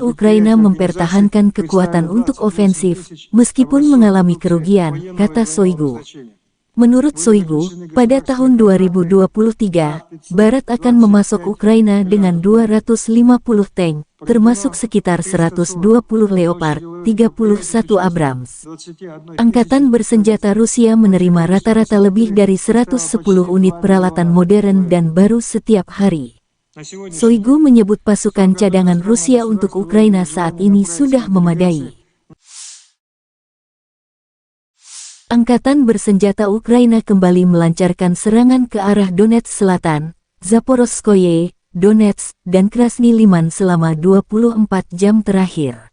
Ukraina mempertahankan kekuatan untuk ofensif, meskipun mengalami kerugian, kata Shoigu. Menurut Shoigu, pada tahun 2023, Barat akan memasok Ukraina dengan 250 tank, termasuk sekitar 120 Leopard, 31 Abrams. Angkatan bersenjata Rusia menerima rata-rata lebih dari 110 unit peralatan modern dan baru setiap hari. Shoigu menyebut pasukan cadangan Rusia untuk Ukraina saat ini sudah memadai. Angkatan bersenjata Ukraina kembali melancarkan serangan ke arah Donetsk Selatan, Zaporozhye, Donetsk, dan Krasny Liman selama 24 jam terakhir.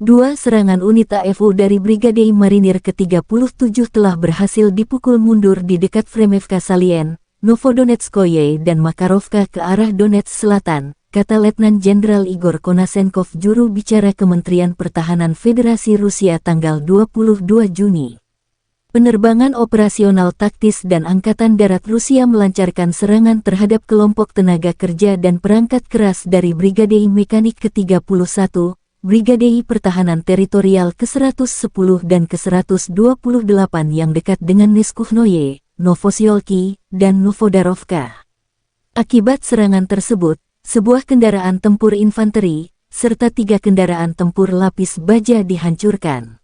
Dua serangan unit AFU dari Brigade Marinir ke-37 telah berhasil dipukul mundur di dekat Vremevka Salien, Novodonetskoye dan Makarovka ke arah Donetsk Selatan, kata Letnan Jenderal Igor Konasenkov, juru bicara Kementerian Pertahanan Federasi Rusia tanggal 22 Juni. Penerbangan operasional taktis dan Angkatan Darat Rusia melancarkan serangan terhadap kelompok tenaga kerja dan perangkat keras dari Brigade Mekanik ke-31, Brigade Pertahanan Teritorial ke-110 dan ke-128 yang dekat dengan Neskuhnoye, Novosiolki, dan Novodarovka. Akibat serangan tersebut, sebuah kendaraan tempur infanteri, serta 3 kendaraan tempur lapis baja dihancurkan.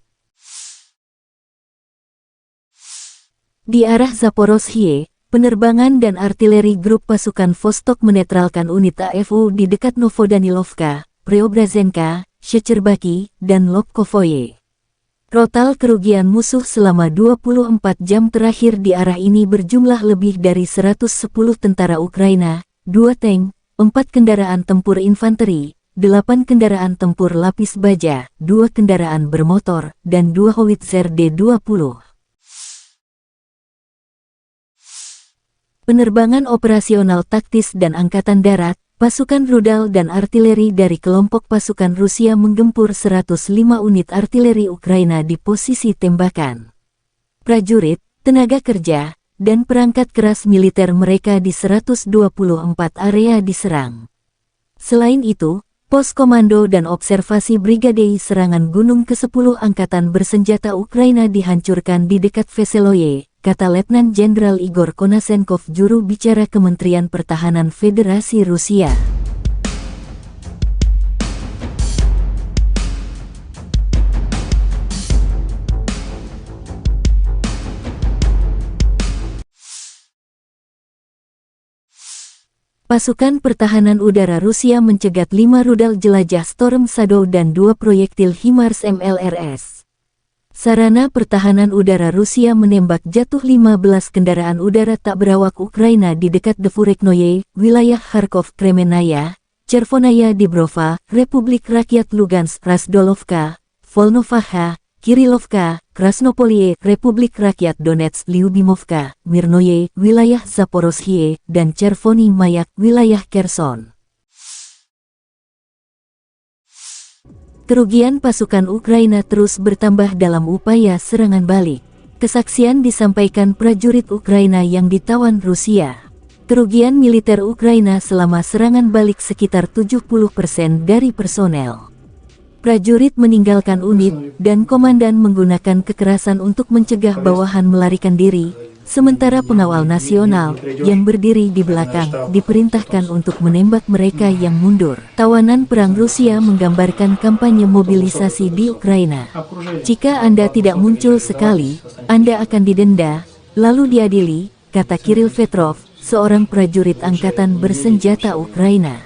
Di arah Zaporozhye, penerbangan dan artileri grup pasukan Vostok menetralkan unit AFU di dekat Novodanilovka, Preobrazenka, Shecherbaki, dan Lobkovoye. Total kerugian musuh selama 24 jam terakhir di arah ini berjumlah lebih dari 110 tentara Ukraina, 2 tank, 4 kendaraan tempur infanteri, 8 kendaraan tempur lapis baja, 2 kendaraan bermotor, dan 2 howitzer D-20. Penerbangan operasional taktis dan Angkatan Darat, pasukan rudal dan artileri dari kelompok pasukan Rusia menggempur 105 unit artileri Ukraina di posisi tembakan. Prajurit, tenaga kerja, dan perangkat keras militer mereka di 124 area diserang. Selain itu, pos komando dan observasi Brigade Serangan Gunung ke-10 Angkatan Bersenjata Ukraina dihancurkan di dekat Veseloye, kata Letnan Jenderal Igor Konasenkov, juru bicara Kementerian Pertahanan Federasi Rusia. Pasukan Pertahanan Udara Rusia mencegat 5 rudal jelajah Storm Shadow dan 2 proyektil HIMARS MLRS. Sarana Pertahanan Udara Rusia menembak jatuh 15 kendaraan udara tak berawak Ukraina di dekat Devureknoye, wilayah Kharkov, Kremenaya, Chervonaya Dibrova, Republik Rakyat Lugansk, Razdolovka, Volnovaha, Kirilovka, Krasnopolie, Republik Rakyat Donetsk, Lyubimovka, Mirnoye, wilayah Zaporozhye, dan Chervony Mayak, wilayah Kherson. Kerugian pasukan Ukraina terus bertambah dalam upaya serangan balik. Kesaksian disampaikan prajurit Ukraina yang ditawan Rusia. Kerugian militer Ukraina selama serangan balik sekitar 70% dari personel. Prajurit meninggalkan unit, dan komandan menggunakan kekerasan untuk mencegah bawahan melarikan diri, sementara pengawal nasional, yang berdiri di belakang, diperintahkan untuk menembak mereka yang mundur. Tawanan perang Rusia menggambarkan kampanye mobilisasi di Ukraina. Jika Anda tidak muncul sekali, Anda akan didenda, lalu diadili, kata Kirill Petrov, seorang prajurit angkatan bersenjata Ukraina.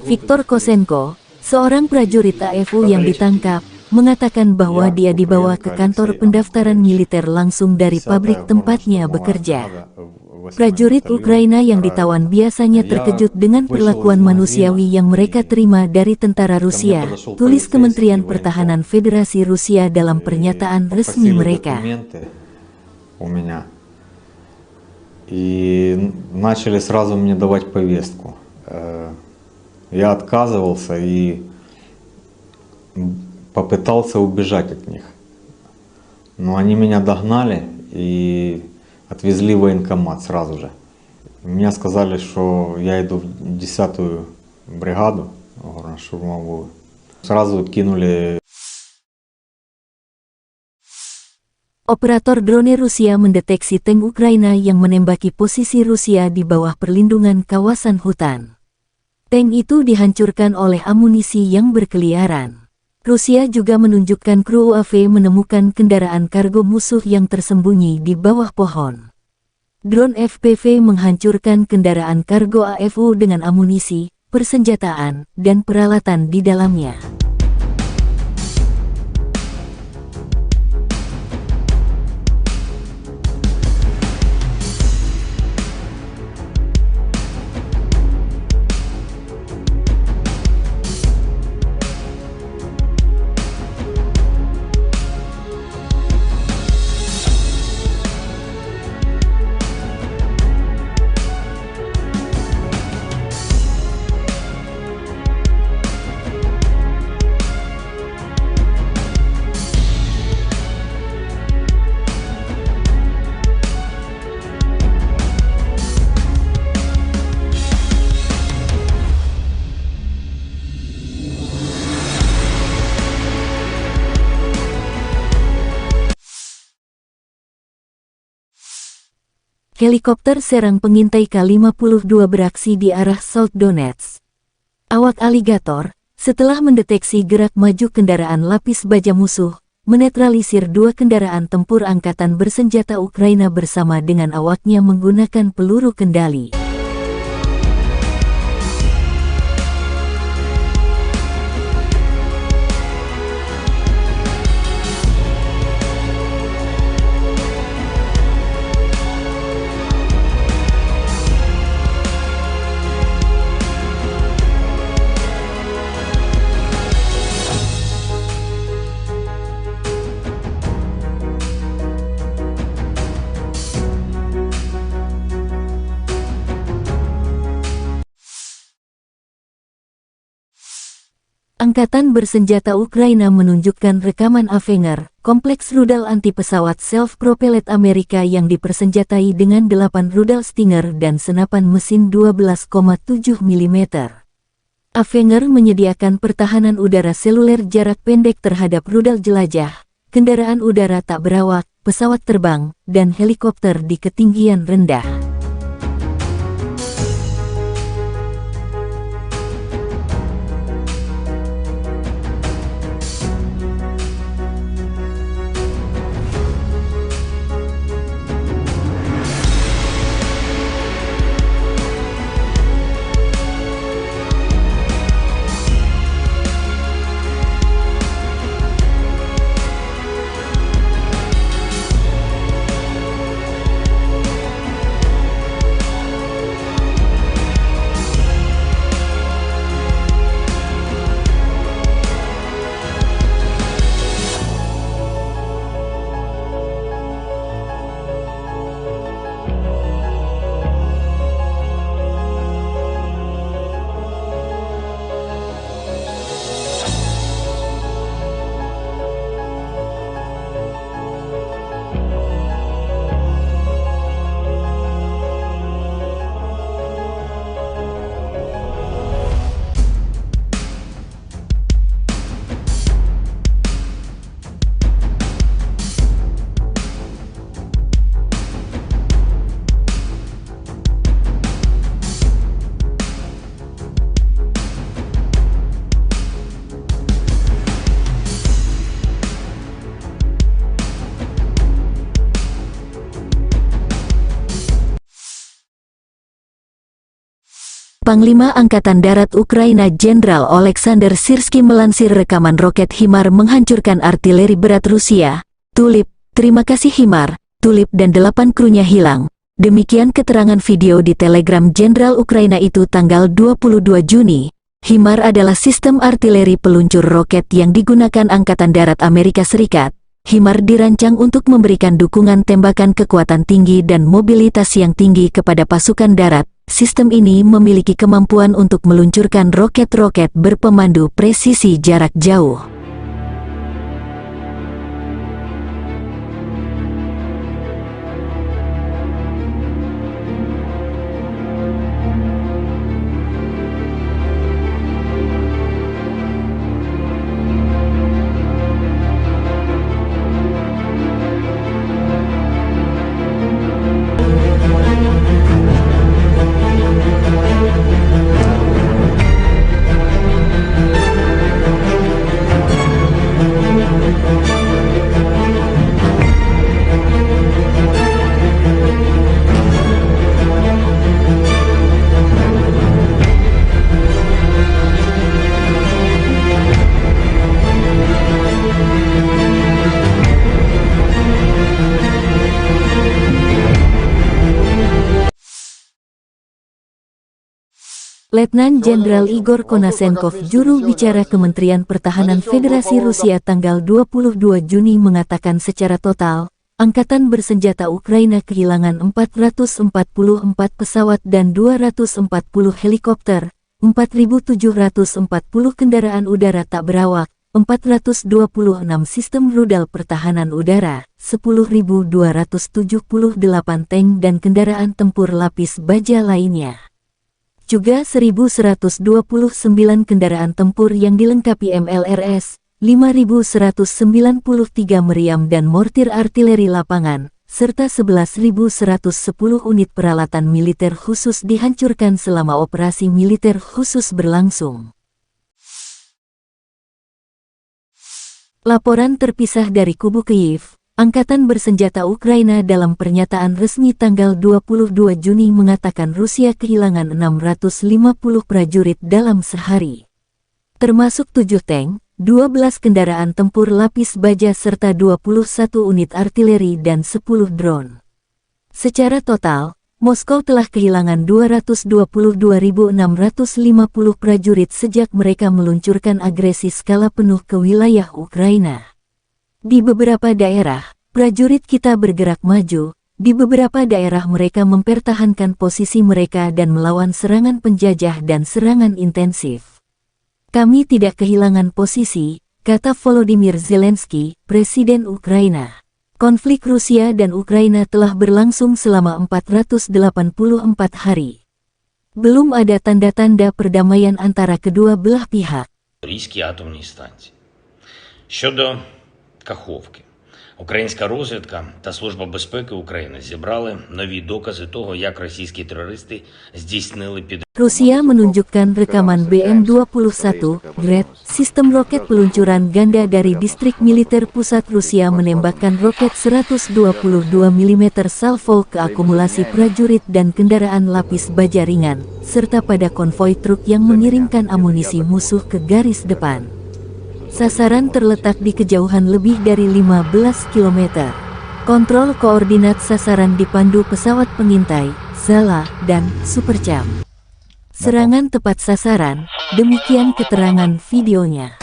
Viktor Kosenko, seorang prajurit AFU yang ditangkap, mengatakan bahwa dia dibawa ke kantor pendaftaran militer langsung dari pabrik tempatnya bekerja. Prajurit Ukraina yang ditawan biasanya terkejut dengan perlakuan manusiawi yang mereka terima dari tentara Rusia, tulis Kementerian Pertahanan Federasi Rusia dalam pernyataan resmi mereka. И начали сразу мне давать повестку. Я отказывался и попытался убежать от них. Но они меня догнали и отвезли в военкомат сразу же. Мне сказали, что я иду в 10-ю бригаду горно-штурмовую, Сразу кинули. Operator drone Rusia mendeteksi tank Ukraina yang menembaki posisi Rusia di bawah perlindungan kawasan hutan. Tank itu dihancurkan oleh amunisi yang berkeliaran. Rusia juga menunjukkan kru UAV menemukan kendaraan kargo musuh yang tersembunyi di bawah pohon. Drone FPV menghancurkan kendaraan kargo AFU dengan amunisi, persenjataan, dan peralatan di dalamnya. Helikopter serang pengintai K-52 beraksi di arah South Donetsk. Awak aligator, setelah mendeteksi gerak maju kendaraan lapis baja musuh, menetralisir dua kendaraan tempur angkatan bersenjata Ukraina bersama dengan awaknya menggunakan peluru kendali. Angkatan bersenjata Ukraina menunjukkan rekaman Avenger, kompleks rudal anti-pesawat self-propelled Amerika yang dipersenjatai dengan 8 rudal Stinger dan senapan mesin 12,7 mm. Avenger menyediakan pertahanan udara seluler jarak pendek terhadap rudal jelajah, kendaraan udara tak berawak, pesawat terbang, dan helikopter di ketinggian rendah. Panglima Angkatan Darat Ukraina Jenderal Oleksandr Syrskyi melansir rekaman roket HIMARS menghancurkan artileri berat Rusia. Tulip, terima kasih HIMARS, Tulip dan 8 krunya hilang. Demikian keterangan video di Telegram Jenderal Ukraina itu tanggal 22 Juni. HIMARS adalah sistem artileri peluncur roket yang digunakan Angkatan Darat Amerika Serikat. HIMARS dirancang untuk memberikan dukungan tembakan kekuatan tinggi dan mobilitas yang tinggi kepada pasukan darat. Sistem ini memiliki kemampuan untuk meluncurkan roket-roket berpemandu presisi jarak jauh. Letnan Jenderal Igor Konasenkov, juru bicara Kementerian Pertahanan Federasi Rusia tanggal 22 Juni mengatakan secara total, Angkatan Bersenjata Ukraina kehilangan 444 pesawat dan 240 helikopter, 4.740 kendaraan udara tak berawak, 426 sistem rudal pertahanan udara, 10.278 tank dan kendaraan tempur lapis baja lainnya. Juga 1.129 kendaraan tempur yang dilengkapi MLRS, 5.193 meriam dan mortir artileri lapangan, serta 11.110 unit peralatan militer khusus dihancurkan selama operasi militer khusus berlangsung. Laporan terpisah dari kubu Kyiv, Angkatan Bersenjata Ukraina dalam pernyataan resmi tanggal 22 Juni mengatakan Rusia kehilangan 650 prajurit dalam sehari. Termasuk 7 tank, 12 kendaraan tempur lapis baja serta 21 unit artileri dan 10 drone. Secara total, Moskow telah kehilangan 222.650 prajurit sejak mereka meluncurkan agresi skala penuh ke wilayah Ukraina. Di beberapa daerah, prajurit kita bergerak maju, di beberapa daerah mereka mempertahankan posisi mereka dan melawan serangan penjajah dan serangan intensif. Kami tidak kehilangan posisi, kata Volodymyr Zelensky, Presiden Ukraina. Konflik Rusia dan Ukraina telah berlangsung selama 484 hari. Belum ada tanda-tanda perdamaian antara kedua belah pihak. Запорізькій атомній станції. Щодо Каховки. Українська розвідка та Служба безпеки України зібрали нові докази того, як російські терористи здійснили підриви. Rusia menunjukkan rekaman BM-21 Gred, sistem roket peluncuran ganda dari distrik militer pusat Rusia menembakkan roket 122 mm salvo ke akumulasi prajurit dan kendaraan lapis baja ringan, serta pada konvoi truk yang mengirimkan amunisi musuh ke garis depan. Sasaran terletak di kejauhan lebih dari 15 km. Kontrol koordinat sasaran dipandu pesawat pengintai, Zala, dan Supercam. Serangan tepat sasaran, demikian keterangan videonya.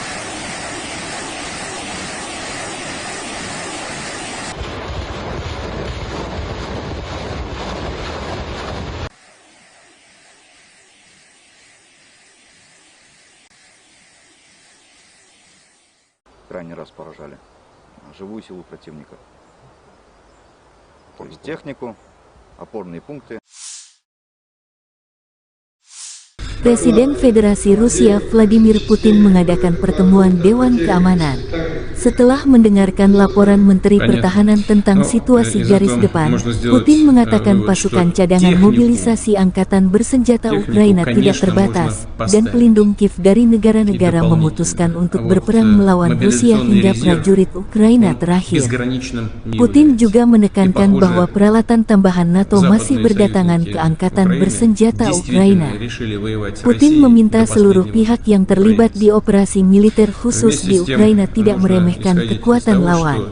Крайний раз поражали живую силу противника. То есть технику, опорные пункты. Presiden Federasi Rusia Vladimir Putin mengadakan pertemuan Dewan Keamanan. Setelah mendengarkan laporan Menteri Pertahanan tentang situasi garis depan, Putin mengatakan pasukan cadangan mobilisasi Angkatan Bersenjata Ukraina tidak terbatas, dan pelindung Kiev dari negara-negara memutuskan untuk berperang melawan Rusia hingga prajurit Ukraina terakhir. Putin juga menekankan bahwa peralatan tambahan NATO masih berdatangan ke Angkatan Bersenjata Ukraina. Putin meminta seluruh pihak yang terlibat di operasi militer khusus di Ukraina tidak meremehkan kekuatan lawan.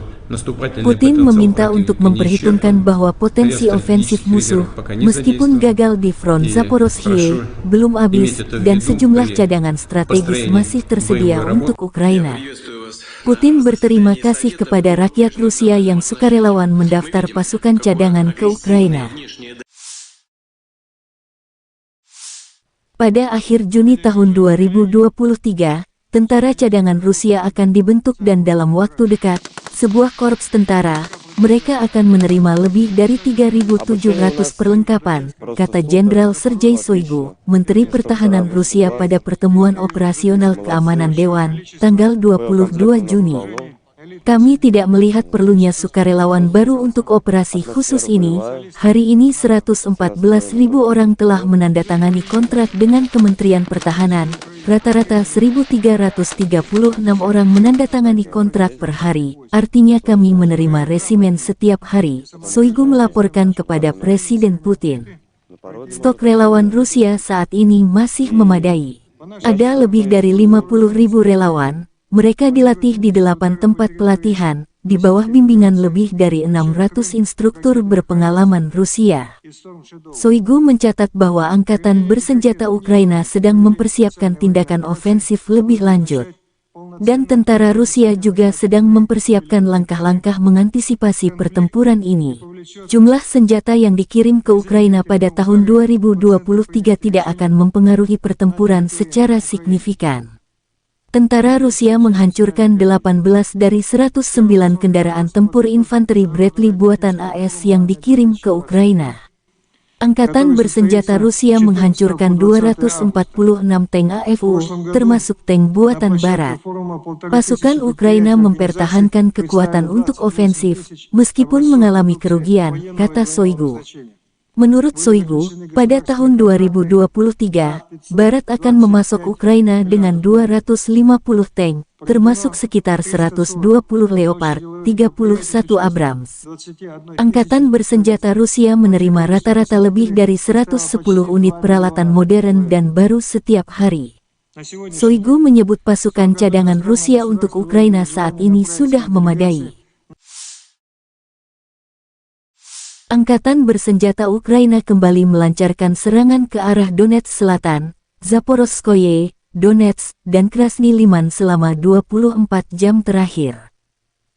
Putin meminta untuk memperhitungkan bahwa potensi ofensif musuh, meskipun gagal di front Zaporozhye, belum habis, dan sejumlah cadangan strategis masih tersedia untuk Ukraina. Putin berterima kasih kepada rakyat Rusia yang sukarelawan mendaftar pasukan cadangan ke Ukraina. Pada akhir Juni tahun 2023, tentara cadangan Rusia akan dibentuk dan dalam waktu dekat, sebuah korps tentara, mereka akan menerima lebih dari 3.700 perlengkapan, kata Jenderal Sergei Shoigu, Menteri Pertahanan Rusia pada pertemuan operasional keamanan Dewan, tanggal 22 Juni. Kami tidak melihat perlunya sukarelawan baru untuk operasi khusus ini. Hari ini 114.000 orang telah menandatangani kontrak dengan Kementerian Pertahanan. Rata-rata 1.336 orang menandatangani kontrak per hari. Artinya kami menerima resimen setiap hari, Shoigu melaporkan kepada Presiden Putin. Stok relawan Rusia saat ini masih memadai. Ada lebih dari 50.000 relawan. Mereka dilatih di 8 tempat pelatihan, di bawah bimbingan lebih dari 600 instruktur berpengalaman Rusia. Shoigu mencatat bahwa Angkatan Bersenjata Ukraina sedang mempersiapkan tindakan ofensif lebih lanjut. Dan tentara Rusia juga sedang mempersiapkan langkah-langkah mengantisipasi pertempuran ini. Jumlah senjata yang dikirim ke Ukraina pada tahun 2023 tidak akan mempengaruhi pertempuran secara signifikan. Tentara Rusia menghancurkan 18 dari 109 kendaraan tempur infanteri Bradley buatan AS yang dikirim ke Ukraina. Angkatan Bersenjata Rusia menghancurkan 246 tank AFU, termasuk tank buatan Barat. Pasukan Ukraina mempertahankan kekuatan untuk ofensif, meskipun mengalami kerugian, kata Shoigu. Menurut Shoigu, pada tahun 2023, Barat akan memasok Ukraina dengan 250 tank, termasuk sekitar 120 Leopard, 31 Abrams. Angkatan Bersenjata Rusia menerima rata-rata lebih dari 110 unit peralatan modern dan baru setiap hari. Shoigu menyebut pasukan cadangan Rusia untuk Ukraina saat ini sudah memadai. Angkatan Bersenjata Ukraina kembali melancarkan serangan ke arah Donetsk Selatan, Zaporozhye, Donetsk, dan Krasny Liman selama 24 jam terakhir.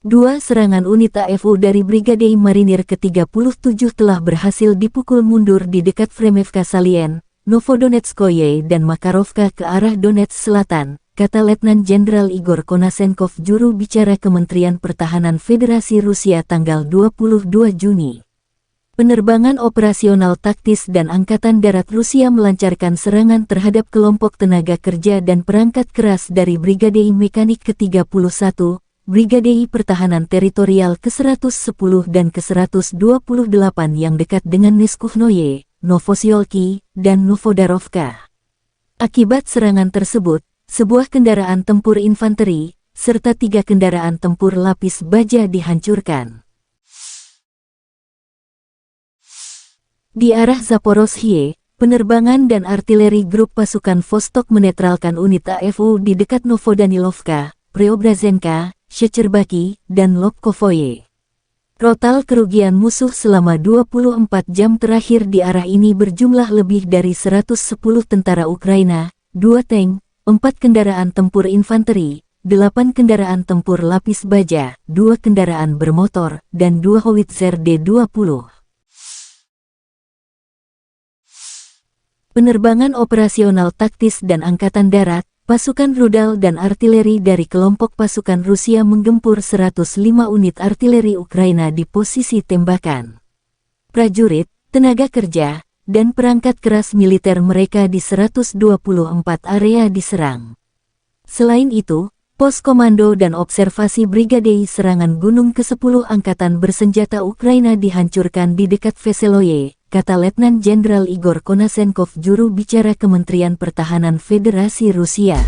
Dua serangan unit AFU dari Brigade Marinir ke-37 telah berhasil dipukul mundur di dekat Fremevka Salien, Novodonetskoye dan Makarovka ke arah Donetsk Selatan, kata Letnan Jenderal Igor Konasenkov, juru bicara Kementerian Pertahanan Federasi Rusia tanggal 22 Juni. Penerbangan operasional taktis dan Angkatan Darat Rusia melancarkan serangan terhadap kelompok tenaga kerja dan perangkat keras dari Brigade Mekanik ke-31, Brigade Pertahanan Teritorial ke-110 dan ke-128 yang dekat dengan Neskuhnoye, Novosiolki, dan Novodarovka. Akibat serangan tersebut, sebuah kendaraan tempur infanteri, serta 3 kendaraan tempur lapis baja dihancurkan. Di arah Zaporozhye, penerbangan dan artileri grup pasukan Vostok menetralkan unit AFU di dekat Novodanilovka, Preobrazenka, Shecherbaki, dan Lobkovoye. Total kerugian musuh selama 24 jam terakhir di arah ini berjumlah lebih dari 110 tentara Ukraina, 2 tank, 4 kendaraan tempur infanteri, 8 kendaraan tempur lapis baja, 2 kendaraan bermotor, dan 2 howitzer D-20. Penerbangan operasional taktis dan Angkatan Darat, pasukan rudal dan artileri dari kelompok pasukan Rusia menggempur 105 unit artileri Ukraina di posisi tembakan. Prajurit, tenaga kerja, dan perangkat keras militer mereka di 124 area diserang. Selain itu, pos komando dan observasi Brigade Serangan Gunung ke-10 Angkatan Bersenjata Ukraina dihancurkan di dekat Veseloye, kata Letnan Jenderal Igor Konasenkov, juru bicara Kementerian Pertahanan Federasi Rusia.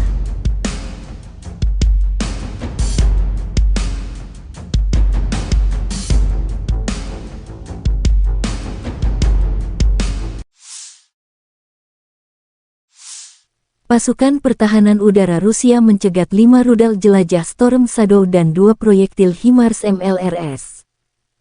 Pasukan Pertahanan Udara Rusia mencegat 5 rudal jelajah Storm Shadow dan 2 proyektil HIMARS MLRS.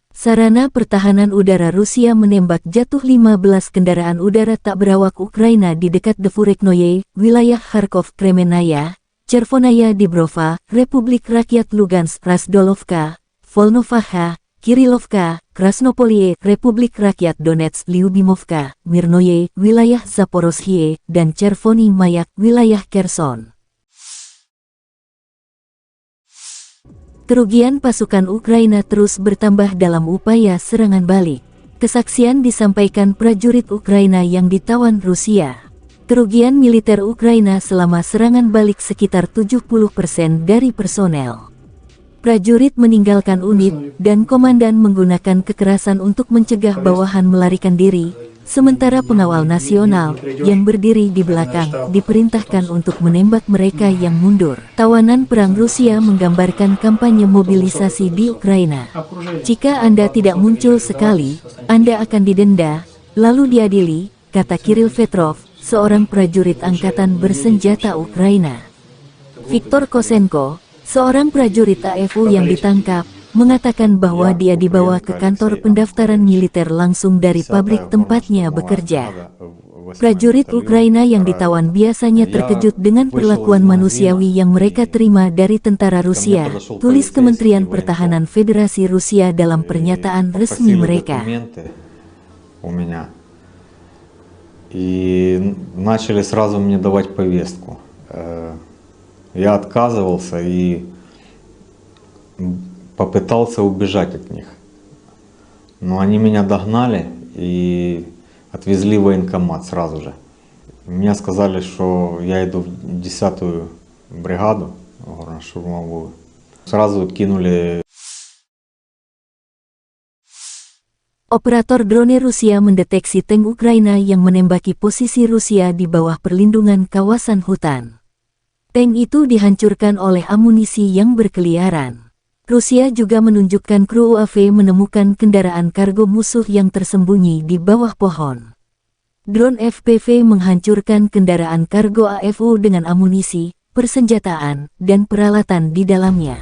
Sarana Pertahanan Udara Rusia menembak jatuh 15 kendaraan udara tak berawak Ukraina di dekat Devureknoye, wilayah Kharkov, Kremenaya, Chervonaya Dibrova, Republik Rakyat Lugansk, Razdolovka, Volnovaha, Kirilovka, Krasnopolie, Republik Rakyat Donetsk, Lyubimovka, Mirnoye, wilayah Zaporozhye, dan Chervony Mayak, wilayah Kherson. Kerugian pasukan Ukraina terus bertambah dalam upaya serangan balik. Kesaksian disampaikan prajurit Ukraina yang ditawan Rusia. Kerugian militer Ukraina selama serangan balik sekitar 70% dari personel. Prajurit meninggalkan unit, dan komandan menggunakan kekerasan untuk mencegah bawahan melarikan diri, sementara pengawal nasional, yang berdiri di belakang, diperintahkan untuk menembak mereka yang mundur. Tawanan perang Rusia menggambarkan kampanye mobilisasi di Ukraina. Jika Anda tidak muncul sekali, Anda akan didenda, lalu diadili, kata Kirill Petrov, seorang prajurit angkatan bersenjata Ukraina. Viktor Kosenko, seorang prajurit AFU yang ditangkap, mengatakan bahwa dia dibawa ke kantor pendaftaran militer langsung dari pabrik tempatnya bekerja. Prajurit Ukraina yang ditawan biasanya terkejut dengan perlakuan manusiawi yang mereka terima dari tentara Rusia, tulis Kementerian Pertahanan Federasi Rusia dalam pernyataan resmi mereka. У меня. И начали сразу мне давать повестку. Я отказывался и попытался убежать от них. Но они меня догнали и отвезли в военкомат сразу же. Мне сказали, что я иду в 10-ю бригаду горно-штурмовую. Сразу кинули. Operator drone Rusia mendeteksi tank Ukraina yang menembaki posisi Rusia di bawah perlindungan kawasan hutan. Tank itu dihancurkan oleh amunisi yang berkeliaran. Rusia juga menunjukkan kru UAV menemukan kendaraan kargo musuh yang tersembunyi di bawah pohon. Drone FPV menghancurkan kendaraan kargo AFU dengan amunisi, persenjataan, dan peralatan di dalamnya.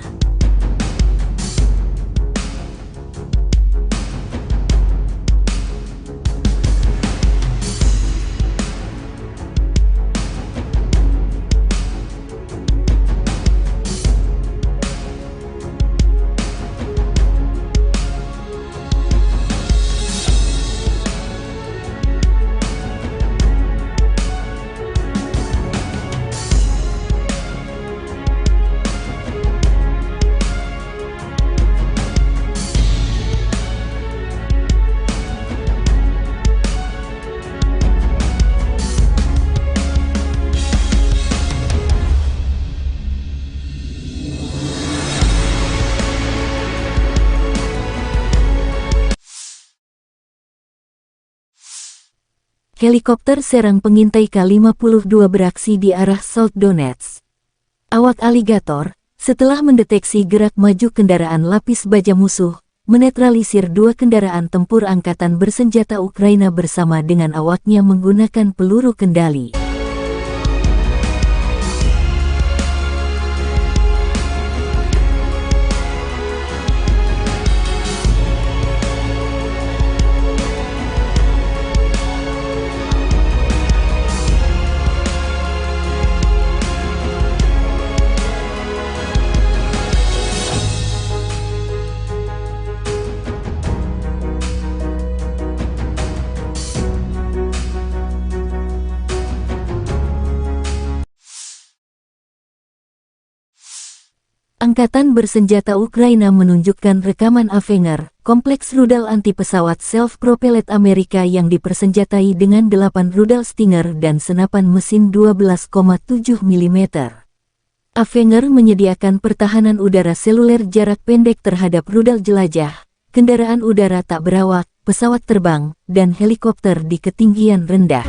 Helikopter serang pengintai K-52 beraksi di arah South Donetsk. Awak aligator, setelah mendeteksi gerak maju kendaraan lapis baja musuh, menetralisir 2 kendaraan tempur angkatan bersenjata Ukraina bersama dengan awaknya menggunakan peluru kendali. Angkatan bersenjata Ukraina menunjukkan rekaman Avenger, kompleks rudal anti-pesawat self-propelled Amerika yang dipersenjatai dengan 8 rudal Stinger dan senapan mesin 12,7 mm. Avenger menyediakan pertahanan udara seluler jarak pendek terhadap rudal jelajah, kendaraan udara tak berawak, pesawat terbang, dan helikopter di ketinggian rendah.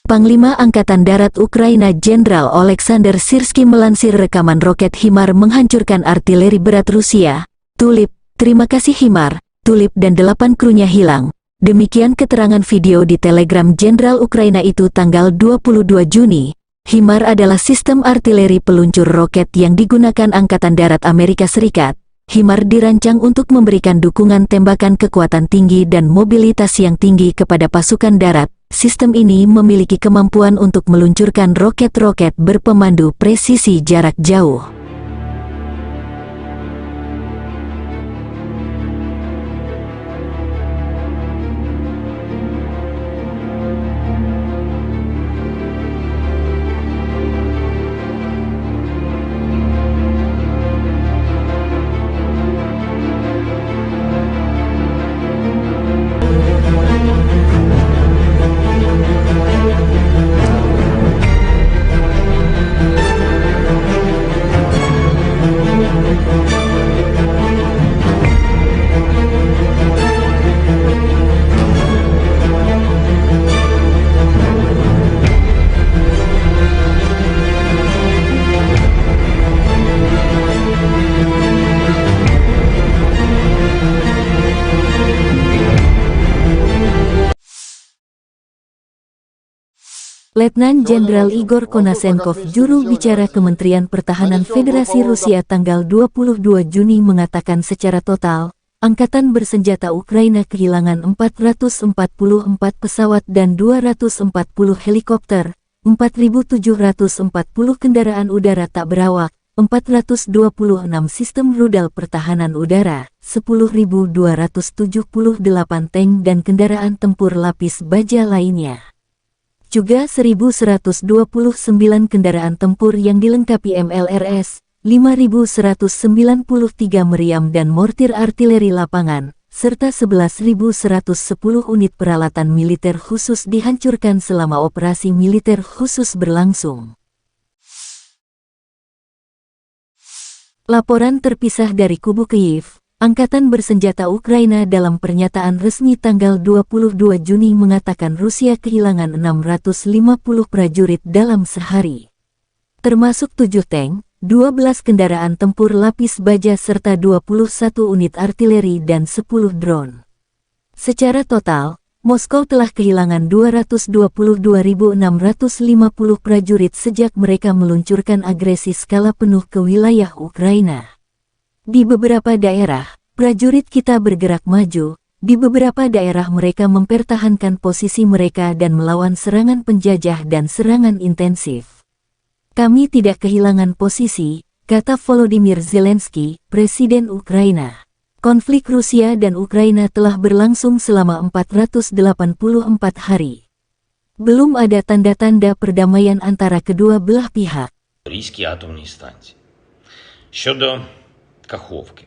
Panglima Angkatan Darat Ukraina Jenderal Oleksandr Syrskyi melansir rekaman roket HIMARS menghancurkan artileri berat Rusia. Tulip, terima kasih HIMARS, Tulip dan 8 krunya hilang. Demikian keterangan video di Telegram Jenderal Ukraina itu tanggal 22 Juni. HIMARS adalah sistem artileri peluncur roket yang digunakan Angkatan Darat Amerika Serikat. HIMARS dirancang untuk memberikan dukungan tembakan kekuatan tinggi dan mobilitas yang tinggi kepada pasukan darat. Sistem ini memiliki kemampuan untuk meluncurkan roket-roket berpemandu presisi jarak jauh. Letnan Jenderal Igor Konasenkov, juru bicara Kementerian Pertahanan Federasi Rusia tanggal 22 Juni mengatakan secara total, Angkatan Bersenjata Ukraina kehilangan 444 pesawat dan 240 helikopter, 4.740 kendaraan udara tak berawak, 426 sistem rudal pertahanan udara, 10.278 tank dan kendaraan tempur lapis baja lainnya. Juga 1.129 kendaraan tempur yang dilengkapi MLRS, 5.193 meriam dan mortir artileri lapangan, serta 11.110 unit peralatan militer khusus dihancurkan selama operasi militer khusus berlangsung. Laporan terpisah dari kubu Kyiv. Angkatan Bersenjata Ukraina dalam pernyataan resmi tanggal 22 Juni mengatakan Rusia kehilangan 650 prajurit dalam sehari. Termasuk 7 tank, 12 kendaraan tempur lapis baja serta 21 unit artileri dan 10 drone. Secara total, Moskow telah kehilangan 222.650 prajurit sejak mereka meluncurkan agresi skala penuh ke wilayah Ukraina. Di beberapa daerah, prajurit kita bergerak maju, di beberapa daerah mereka mempertahankan posisi mereka dan melawan serangan penjajah dan serangan intensif. Kami tidak kehilangan posisi, kata Volodymyr Zelensky, Presiden Ukraina. Konflik Rusia dan Ukraina telah berlangsung selama 484 hari. Belum ada tanda-tanda perdamaian antara kedua belah pihak. Запорізькій атомній станції. Щодо Каховки.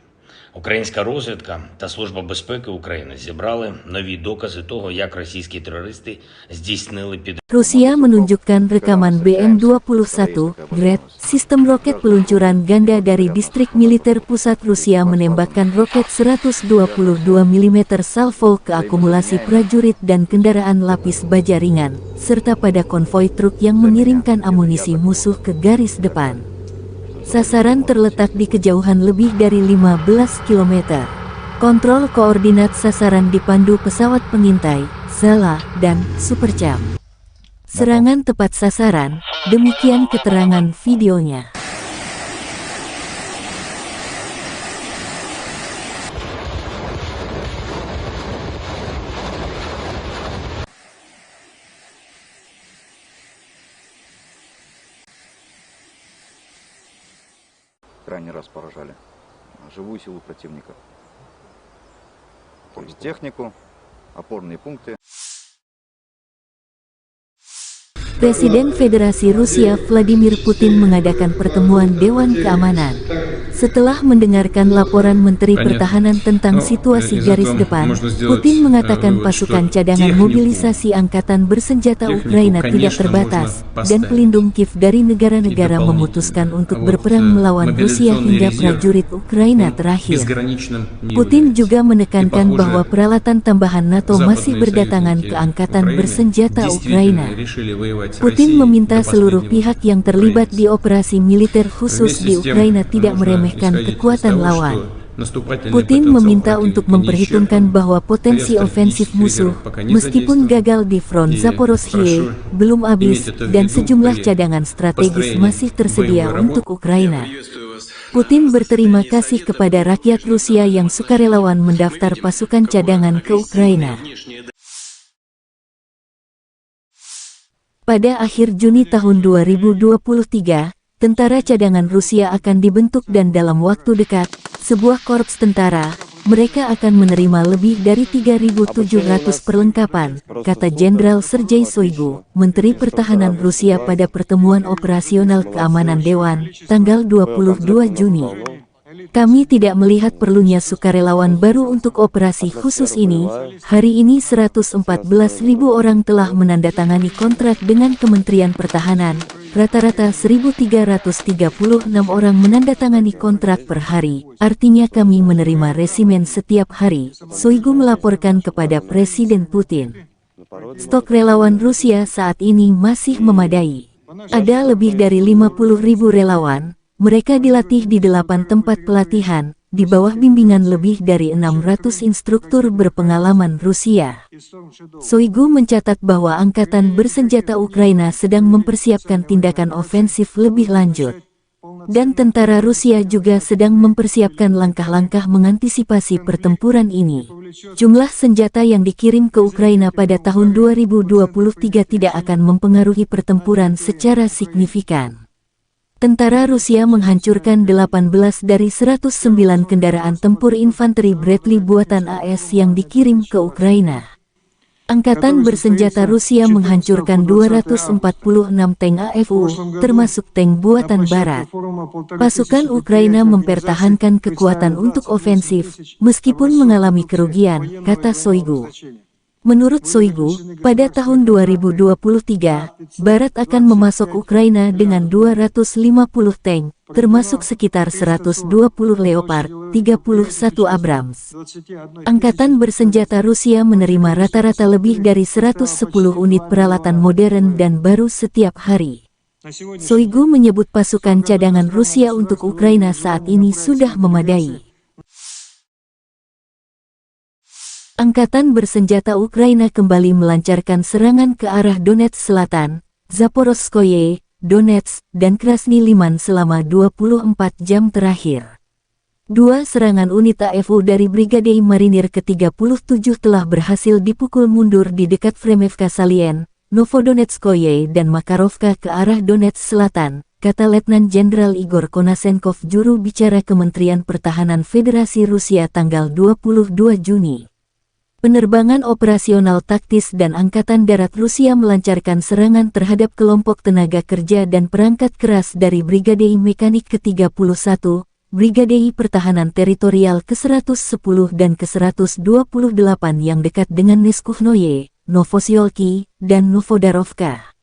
Українська розвідка та Служба безпеки України зібрали нові докази того, як російські терористи здійснили Rusia menunjukkan rekaman BM-21 Gred, sistem roket peluncuran ganda dari distrik militer pusat Rusia menembakkan roket 122 mm salvo ke akumulasi prajurit dan kendaraan lapis baja ringan, serta pada konvoi truk yang mengirimkan amunisi musuh ke garis depan. Sasaran terletak di kejauhan lebih dari 15 km. Kontrol koordinat sasaran dipandu pesawat pengintai, Zala, dan Supercam. Serangan tepat sasaran, demikian keterangan videonya. Крайний раз поражали живую силу противника. То есть технику, опорные пункты. Presiden Federasi Rusia Vladimir Putin mengadakan pertemuan Dewan Keamanan. Setelah mendengarkan laporan Menteri Pertahanan tentang situasi garis depan, Putin mengatakan pasukan cadangan mobilisasi angkatan bersenjata Ukraina tidak terbatas, dan pelindung Kiev dari negara-negara memutuskan untuk berperang melawan Rusia hingga prajurit Ukraina terakhir. Putin juga menekankan bahwa peralatan tambahan NATO masih berdatangan ke angkatan bersenjata Ukraina. Putin meminta seluruh pihak yang terlibat di operasi militer khusus di Ukraina tidak meremehkan kekuatan lawan. Putin meminta untuk memperhitungkan bahwa potensi ofensif musuh, meskipun gagal di front Zaporozhye, belum habis, dan sejumlah cadangan strategis masih tersedia untuk Ukraina. Putin berterima kasih kepada rakyat Rusia yang sukarelawan mendaftar pasukan cadangan ke Ukraina. Pada akhir Juni tahun 2023, tentara cadangan Rusia akan dibentuk dan dalam waktu dekat, sebuah korps tentara, mereka akan menerima lebih dari 3.700 perlengkapan, kata Jenderal Sergei Shoigu, Menteri Pertahanan Rusia pada pertemuan operasional keamanan Dewan, tanggal 22 Juni. Kami tidak melihat perlunya sukarelawan baru untuk operasi khusus ini. Hari ini 114.000 orang telah menandatangani kontrak dengan Kementerian Pertahanan. Rata-rata 1.336 orang menandatangani kontrak per hari. Artinya kami menerima resimen setiap hari, Shoigu melaporkan kepada Presiden Putin. Stok relawan Rusia saat ini masih memadai. Ada lebih dari 50.000 relawan. Mereka dilatih di 8 tempat pelatihan, di bawah bimbingan lebih dari 600 instruktur berpengalaman Rusia. Shoigu mencatat bahwa angkatan bersenjata Ukraina sedang mempersiapkan tindakan ofensif lebih lanjut. Dan tentara Rusia juga sedang mempersiapkan langkah-langkah mengantisipasi pertempuran ini. Jumlah senjata yang dikirim ke Ukraina pada tahun 2023 tidak akan mempengaruhi pertempuran secara signifikan. Tentara Rusia menghancurkan 18 dari 109 kendaraan tempur infanteri Bradley buatan AS yang dikirim ke Ukraina. Angkatan bersenjata Rusia menghancurkan 246 tank AFU, termasuk tank buatan Barat. Pasukan Ukraina mempertahankan kekuatan untuk ofensif, meskipun mengalami kerugian, kata Shoigu. Menurut Shoigu, pada tahun 2023, Barat akan memasok Ukraina dengan 250 tank, termasuk sekitar 120 Leopard, 31 Abrams. Angkatan bersenjata Rusia menerima rata-rata lebih dari 110 unit peralatan modern dan baru setiap hari. Shoigu menyebut pasukan cadangan Rusia untuk Ukraina saat ini sudah memadai. Angkatan bersenjata Ukraina kembali melancarkan serangan ke arah Donetsk Selatan, Zaporozhye, Donetsk, dan Krasny Liman selama 24 jam terakhir. Dua serangan unit AFU dari Brigade Marinir ke-37 telah berhasil dipukul mundur di dekat Fremevka Salien, Novodonetskoye dan Makarovka ke arah Donetsk Selatan, kata Letnan Jenderal Igor Konasenkov juru bicara Kementerian Pertahanan Federasi Rusia tanggal 22 Juni. Penerbangan operasional taktis dan Angkatan Darat Rusia melancarkan serangan terhadap kelompok tenaga kerja dan perangkat keras dari Brigade Mekanik ke-31, Brigade Pertahanan Teritorial ke-110 dan ke-128 yang dekat dengan Neskuhnoye, Novosiolki, dan Novodarovka.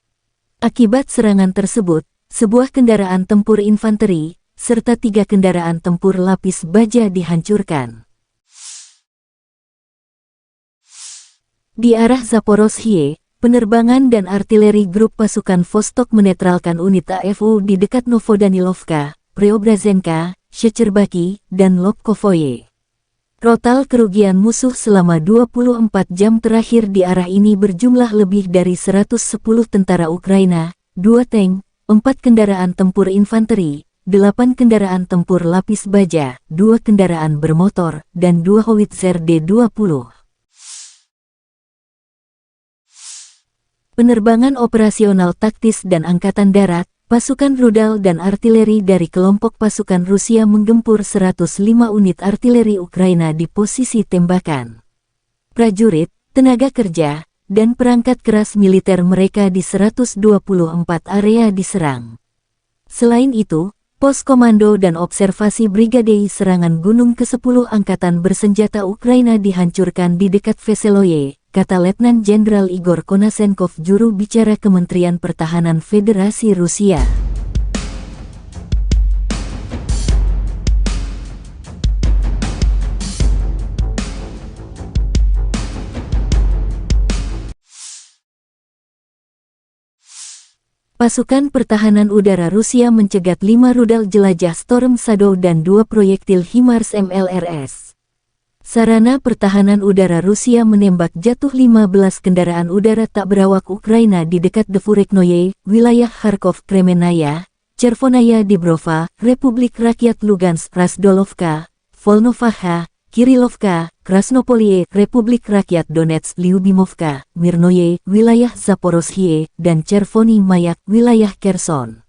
Akibat serangan tersebut, sebuah kendaraan tempur infanteri, serta 3 kendaraan tempur lapis baja dihancurkan. Di arah Zaporozhye, penerbangan dan artileri grup pasukan Vostok menetralkan unit AFU di dekat Novodanilovka, Preobrazenka, Shecherbaki, dan Lobkovoye. Total kerugian musuh selama 24 jam terakhir di arah ini berjumlah lebih dari 110 tentara Ukraina, 2 tank, 4 kendaraan tempur infanteri, 8 kendaraan tempur lapis baja, 2 kendaraan bermotor, dan 2 howitzer D-20. Penerbangan operasional taktis dan Angkatan Darat, pasukan rudal dan artileri dari kelompok pasukan Rusia menggempur 105 unit artileri Ukraina di posisi tembakan. Prajurit, tenaga kerja, dan perangkat keras militer mereka di 124 area diserang. Selain itu, pos komando dan observasi Brigade Serangan Gunung ke-10 Angkatan Bersenjata Ukraina dihancurkan di dekat Veseloye, kata Letnan Jenderal Igor Konasenkov, juru bicara Kementerian Pertahanan Federasi Rusia. Pasukan pertahanan udara Rusia mencegat 5 rudal jelajah Storm Shadow dan 2 proyektil HIMARS MLRS. Sarana pertahanan udara Rusia menembak jatuh 15 kendaraan udara tak berawak Ukraina di dekat Devureknoye, wilayah Kharkov, Kremenaya, Chervonaya Dibrova, Republik Rakyat Lugansk, Razdolovka, Volnovakha, Kirilovka, Krasnopolie, Republik Rakyat Donetsk, Lyubimovka, Mirnoye, wilayah Zaporozhye, dan Chervony Mayak, wilayah Kherson.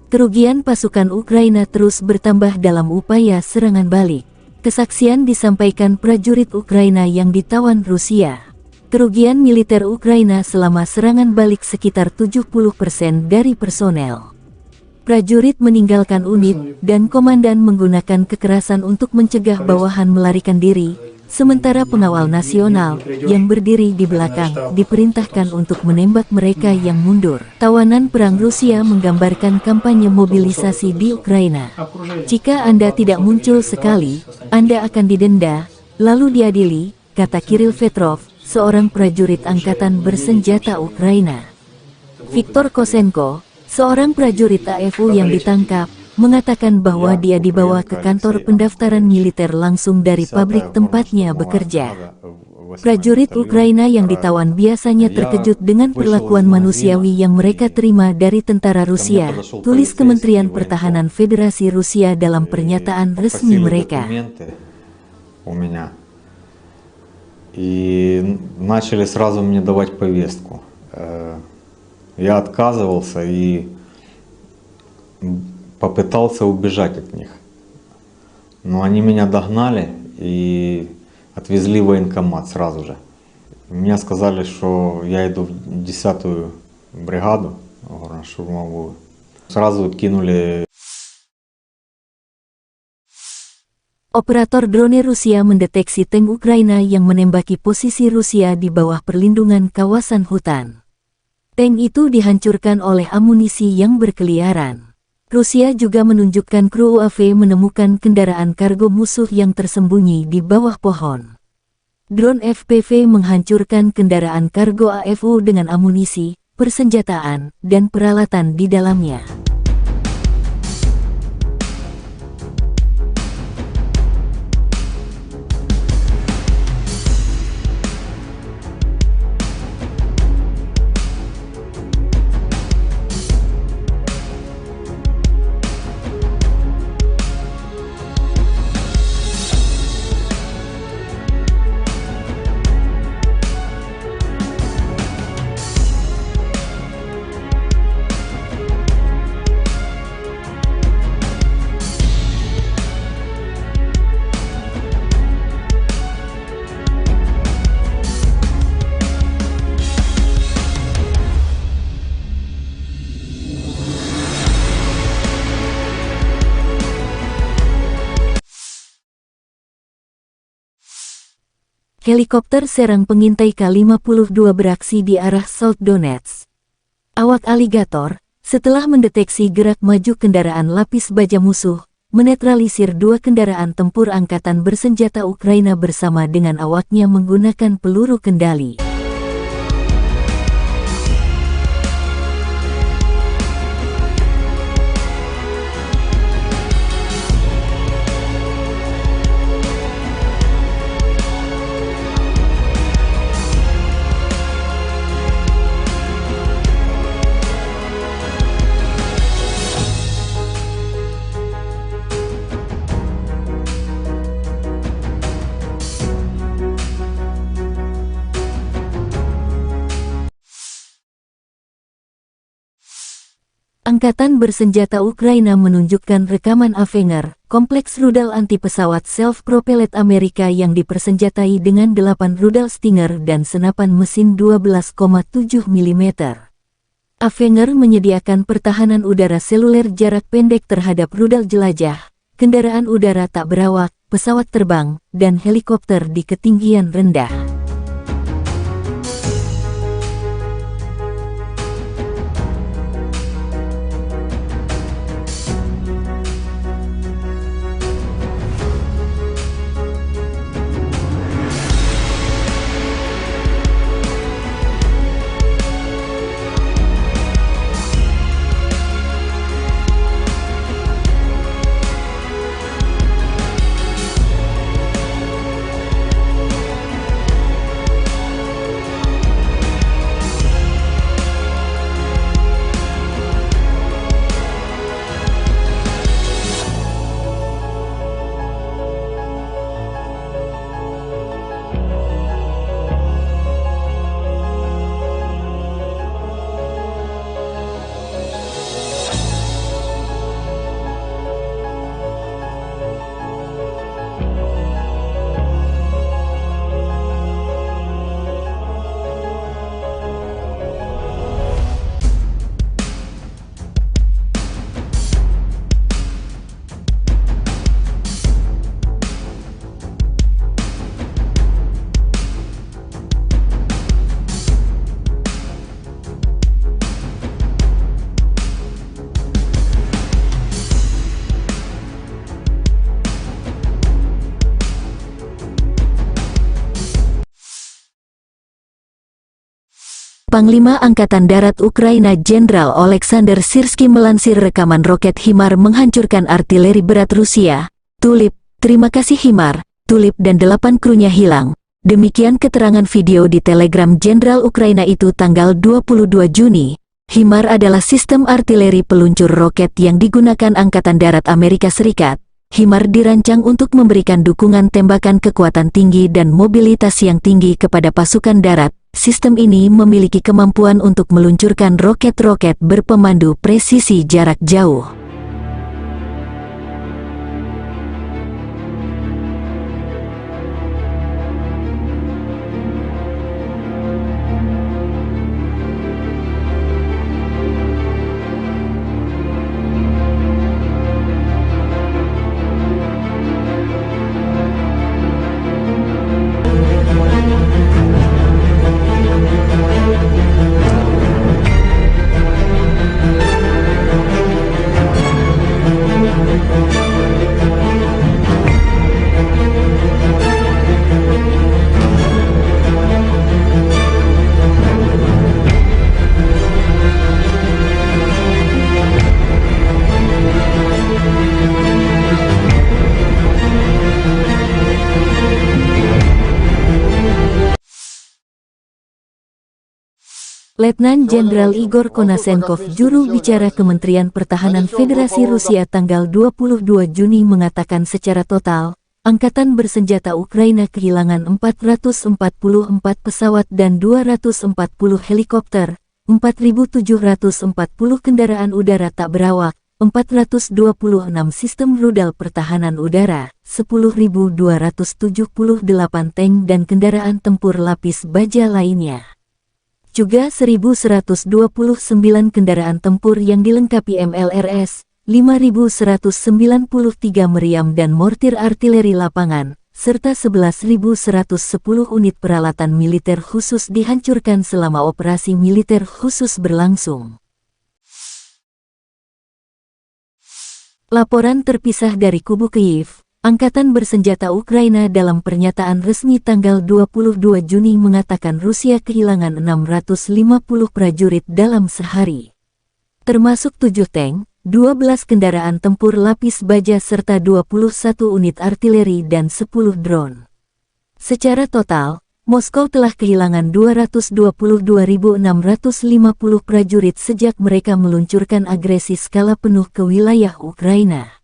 Kerugian pasukan Ukraina terus bertambah dalam upaya serangan balik. Kesaksian disampaikan prajurit Ukraina yang ditawan Rusia. Kerugian militer Ukraina selama serangan balik sekitar 70% dari personel. Prajurit meninggalkan unit, dan komandan menggunakan kekerasan untuk mencegah bawahan melarikan diri, sementara pengawal nasional, yang berdiri di belakang, diperintahkan untuk menembak mereka yang mundur. Tawanan perang Rusia menggambarkan kampanye mobilisasi di Ukraina. Jika Anda tidak muncul sekali, Anda akan didenda, lalu diadili, kata Kirill Petrov, seorang prajurit angkatan bersenjata Ukraina. Viktor Kosenko, seorang prajurit AFU yang ditangkap, mengatakan bahwa dia dibawa ke kantor pendaftaran militer langsung dari pabrik tempatnya bekerja. Prajurit Ukraina yang ditawan biasanya terkejut dengan perlakuan manusiawi yang mereka terima dari tentara Rusia, tulis Kementerian Pertahanan Federasi Rusia dalam pernyataan resmi mereka. И начали сразу мне давать повестку. Я отказывался и попытался убежать от них. Но они меня догнали и отвезли в военкомат сразу же. Мне сказали, что я иду в 10-ю бригаду горно-штурмовую. Сразу кинули. Operator drone Rusia mendeteksi tank Ukraina yang menembaki posisi Rusia di bawah perlindungan kawasan hutan. Tank itu dihancurkan oleh amunisi yang berkeliaran. Rusia juga menunjukkan kru UAV menemukan kendaraan kargo musuh yang tersembunyi di bawah pohon. Drone FPV menghancurkan kendaraan kargo AFU dengan amunisi, persenjataan, dan peralatan di dalamnya. Helikopter serang pengintai K-52 beraksi di arah South Donetsk. Awak aligator, setelah mendeteksi gerak maju kendaraan lapis baja musuh, menetralisir 2 kendaraan tempur angkatan bersenjata Ukraina bersama dengan awaknya menggunakan peluru kendali. Angkatan bersenjata Ukraina menunjukkan rekaman Avenger, kompleks rudal anti-pesawat self-propelled Amerika yang dipersenjatai dengan 8 rudal Stinger dan senapan mesin 12,7 mm. Avenger menyediakan pertahanan udara seluler jarak pendek terhadap rudal jelajah, kendaraan udara tak berawak, pesawat terbang, dan helikopter di ketinggian rendah. Panglima Angkatan Darat Ukraina Jenderal Oleksandr Syrskyi melansir rekaman roket HIMARS menghancurkan artileri berat Rusia. Tulip, terima kasih HIMARS, Tulip dan 8 krunya hilang. Demikian keterangan video di Telegram Jenderal Ukraina itu tanggal 22 Juni. HIMARS adalah sistem artileri peluncur roket yang digunakan Angkatan Darat Amerika Serikat. HIMARS dirancang untuk memberikan dukungan tembakan kekuatan tinggi dan mobilitas yang tinggi kepada pasukan darat. Sistem ini memiliki kemampuan untuk meluncurkan roket-roket berpemandu presisi jarak jauh. Letnan Jenderal Igor Konasenkov, juru bicara Kementerian Pertahanan Federasi Rusia tanggal 22 Juni mengatakan secara total, Angkatan Bersenjata Ukraina kehilangan 444 pesawat dan 240 helikopter, 4.740 kendaraan udara tak berawak, 426 sistem rudal pertahanan udara, 10.278 tank dan kendaraan tempur lapis baja lainnya. Juga 1.129 kendaraan tempur yang dilengkapi MLRS, 5.193 meriam dan mortir artileri lapangan, serta 11.110 unit peralatan militer khusus dihancurkan selama operasi militer khusus berlangsung. Laporan terpisah dari kubu Kyiv. Angkatan Bersenjata Ukraina dalam pernyataan resmi tanggal 22 Juni mengatakan Rusia kehilangan 650 prajurit dalam sehari. Termasuk 7 tank, 12 kendaraan tempur lapis baja serta 21 unit artileri dan 10 drone. Secara total, Moskow telah kehilangan 222.650 prajurit sejak mereka meluncurkan agresi skala penuh ke wilayah Ukraina.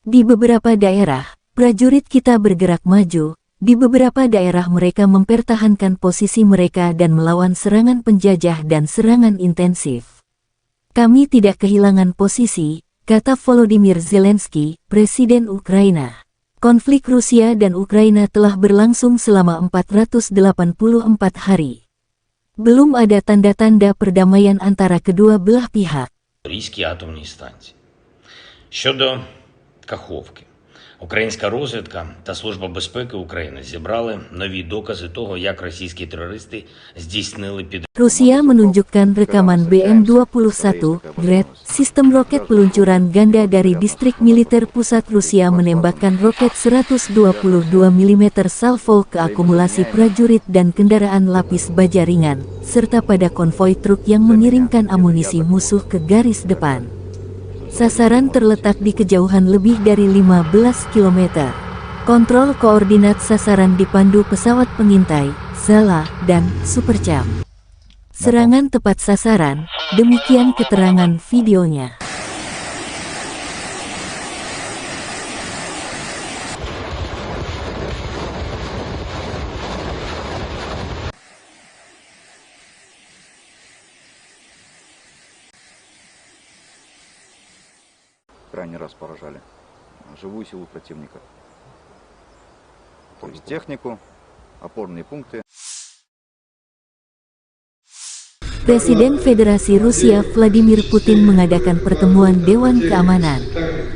Di beberapa daerah, prajurit kita bergerak maju, di beberapa daerah mereka mempertahankan posisi mereka dan melawan serangan penjajah dan serangan intensif. Kami tidak kehilangan posisi, kata Volodymyr Zelensky, Presiden Ukraina. Konflik Rusia dan Ukraina telah berlangsung selama 484 hari. Belum ada tanda-tanda perdamaian antara kedua belah pihak. Запорізькій атомній станції. Щодо Каховки, українська розвідка та Служба безпеки України зібрали нові докази того, як російські терористи здійснили підриви. Rusia menunjukkan rekaman BM-21 Gred, sistem roket peluncuran ganda dari distrik militer pusat Rusia menembakkan roket 122 mm salvo ke akumulasi prajurit dan kendaraan lapis baja ringan, serta pada konvoi truk yang mengirimkan amunisi musuh ke garis depan. Sasaran terletak di kejauhan lebih dari 15 km. Kontrol koordinat sasaran dipandu pesawat pengintai, Zala, dan Supercam. Serangan tepat sasaran, demikian keterangan videonya. Крайний раз поражали живую силу противника. То есть технику, опорные пункты. Presiden Federasi Rusia Vladimir Putin mengadakan pertemuan Dewan Keamanan.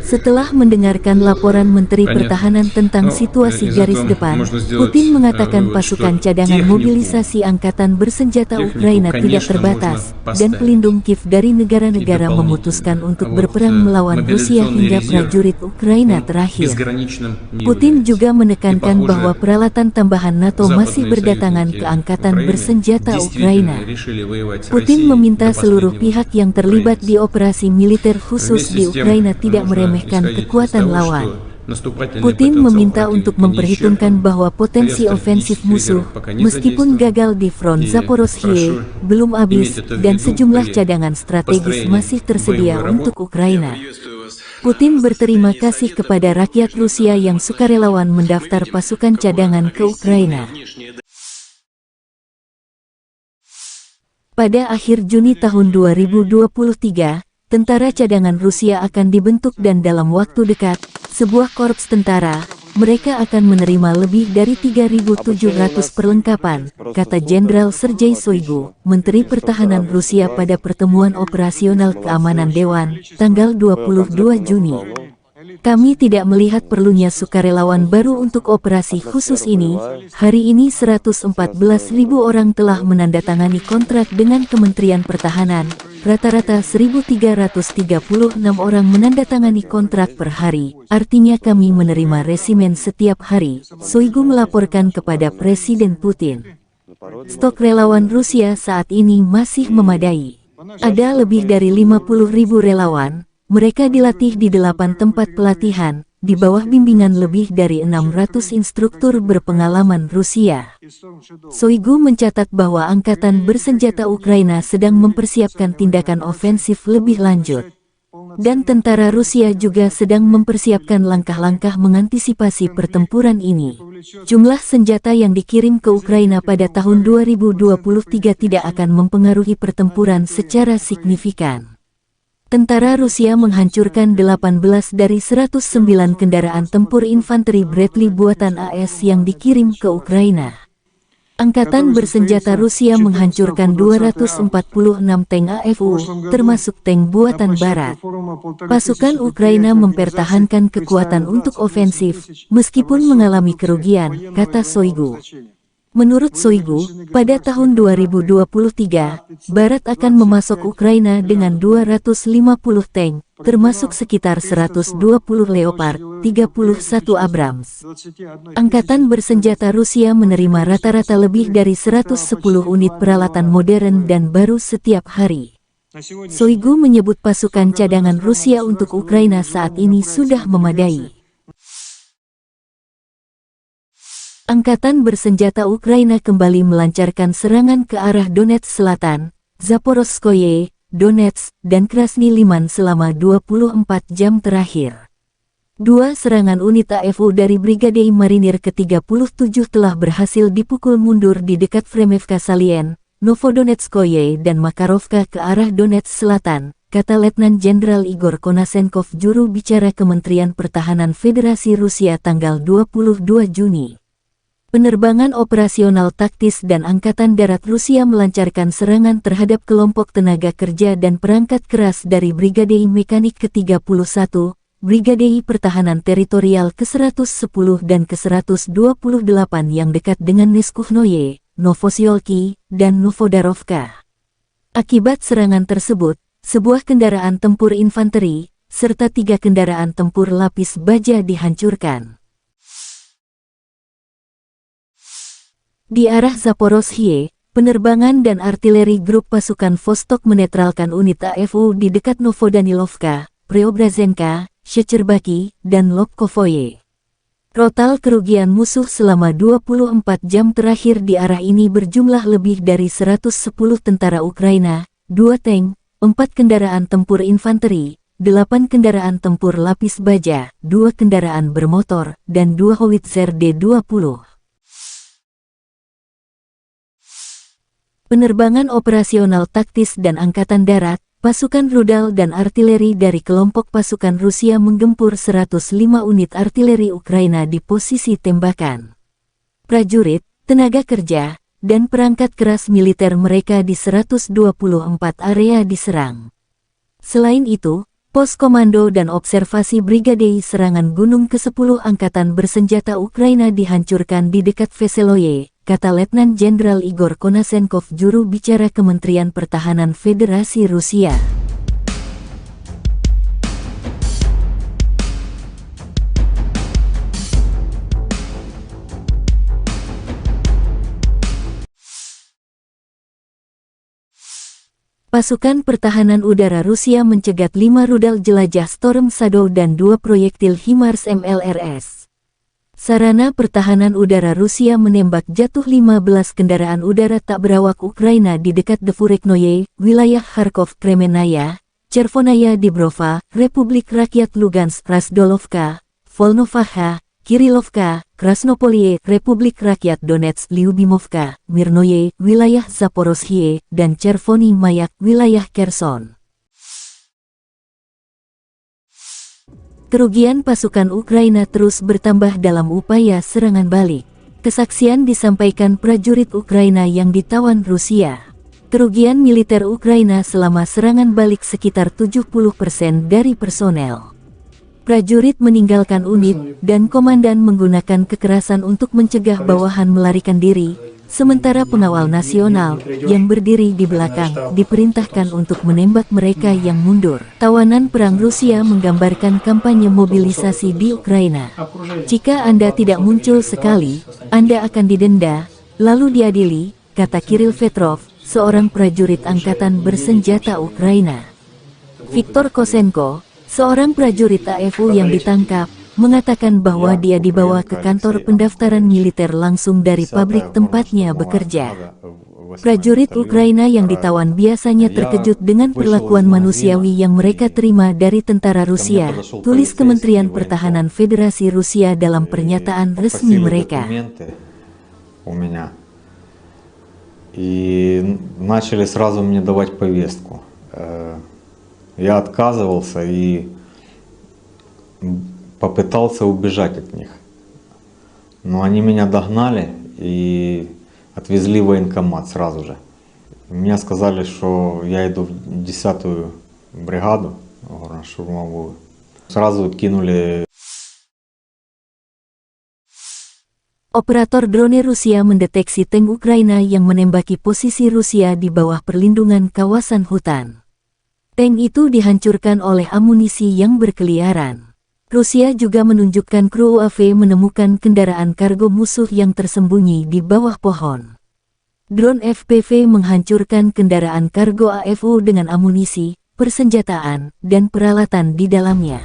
Setelah mendengarkan laporan Menteri Pertahanan tentang situasi garis depan, Putin mengatakan pasukan cadangan mobilisasi angkatan bersenjata Ukraina tidak terbatas, dan pelindung Kiev dari negara-negara memutuskan untuk berperang melawan Rusia hingga prajurit Ukraina terakhir. Putin juga menekankan bahwa peralatan tambahan NATO masih berdatangan ke angkatan bersenjata Ukraina. Putin meminta seluruh pihak yang terlibat di operasi militer khusus di Ukraina tidak meremehkan kekuatan lawan. Putin meminta untuk memperhitungkan bahwa potensi ofensif musuh, meskipun gagal di front Zaporozhye, belum habis, dan sejumlah cadangan strategis masih tersedia untuk Ukraina. Putin berterima kasih kepada rakyat Rusia yang sukarelawan mendaftar pasukan cadangan ke Ukraina. Pada akhir Juni tahun 2023, tentara cadangan Rusia akan dibentuk dan dalam waktu dekat, sebuah korps tentara, mereka akan menerima lebih dari 3.700 perlengkapan, kata Jenderal Sergei Shoigu, Menteri Pertahanan Rusia pada pertemuan operasional keamanan Dewan, tanggal 22 Juni. Kami tidak melihat perlunya sukarelawan baru untuk operasi khusus ini. Hari ini 114.000 orang telah menandatangani kontrak dengan Kementerian Pertahanan. Rata-rata 1.336 orang menandatangani kontrak per hari. Artinya kami menerima resimen setiap hari, Shoigu melaporkan kepada Presiden Putin. Stok relawan Rusia saat ini masih memadai. Ada lebih dari 50.000 relawan. Mereka dilatih di 8 tempat pelatihan, di bawah bimbingan lebih dari 600 instruktur berpengalaman Rusia. Shoigu mencatat bahwa angkatan bersenjata Ukraina sedang mempersiapkan tindakan ofensif lebih lanjut. Dan tentara Rusia juga sedang mempersiapkan langkah-langkah mengantisipasi pertempuran ini. Jumlah senjata yang dikirim ke Ukraina pada tahun 2023 tidak akan mempengaruhi pertempuran secara signifikan. Tentara Rusia menghancurkan 18 dari 109 kendaraan tempur infanteri Bradley buatan AS yang dikirim ke Ukraina. Angkatan bersenjata Rusia menghancurkan 246 tank AFU, termasuk tank buatan Barat. Pasukan Ukraina mempertahankan kekuatan untuk ofensif, meskipun mengalami kerugian, kata Shoigu. Menurut Shoigu, pada tahun 2023, Barat akan memasok Ukraina dengan 250 tank, termasuk sekitar 120 Leopard, 31 Abrams. Angkatan bersenjata Rusia menerima rata-rata lebih dari 110 unit peralatan modern dan baru setiap hari. Shoigu menyebut pasukan cadangan Rusia untuk Ukraina saat ini sudah memadai. Angkatan bersenjata Ukraina kembali melancarkan serangan ke arah Donetsk Selatan, Zaporozhye, Donetsk, dan Krasny Liman selama 24 jam terakhir. Dua serangan unit AFU dari Brigade Marinir ke-37 telah berhasil dipukul mundur di dekat Fremevka Salien, Novodonetskoye dan Makarovka ke arah Donetsk Selatan, kata Letnan Jenderal Igor Konasenkov, juru bicara Kementerian Pertahanan Federasi Rusia tanggal 22 Juni. Penerbangan operasional taktis dan Angkatan Darat Rusia melancarkan serangan terhadap kelompok tenaga kerja dan perangkat keras dari Brigade Mekanik ke-31, Brigade Pertahanan Teritorial ke-110 dan ke-128 yang dekat dengan Neskuhnoye, Novosiolki, dan Novodarovka. Akibat serangan tersebut, sebuah kendaraan tempur infanteri, serta 3 kendaraan tempur lapis baja dihancurkan. Di arah Zaporozhye, penerbangan dan artileri grup pasukan Vostok menetralkan unit AFU di dekat Novodanilovka, Preobrazenka, Shecherbaki, dan Lobkovoye. Total kerugian musuh selama 24 jam terakhir di arah ini berjumlah lebih dari 110 tentara Ukraina, 2 tank, 4 kendaraan tempur infanteri, 8 kendaraan tempur lapis baja, 2 kendaraan bermotor, dan 2 howitzer D-20. Penerbangan operasional taktis dan Angkatan Darat, pasukan rudal dan artileri dari kelompok pasukan Rusia menggempur 105 unit artileri Ukraina di posisi tembakan. Prajurit, tenaga kerja, dan perangkat keras militer mereka di 124 area diserang. Selain itu, pos komando dan observasi Brigade Serangan Gunung ke-10 Angkatan Bersenjata Ukraina dihancurkan di dekat Veseloye, kata Letnan Jenderal Igor Konasenkov, juru bicara Kementerian Pertahanan Federasi Rusia. Pasukan Pertahanan Udara Rusia mencegat 5 rudal jelajah Storm Shadow dan 2 proyektil HIMARS MLRS. Sarana Pertahanan Udara Rusia menembak jatuh 15 kendaraan udara tak berawak Ukraina di dekat Devureknoye, wilayah Kharkov, Kremenaya, Chervonaya Dibrova, Republik Rakyat Lugansk, Razdolovka, Volnovaha, Kirilovka, Krasnopolie, Republik Rakyat Donetsk, Lyubimovka, Mirnoye, wilayah Zaporozhye, dan Chervony Mayak, wilayah Kherson. Kerugian pasukan Ukraina terus bertambah dalam upaya serangan balik. Kesaksian disampaikan prajurit Ukraina yang ditawan Rusia. Kerugian militer Ukraina selama serangan balik sekitar 70% dari personel. Prajurit meninggalkan unit, dan komandan menggunakan kekerasan untuk mencegah bawahan melarikan diri, sementara pengawal nasional, yang berdiri di belakang, diperintahkan untuk menembak mereka yang mundur. Tawanan perang Rusia menggambarkan kampanye mobilisasi di Ukraina. Jika Anda tidak muncul sekali, Anda akan didenda, lalu diadili, kata Kirill Petrov, seorang prajurit angkatan bersenjata Ukraina. Viktor Kosenko, seorang prajurit AFU yang ditangkap, mengatakan bahwa dia dibawa ke kantor pendaftaran militer langsung dari pabrik tempatnya bekerja. Prajurit Ukraina yang ditawan biasanya terkejut dengan perlakuan manusiawi yang mereka terima dari tentara Rusia, tulis Kementerian Pertahanan Federasi Rusia dalam pernyataan resmi mereka. И начали сразу мне давать повестку. Я отказывался и попытался убежать от них. Но они меня догнали и отвезли в военкомат сразу же. Мне сказали, что я иду в 10-ю бригаду горно-штурмовую. Сразу кинули. Operator drone Rusia mendeteksi tank Ukraina yang menembaki posisi Rusia di bawah perlindungan kawasan hutan. Tank itu dihancurkan oleh amunisi yang berkeliaran. Rusia juga menunjukkan kru UAV menemukan kendaraan kargo musuh yang tersembunyi di bawah pohon. Drone FPV menghancurkan kendaraan kargo AFU dengan amunisi, persenjataan, dan peralatan di dalamnya.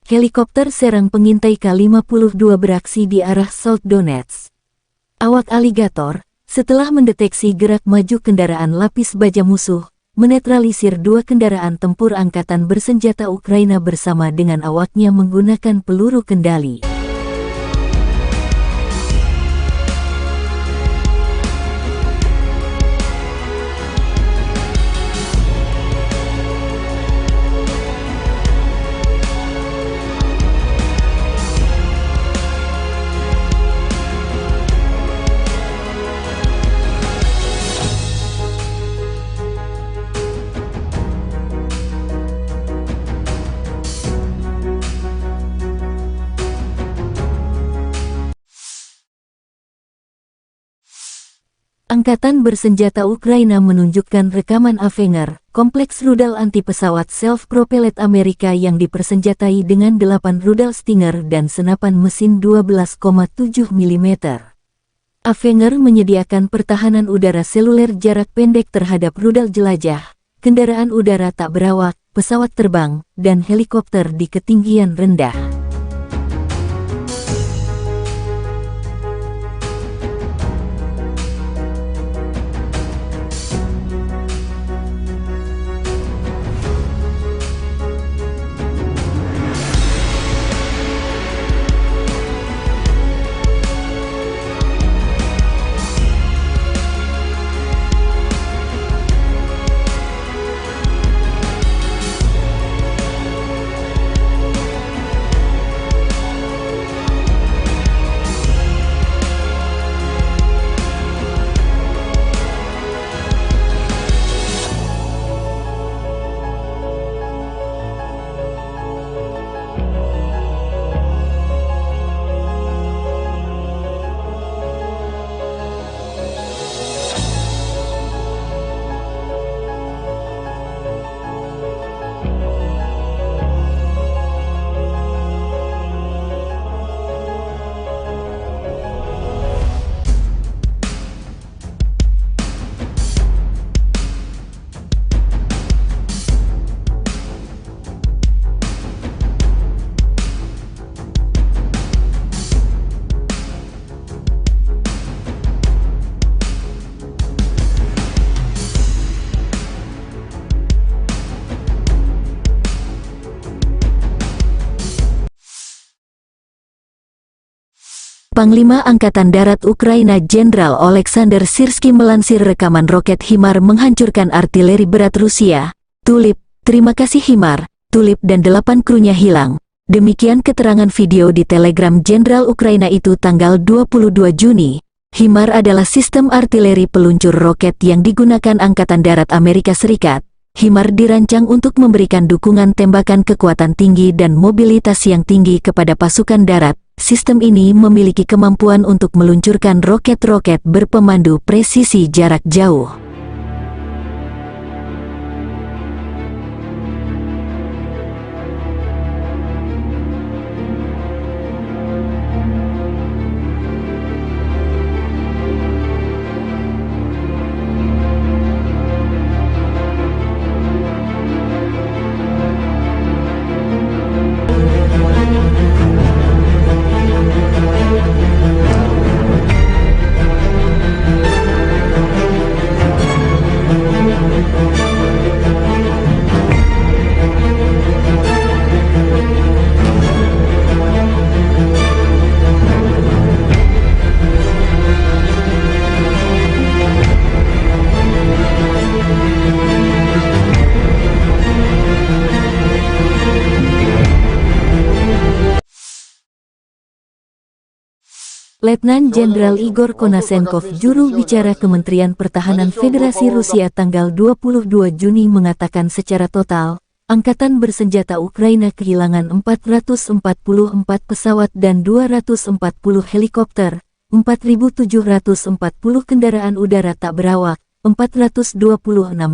Helikopter serang pengintai K-52 beraksi di arah South Donetsk. Awak aligator, setelah mendeteksi gerak maju kendaraan lapis baja musuh, menetralisir 2 kendaraan tempur angkatan bersenjata Ukraina bersama dengan awaknya menggunakan peluru kendali. Angkatan bersenjata Ukraina menunjukkan rekaman Avenger, kompleks rudal anti-pesawat self-propelled Amerika yang dipersenjatai dengan 8 rudal Stinger dan senapan mesin 12,7 mm. Avenger menyediakan pertahanan udara seluler jarak pendek terhadap rudal jelajah, kendaraan udara tak berawak, pesawat terbang, dan helikopter di ketinggian rendah. Panglima Angkatan Darat Ukraina Jenderal Oleksandr Syrskyi melansir rekaman roket HIMARS menghancurkan artileri berat Rusia. Tulip, terima kasih HIMARS, Tulip dan 8 krunya hilang. Demikian keterangan video di Telegram Jenderal Ukraina itu tanggal 22 Juni. HIMARS adalah sistem artileri peluncur roket yang digunakan Angkatan Darat Amerika Serikat. HIMARS dirancang untuk memberikan dukungan tembakan kekuatan tinggi dan mobilitas yang tinggi kepada pasukan darat. Sistem ini memiliki kemampuan untuk meluncurkan roket-roket berpemandu presisi jarak jauh. Letnan Jenderal Igor Konasenkov, juru bicara Kementerian Pertahanan Federasi Rusia tanggal 22 Juni mengatakan secara total, Angkatan Bersenjata Ukraina kehilangan 444 pesawat dan 240 helikopter, 4.740 kendaraan udara tak berawak, 426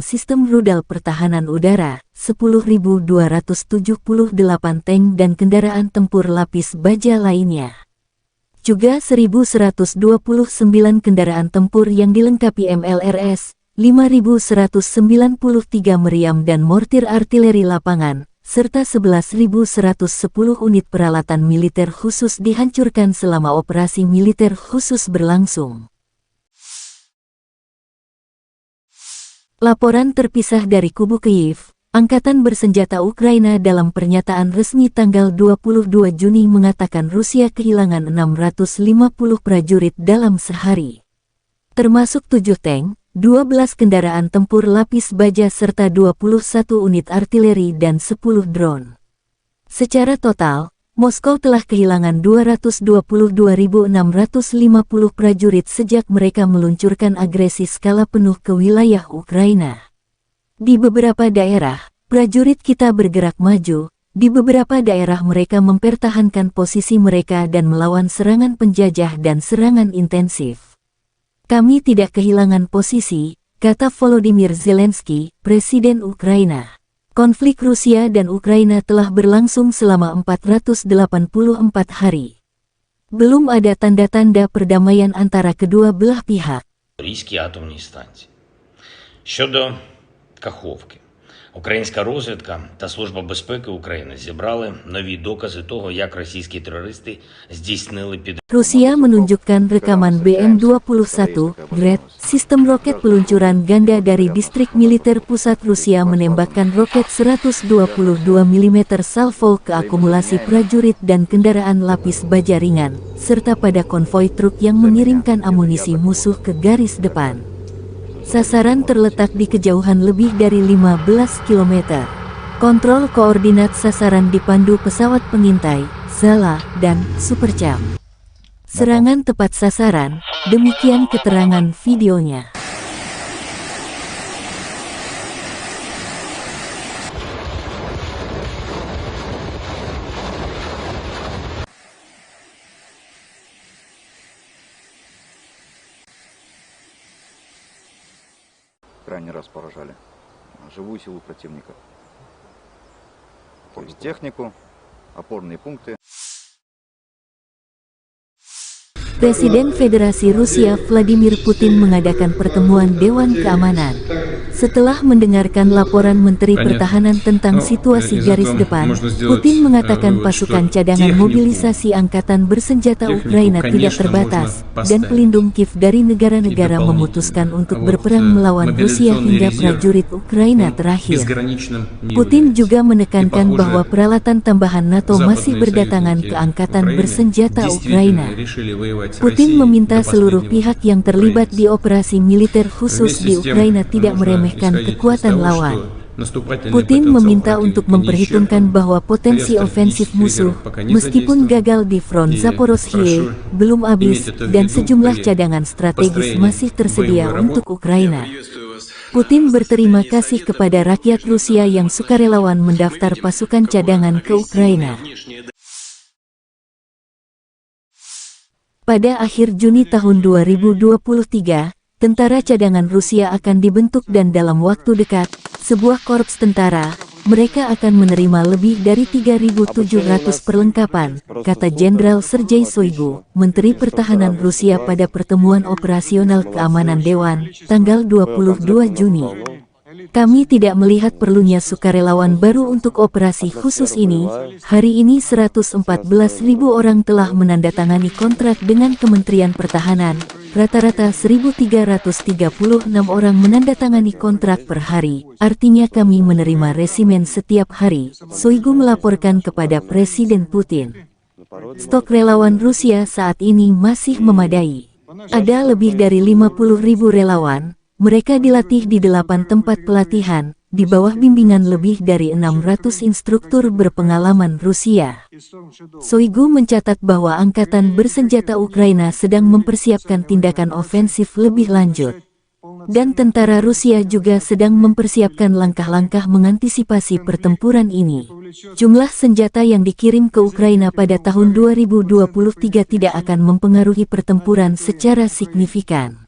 sistem rudal pertahanan udara, 10.278 tank dan kendaraan tempur lapis baja lainnya. Juga 1.129 kendaraan tempur yang dilengkapi MLRS, 5.193 meriam dan mortir artileri lapangan, serta 11.110 unit peralatan militer khusus dihancurkan selama operasi militer khusus berlangsung. Laporan terpisah dari kubu Kyiv, Angkatan Bersenjata Ukraina dalam pernyataan resmi tanggal 22 Juni mengatakan Rusia kehilangan 650 prajurit dalam sehari. Termasuk 7 tank, 12 kendaraan tempur lapis baja serta 21 unit artileri dan 10 drone. Secara total, Moskow telah kehilangan 222.650 prajurit sejak mereka meluncurkan agresi skala penuh ke wilayah Ukraina. Di beberapa daerah, prajurit kita bergerak maju, di beberapa daerah mereka mempertahankan posisi mereka dan melawan serangan penjajah dan serangan intensif. Kami tidak kehilangan posisi, kata Volodymyr Zelensky, Presiden Ukraina. Konflik Rusia dan Ukraina telah berlangsung selama 484 hari. Belum ada tanda-tanda perdamaian antara kedua belah pihak. Запорізькій атомній станції. Щодо Каховки. Українська розвідка та Служба безпеки України зібрали нові докази того, як російські терористи здійснили Rusia menunjukkan rekaman BM-21 Grad, sistem roket peluncuran ganda dari distrik militer pusat Rusia menembakkan roket 122 mm salvo ke akumulasi prajurit dan kendaraan lapis baja ringan, serta pada konvoi truk yang mengirimkan amunisi musuh ke garis depan. Sasaran terletak di kejauhan lebih dari 15 km. Kontrol koordinat sasaran dipandu pesawat pengintai, Zala, dan Supercam. Serangan tepat sasaran, demikian keterangan videonya. Крайний раз поражали живую силу противника. То есть технику, опорные пункты. Presiden Federasi Rusia Vladimir Putin mengadakan pertemuan Dewan Keamanan. Setelah mendengarkan laporan Menteri Pertahanan tentang situasi garis depan, Putin mengatakan pasukan cadangan mobilisasi Angkatan Bersenjata Ukraina tidak terbatas, dan pelindung Kiev dari negara-negara memutuskan untuk berperang melawan Rusia hingga prajurit Ukraina terakhir. Putin juga menekankan bahwa peralatan tambahan NATO masih berdatangan ke Angkatan Bersenjata Ukraina. Putin meminta seluruh pihak yang terlibat di operasi militer khusus di Ukraina tidak meremehkan kekuatan lawan. Putin meminta untuk memperhitungkan bahwa potensi ofensif musuh, meskipun gagal di front Zaporozhye, belum habis, dan sejumlah cadangan strategis masih tersedia untuk Ukraina. Putin berterima kasih kepada rakyat Rusia yang sukarelawan mendaftar pasukan cadangan ke Ukraina. Pada akhir Juni tahun 2023, tentara cadangan Rusia akan dibentuk dan dalam waktu dekat, sebuah korps tentara, mereka akan menerima lebih dari 3.700 perlengkapan, kata Jenderal Sergei Shoigu, Menteri Pertahanan Rusia pada pertemuan operasional keamanan Dewan, tanggal 22 Juni. Kami tidak melihat perlunya sukarelawan baru untuk operasi khusus ini. Hari ini 114.000 orang telah menandatangani kontrak dengan Kementerian Pertahanan. Rata-rata 1.336 orang menandatangani kontrak per hari. Artinya kami menerima resimen setiap hari, Shoigu melaporkan kepada Presiden Putin. Stok relawan Rusia saat ini masih memadai. Ada lebih dari 50.000 relawan. Mereka dilatih di 8 tempat pelatihan, di bawah bimbingan lebih dari 600 instruktur berpengalaman Rusia. Shoigu mencatat bahwa Angkatan Bersenjata Ukraina sedang mempersiapkan tindakan ofensif lebih lanjut. Dan tentara Rusia juga sedang mempersiapkan langkah-langkah mengantisipasi pertempuran ini. Jumlah senjata yang dikirim ke Ukraina pada tahun 2023 tidak akan mempengaruhi pertempuran secara signifikan.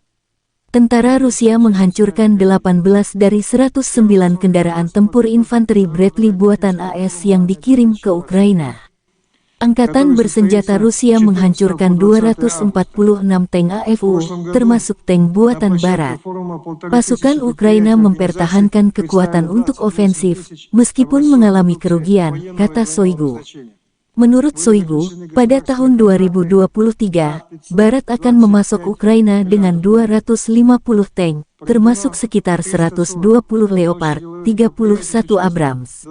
Tentara Rusia menghancurkan 18 dari 109 kendaraan tempur infanteri Bradley buatan AS yang dikirim ke Ukraina. Angkatan bersenjata Rusia menghancurkan 246 tank AFU, termasuk tank buatan Barat. Pasukan Ukraina mempertahankan kekuatan untuk ofensif, meskipun mengalami kerugian, kata Shoigu. Menurut Shoigu, pada tahun 2023, Barat akan memasok Ukraina dengan 250 tank, termasuk sekitar 120 Leopard, 31 Abrams.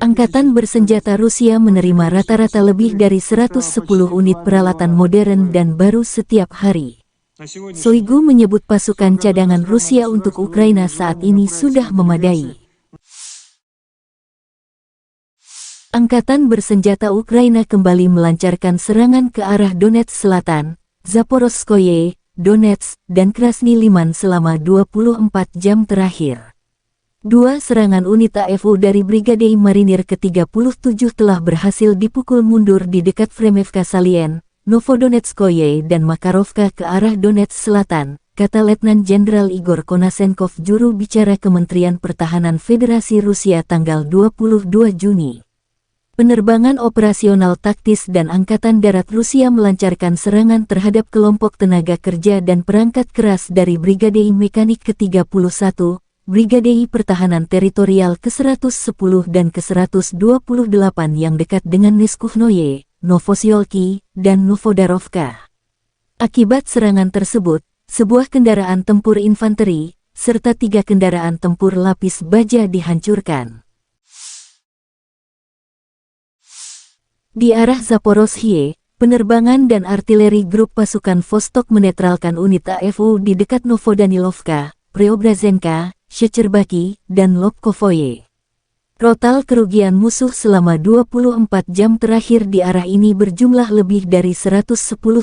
Angkatan bersenjata Rusia menerima rata-rata lebih dari 110 unit peralatan modern dan baru setiap hari. Shoigu menyebut pasukan cadangan Rusia untuk Ukraina saat ini sudah memadai. Angkatan bersenjata Ukraina kembali melancarkan serangan ke arah Donetsk Selatan, Zaporozhye, Donetsk, dan Krasny Liman selama 24 jam terakhir. Dua serangan unit AFU dari Brigade Marinir ke-37 telah berhasil dipukul mundur di dekat Fremevka Salien, Novodonetskoye dan Makarovka ke arah Donetsk Selatan, kata Letnan Jenderal Igor Konasenkov, juru bicara Kementerian Pertahanan Federasi Rusia tanggal 22 Juni. Penerbangan operasional taktis dan Angkatan Darat Rusia melancarkan serangan terhadap kelompok tenaga kerja dan perangkat keras dari Brigade Mekanik ke-31, Brigade Pertahanan Teritorial ke-110 dan ke-128 yang dekat dengan Neskuhnoye, Novosiolki, dan Novodarovka. Akibat serangan tersebut, sebuah kendaraan tempur infanteri, serta 3 kendaraan tempur lapis baja dihancurkan. Di arah Zaporozhye, penerbangan dan artileri grup pasukan Vostok menetralkan unit AFU di dekat Novodanilovka, Preobrazenka, Shecherbaki, dan Lobkovoye. Total kerugian musuh selama 24 jam terakhir di arah ini berjumlah lebih dari 110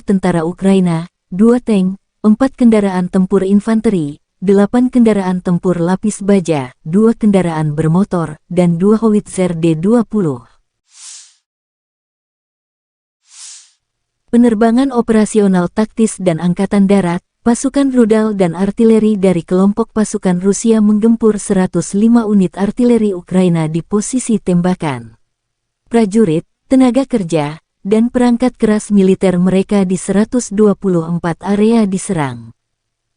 tentara Ukraina, 2 tank, 4 kendaraan tempur infanteri, 8 kendaraan tempur lapis baja, 2 kendaraan bermotor, dan 2 howitzer D-20. Penerbangan operasional taktis dan Angkatan Darat, pasukan rudal dan artileri dari kelompok pasukan Rusia menggempur 105 unit artileri Ukraina di posisi tembakan. Prajurit, tenaga kerja, dan perangkat keras militer mereka di 124 area diserang.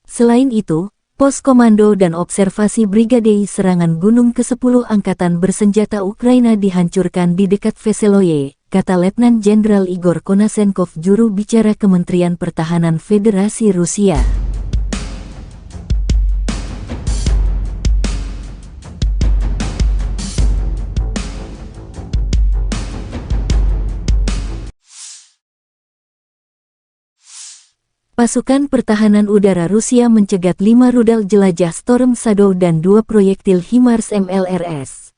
Selain itu, pos komando dan observasi Brigade Serangan Gunung ke-10 Angkatan Bersenjata Ukraina dihancurkan di dekat Veseloye, kata Letnan Jenderal Igor Konasenkov, juru bicara Kementerian Pertahanan Federasi Rusia. Pasukan Pertahanan Udara Rusia mencegat 5 rudal jelajah Storm Shadow dan 2 proyektil HIMARS MLRS.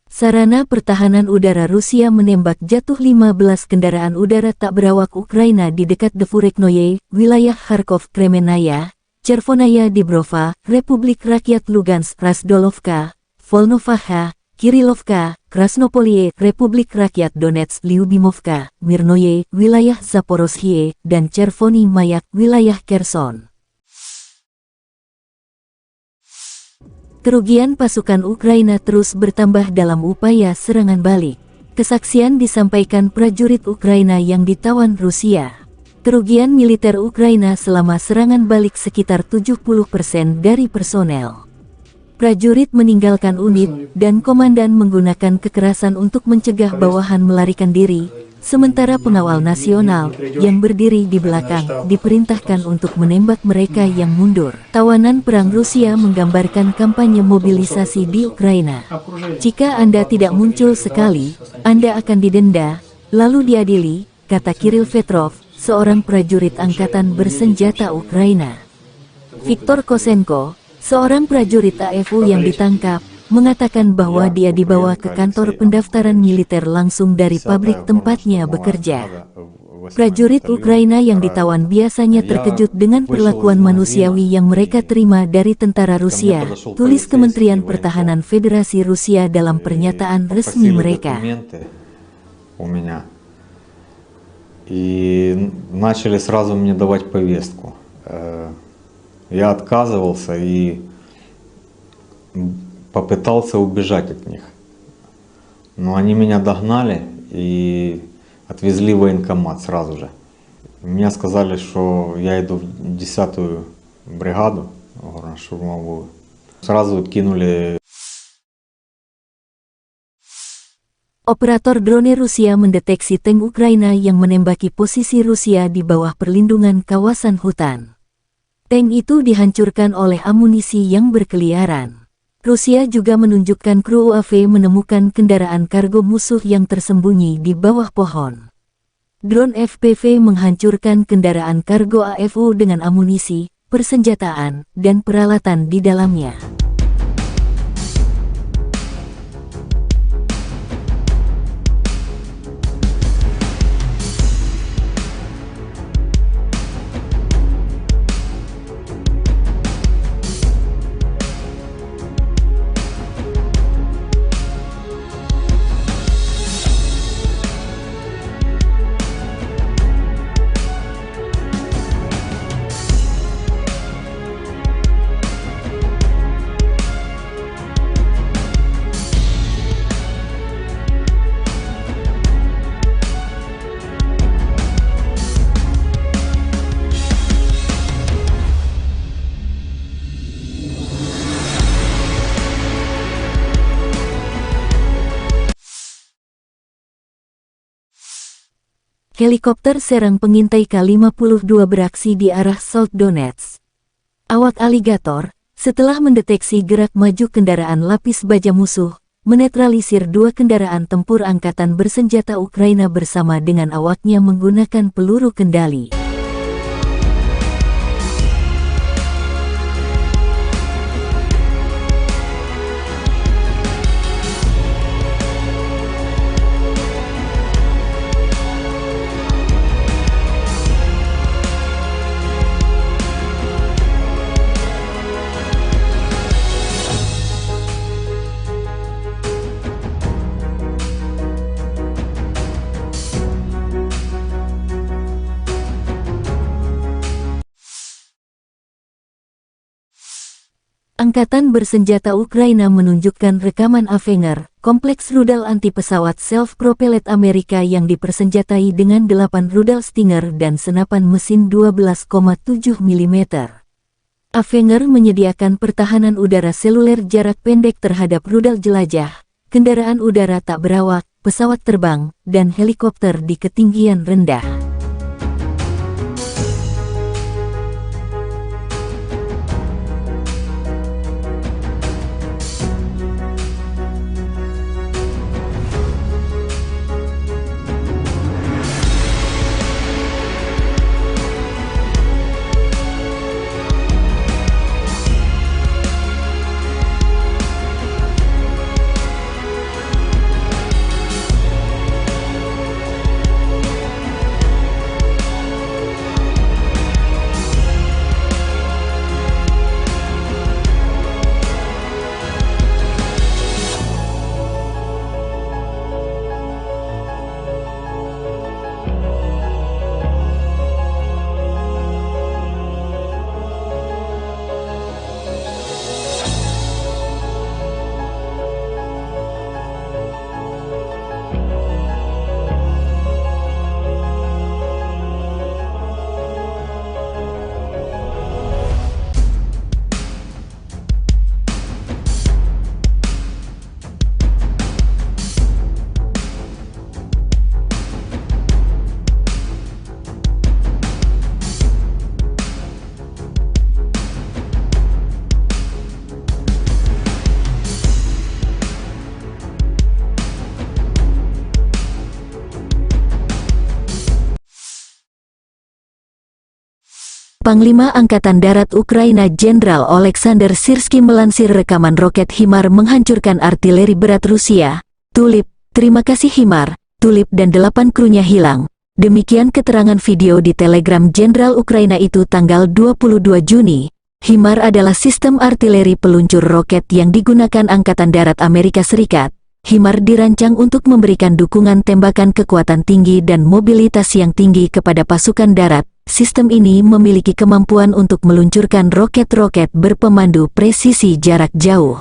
Sarana Pertahanan Udara Rusia menembak jatuh 15 kendaraan udara tak berawak Ukraina di dekat Devureknoye, wilayah Kharkov, Kremenaya, Chervonaya Dibrova, Republik Rakyat Lugansk, Razdolovka, Volnovaha, Kirilovka, Krasnopolie, Republik Rakyat Donetsk, Lyubimovka, Mirnoye, wilayah Zaporozhye, dan Chervony Mayak, wilayah Kherson. Kerugian pasukan Ukraina terus bertambah dalam upaya serangan balik. Kesaksian disampaikan prajurit Ukraina yang ditawan Rusia. Kerugian militer Ukraina selama serangan balik sekitar 70% dari personel. Prajurit meninggalkan unit, dan komandan menggunakan kekerasan untuk mencegah bawahan melarikan diri, sementara pengawal nasional, yang berdiri di belakang, diperintahkan untuk menembak mereka yang mundur. Tawanan perang Rusia menggambarkan kampanye mobilisasi di Ukraina. Jika Anda tidak muncul sekali, Anda akan didenda, lalu diadili, kata Kirill Petrov, seorang prajurit angkatan bersenjata Ukraina. Viktor Kosenko, seorang prajurit AFU yang ditangkap, mengatakan bahwa dia dibawa ke kantor pendaftaran militer langsung dari pabrik tempatnya bekerja. Prajurit Ukraina yang ditawan biasanya terkejut dengan perlakuan manusiawi yang mereka terima dari tentara Rusia, tulis Kementerian Pertahanan Federasi Rusia dalam pernyataan resmi mereka. И начали сразу мне давать повестку. Я отказывался и попытался убежать от них. Но они меня догнали и отвезли в военкомат сразу же. Мне сказали, что я иду в 10-ю бригаду горно-штурмовую. Сразу кинули. Operator drone Rusia mendeteksi tank Ukraina yang menembaki posisi Rusia di bawah perlindungan kawasan hutan. Tank itu dihancurkan oleh amunisi yang berkeliaran. Rusia juga menunjukkan kru UAV menemukan kendaraan kargo musuh yang tersembunyi di bawah pohon. Drone FPV menghancurkan kendaraan kargo AFU dengan amunisi, persenjataan, dan peralatan di dalamnya. Helikopter serang pengintai K-52 beraksi di arah Salt Donetsk. Awak aligator, setelah mendeteksi gerak maju kendaraan lapis baja musuh, menetralisir 2 kendaraan tempur angkatan bersenjata Ukraina bersama dengan awaknya menggunakan peluru kendali. Angkatan bersenjata Ukraina menunjukkan rekaman Avenger, kompleks rudal anti-pesawat self-propelled Amerika yang dipersenjatai dengan 8 rudal Stinger dan senapan mesin 12,7 mm. Avenger menyediakan pertahanan udara seluler jarak pendek terhadap rudal jelajah, kendaraan udara tak berawak, pesawat terbang, dan helikopter di ketinggian rendah. Panglima Angkatan Darat Ukraina Jenderal Oleksandr Syrskyi melansir rekaman roket HIMARS menghancurkan artileri berat Rusia. Tulip, terima kasih HIMARS, Tulip dan 8 krunya hilang. Demikian keterangan video di Telegram Jenderal Ukraina itu tanggal 22 Juni. HIMARS adalah sistem artileri peluncur roket yang digunakan Angkatan Darat Amerika Serikat. HIMARS dirancang untuk memberikan dukungan tembakan kekuatan tinggi dan mobilitas yang tinggi kepada pasukan darat. Sistem ini memiliki kemampuan untuk meluncurkan roket-roket berpemandu presisi jarak jauh.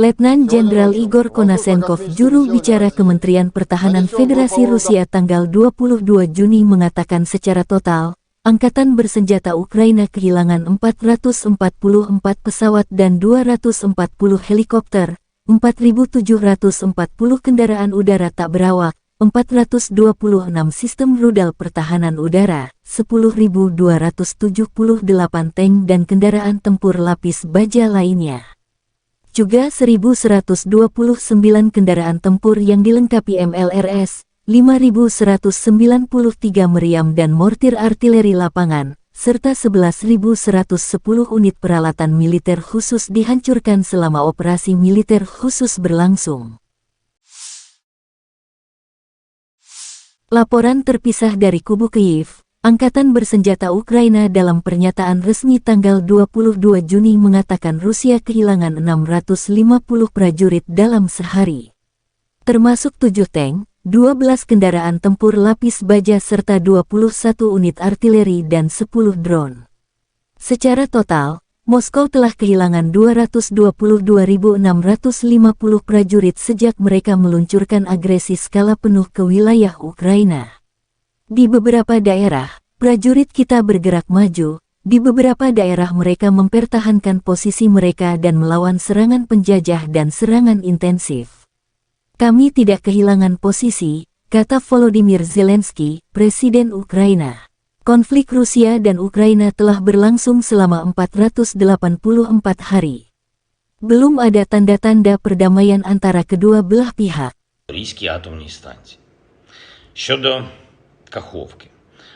Letnan Jenderal Igor Konasenkov, juru bicara Kementerian Pertahanan Federasi Rusia tanggal 22 Juni mengatakan secara total, Angkatan Bersenjata Ukraina kehilangan 444 pesawat dan 240 helikopter, 4.740 kendaraan udara tak berawak, 426 sistem rudal pertahanan udara, 10.278 tank dan kendaraan tempur lapis baja lainnya. Juga 1.129 kendaraan tempur yang dilengkapi MLRS, 5.193 meriam dan mortir artileri lapangan, serta 11.110 unit peralatan militer khusus dihancurkan selama operasi militer khusus berlangsung. Laporan terpisah dari kubu Kyiv. Angkatan Bersenjata Ukraina dalam pernyataan resmi tanggal 22 Juni mengatakan Rusia kehilangan 650 prajurit dalam sehari. Termasuk 7 tank, 12 kendaraan tempur lapis baja serta 21 unit artileri dan 10 drone. Secara total, Moskow telah kehilangan 222.650 prajurit sejak mereka meluncurkan agresi skala penuh ke wilayah Ukraina. Di beberapa daerah, prajurit kita bergerak maju, di beberapa daerah mereka mempertahankan posisi mereka dan melawan serangan penjajah dan serangan intensif. Kami tidak kehilangan posisi, kata Volodymyr Zelensky, Presiden Ukraina. Konflik Rusia dan Ukraina telah berlangsung selama 484 hari. Belum ada tanda-tanda perdamaian antara kedua belah pihak. Запорізькій атомній станції. Щодо Каховки.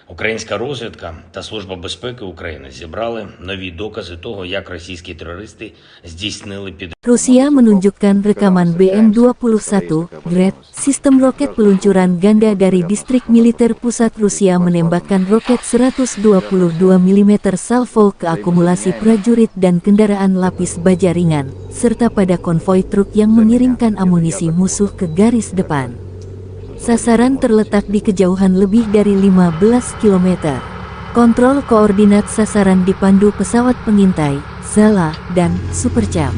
Українська розвідка та Служба безпеки України зібрали нові докази того, як російські терористи здійснили Rusia menunjukkan rekaman BM-21 Gred, sistem roket peluncuran ganda dari distrik militer pusat Rusia menembakkan roket 122 mm salvo ke akumulasi prajurit dan kendaraan lapis baja ringan, serta pada konvoi truk yang mengirimkan amunisi musuh ke garis depan. Sasaran terletak di kejauhan lebih dari 15 km. Kontrol koordinat sasaran dipandu pesawat pengintai, Zala, dan Supercam.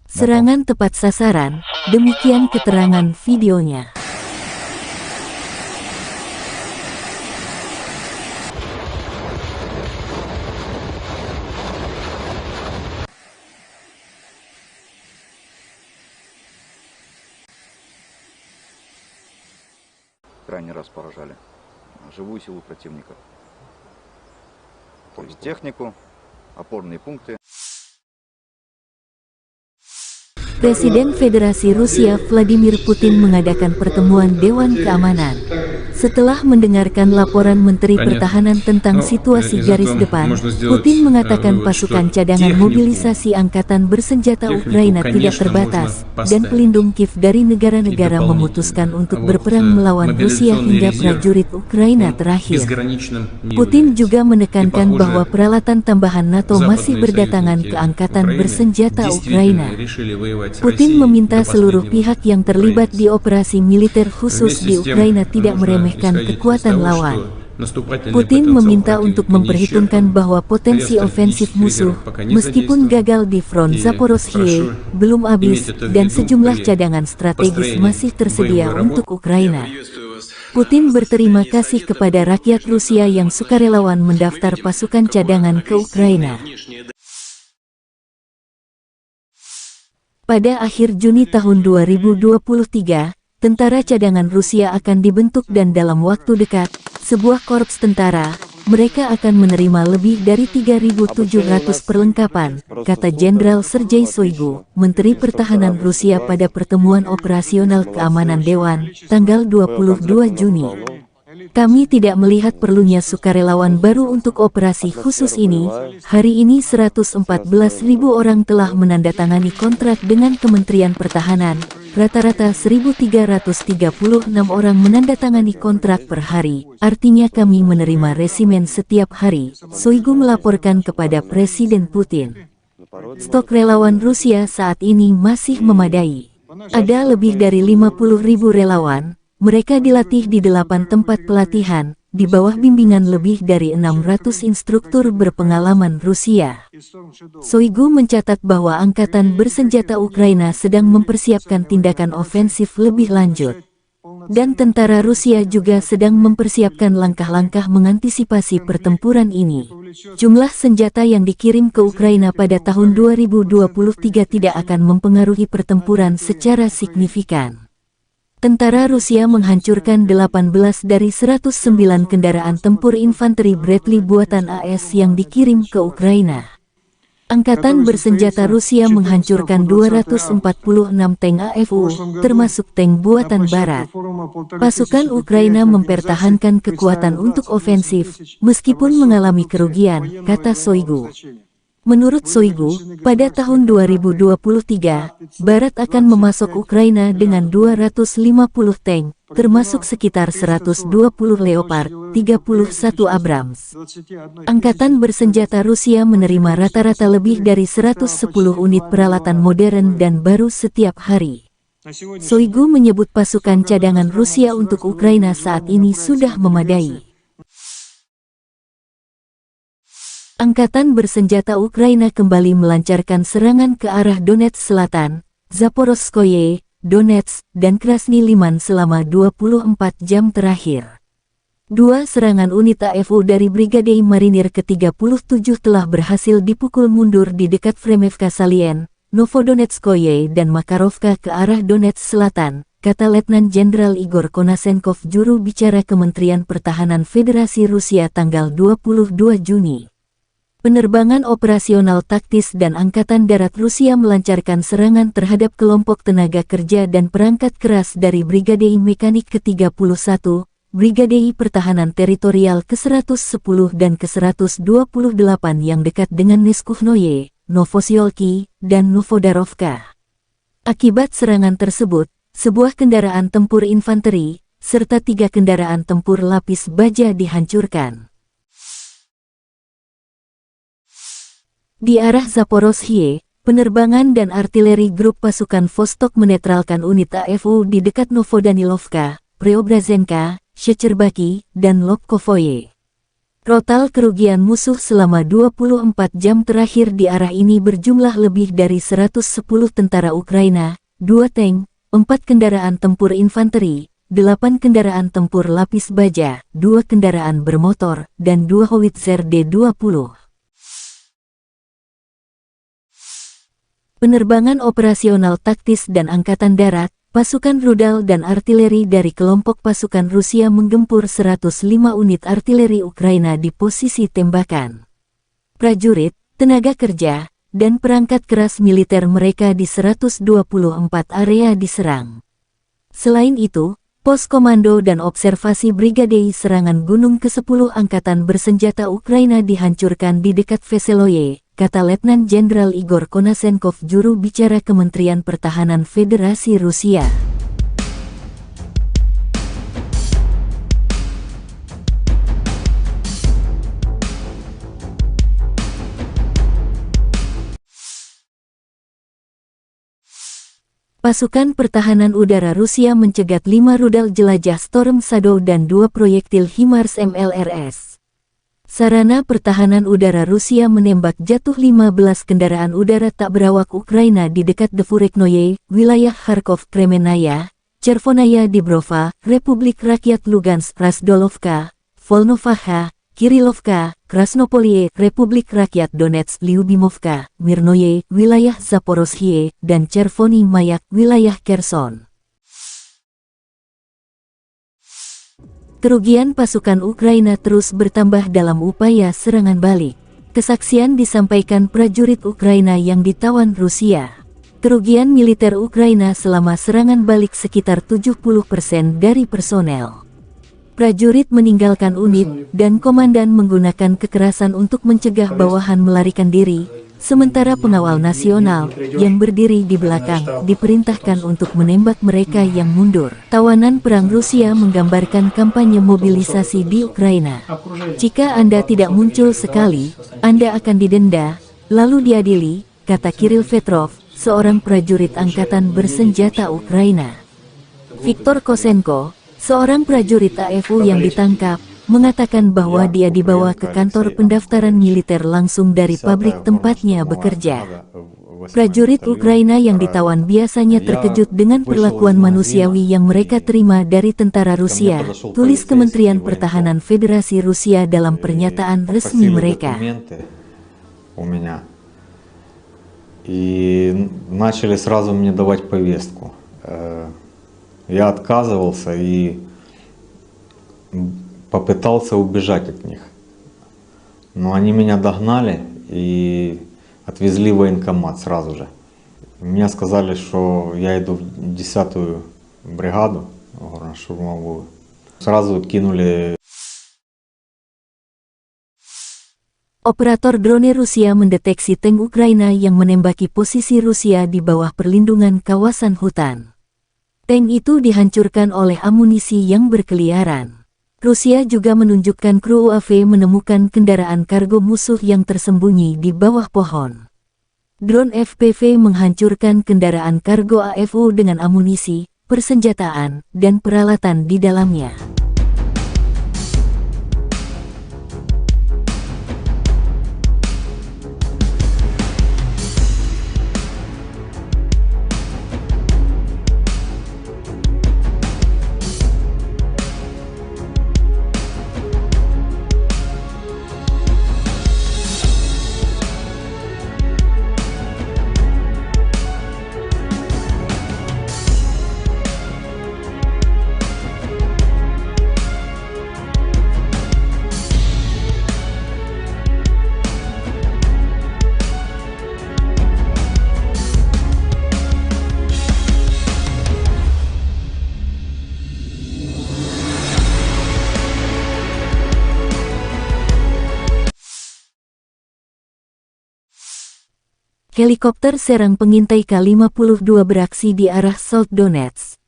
Serangan tepat sasaran, demikian keterangan videonya. Крайний раз поражали живую силу противника. То есть технику, опорные пункты. Presiden Federasi Rusia Vladimir Putin mengadakan pertemuan Dewan Keamanan. Setelah mendengarkan laporan Menteri Pertahanan tentang situasi garis depan, Putin mengatakan pasukan cadangan mobilisasi Angkatan Bersenjata Ukraina tidak terbatas, dan pelindung Kiev dari negara-negara memutuskan untuk berperang melawan Rusia hingga prajurit Ukraina terakhir. Putin juga menekankan bahwa peralatan tambahan NATO masih berdatangan ke Angkatan Bersenjata Ukraina. Putin meminta seluruh pihak yang terlibat di operasi militer khusus di Ukraina tidak meremehkan kekuatan lawan. Putin meminta untuk memperhitungkan bahwa potensi ofensif musuh, meskipun gagal di front Zaporozhye, belum habis, dan sejumlah cadangan strategis masih tersedia untuk Ukraina. Putin berterima kasih kepada rakyat Rusia yang sukarelawan mendaftar pasukan cadangan ke Ukraina. Pada akhir Juni tahun 2023, tentara cadangan Rusia akan dibentuk dan dalam waktu dekat, sebuah korps tentara, mereka akan menerima lebih dari 3.700 perlengkapan, kata Jenderal Sergei Shoigu, Menteri Pertahanan Rusia pada pertemuan operasional keamanan Dewan, tanggal 22 Juni. Kami tidak melihat perlunya sukarelawan baru untuk operasi khusus ini. Hari ini 114.000 orang telah menandatangani kontrak dengan Kementerian Pertahanan. Rata-rata 1.336 orang menandatangani kontrak per hari. Artinya kami menerima resimen setiap hari, Shoigu melaporkan kepada Presiden Putin. Stok relawan Rusia saat ini masih memadai. Ada lebih dari 50.000 relawan. Mereka dilatih di 8 tempat pelatihan, di bawah bimbingan lebih dari 600 instruktur berpengalaman Rusia. Shoigu mencatat bahwa Angkatan Bersenjata Ukraina sedang mempersiapkan tindakan ofensif lebih lanjut. Dan tentara Rusia juga sedang mempersiapkan langkah-langkah mengantisipasi pertempuran ini. Jumlah senjata yang dikirim ke Ukraina pada tahun 2023 tidak akan mempengaruhi pertempuran secara signifikan. Tentara Rusia menghancurkan 18 dari 109 kendaraan tempur infanteri Bradley buatan AS yang dikirim ke Ukraina. Angkatan Bersenjata Rusia menghancurkan 246 tank AFU, termasuk tank buatan Barat. Pasukan Ukraina mempertahankan kekuatan untuk ofensif, meskipun mengalami kerugian, kata Shoigu. Menurut Shoigu, pada tahun 2023, Barat akan memasok Ukraina dengan 250 tank, termasuk sekitar 120 Leopard, 31 Abrams. Angkatan Bersenjata Rusia menerima rata-rata lebih dari 110 unit peralatan modern dan baru setiap hari. Shoigu menyebut pasukan cadangan Rusia untuk Ukraina saat ini sudah memadai. Angkatan Bersenjata Ukraina kembali melancarkan serangan ke arah Donetsk Selatan, Zaporozhye, Donetsk, dan Krasny Liman selama 24 jam terakhir. Dua serangan unit AFU dari Brigade Marinir ke-37 telah berhasil dipukul mundur di dekat Fremevka Salien, Novodonetskoye dan Makarovka ke arah Donetsk Selatan, kata Letnan Jenderal Igor Konasenkov, juru bicara Kementerian Pertahanan Federasi Rusia tanggal 22 Juni. Penerbangan operasional taktis dan Angkatan Darat Rusia melancarkan serangan terhadap kelompok tenaga kerja dan perangkat keras dari Brigade Mekanik ke-31, Brigade Pertahanan Teritorial ke-110 dan ke-128 yang dekat dengan Neskuhnoye, Novosiolki, dan Novodarovka. Akibat serangan tersebut, sebuah kendaraan tempur infanteri, serta 3 kendaraan tempur lapis baja dihancurkan. Di arah Zaporozhye, penerbangan dan artileri grup pasukan Vostok menetralkan unit AFU di dekat Novodanilovka, Preobrazenka, Shecherbaki, dan Lobkovoye. Total kerugian musuh selama 24 jam terakhir di arah ini berjumlah lebih dari 110 tentara Ukraina, 2 tank, 4 kendaraan tempur infanteri, 8 kendaraan tempur lapis baja, 2 kendaraan bermotor, dan 2 howitzer D-20. Penerbangan operasional taktis dan Angkatan Darat, pasukan rudal dan artileri dari kelompok pasukan Rusia menggempur 105 unit artileri Ukraina di posisi tembakan. Prajurit, tenaga kerja, dan perangkat keras militer mereka di 124 area diserang. Selain itu, pos komando dan observasi Brigade Serangan Gunung ke-10 Angkatan Bersenjata Ukraina dihancurkan di dekat Veseloye, kata Letnan Jenderal Igor Konasenkov, juru bicara Kementerian Pertahanan Federasi Rusia. Pasukan Pertahanan Udara Rusia mencegat 5 rudal jelajah Storm Shadow dan 2 proyektil HIMARS MLRS. Sarana Pertahanan Udara Rusia menembak jatuh 15 kendaraan udara tak berawak Ukraina di dekat Dvoreknoye, wilayah Kharkov, Kremenaya, Chervonaya Dibrova, Republik Rakyat Lugansk, Razdolovka, Volnovaha, Kirilovka, Krasnopolie, Republik Rakyat Donetsk, Lyubimovka, Mirnoye, wilayah Zaporozhye, dan Chervony Mayak, wilayah Kherson. Kerugian pasukan Ukraina terus bertambah dalam upaya serangan balik. Kesaksian disampaikan prajurit Ukraina yang ditawan Rusia. Kerugian militer Ukraina selama serangan balik sekitar 70% dari personel. Prajurit meninggalkan unit, dan komandan menggunakan kekerasan untuk mencegah bawahan melarikan diri, sementara pengawal nasional, yang berdiri di belakang, diperintahkan untuk menembak mereka yang mundur. Tawanan perang Rusia menggambarkan kampanye mobilisasi di Ukraina. Jika Anda tidak muncul sekali, Anda akan didenda, lalu diadili, kata Kirill Petrov, seorang prajurit angkatan bersenjata Ukraina. Viktor Kosenko, seorang prajurit AFU yang ditangkap, mengatakan bahwa dia dibawa ke kantor pendaftaran militer langsung dari pabrik tempatnya bekerja. Prajurit Ukraina yang ditawan biasanya terkejut dengan perlakuan manusiawi yang mereka terima dari tentara Rusia, tulis Kementerian Pertahanan Federasi Rusia dalam pernyataan resmi mereka. У меня. И начали сразу мне давать повестку. Я отказывался и попытался убежать от них. Но они меня догнали и отвезли в военкомат сразу же. Мне сказали, что я иду в 10-ю бригаду горно-штурмовую. Сразу кинули. Operator drone Rusia mendeteksi tank Ukraina yang menembaki posisi Rusia di bawah perlindungan kawasan hutan. Tank itu dihancurkan oleh amunisi yang berkeliaran. Rusia juga menunjukkan kru UAV menemukan kendaraan kargo musuh yang tersembunyi di bawah pohon. Drone FPV menghancurkan kendaraan kargo AFU dengan amunisi, persenjataan, dan peralatan di dalamnya. Helikopter serang pengintai K-52 beraksi di arah South Donetsk.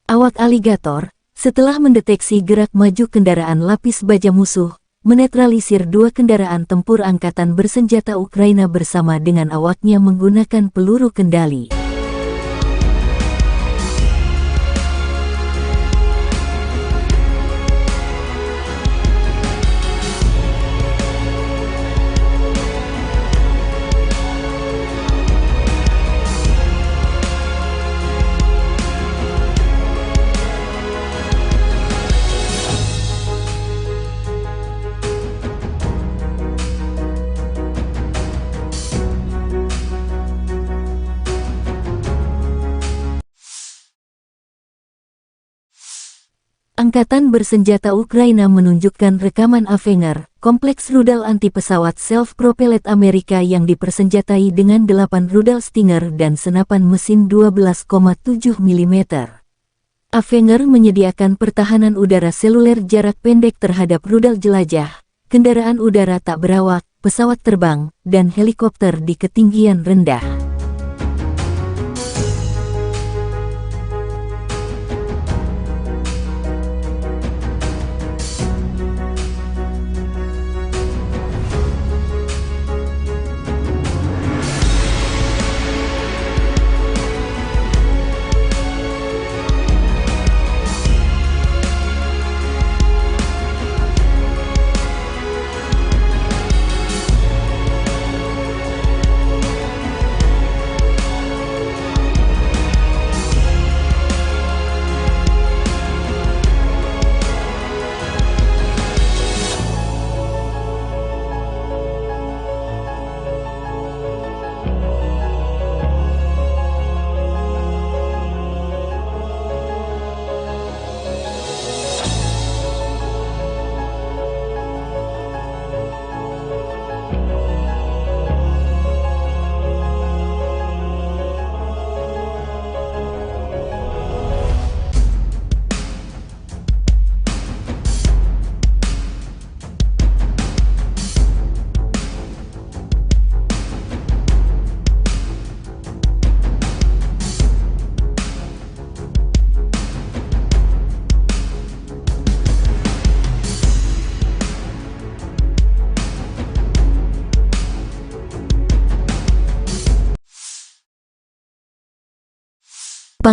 Awak aligator, setelah mendeteksi gerak maju kendaraan lapis baja musuh, menetralisir 2 kendaraan tempur angkatan bersenjata Ukraina bersama dengan awaknya menggunakan peluru kendali. Angkatan bersenjata Ukraina menunjukkan rekaman Avenger, kompleks rudal anti-pesawat self-propelled Amerika yang dipersenjatai dengan 8 rudal Stinger dan senapan mesin 12,7 mm. Avenger menyediakan pertahanan udara seluler jarak pendek terhadap rudal jelajah, kendaraan udara tak berawak, pesawat terbang, dan helikopter di ketinggian rendah.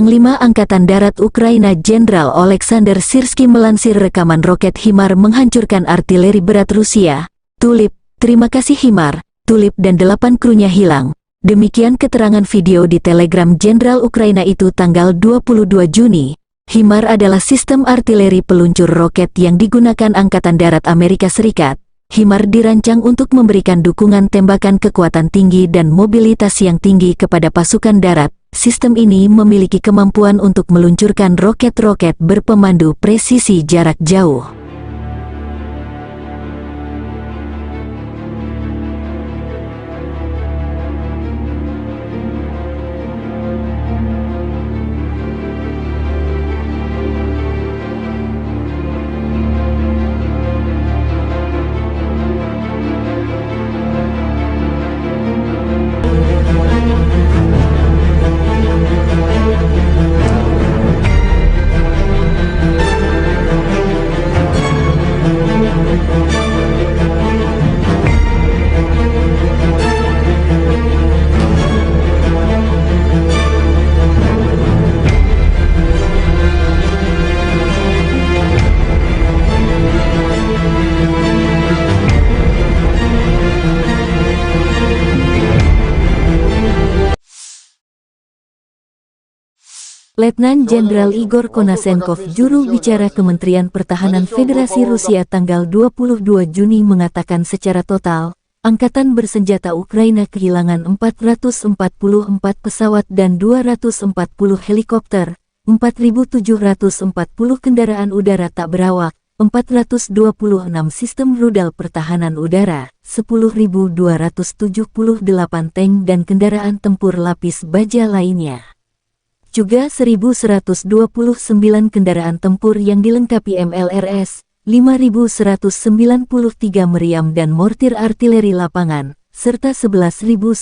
Panglima Angkatan Darat Ukraina Jenderal Oleksandr Syrskyi melansir rekaman roket HIMAR menghancurkan artileri berat Rusia. Tulip, terima kasih HIMAR, Tulip dan 8 krunya hilang. Demikian keterangan video di Telegram Jenderal Ukraina itu tanggal 22 Juni. HIMAR adalah sistem artileri peluncur roket yang digunakan Angkatan Darat Amerika Serikat. HIMAR dirancang untuk memberikan dukungan tembakan kekuatan tinggi dan mobilitas yang tinggi kepada pasukan darat. Sistem ini memiliki kemampuan untuk meluncurkan roket-roket berpemandu presisi jarak jauh. Letnan Jenderal Igor Konasenkov, juru bicara Kementerian Pertahanan Federasi Rusia tanggal 22 Juni mengatakan secara total, Angkatan Bersenjata Ukraina kehilangan 444 pesawat dan 240 helikopter, 4.740 kendaraan udara tak berawak, 426 sistem rudal pertahanan udara, 10.278 tank dan kendaraan tempur lapis baja lainnya. Juga 1.129 kendaraan tempur yang dilengkapi MLRS, 5.193 meriam dan mortir artileri lapangan, serta 11.110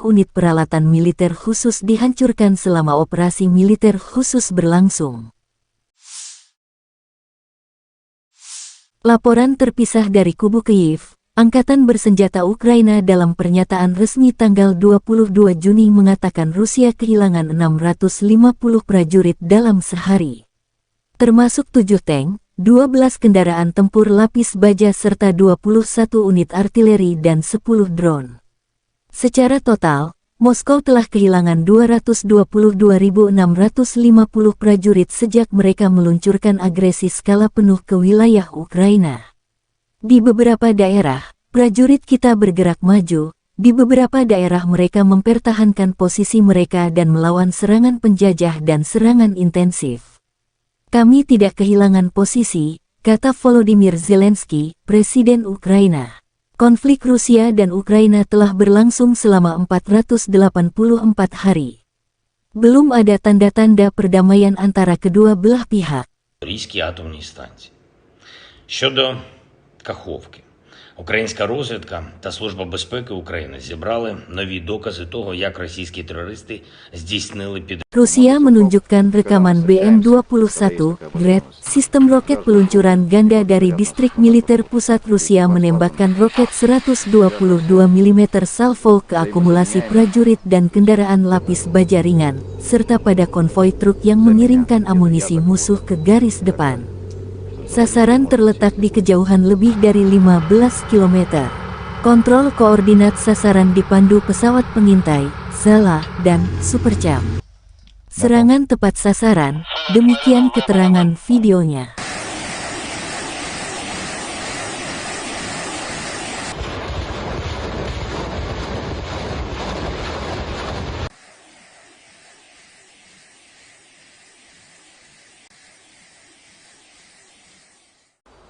unit peralatan militer khusus dihancurkan selama operasi militer khusus berlangsung. Laporan terpisah dari kubu Kyiv. Angkatan Bersenjata Ukraina dalam pernyataan resmi tanggal 22 Juni mengatakan Rusia kehilangan 650 prajurit dalam sehari. Termasuk 7 tank, 12 kendaraan tempur lapis baja serta 21 unit artileri dan 10 drone. Secara total, Moskow telah kehilangan 222.650 prajurit sejak mereka meluncurkan agresi skala penuh ke wilayah Ukraina. Di beberapa daerah, prajurit kita bergerak maju, di beberapa daerah mereka mempertahankan posisi mereka dan melawan serangan penjajah dan serangan intensif. Kami tidak kehilangan posisi, kata Volodymyr Zelensky, Presiden Ukraina. Konflik Rusia dan Ukraina telah berlangsung selama 484 hari. Belum ada tanda-tanda perdamaian antara kedua belah pihak. Запорізькій атомній станції. Щодо Каховки. Українська розвідка та Служба безпеки України зібрали нові докази того, як російські терористи здійснили Rusia menunjukkan rekaman BM-21 Gred, sistem roket peluncuran ganda dari distrik militer pusat Rusia menembakkan roket 122 mm salvo ke akumulasi prajurit dan kendaraan lapis baja ringan, serta pada konvoi truk yang mengirimkan amunisi musuh ke garis depan. Sasaran terletak di kejauhan lebih dari 15 km. Kontrol koordinat sasaran dipandu pesawat pengintai, Zala, dan Supercam. Serangan tepat sasaran, demikian keterangan videonya.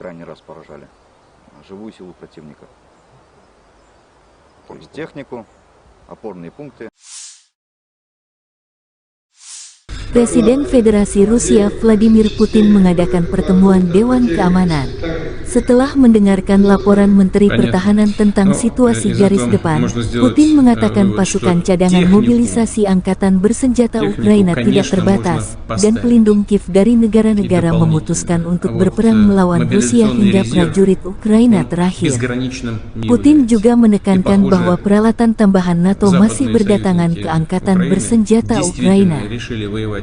Крайний раз поражали живую силу противника. То есть технику, опорные пункты. Presiden Federasi Rusia Vladimir Putin mengadakan pertemuan Dewan Keamanan. Setelah mendengarkan laporan Menteri Pertahanan tentang situasi garis depan, Putin mengatakan pasukan cadangan mobilisasi Angkatan Bersenjata Ukraina tidak terbatas, dan pelindung Kiev dari negara-negara memutuskan untuk berperang melawan Rusia hingga prajurit Ukraina terakhir. Putin juga menekankan bahwa peralatan tambahan NATO masih berdatangan ke Angkatan Bersenjata Ukraina.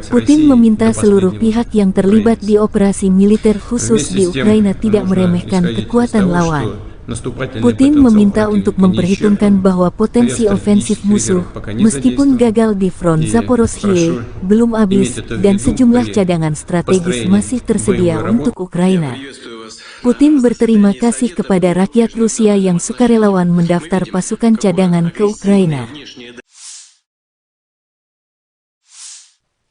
Putin meminta seluruh pihak yang terlibat di operasi militer khusus di Ukraina tidak meremehkan kekuatan lawan. Putin meminta untuk memperhitungkan bahwa potensi ofensif musuh, meskipun gagal di front Zaporozhye, belum habis, dan sejumlah cadangan strategis masih tersedia untuk Ukraina. Putin berterima kasih kepada rakyat Rusia yang sukarelawan mendaftar pasukan cadangan ke Ukraina.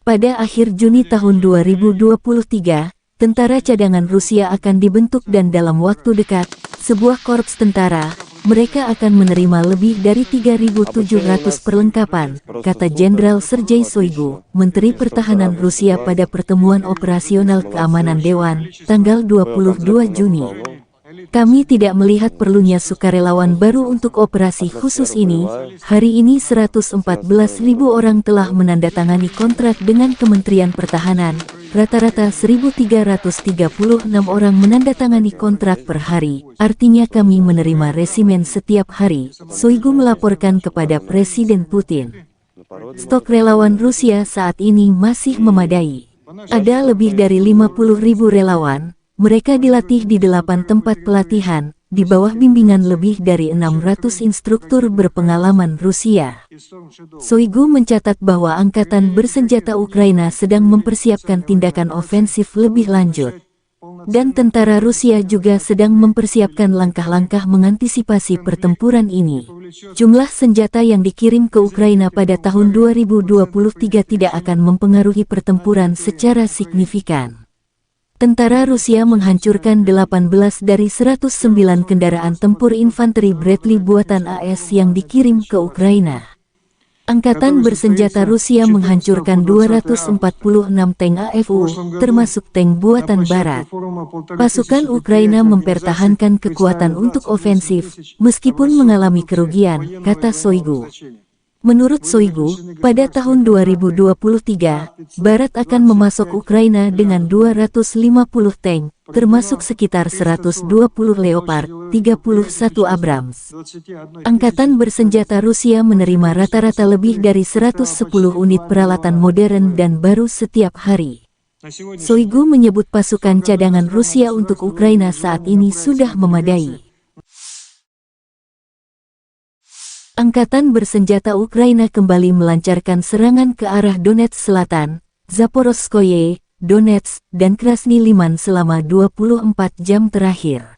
Pada akhir Juni tahun 2023, tentara cadangan Rusia akan dibentuk dan dalam waktu dekat, sebuah korps tentara, mereka akan menerima lebih dari 3.700 perlengkapan, kata Jenderal Sergei Shoigu, Menteri Pertahanan Rusia pada pertemuan operasional keamanan Dewan, tanggal 22 Juni. Kami tidak melihat perlunya sukarelawan baru untuk operasi khusus ini. Hari ini 114.000 orang telah menandatangani kontrak dengan Kementerian Pertahanan. Rata-rata 1.336 orang menandatangani kontrak per hari. Artinya kami menerima resimen setiap hari, Shoigu melaporkan kepada Presiden Putin. Stok relawan Rusia saat ini masih memadai. Ada lebih dari 50.000 relawan. Mereka dilatih di 8 tempat pelatihan, di bawah bimbingan lebih dari 600 instruktur berpengalaman Rusia. Shoigu mencatat bahwa Angkatan Bersenjata Ukraina sedang mempersiapkan tindakan ofensif lebih lanjut. Dan tentara Rusia juga sedang mempersiapkan langkah-langkah mengantisipasi pertempuran ini. Jumlah senjata yang dikirim ke Ukraina pada tahun 2023 tidak akan mempengaruhi pertempuran secara signifikan. Tentara Rusia menghancurkan 18 dari 109 kendaraan tempur infanteri Bradley buatan AS yang dikirim ke Ukraina. Angkatan Bersenjata Rusia menghancurkan 246 tank AFU, termasuk tank buatan Barat. Pasukan Ukraina mempertahankan kekuatan untuk ofensif, meskipun mengalami kerugian, kata Shoigu. Menurut Shoigu, pada tahun 2023, Barat akan memasok Ukraina dengan 250 tank, termasuk sekitar 120 Leopard, 31 Abrams. Angkatan Bersenjata Rusia menerima rata-rata lebih dari 110 unit peralatan modern dan baru setiap hari. Shoigu menyebut pasukan cadangan Rusia untuk Ukraina saat ini sudah memadai. Angkatan Bersenjata Ukraina kembali melancarkan serangan ke arah Donetsk Selatan, Zaporozhye, Donetsk, dan Krasny Liman selama 24 jam terakhir.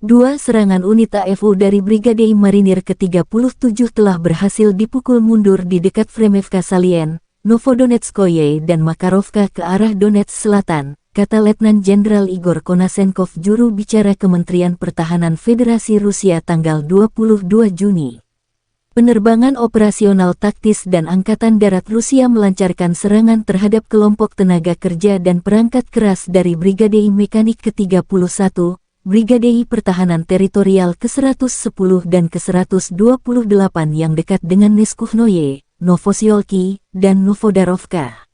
Dua serangan unit AFU dari Brigade Marinir ke-37 telah berhasil dipukul mundur di dekat Fremevka Salien, Novodonetskoye dan Makarovka ke arah Donetsk Selatan, kata Letnan Jenderal Igor Konasenkov juru bicara Kementerian Pertahanan Federasi Rusia tanggal 22 Juni. Penerbangan operasional taktis dan Angkatan Darat Rusia melancarkan serangan terhadap kelompok tenaga kerja dan perangkat keras dari Brigade Mekanik ke-31, Brigade Pertahanan Teritorial ke-110 dan ke-128 yang dekat dengan Neskuhnoye, Novosiolki, dan Novodarovka.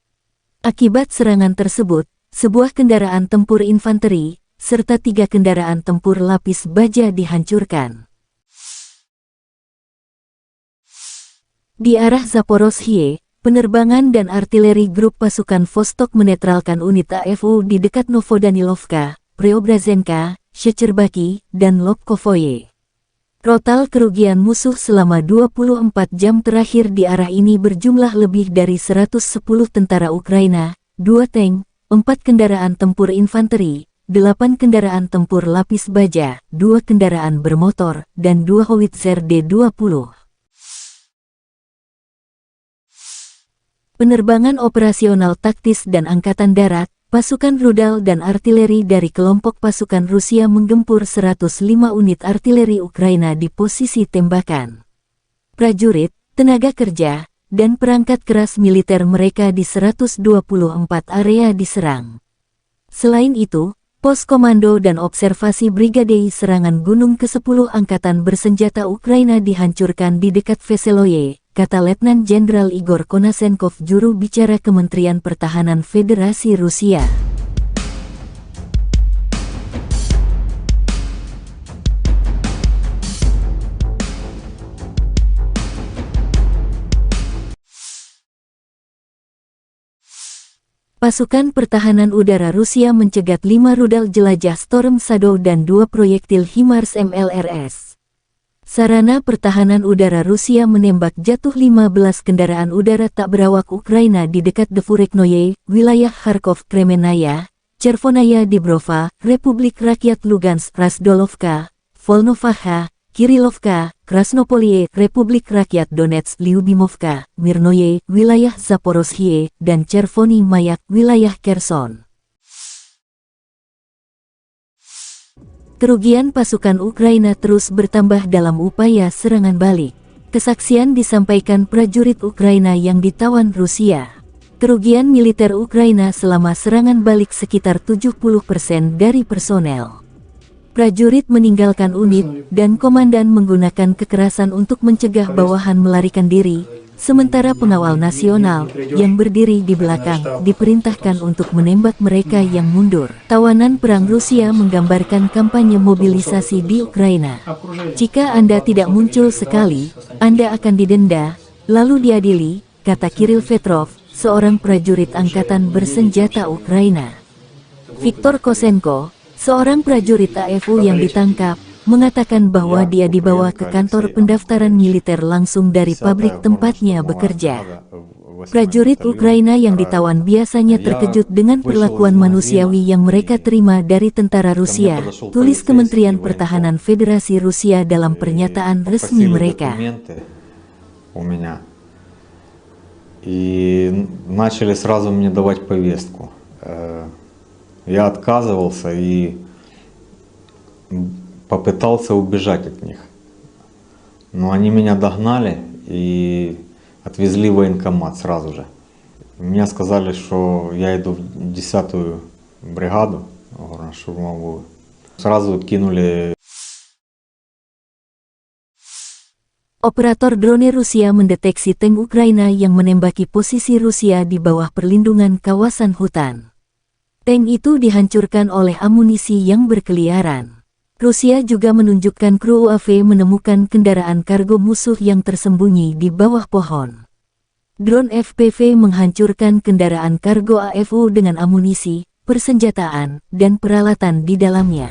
Akibat serangan tersebut, sebuah kendaraan tempur infanteri, serta 3 kendaraan tempur lapis baja dihancurkan. Di arah Zaporozhye, penerbangan dan artileri grup pasukan Vostok menetralkan unit AFU di dekat Novodanilovka, Preobrazenka, Shecherbaki, dan Lobkovoye. Total kerugian musuh selama 24 jam terakhir di arah ini berjumlah lebih dari 110 tentara Ukraina, 2 tank, 4 kendaraan tempur infanteri, 8 kendaraan tempur lapis baja, 2 kendaraan bermotor, dan 2 howitzer D-20. Penerbangan operasional taktis dan Angkatan Darat, pasukan rudal dan artileri dari kelompok pasukan Rusia menggempur 105 unit artileri Ukraina di posisi tembakan. Prajurit, tenaga kerja, dan perangkat keras militer mereka di 124 area diserang. Selain itu, pos komando dan observasi Brigade Serangan Gunung ke-10 Angkatan Bersenjata Ukraina dihancurkan di dekat Veseloye, kata Letnan Jenderal Igor Konasenkov, juru bicara Kementerian Pertahanan Federasi Rusia. Pasukan pertahanan udara Rusia mencegat 5 rudal jelajah Storm Shadow dan 2 proyektil HIMARS MLRS. Sarana pertahanan udara Rusia menembak jatuh 15 kendaraan udara tak berawak Ukraina di dekat Devureknoye, wilayah Kharkov, Kremenaya, Chervonaya Dibrova, Republik Rakyat Lugansk, Razdolovka, Volnovakha, Kirilovka, Krasnopolie, Republik Rakyat Donetsk, Lyubimovka, Mirnoye, wilayah Zaporozhye, dan Chervony Mayak, wilayah Kherson. Kerugian pasukan Ukraina terus bertambah dalam upaya serangan balik. Kesaksian disampaikan prajurit Ukraina yang ditawan Rusia. Kerugian militer Ukraina selama serangan balik sekitar 70% dari personel. Prajurit meninggalkan unit, dan komandan menggunakan kekerasan untuk mencegah bawahan melarikan diri, sementara pengawal nasional, yang berdiri di belakang, diperintahkan untuk menembak mereka yang mundur. Tawanan perang Rusia menggambarkan kampanye mobilisasi di Ukraina. Jika Anda tidak muncul sekali, Anda akan didenda, lalu diadili, kata Kirill Petrov, seorang prajurit angkatan bersenjata Ukraina. Viktor Kosenko, seorang prajurit AFU yang ditangkap, mengatakan bahwa dia dibawa ke kantor pendaftaran militer langsung dari pabrik tempatnya bekerja. Prajurit Ukraina yang ditawan biasanya terkejut dengan perlakuan manusiawi yang mereka terima dari tentara Rusia, tulis Kementerian Pertahanan Federasi Rusia dalam pernyataan resmi mereka. И начали сразу мне давать повестку. Я отказывался и попытался убежать от них. Но они меня догнали и отвезли в военкомат сразу же. Мне сказали, что я иду в 10-ю бригаду горно-штурмовую. Сразу кинули. Operator drone Rusia mendeteksi tank Ukraina yang menembaki posisi Rusia di bawah perlindungan kawasan hutan. Tank itu dihancurkan oleh amunisi yang berkeliaran. Rusia juga menunjukkan kru UAV menemukan kendaraan kargo musuh yang tersembunyi di bawah pohon. Drone FPV menghancurkan kendaraan kargo AFU dengan amunisi, persenjataan, dan peralatan di dalamnya.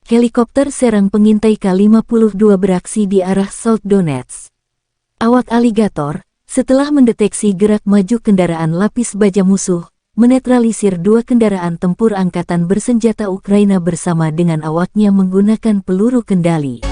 Helikopter serang pengintai K-52 beraksi di arah South Donetsk. Awak aligator, setelah mendeteksi gerak maju kendaraan lapis baja musuh, menetralisir 2 kendaraan tempur angkatan bersenjata Ukraina bersama dengan awaknya menggunakan peluru kendali.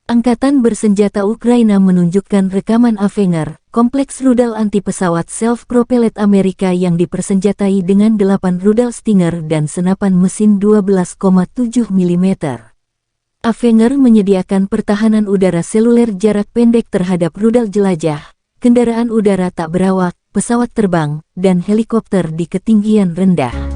Angkatan bersenjata Ukraina menunjukkan rekaman Avenger, kompleks rudal anti-pesawat self-propelled Amerika yang dipersenjatai dengan 8 rudal Stinger dan senapan mesin 12,7 mm. Avenger menyediakan pertahanan udara seluler jarak pendek terhadap rudal jelajah, kendaraan udara tak berawak, pesawat terbang, dan helikopter di ketinggian rendah.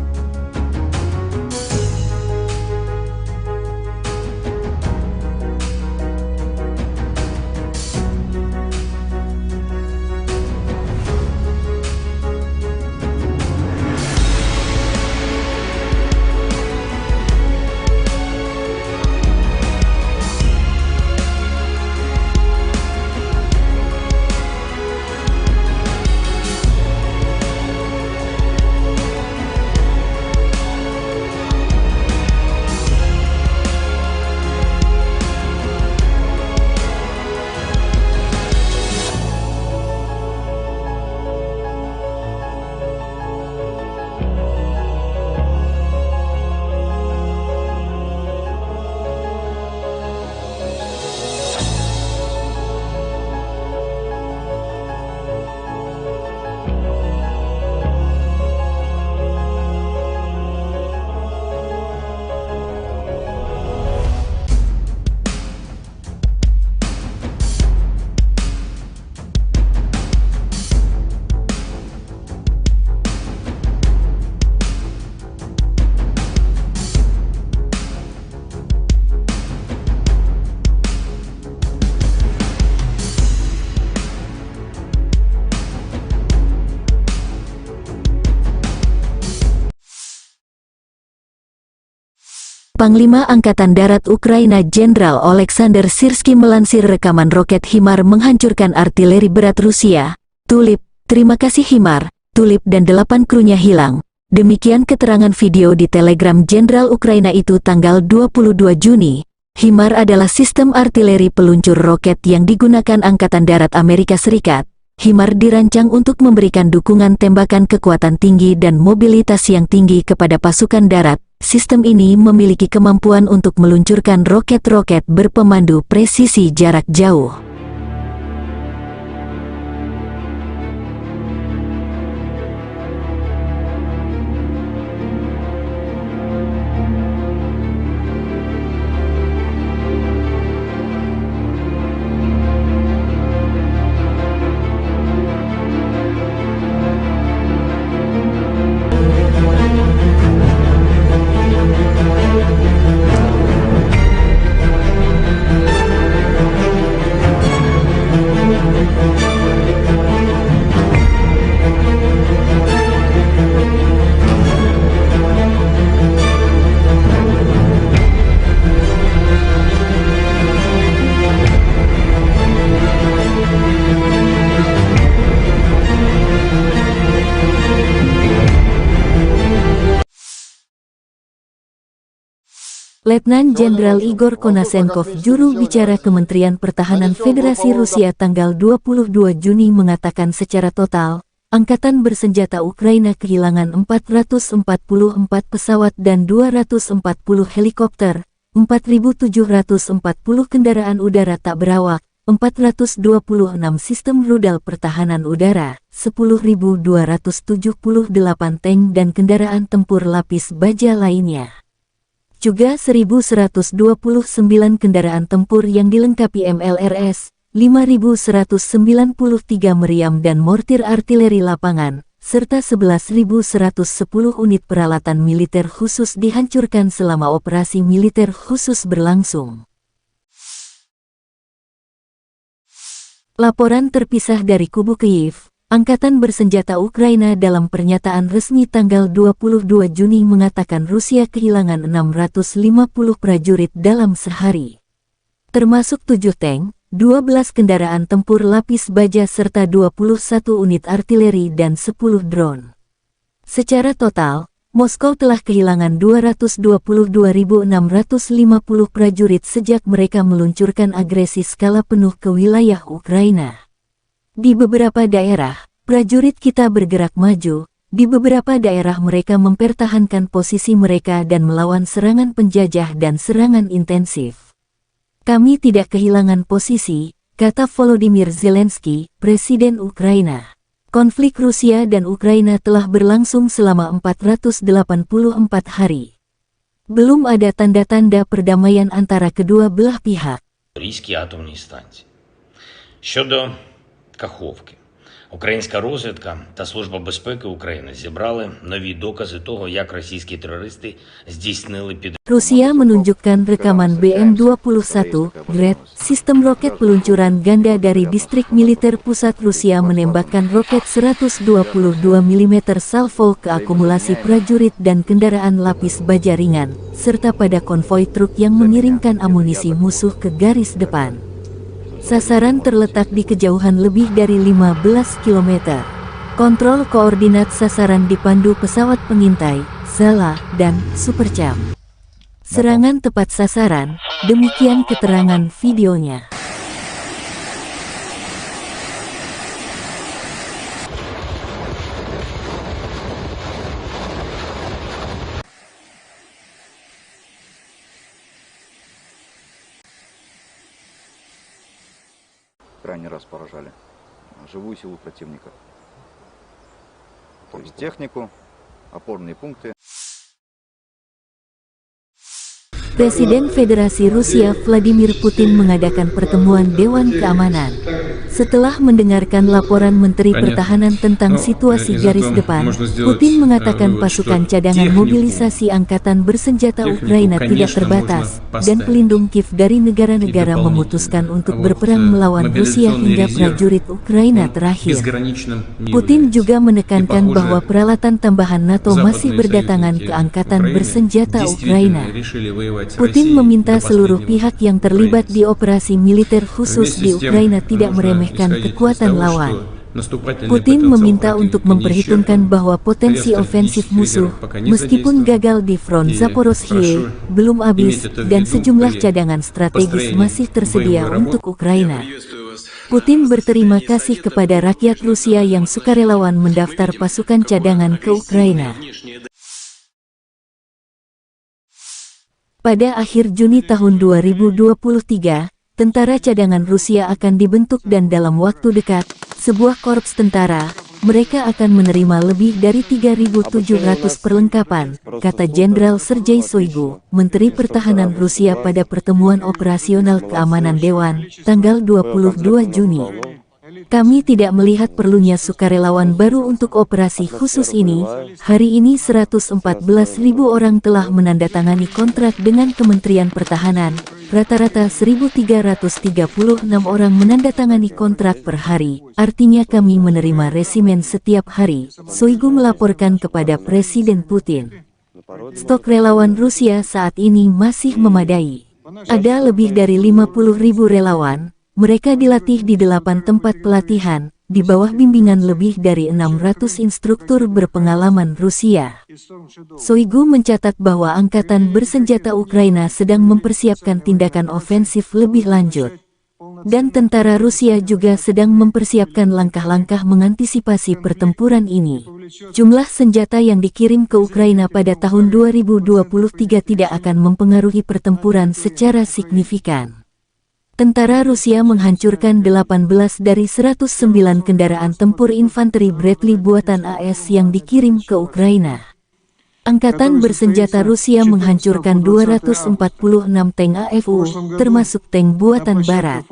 Panglima Angkatan Darat Ukraina Jenderal Oleksandr Syrskyi melansir rekaman roket HIMARS menghancurkan artileri berat Rusia. Tulip, terima kasih HIMARS, Tulip dan 8 krunya hilang. Demikian keterangan video di Telegram Jenderal Ukraina itu tanggal 22 Juni. HIMARS adalah sistem artileri peluncur roket yang digunakan Angkatan Darat Amerika Serikat. HIMARS dirancang untuk memberikan dukungan tembakan kekuatan tinggi dan mobilitas yang tinggi kepada pasukan darat. Sistem ini memiliki kemampuan untuk meluncurkan roket-roket berpemandu presisi jarak jauh. Letnan Jenderal Igor Konasenkov, juru bicara Kementerian Pertahanan Federasi Rusia tanggal 22 Juni mengatakan secara total, Angkatan Bersenjata Ukraina kehilangan 444 pesawat dan 240 helikopter, 4.740 kendaraan udara tak berawak, 426 sistem rudal pertahanan udara, 10.278 tank dan kendaraan tempur lapis baja lainnya. Juga 1.129 kendaraan tempur yang dilengkapi MLRS, 5.193 meriam dan mortir artileri lapangan, serta 11.110 unit peralatan militer khusus dihancurkan selama operasi militer khusus berlangsung. Laporan terpisah dari kubu Kyiv. Angkatan Bersenjata Ukraina dalam pernyataan resmi tanggal 22 Juni mengatakan Rusia kehilangan 650 prajurit dalam sehari. Termasuk 7 tank, 12 kendaraan tempur lapis baja serta 21 unit artileri dan 10 drone. Secara total, Moskow telah kehilangan 222.650 prajurit sejak mereka meluncurkan agresi skala penuh ke wilayah Ukraina. Di beberapa daerah, prajurit kita bergerak maju, di beberapa daerah mereka mempertahankan posisi mereka dan melawan serangan penjajah dan serangan intensif. Kami tidak kehilangan posisi, kata Volodymyr Zelensky, Presiden Ukraina. Konflik Rusia dan Ukraina telah berlangsung selama 484 hari. Belum ada tanda-tanda perdamaian antara kedua belah pihak. Запорізькій атомній станції. Щодо Каховки, українська розвідка та Служба безпеки України зібрали нові докази того, як російські терористи здійснили підриви. Rusia menunjukkan rekaman BM-21 Gred, sistem roket peluncuran ganda dari distrik militer pusat Rusia menembakkan roket 122 mm salvo ke akumulasi prajurit dan kendaraan lapis baja ringan, serta pada konvoi truk yang mengirimkan amunisi musuh ke garis depan. Sasaran terletak di kejauhan lebih dari 15 km. Kontrol koordinat sasaran dipandu pesawat pengintai, Zala, dan Supercam. Serangan tepat sasaran, demikian keterangan videonya. Крайний раз поражали живую силу противника. То есть технику, опорные пункты. Presiden Federasi Rusia Vladimir Putin mengadakan pertemuan Dewan Keamanan. Setelah mendengarkan laporan Menteri Pertahanan tentang situasi garis depan, Putin mengatakan pasukan cadangan mobilisasi angkatan bersenjata Ukraina tidak terbatas, dan pelindung Kiev dari negara-negara memutuskan untuk berperang melawan Rusia hingga prajurit Ukraina terakhir. Putin juga menekankan bahwa peralatan tambahan NATO masih berdatangan ke angkatan bersenjata Ukraina. Putin meminta seluruh pihak yang terlibat di operasi militer khusus di Ukraina tidak meremehkan kekuatan lawan. Putin meminta untuk memperhitungkan bahwa potensi ofensif musuh, meskipun gagal di front Zaporozhye, belum habis, dan sejumlah cadangan strategis masih tersedia untuk Ukraina. Putin berterima kasih kepada rakyat Rusia yang sukarelawan mendaftar pasukan cadangan ke Ukraina. Pada akhir Juni tahun 2023, tentara cadangan Rusia akan dibentuk dan dalam waktu dekat, sebuah korps tentara, mereka akan menerima lebih dari 3.700 perlengkapan, kata Jenderal Sergei Shoigu, Menteri Pertahanan Rusia pada pertemuan operasional keamanan Dewan, tanggal 22 Juni. Kami tidak melihat perlunya sukarelawan baru untuk operasi khusus ini. Hari ini 114.000 orang telah menandatangani kontrak dengan Kementerian Pertahanan. Rata-rata 1.336 orang menandatangani kontrak per hari. Artinya kami menerima resimen setiap hari, Shoigu melaporkan kepada Presiden Putin. Stok relawan Rusia saat ini masih memadai. Ada lebih dari 50.000 relawan. Mereka dilatih di 8 tempat pelatihan, di bawah bimbingan lebih dari 600 instruktur berpengalaman Rusia. Shoigu mencatat bahwa angkatan bersenjata Ukraina sedang mempersiapkan tindakan ofensif lebih lanjut. Dan tentara Rusia juga sedang mempersiapkan langkah-langkah mengantisipasi pertempuran ini. Jumlah senjata yang dikirim ke Ukraina pada tahun 2023 tidak akan mempengaruhi pertempuran secara signifikan. Tentara Rusia menghancurkan 18 dari 109 kendaraan tempur infanteri Bradley buatan AS yang dikirim ke Ukraina. Angkatan bersenjata Rusia menghancurkan 246 tank AFU, termasuk tank buatan Barat.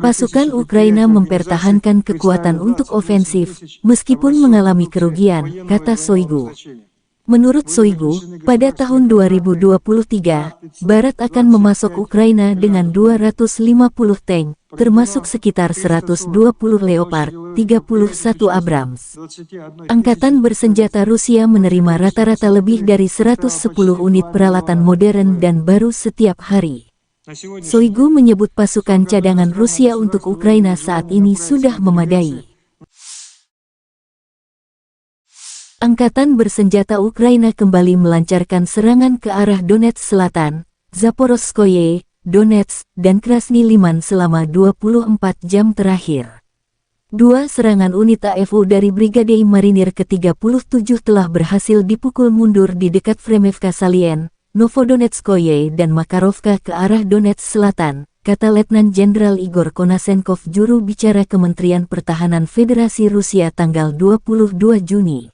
Pasukan Ukraina mempertahankan kekuatan untuk ofensif, meskipun mengalami kerugian, kata Shoigu. Menurut Shoigu, pada tahun 2023, Barat akan memasok Ukraina dengan 250 tank, termasuk sekitar 120 Leopard, 31 Abrams. Angkatan bersenjata Rusia menerima rata-rata lebih dari 110 unit peralatan modern dan baru setiap hari. Shoigu menyebut pasukan cadangan Rusia untuk Ukraina saat ini sudah memadai. Angkatan bersenjata Ukraina kembali melancarkan serangan ke arah Donetsk Selatan, Zaporozhye, Donetsk, dan Krasny Liman selama 24 jam terakhir. Dua serangan unit AFU dari Brigade Marinir ke-37 telah berhasil dipukul mundur di dekat Fremevka Salien, Novodonetskoye dan Makarovka ke arah Donetsk Selatan, kata Letnan Jenderal Igor Konasenkov, juru bicara Kementerian Pertahanan Federasi Rusia tanggal 22 Juni.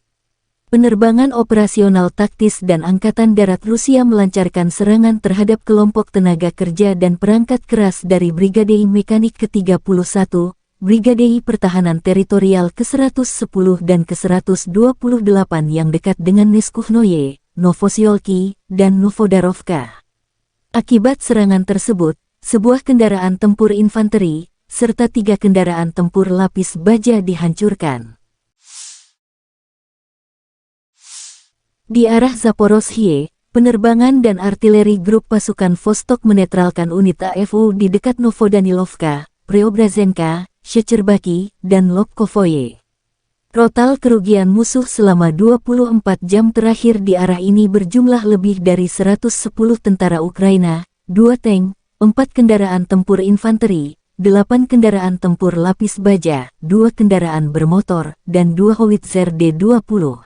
Penerbangan operasional taktis dan Angkatan Darat Rusia melancarkan serangan terhadap kelompok tenaga kerja dan perangkat keras dari Brigade Mekanik ke-31, Brigade Pertahanan Teritorial ke-110 dan ke-128 yang dekat dengan Neskuhnoye, Novosiolki, dan Novodarovka. Akibat serangan tersebut, sebuah kendaraan tempur infanteri, serta 3 kendaraan tempur lapis baja dihancurkan. Di arah Zaporozhye, penerbangan dan artileri grup pasukan Vostok menetralkan unit AFU di dekat Novodanilovka, Preobrazenka, Shecherbaki, dan Lobkovoye. Total kerugian musuh selama 24 jam terakhir di arah ini berjumlah lebih dari 110 tentara Ukraina, 2 tank, 4 kendaraan tempur infanteri, 8 kendaraan tempur lapis baja, 2 kendaraan bermotor, dan 2 howitzer D-20.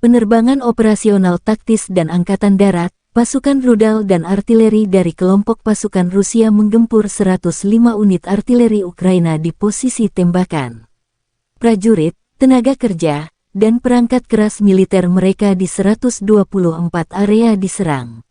Penerbangan operasional taktis dan Angkatan Darat, pasukan rudal dan artileri dari kelompok pasukan Rusia menggempur 105 unit artileri Ukraina di posisi tembakan. Prajurit, tenaga kerja, dan perangkat keras militer mereka di 124 area diserang.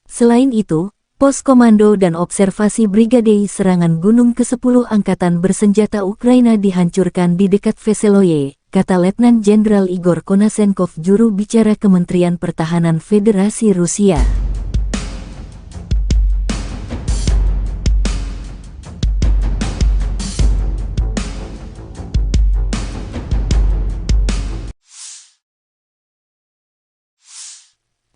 Selain itu, pos komando dan observasi Brigade Serangan Gunung ke-10 Angkatan Bersenjata Ukraina dihancurkan di dekat Veseloye, kata Letnan Jenderal Igor Konasenkov, juru bicara Kementerian Pertahanan Federasi Rusia.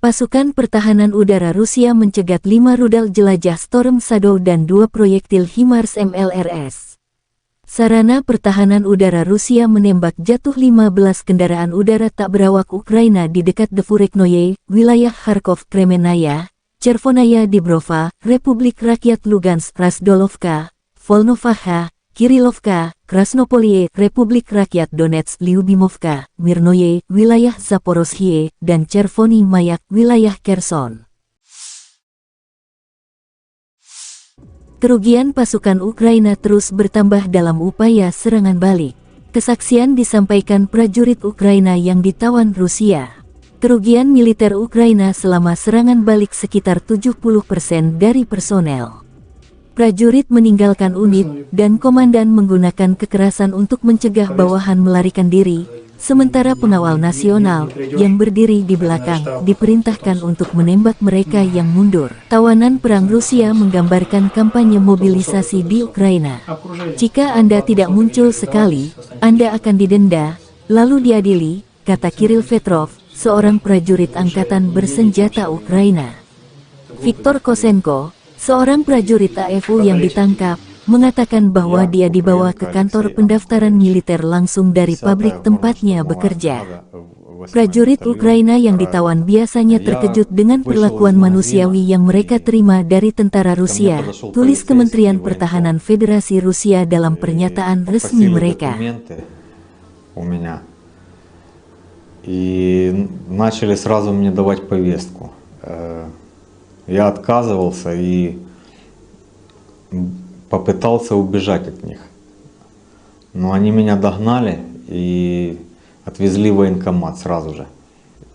Pasukan Pertahanan Udara Rusia mencegat 5 rudal jelajah Storm Shadow dan 2 proyektil HIMARS MLRS. Sarana Pertahanan Udara Rusia menembak jatuh 15 kendaraan udara tak berawak Ukraina di dekat Devureknoye, wilayah Kharkov, Kremenaya, Chervonaya Dibrova, Republik Rakyat Lugansk, Razdolovka, Volnovaha, Kirilovka, Krasnopolie, Republik Rakyat Donetsk, Lyubimovka, Mirnoye, wilayah Zaporozhye, dan Chervony Mayak, wilayah Kherson. Kerugian pasukan Ukraina terus bertambah dalam upaya serangan balik. Kesaksian disampaikan prajurit Ukraina yang ditawan Rusia. Kerugian militer Ukraina selama serangan balik sekitar 70% dari personel. Prajurit meninggalkan unit, dan komandan menggunakan kekerasan untuk mencegah bawahan melarikan diri, sementara pengawal nasional, yang berdiri di belakang, diperintahkan untuk menembak mereka yang mundur. Tawanan perang Rusia menggambarkan kampanye mobilisasi di Ukraina. Jika Anda tidak muncul sekali, Anda akan didenda, lalu diadili, kata Kirill Petrov, seorang prajurit angkatan bersenjata Ukraina. Viktor Kosenko, seorang prajurit AFU yang ditangkap, mengatakan bahwa dia dibawa ke kantor pendaftaran militer langsung dari pabrik tempatnya bekerja. Prajurit Ukraina yang ditawan biasanya terkejut dengan perlakuan manusiawi yang mereka terima dari tentara Rusia, tulis Kementerian Pertahanan Federasi Rusia dalam pernyataan resmi mereka. И начали сразу мне давать повестку. Я отказывался и попытался убежать от них. Но они меня догнали и отвезли в военкомат сразу же.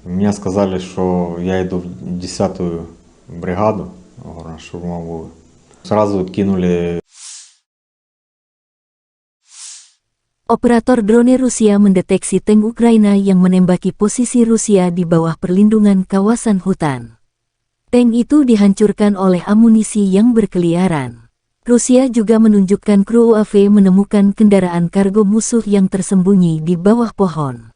Мне сказали, что я иду в 10-ю бригаду горно-штурмовую. Сразу кинули. Operator drone Rusia mendeteksi tank Ukraina yang menembaki posisi Rusia di bawah perlindungan kawasan hutan. Tank itu dihancurkan oleh amunisi yang berkeliaran. Rusia juga menunjukkan kru UAV menemukan kendaraan kargo musuh yang tersembunyi di bawah pohon.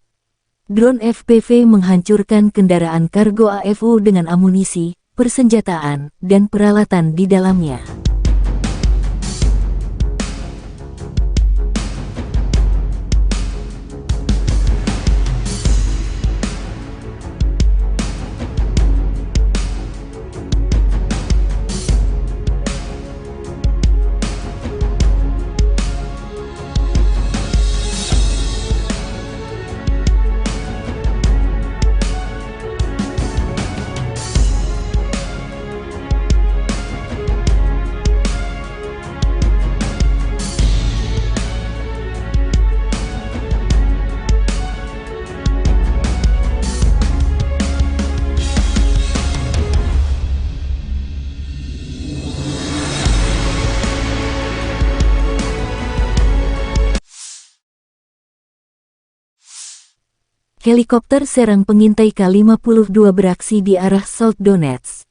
Drone FPV menghancurkan kendaraan kargo AFU dengan amunisi, persenjataan, dan peralatan di dalamnya. Helikopter serang pengintai K-52 beraksi di arah South Donetsk.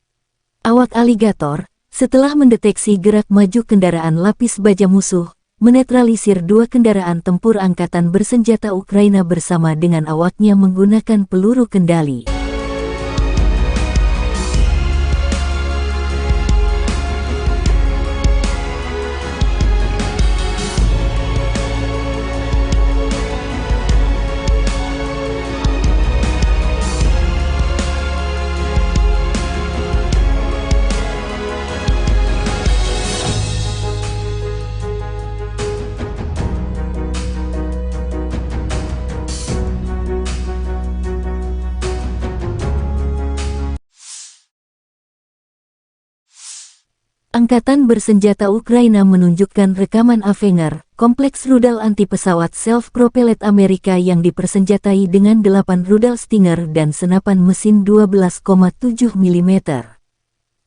Awak aligator, setelah mendeteksi gerak maju kendaraan lapis baja musuh, menetralisir 2 kendaraan tempur angkatan bersenjata Ukraina bersama dengan awaknya menggunakan peluru kendali. Angkatan bersenjata Ukraina menunjukkan rekaman Avenger, kompleks rudal anti-pesawat self-propelled Amerika yang dipersenjatai dengan 8 rudal Stinger dan senapan mesin 12,7 mm.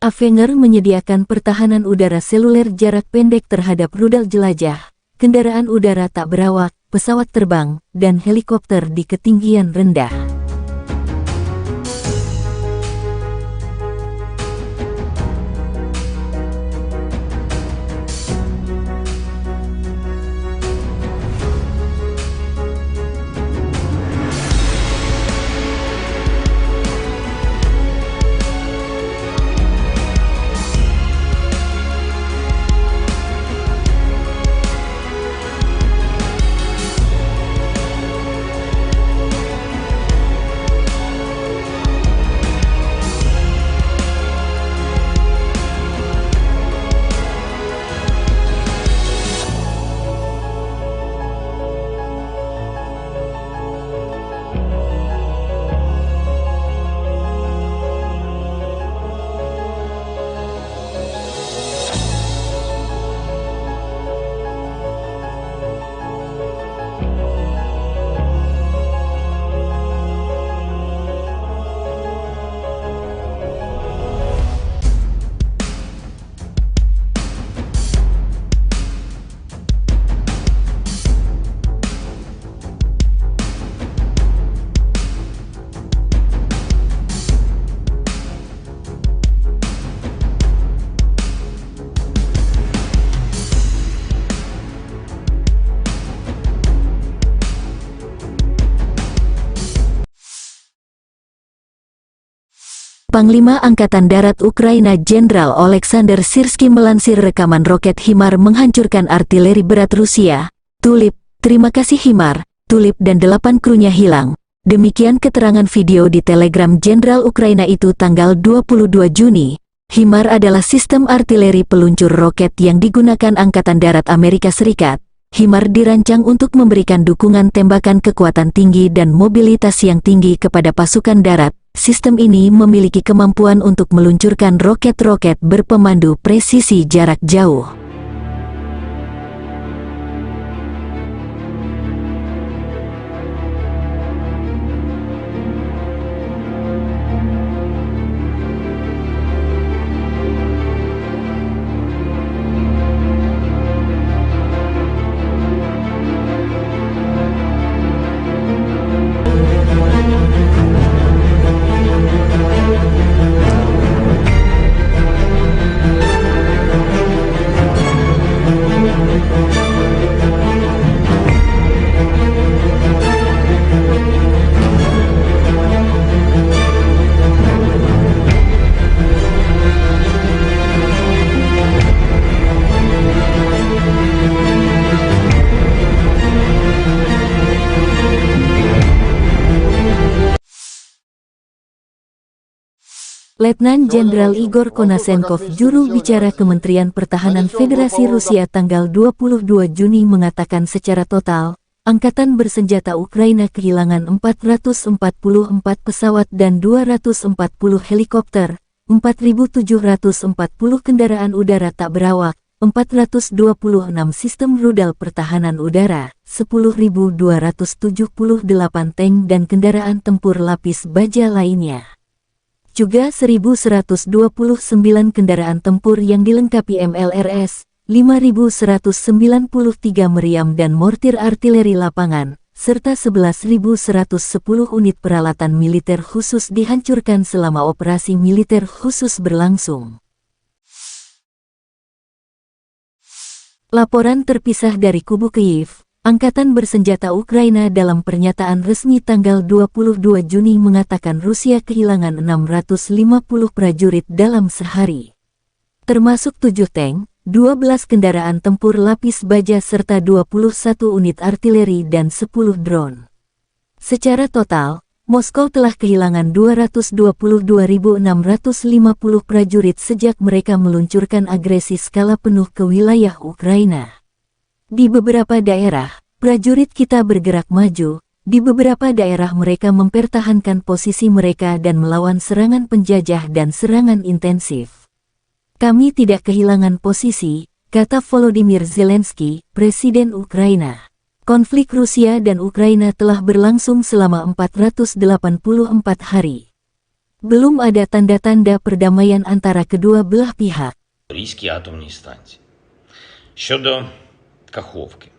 Avenger menyediakan pertahanan udara seluler jarak pendek terhadap rudal jelajah, kendaraan udara tak berawak, pesawat terbang, dan helikopter di ketinggian rendah. Panglima Angkatan Darat Ukraina Jenderal Oleksandr Syrskyi melansir rekaman roket HIMARS menghancurkan artileri berat Rusia. Tulip, terima kasih HIMARS, Tulip dan 8 krunya hilang. Demikian keterangan video di Telegram Jenderal Ukraina itu tanggal 22 Juni. HIMARS adalah sistem artileri peluncur roket yang digunakan Angkatan Darat Amerika Serikat. HIMARS dirancang untuk memberikan dukungan tembakan kekuatan tinggi dan mobilitas yang tinggi kepada pasukan darat. Sistem ini memiliki kemampuan untuk meluncurkan roket-roket berpemandu presisi jarak jauh. Letnan Jenderal Igor Konasenkov, juru bicara Kementerian Pertahanan Federasi Rusia tanggal 22 Juni mengatakan secara total, Angkatan Bersenjata Ukraina kehilangan 444 pesawat dan 240 helikopter, 4.740 kendaraan udara tak berawak, 426 sistem rudal pertahanan udara, 10.278 tank dan kendaraan tempur lapis baja lainnya. Juga 1.129 kendaraan tempur yang dilengkapi MLRS, 5.193 meriam dan mortir artileri lapangan, serta 11.110 unit peralatan militer khusus dihancurkan selama operasi militer khusus berlangsung. Laporan terpisah dari kubu Kyiv, Angkatan Bersenjata Ukraina dalam pernyataan resmi tanggal 22 Juni mengatakan Rusia kehilangan 650 prajurit dalam sehari. Termasuk 7 tank, 12 kendaraan tempur lapis baja serta 21 unit artileri dan 10 drone. Secara total, Moskow telah kehilangan 222.650 prajurit sejak mereka meluncurkan agresi skala penuh ke wilayah Ukraina. Di beberapa daerah, prajurit kita bergerak maju, di beberapa daerah mereka mempertahankan posisi mereka dan melawan serangan penjajah dan serangan intensif. Kami tidak kehilangan posisi, kata Volodymyr Zelensky, Presiden Ukraina. Konflik Rusia dan Ukraina telah berlangsung selama 484 hari. Belum ada tanda-tanda perdamaian antara kedua belah pihak. Запорізькій атомній станції. Щодо Каховки.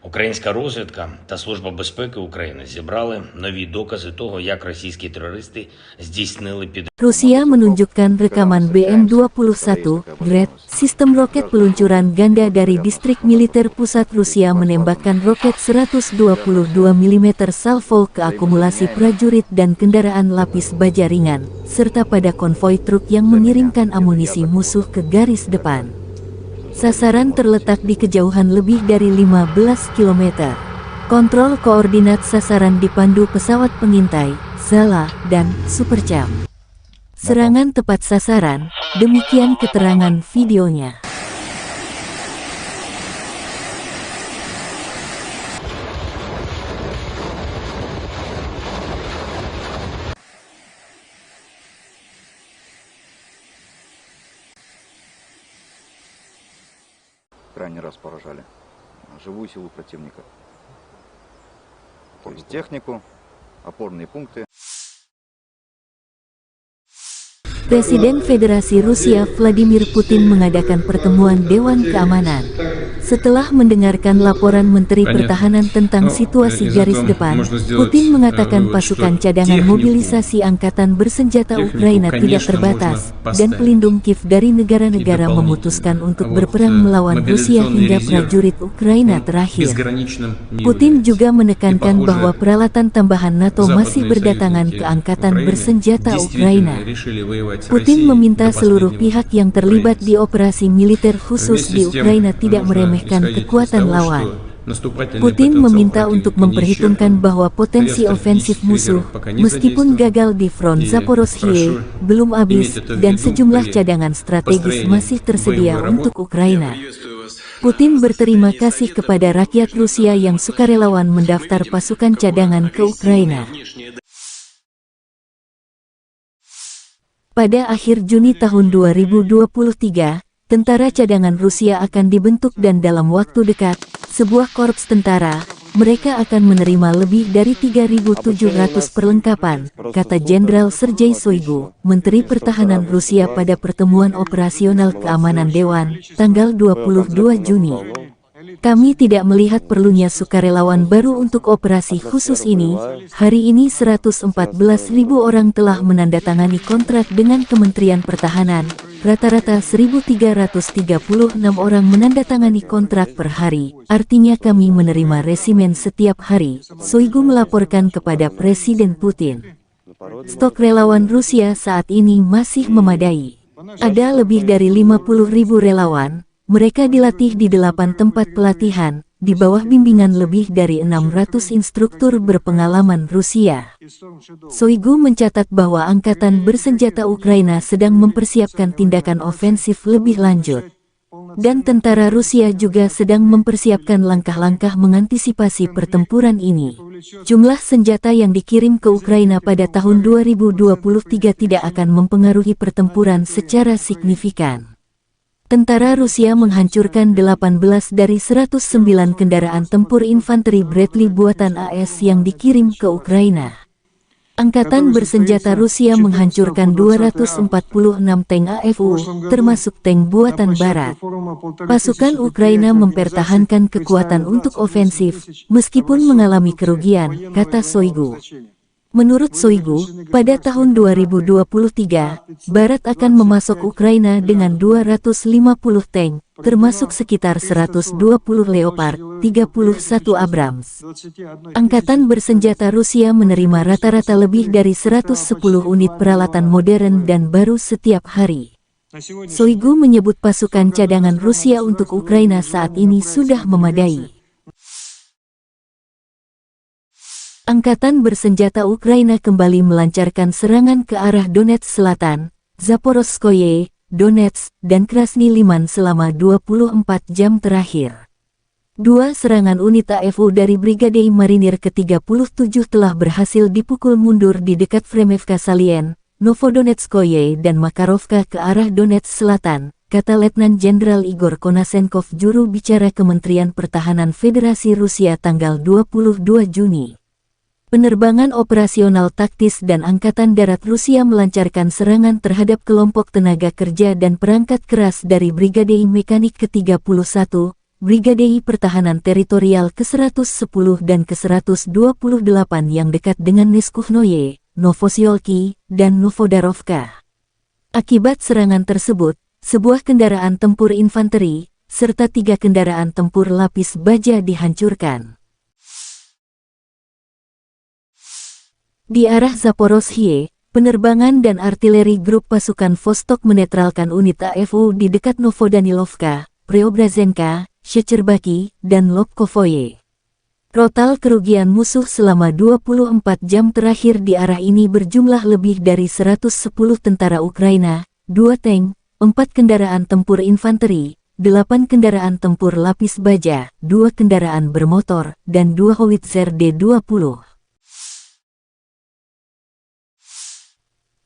Українська розвідка та Служба безпеки України зібрали нові докази того, як російські терористи здійснили Rusia menunjukkan rekaman BM-21 Grad, sistem roket peluncuran ganda dari distrik militer pusat Rusia menembakkan roket 122 mm salvo ke akumulasi prajurit dan kendaraan lapis baja ringan, serta pada konvoi truk yang mengirimkan amunisi musuh ke garis depan. Sasaran terletak di kejauhan lebih dari 15 km. Kontrol koordinat sasaran dipandu pesawat pengintai, Zala, dan Supercam. Serangan tepat sasaran, demikian keterangan videonya. Крайний раз поражали живую силу противника. То есть технику, опорные пункты. Presiden Federasi Rusia Vladimir Putin mengadakan pertemuan Dewan Keamanan. Setelah mendengarkan laporan Menteri Pertahanan tentang situasi garis depan, Putin mengatakan pasukan cadangan mobilisasi Angkatan Bersenjata Ukraina tidak terbatas, dan pelindung Kiev dari negara-negara memutuskan untuk berperang melawan Rusia hingga prajurit Ukraina terakhir. Putin juga menekankan bahwa peralatan tambahan NATO masih berdatangan ke Angkatan Bersenjata Ukraina. Putin meminta seluruh pihak yang terlibat di operasi militer khusus di Ukraina tidak meremehkan kekuatan lawan. Putin meminta untuk memperhitungkan bahwa potensi ofensif musuh, meskipun gagal di front Zaporozhye, belum habis, dan sejumlah cadangan strategis masih tersedia untuk Ukraina. Putin berterima kasih kepada rakyat Rusia yang sukarelawan mendaftar pasukan cadangan ke Ukraina. Pada akhir Juni tahun 2023, tentara cadangan Rusia akan dibentuk dan dalam waktu dekat, sebuah korps tentara, mereka akan menerima lebih dari 3.700 perlengkapan, kata Jenderal Sergei Shoigu, Menteri Pertahanan Rusia pada pertemuan operasional keamanan Dewan, tanggal 22 Juni. Kami tidak melihat perlunya sukarelawan baru untuk operasi khusus ini. Hari ini 114.000 orang telah menandatangani kontrak dengan Kementerian Pertahanan. Rata-rata 1.336 orang menandatangani kontrak per hari. Artinya kami menerima resimen setiap hari, Shoigu melaporkan kepada Presiden Putin. Stok relawan Rusia saat ini masih memadai. Ada lebih dari 50.000 relawan. Mereka dilatih di 8 tempat pelatihan, di bawah bimbingan lebih dari 600 instruktur berpengalaman Rusia. Shoigu mencatat bahwa Angkatan Bersenjata Ukraina sedang mempersiapkan tindakan ofensif lebih lanjut. Dan tentara Rusia juga sedang mempersiapkan langkah-langkah mengantisipasi pertempuran ini. Jumlah senjata yang dikirim ke Ukraina pada tahun 2023 tidak akan mempengaruhi pertempuran secara signifikan. Tentara Rusia menghancurkan 18 dari 109 kendaraan tempur infanteri Bradley buatan AS yang dikirim ke Ukraina. Angkatan bersenjata Rusia menghancurkan 246 tank AFU, termasuk tank buatan Barat. Pasukan Ukraina mempertahankan kekuatan untuk ofensif, meskipun mengalami kerugian, kata Shoigu. Menurut Shoigu, pada tahun 2023, Barat akan memasok Ukraina dengan 250 tank, termasuk sekitar 120 Leopard, 31 Abrams. Angkatan bersenjata Rusia menerima rata-rata lebih dari 110 unit peralatan modern dan baru setiap hari. Shoigu menyebut pasukan cadangan Rusia untuk Ukraina saat ini sudah memadai. Angkatan bersenjata Ukraina kembali melancarkan serangan ke arah Donetsk Selatan, Zaporozhye, Donetsk, dan Krasny Liman selama 24 jam terakhir. Dua serangan unit AFU dari Brigade Marinir ke-37 telah berhasil dipukul mundur di dekat Fremevka Salien, Novodonetskoye dan Makarovka ke arah Donetsk Selatan, kata Letnan Jenderal Igor Konasenkov, juru bicara Kementerian Pertahanan Federasi Rusia tanggal 22 Juni. Penerbangan operasional taktis dan Angkatan Darat Rusia melancarkan serangan terhadap kelompok tenaga kerja dan perangkat keras dari Brigade Mekanik ke-31, Brigade Pertahanan Teritorial ke-110 dan ke-128 yang dekat dengan Neskuhnoye, Novosiolki, dan Novodarovka. Akibat serangan tersebut, sebuah kendaraan tempur infanteri, serta 3 kendaraan tempur lapis baja dihancurkan. Di arah Zaporozhye, penerbangan dan artileri grup pasukan Vostok menetralkan unit AFU di dekat Novodanilovka, Preobrazenka, Shecherbaki, dan Lobkovoye. Total kerugian musuh selama 24 jam terakhir di arah ini berjumlah lebih dari 110 tentara Ukraina, 2 tank, 4 kendaraan tempur infanteri, 8 kendaraan tempur lapis baja, 2 kendaraan bermotor, dan 2 howitzer D-20.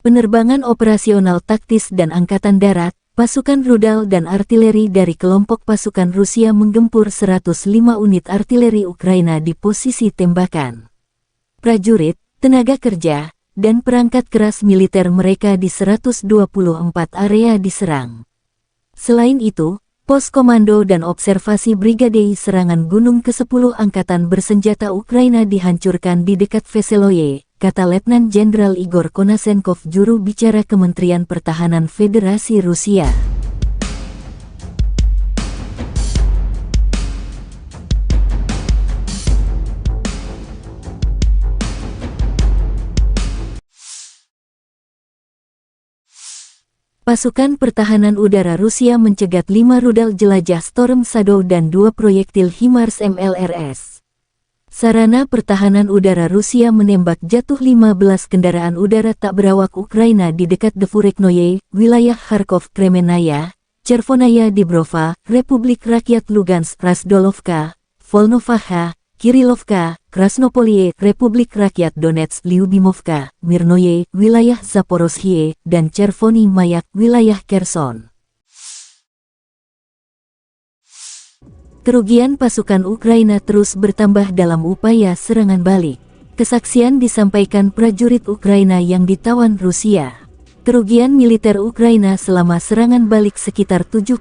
Penerbangan operasional taktis dan Angkatan Darat, pasukan rudal dan artileri dari kelompok pasukan Rusia menggempur 105 unit artileri Ukraina di posisi tembakan. Prajurit, tenaga kerja, dan perangkat keras militer mereka di 124 area diserang. Selain itu, pos komando dan observasi Brigade Serangan Gunung ke-10 Angkatan Bersenjata Ukraina dihancurkan di dekat Veseloye, kata Letnan Jenderal Igor Konasenkov, juru bicara Kementerian Pertahanan Federasi Rusia. Pasukan Pertahanan Udara Rusia mencegat 5 rudal jelajah Storm Shadow dan 2 proyektil HIMARS MLRS. Sarana Pertahanan Udara Rusia menembak jatuh 15 kendaraan udara tak berawak Ukraina di dekat Devureknoye, wilayah Kharkov, Kremenaya, Chervonaya Dibrova, Republik Rakyat Lugansk, Razdolovka, Volnovaha, Kirilovka, Krasnopolie, Republik Rakyat Donetsk, Lyubimovka, Mirnoye, wilayah Zaporozhye, dan Chervony Mayak, wilayah Kherson. Kerugian pasukan Ukraina terus bertambah dalam upaya serangan balik. Kesaksian disampaikan prajurit Ukraina yang ditawan Rusia. Kerugian militer Ukraina selama serangan balik sekitar 70%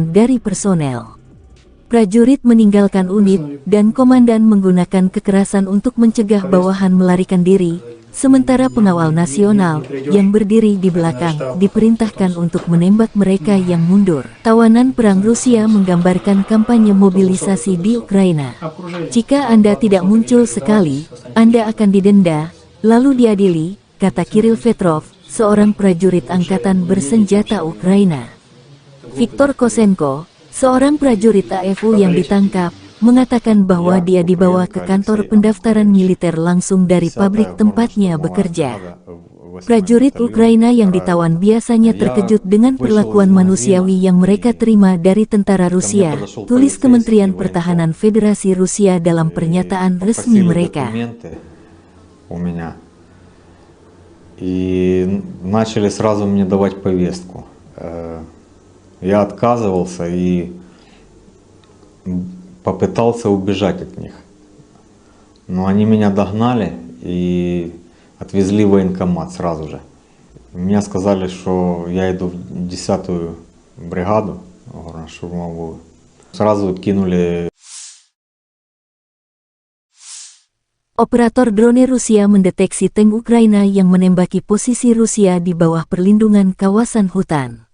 dari personel. Prajurit meninggalkan unit, dan komandan menggunakan kekerasan untuk mencegah bawahan melarikan diri, sementara pengawal nasional, yang berdiri di belakang, diperintahkan untuk menembak mereka yang mundur. Tawanan perang Rusia menggambarkan kampanye mobilisasi di Ukraina. Jika Anda tidak muncul sekali, Anda akan didenda, lalu diadili, kata Kirill Petrov, seorang prajurit angkatan bersenjata Ukraina. Viktor Kosenko, seorang prajurit AFU yang ditangkap, mengatakan bahwa dia dibawa ke kantor pendaftaran militer langsung dari pabrik tempatnya bekerja. Prajurit Ukraina yang ditawan biasanya terkejut dengan perlakuan manusiawi yang mereka terima dari tentara Rusia, tulis Kementerian Pertahanan Federasi Rusia dalam pernyataan resmi mereka. И начали сразу мне давать повестку. Я отказывался и попытался убежать от них. Но они меня догнали и отвезли в военкомат сразу же. Мне сказали, что я иду в 10-ю бригаду горно-штурмовую. Сразу кинули. Operator drone Rusia mendeteksi tank Ukraina yang menembaki posisi Rusia di bawah perlindungan kawasan hutan.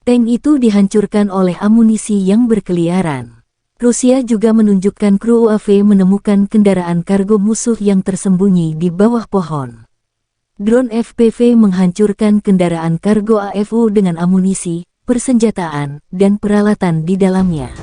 Tank itu dihancurkan oleh amunisi yang berkeliaran. Rusia juga menunjukkan kru UAV menemukan kendaraan kargo musuh yang tersembunyi di bawah pohon. Drone FPV menghancurkan kendaraan kargo AFU dengan amunisi, persenjataan, dan peralatan di dalamnya.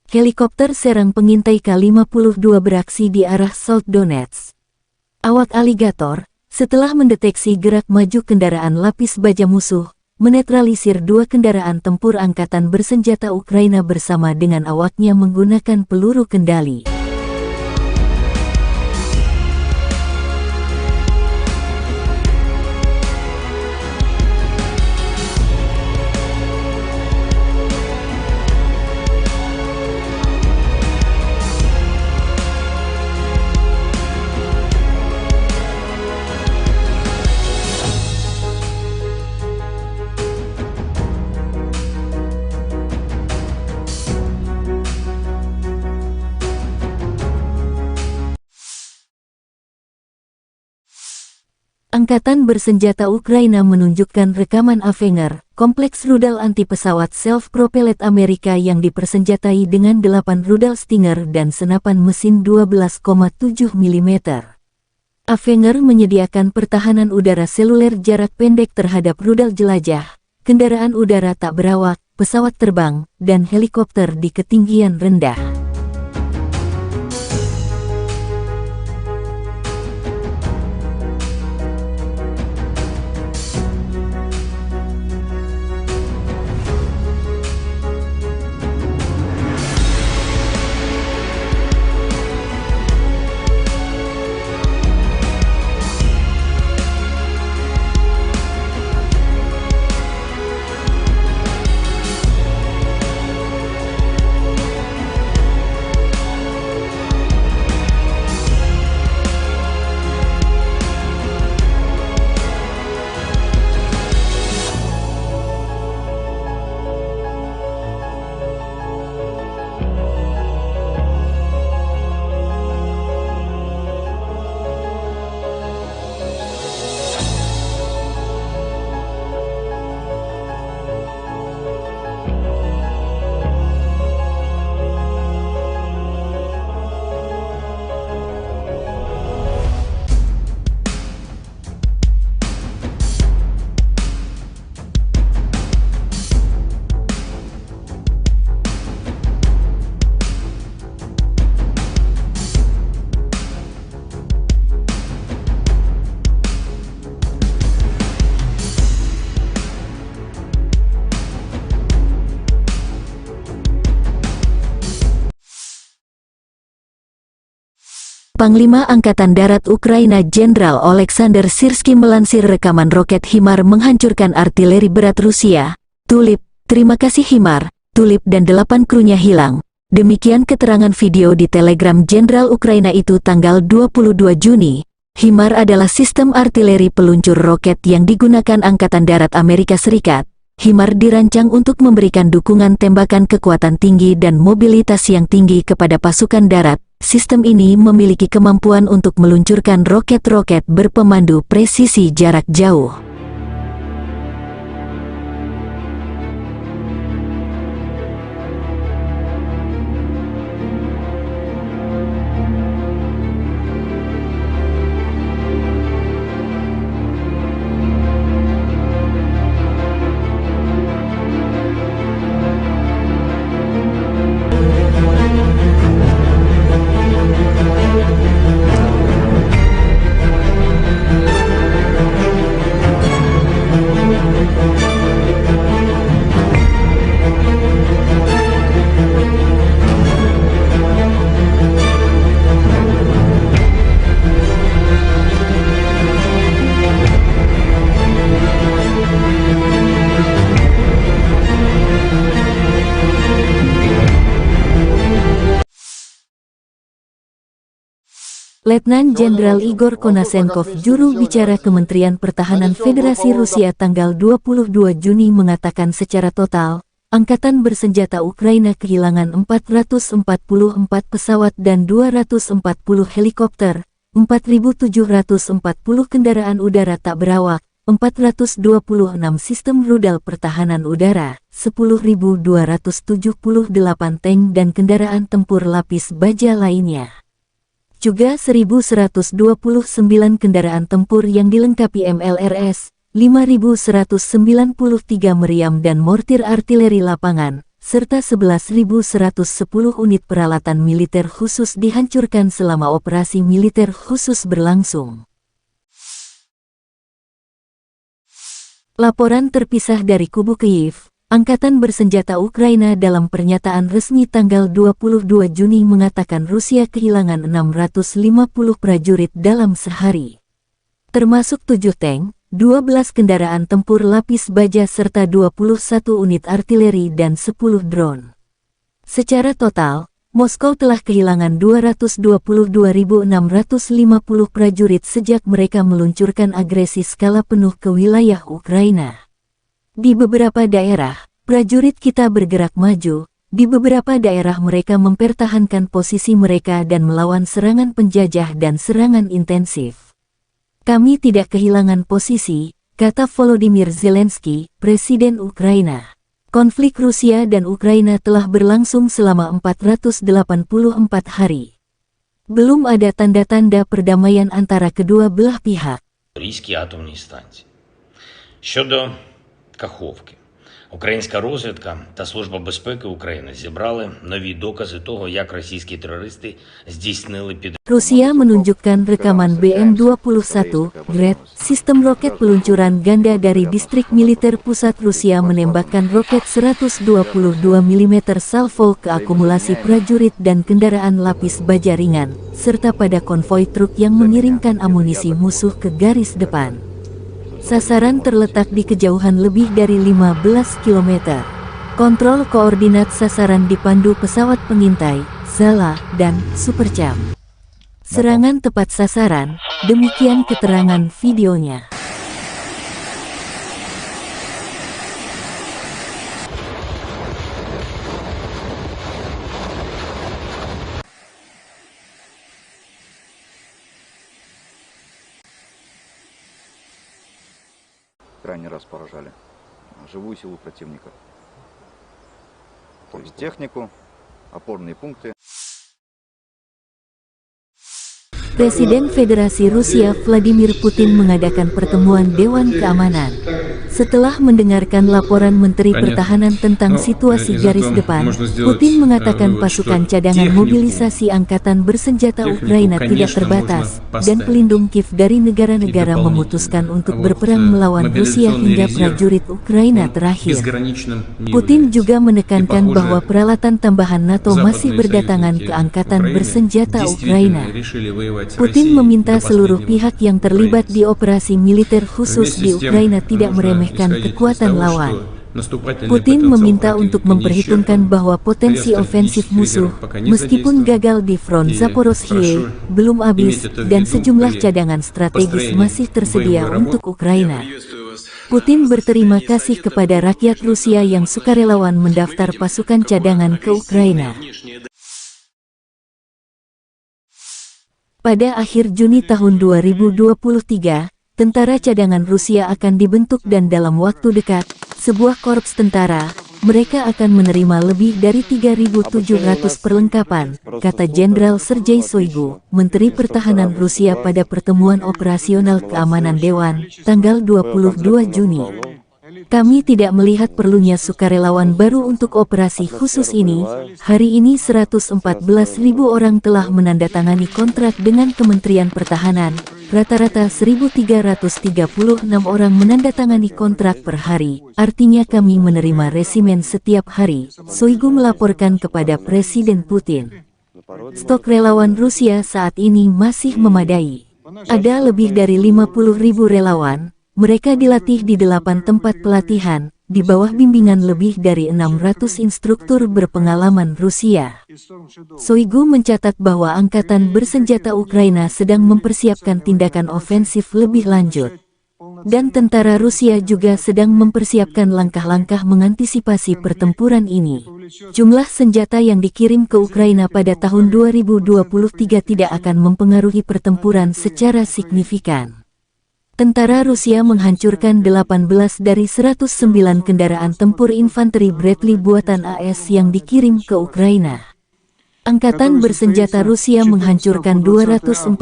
Helikopter serang pengintai K-52 beraksi di arah South Donetsk. Awak aligator, setelah mendeteksi gerak maju kendaraan lapis baja musuh, menetralisir 2 kendaraan tempur angkatan bersenjata Ukraina bersama dengan awaknya menggunakan peluru kendali. Angkatan bersenjata Ukraina menunjukkan rekaman Avenger, kompleks rudal anti-pesawat self-propellet Amerika yang dipersenjatai dengan 8 rudal Stinger dan senapan mesin 12,7 mm. Avenger menyediakan pertahanan udara seluler jarak pendek terhadap rudal jelajah, kendaraan udara tak berawak, pesawat terbang, dan helikopter di ketinggian rendah. Panglima Angkatan Darat Ukraina Jenderal Oleksandr Syrskyi melansir rekaman roket HIMARS menghancurkan artileri berat Rusia. Tulip, terima kasih HIMARS, Tulip dan 8 krunya hilang. Demikian keterangan video di Telegram Jenderal Ukraina itu tanggal 22 Juni. HIMARS adalah sistem artileri peluncur roket yang digunakan Angkatan Darat Amerika Serikat. HIMARS dirancang untuk memberikan dukungan tembakan kekuatan tinggi dan mobilitas yang tinggi kepada pasukan darat. Sistem ini memiliki kemampuan untuk meluncurkan roket-roket berpemandu presisi jarak jauh. Letnan Jenderal Igor Konasenkov, juru bicara Kementerian Pertahanan Federasi Rusia tanggal 22 Juni mengatakan secara total, Angkatan Bersenjata Ukraina kehilangan 444 pesawat dan 240 helikopter, 4.740 kendaraan udara tak berawak, 426 sistem rudal pertahanan udara, 10.278 tank dan kendaraan tempur lapis baja lainnya. Juga 1.129 kendaraan tempur yang dilengkapi MLRS, 5.193 meriam dan mortir artileri lapangan, serta 11.110 unit peralatan militer khusus dihancurkan selama operasi militer khusus berlangsung. Laporan terpisah dari kubu Kyiv. Angkatan Bersenjata Ukraina dalam pernyataan resmi tanggal 22 Juni mengatakan Rusia kehilangan 650 prajurit dalam sehari. Termasuk 7 tank, 12 kendaraan tempur lapis baja serta 21 unit artileri dan 10 drone. Secara total, Moskow telah kehilangan 222.650 prajurit sejak mereka meluncurkan agresi skala penuh ke wilayah Ukraina. Di beberapa daerah, prajurit kita bergerak maju, di beberapa daerah mereka mempertahankan posisi mereka dan melawan serangan penjajah dan serangan intensif. Kami tidak kehilangan posisi, kata Volodymyr Zelensky, Presiden Ukraina. Konflik Rusia dan Ukraina telah berlangsung selama 484 hari. Belum ada tanda-tanda perdamaian antara kedua belah pihak. Запорізькій атомній станції. Щодо Каховки. Українська розвідка та Служба безпеки України зібрали нові докази того, як російські терористи здійснили Rusia menunjukkan rekaman BM-21 Gred, sistem roket peluncuran ganda dari distrik militer pusat Rusia menembakkan roket 122 mm salvo ke akumulasi prajurit dan kendaraan lapis baja ringan, serta pada konvoi truk yang mengirimkan amunisi musuh ke garis depan. Sasaran terletak di kejauhan lebih dari 15 km. Kontrol koordinat sasaran dipandu pesawat pengintai, Zala, dan Supercam. Serangan tepat sasaran, demikian keterangan videonya. Крайний раз поражали живую силу противника. То есть технику, опорные пункты. Presiden Federasi Rusia Vladimir Putin mengadakan pertemuan Dewan Keamanan. Setelah mendengarkan laporan Menteri Pertahanan tentang situasi garis depan, Putin mengatakan pasukan cadangan mobilisasi Angkatan Bersenjata Ukraina tidak terbatas, dan pelindung Kiev dari negara-negara memutuskan untuk berperang melawan Rusia hingga prajurit Ukraina terakhir. Putin juga menekankan bahwa peralatan tambahan NATO masih berdatangan ke Angkatan Bersenjata Ukraina. Putin meminta seluruh pihak yang terlibat di operasi militer khusus di Ukraina tidak meremehkan kekuatan lawan. Putin meminta untuk memperhitungkan bahwa potensi ofensif musuh, meskipun gagal di front Zaporozhye, belum habis, dan sejumlah cadangan strategis masih tersedia untuk Ukraina. Putin berterima kasih kepada rakyat Rusia yang sukarelawan mendaftar pasukan cadangan ke Ukraina. Pada akhir Juni tahun 2023, tentara cadangan Rusia akan dibentuk dan dalam waktu dekat, sebuah korps tentara, mereka akan menerima lebih dari 3.700 perlengkapan, kata Jenderal Sergei Shoigu, Menteri Pertahanan Rusia pada pertemuan operasional keamanan Dewan, tanggal 22 Juni. Kami tidak melihat perlunya sukarelawan baru untuk operasi khusus ini. Hari ini 114.000 orang telah menandatangani kontrak dengan Kementerian Pertahanan. Rata-rata 1.336 orang menandatangani kontrak per hari. Artinya kami menerima resimen setiap hari, Shoigu melaporkan kepada Presiden Putin. Stok relawan Rusia saat ini masih memadai. Ada lebih dari 50.000 relawan. Mereka dilatih di 8 tempat pelatihan, di bawah bimbingan lebih dari 600 instruktur berpengalaman Rusia. Shoigu mencatat bahwa Angkatan Bersenjata Ukraina sedang mempersiapkan tindakan ofensif lebih lanjut. Dan tentara Rusia juga sedang mempersiapkan langkah-langkah mengantisipasi pertempuran ini. Jumlah senjata yang dikirim ke Ukraina pada tahun 2023 tidak akan mempengaruhi pertempuran secara signifikan. Tentara Rusia menghancurkan 18 dari 109 kendaraan tempur infanteri Bradley buatan AS yang dikirim ke Ukraina. Angkatan Bersenjata Rusia menghancurkan 246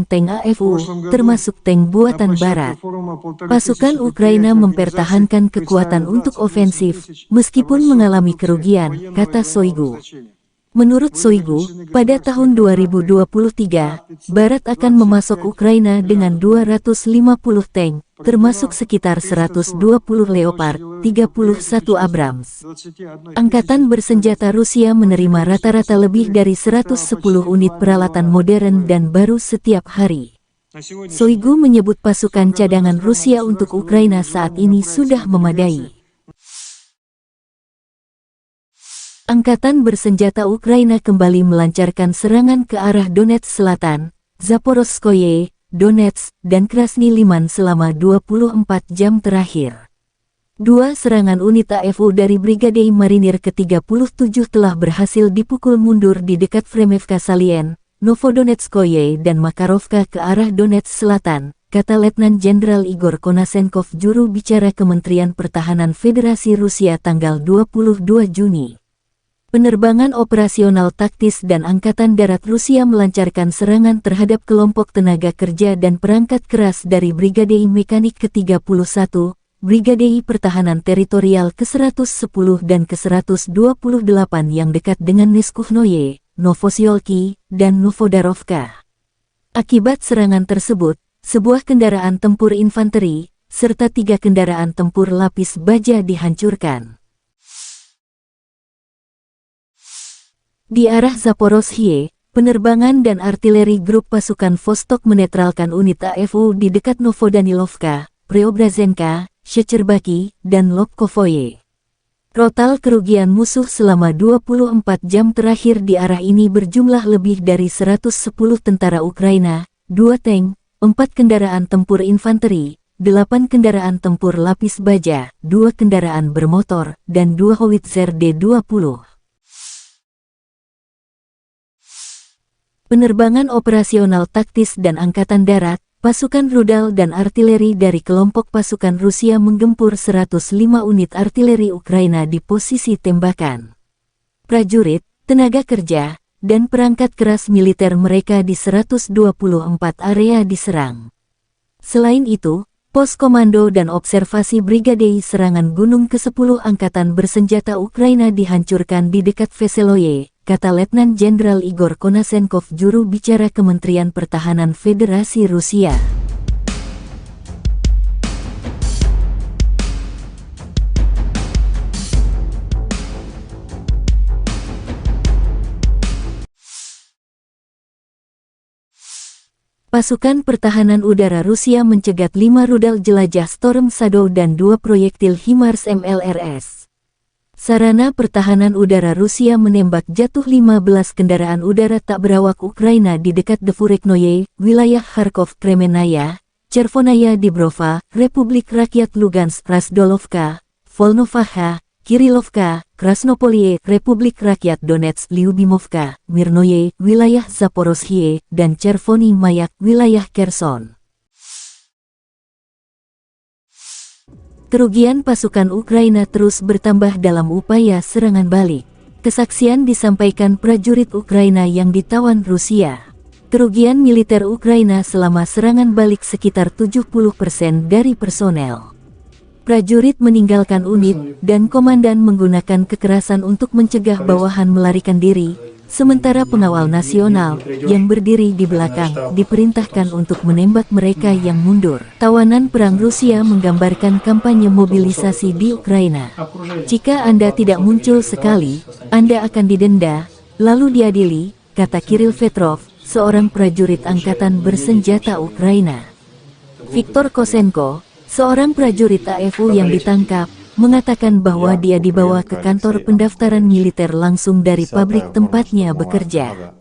tank AFU, termasuk tank buatan Barat. Pasukan Ukraina mempertahankan kekuatan untuk ofensif, meskipun mengalami kerugian, kata Shoigu. Menurut Shoigu, pada tahun 2023, Barat akan memasok Ukraina dengan 250 tank, termasuk sekitar 120 Leopard, 31 Abrams. Angkatan Bersenjata Rusia menerima rata-rata lebih dari 110 unit peralatan modern dan baru setiap hari. Shoigu menyebut pasukan cadangan Rusia untuk Ukraina saat ini sudah memadai. Angkatan Bersenjata Ukraina kembali melancarkan serangan ke arah Donetsk Selatan, Zaporozhye, Donetsk, dan Krasny Liman selama 24 jam terakhir. Dua serangan unit AFU dari Brigade Marinir ke-37 telah berhasil dipukul mundur di dekat Fremevka Salien, Novodonetskoye dan Makarovka ke arah Donetsk Selatan, kata Letnan Jenderal Igor Konasenkov, juru bicara Kementerian Pertahanan Federasi Rusia tanggal 22 Juni. Penerbangan operasional taktis dan Angkatan Darat Rusia melancarkan serangan terhadap kelompok tenaga kerja dan perangkat keras dari Brigade Mekanik ke-31, Brigade Pertahanan Teritorial ke-110 dan ke-128 yang dekat dengan Neskuhnoye, Novosiolki, dan Novodarovka. Akibat serangan tersebut, sebuah kendaraan tempur infanteri, serta 3 kendaraan tempur lapis baja dihancurkan. Di arah Zaporozhye, penerbangan dan artileri grup pasukan Vostok menetralkan unit AFU di dekat Novodanilovka, Preobrazenka, Shecherbaki, dan Lobkovoye. Total kerugian musuh selama 24 jam terakhir di arah ini berjumlah lebih dari 110 tentara Ukraina, 2 tank, 4 kendaraan tempur infanteri, 8 kendaraan tempur lapis baja, 2 kendaraan bermotor, dan 2 howitzer D-20. Penerbangan operasional taktis dan Angkatan Darat, pasukan rudal dan artileri dari kelompok pasukan Rusia menggempur 105 unit artileri Ukraina di posisi tembakan. Prajurit, tenaga kerja, dan perangkat keras militer mereka di 124 area diserang. Selain itu, pos komando dan observasi Brigade Serangan Gunung ke-10 Angkatan Bersenjata Ukraina dihancurkan di dekat Veseloye, kata Letnan Jenderal Igor Konasenkov, juru bicara Kementerian Pertahanan Federasi Rusia. Pasukan Pertahanan Udara Rusia mencegat 5 rudal jelajah Storm Shadow dan 2 proyektil HIMARS MLRS. Sarana Pertahanan Udara Rusia menembak jatuh 15 kendaraan udara tak berawak Ukraina di dekat Devureknoye, wilayah Kharkov, Kremenaya, Chervonaya Dibrova, Republik Rakyat Lugansk, Razdolovka, Volnovaha, Kirilovka, Krasnopolie, Republik Rakyat Donetsk, Lyubimovka, Mirnoye, wilayah Zaporozhye, dan Chervony Mayak, wilayah Kherson. Kerugian pasukan Ukraina terus bertambah dalam upaya serangan balik. Kesaksian disampaikan prajurit Ukraina yang ditawan Rusia. Kerugian militer Ukraina selama serangan balik sekitar 70% dari personel. Prajurit meninggalkan unit, dan komandan menggunakan kekerasan untuk mencegah bawahan melarikan diri, sementara pengawal nasional, yang berdiri di belakang, diperintahkan untuk menembak mereka yang mundur. Tawanan perang Rusia menggambarkan kampanye mobilisasi di Ukraina. Jika Anda tidak muncul sekali, Anda akan didenda, lalu diadili, kata Kirill Petrov, seorang prajurit angkatan bersenjata Ukraina. Viktor Kosenko, seorang prajurit AFU yang ditangkap, mengatakan bahwa dia dibawa ke kantor pendaftaran militer langsung dari pabrik tempatnya bekerja.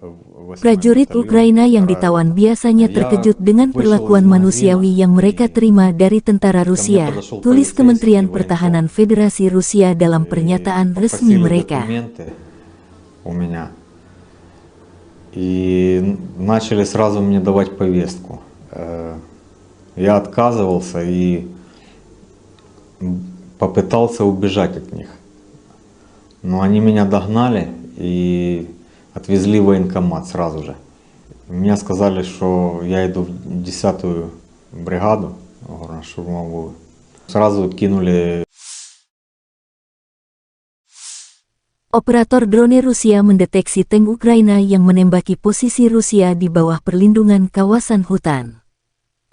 Prajurit Ukraina yang ditawan biasanya terkejut dengan perlakuan manusiawi yang mereka terima dari tentara Rusia, tulis Kementerian Pertahanan Federasi Rusia dalam pernyataan resmi mereka. У меня. И начали сразу мне давать повестку. Я отказывался и попытался убежать от них. Но они меня догнали и отвезли в военкомат сразу же. Мне сказали, что я иду в 10-ю бригаду горно-штурмовую. Сразу кинули. Operator drone Rusia mendeteksi tank Ukraina yang menembaki posisi Rusia di bawah perlindungan kawasan hutan.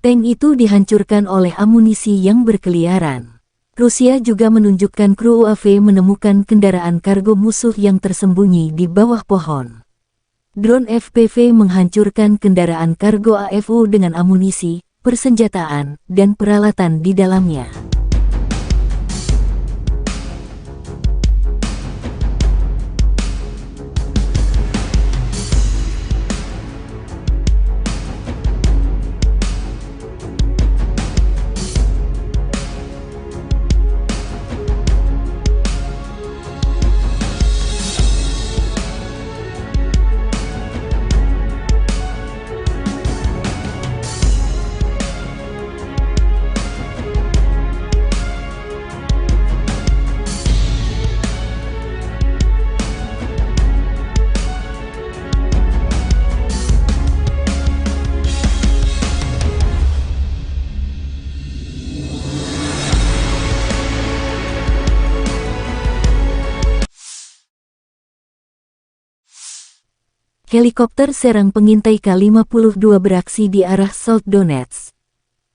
Tank itu dihancurkan oleh amunisi yang berkeliaran. Rusia juga menunjukkan kru UAV menemukan kendaraan kargo musuh yang tersembunyi di bawah pohon. Drone FPV menghancurkan kendaraan kargo AFU dengan amunisi, persenjataan, dan peralatan di dalamnya. Helikopter serang pengintai K-52 beraksi di arah South Donetsk.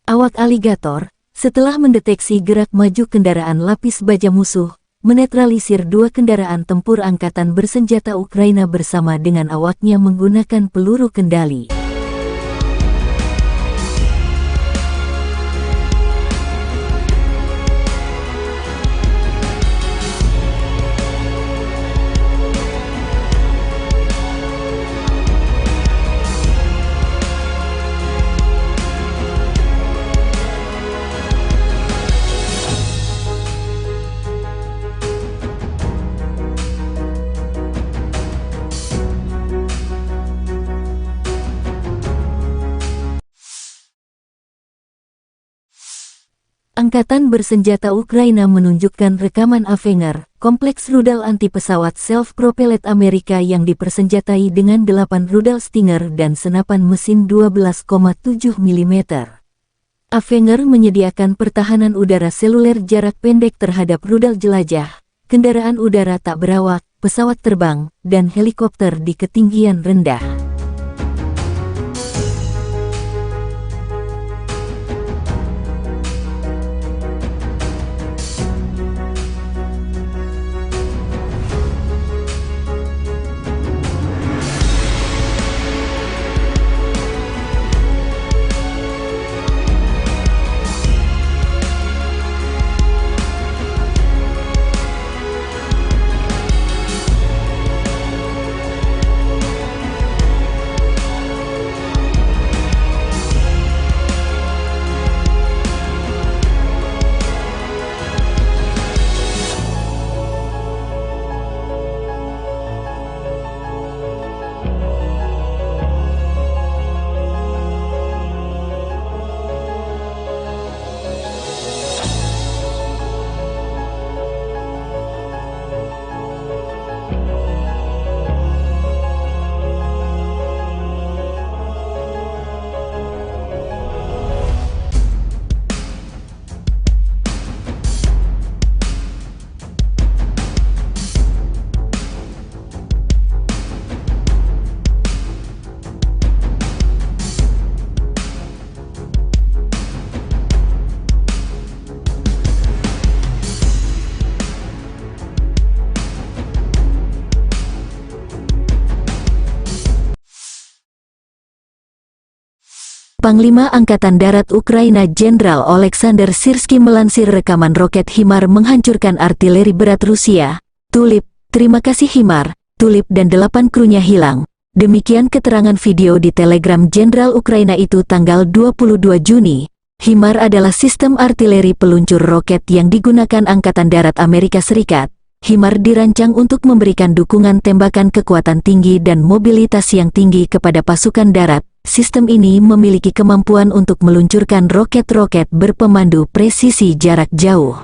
Awak aligator, setelah mendeteksi gerak maju kendaraan lapis baja musuh, menetralisir 2 kendaraan tempur angkatan bersenjata Ukraina bersama dengan awaknya menggunakan peluru kendali. Angkatan bersenjata Ukraina menunjukkan rekaman Avenger, kompleks rudal anti-pesawat self-propelled Amerika yang dipersenjatai dengan 8 rudal Stinger dan senapan mesin 12,7 mm. Avenger menyediakan pertahanan udara seluler jarak pendek terhadap rudal jelajah, kendaraan udara tak berawak, pesawat terbang, dan helikopter di ketinggian rendah. Panglima Angkatan Darat Ukraina Jenderal Oleksandr Syrskyi melansir rekaman roket HIMARS menghancurkan artileri berat Rusia. Tulip, terima kasih HIMARS, Tulip dan 8 krunya hilang. Demikian keterangan video di Telegram Jenderal Ukraina itu tanggal 22 Juni. HIMARS adalah sistem artileri peluncur roket yang digunakan Angkatan Darat Amerika Serikat. HIMARS dirancang untuk memberikan dukungan tembakan kekuatan tinggi dan mobilitas yang tinggi kepada pasukan darat. Sistem ini memiliki kemampuan untuk meluncurkan roket-roket berpemandu presisi jarak jauh.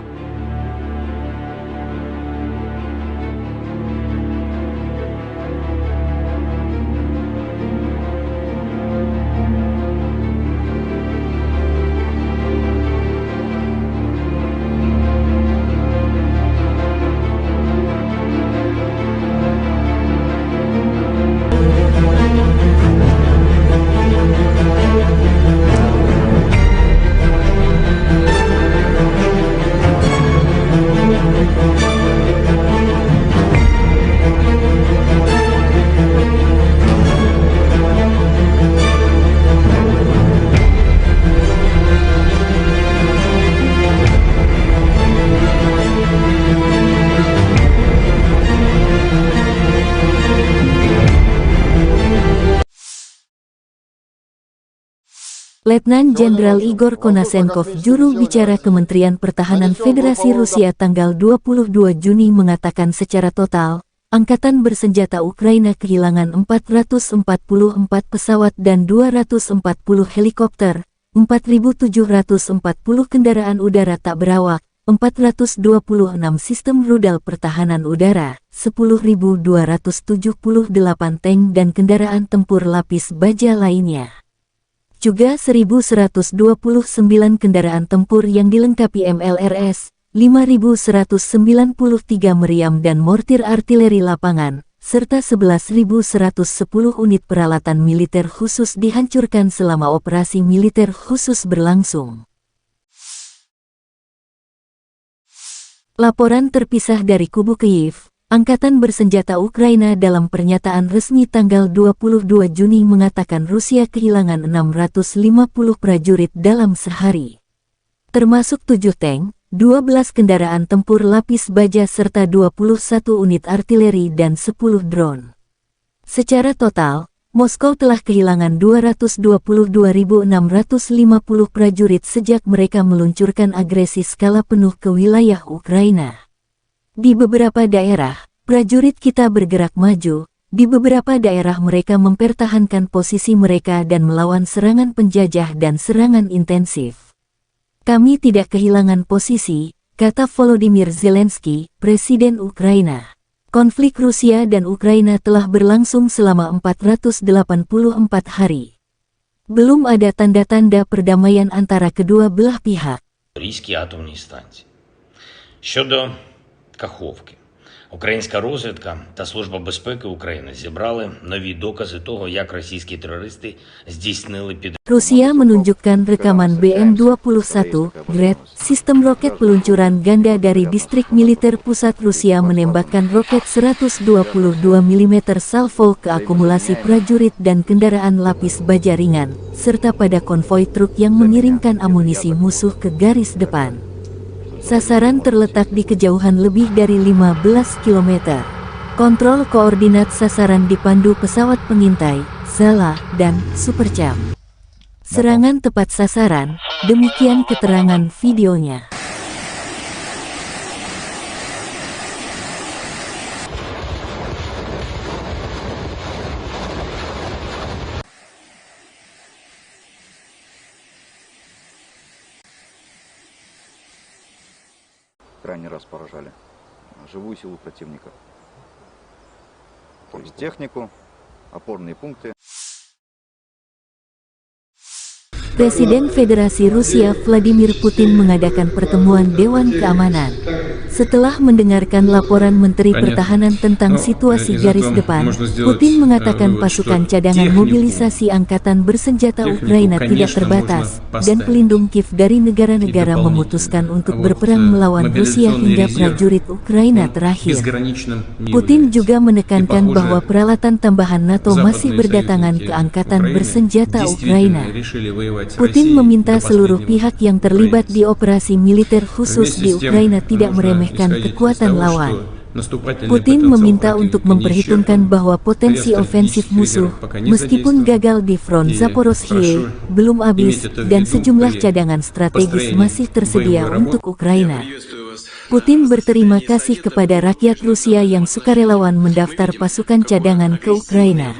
Letnan Jenderal Igor Konasenkov, juru bicara Kementerian Pertahanan Federasi Rusia tanggal 22 Juni mengatakan secara total, Angkatan Bersenjata Ukraina kehilangan 444 pesawat dan 240 helikopter, 4.740 kendaraan udara tak berawak, 426 sistem rudal pertahanan udara, 10.278 tank dan kendaraan tempur lapis baja lainnya. Juga 1.129 kendaraan tempur yang dilengkapi MLRS, 5.193 meriam dan mortir artileri lapangan, serta 11.110 unit peralatan militer khusus dihancurkan selama operasi militer khusus berlangsung. Laporan terpisah dari kubu Kyiv. Angkatan Bersenjata Ukraina dalam pernyataan resmi tanggal 22 Juni mengatakan Rusia kehilangan 650 prajurit dalam sehari. Termasuk 7 tank, 12 kendaraan tempur lapis baja serta 21 unit artileri dan 10 drone. Secara total, Moskow telah kehilangan 222.650 prajurit sejak mereka meluncurkan agresi skala penuh ke wilayah Ukraina. Di beberapa daerah, prajurit kita bergerak maju, di beberapa daerah mereka mempertahankan posisi mereka dan melawan serangan penjajah dan serangan intensif. Kami tidak kehilangan posisi, kata Volodymyr Zelensky, Presiden Ukraina. Konflik Rusia dan Ukraina telah berlangsung selama 484 hari. Belum ada tanda-tanda perdamaian antara kedua belah pihak. Різькі атомні станції. Щодо Каховки. Українська розвідка та Служба безпеки України зібрали нові докази того, як російські терористи здійснили Rusia menunjukkan rekaman BM-21 Gred, sistem roket peluncuran ganda dari distrik militer pusat Rusia menembakkan roket 122 mm salvo ke akumulasi prajurit dan kendaraan lapis baja ringan, serta pada konvoi truk yang mengirimkan amunisi musuh ke garis depan. Sasaran terletak di kejauhan lebih dari 15 km. Kontrol koordinat sasaran dipandu pesawat pengintai, Zala, dan Supercam. Serangan tepat sasaran, demikian keterangan videonya. Крайний раз поражали живую силу противника. То есть технику, опорные пункты. Presiden Federasi Rusia Vladimir Putin mengadakan pertemuan Dewan Keamanan. Setelah mendengarkan laporan Menteri Pertahanan tentang situasi garis depan, Putin mengatakan pasukan cadangan mobilisasi Angkatan Bersenjata Ukraina tidak terbatas, dan pelindung Kiev dari negara-negara memutuskan untuk berperang melawan Rusia hingga prajurit Ukraina terakhir. Putin juga menekankan bahwa peralatan tambahan NATO masih berdatangan ke Angkatan Bersenjata Ukraina. Putin meminta seluruh pihak yang terlibat di operasi militer khusus di Ukraina tidak meremehkan kekuatan lawan. Putin meminta untuk memperhitungkan bahwa potensi ofensif musuh, meskipun gagal di front Zaporozhye, belum habis, dan sejumlah cadangan strategis masih tersedia untuk Ukraina. Putin berterima kasih kepada rakyat Rusia yang sukarelawan mendaftar pasukan cadangan ke Ukraina.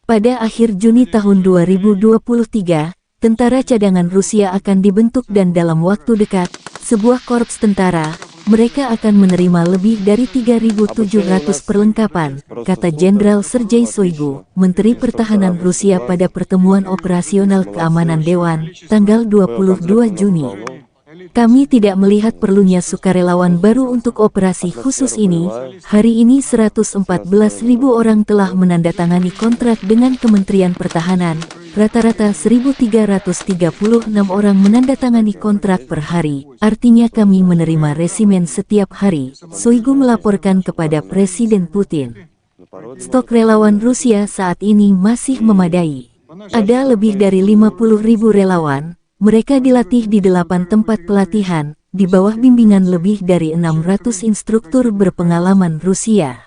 Pada akhir Juni tahun 2023, tentara cadangan Rusia akan dibentuk dan dalam waktu dekat, sebuah korps tentara, mereka akan menerima lebih dari 3.700 perlengkapan, kata Jenderal Sergei Shoigu, Menteri Pertahanan Rusia pada pertemuan operasional keamanan Dewan, tanggal 22 Juni. Kami tidak melihat perlunya sukarelawan baru untuk operasi khusus ini. Hari ini 114.000 orang telah menandatangani kontrak dengan Kementerian Pertahanan. Rata-rata 1.336 orang menandatangani kontrak per hari. Artinya kami menerima resimen setiap hari, Shoigu melaporkan kepada Presiden Putin. Stok relawan Rusia saat ini masih memadai. Ada lebih dari 50.000 relawan. Mereka dilatih di 8 tempat pelatihan, di bawah bimbingan lebih dari 600 instruktur berpengalaman Rusia.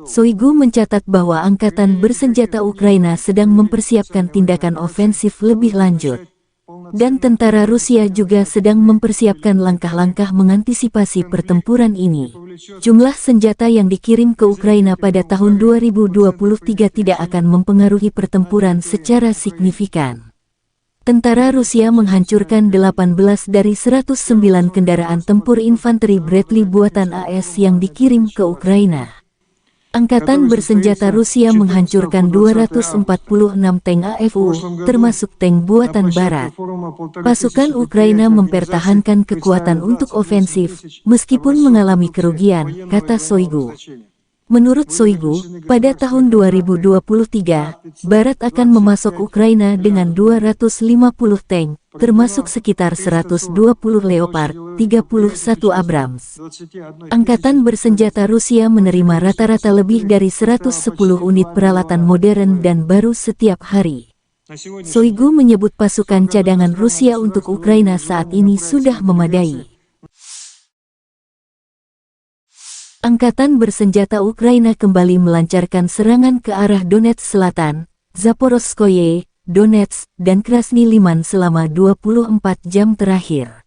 Shoigu mencatat bahwa Angkatan Bersenjata Ukraina sedang mempersiapkan tindakan ofensif lebih lanjut. Dan tentara Rusia juga sedang mempersiapkan langkah-langkah mengantisipasi pertempuran ini. Jumlah senjata yang dikirim ke Ukraina pada tahun 2023 tidak akan mempengaruhi pertempuran secara signifikan. Tentara Rusia menghancurkan 18 dari 109 kendaraan tempur infanteri Bradley buatan AS yang dikirim ke Ukraina. Angkatan Bersenjata Rusia menghancurkan 246 tank AFU, termasuk tank buatan Barat. Pasukan Ukraina mempertahankan kekuatan untuk ofensif, meskipun mengalami kerugian, kata Shoigu. Menurut Shoigu, pada tahun 2023, Barat akan memasok Ukraina dengan 250 tank, termasuk sekitar 120 Leopard, 31 Abrams. Angkatan Bersenjata Rusia menerima rata-rata lebih dari 110 unit peralatan modern dan baru setiap hari. Shoigu menyebut pasukan cadangan Rusia untuk Ukraina saat ini sudah memadai. Angkatan Bersenjata Ukraina kembali melancarkan serangan ke arah Donetsk Selatan, Zaporozhye, Donetsk, dan Krasny Liman selama 24 jam terakhir.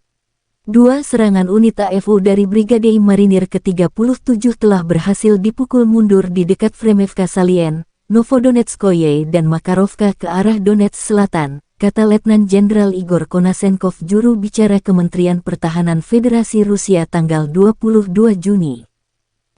Dua serangan unit AFU dari Brigade Marinir ke-37 telah berhasil dipukul mundur di dekat Fremevka Salien, Novodonetskoye dan Makarovka ke arah Donetsk Selatan, kata Letnan Jenderal Igor Konasenkov juru bicara Kementerian Pertahanan Federasi Rusia tanggal 22 Juni.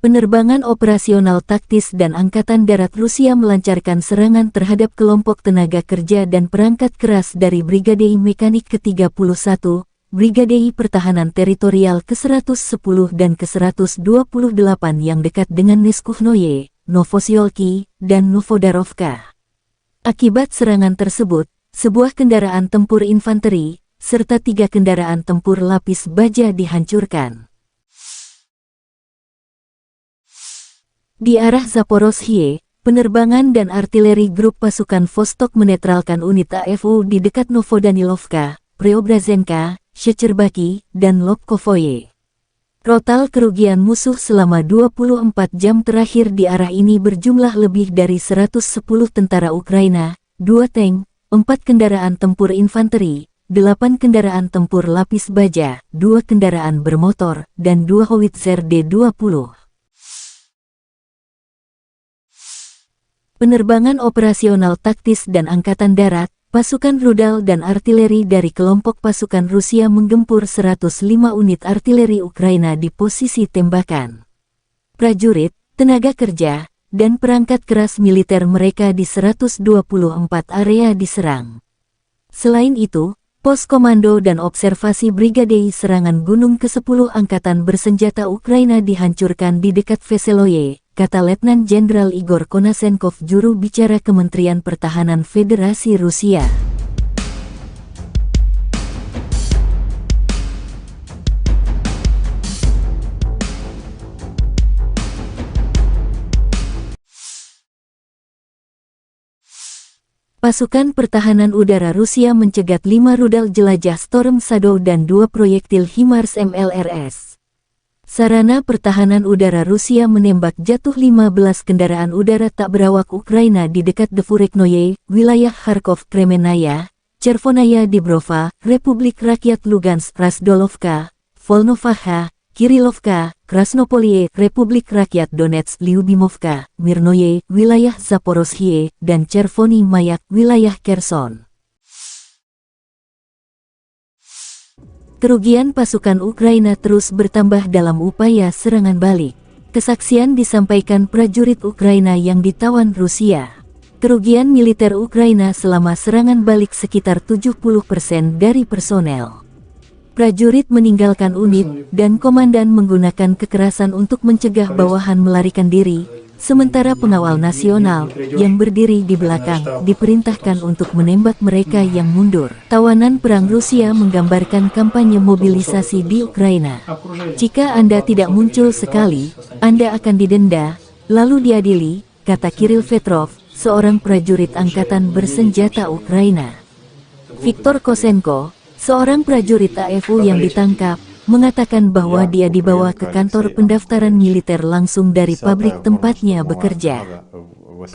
Penerbangan operasional taktis dan Angkatan Darat Rusia melancarkan serangan terhadap kelompok tenaga kerja dan perangkat keras dari Brigade Mekanik ke-31, Brigade Pertahanan Teritorial ke-110 dan ke-128 yang dekat dengan Neskuhnoye, Novosiolki, dan Novodarovka. Akibat serangan tersebut, sebuah kendaraan tempur infanteri, serta 3 kendaraan tempur lapis baja dihancurkan. Di arah Zaporozhye, penerbangan dan artileri grup pasukan Vostok menetralkan unit AFU di dekat Novodanilovka, Preobrazenka, Shecherbaki, dan Lobkovoye. Total kerugian musuh selama 24 jam terakhir di arah ini berjumlah lebih dari 110 tentara Ukraina, 2 tank, 4 kendaraan tempur infanteri, 8 kendaraan tempur lapis baja, 2 kendaraan bermotor, dan 2 howitzer D-20. Penerbangan operasional taktis dan Angkatan Darat, pasukan rudal dan artileri dari kelompok pasukan Rusia menggempur 105 unit artileri Ukraina di posisi tembakan. Prajurit, tenaga kerja, dan perangkat keras militer mereka di 124 area diserang. Selain itu, pos komando dan observasi Brigade Serangan Gunung ke-10 Angkatan Bersenjata Ukraina dihancurkan di dekat Veseloye, kata Letnan Jenderal Igor Konasenkov, juru bicara Kementerian Pertahanan Federasi Rusia. Pasukan pertahanan udara Rusia mencegat 5 rudal jelajah Storm Shadow dan 2 proyektil HIMARS MLRS. Sarana pertahanan udara Rusia menembak jatuh 15 kendaraan udara tak berawak Ukraina di dekat Devureknoye, wilayah Kharkov, Kremenaya, Chervonaya Dibrova, Republik Rakyat Lugansk, Razdolovka, Volnovakha, Kirilovka, Krasnopolie, Republik Rakyat Donetsk, Lyubimovka, Mirnoye, wilayah Zaporozhye, dan Chervony Mayak, wilayah Kherson. Kerugian pasukan Ukraina terus bertambah dalam upaya serangan balik. Kesaksian disampaikan prajurit Ukraina yang ditawan Rusia. Kerugian militer Ukraina selama serangan balik sekitar 70% dari personel. Prajurit meninggalkan unit, dan komandan menggunakan kekerasan untuk mencegah bawahan melarikan diri, sementara pengawal nasional, yang berdiri di belakang, diperintahkan untuk menembak mereka yang mundur. Tawanan perang Rusia menggambarkan kampanye mobilisasi di Ukraina. Jika Anda tidak muncul sekali, Anda akan didenda, lalu diadili, kata Kirill Petrov, seorang prajurit angkatan bersenjata Ukraina. Viktor Kosenko, seorang prajurit AFU yang ditangkap, mengatakan bahwa dia dibawa ke kantor pendaftaran militer langsung dari pabrik tempatnya bekerja.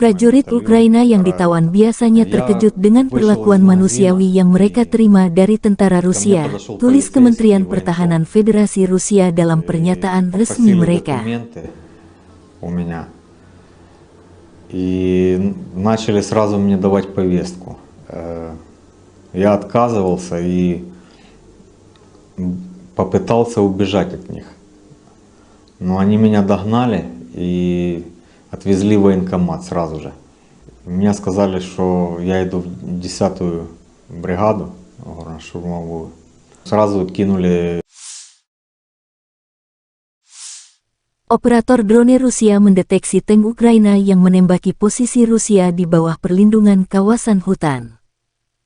Prajurit Ukraina yang ditawan biasanya terkejut dengan perlakuan manusiawi yang mereka terima dari tentara Rusia, tulis Kementerian Pertahanan Federasi Rusia dalam pernyataan resmi mereka. И начали сразу мне давать повестку. Я отказывался и попытался убежать от них. Но они меня догнали и отвезли в военкомат сразу же. Мне сказали, что я иду в 10-ю бригаду горно-штурмовую. Сразу кинули. Operator drone Rusia mendeteksi tank Ukraina yang menembaki posisi Rusia di bawah perlindungan kawasan hutan.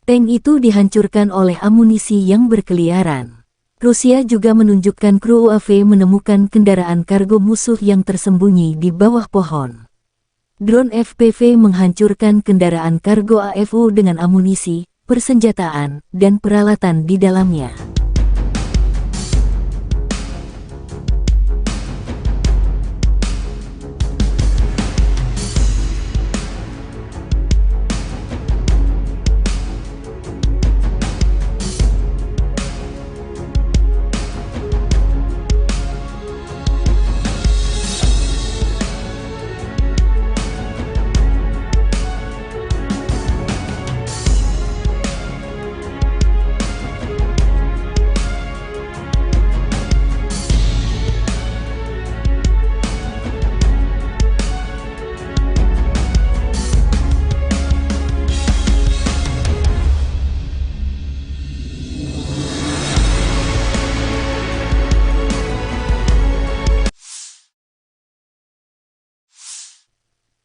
Tank itu dihancurkan oleh amunisi yang berkeliaran. Rusia juga menunjukkan kru UAV menemukan kendaraan kargo musuh yang tersembunyi di bawah pohon. Drone FPV menghancurkan kendaraan kargo AFU dengan amunisi, persenjataan, dan peralatan di dalamnya.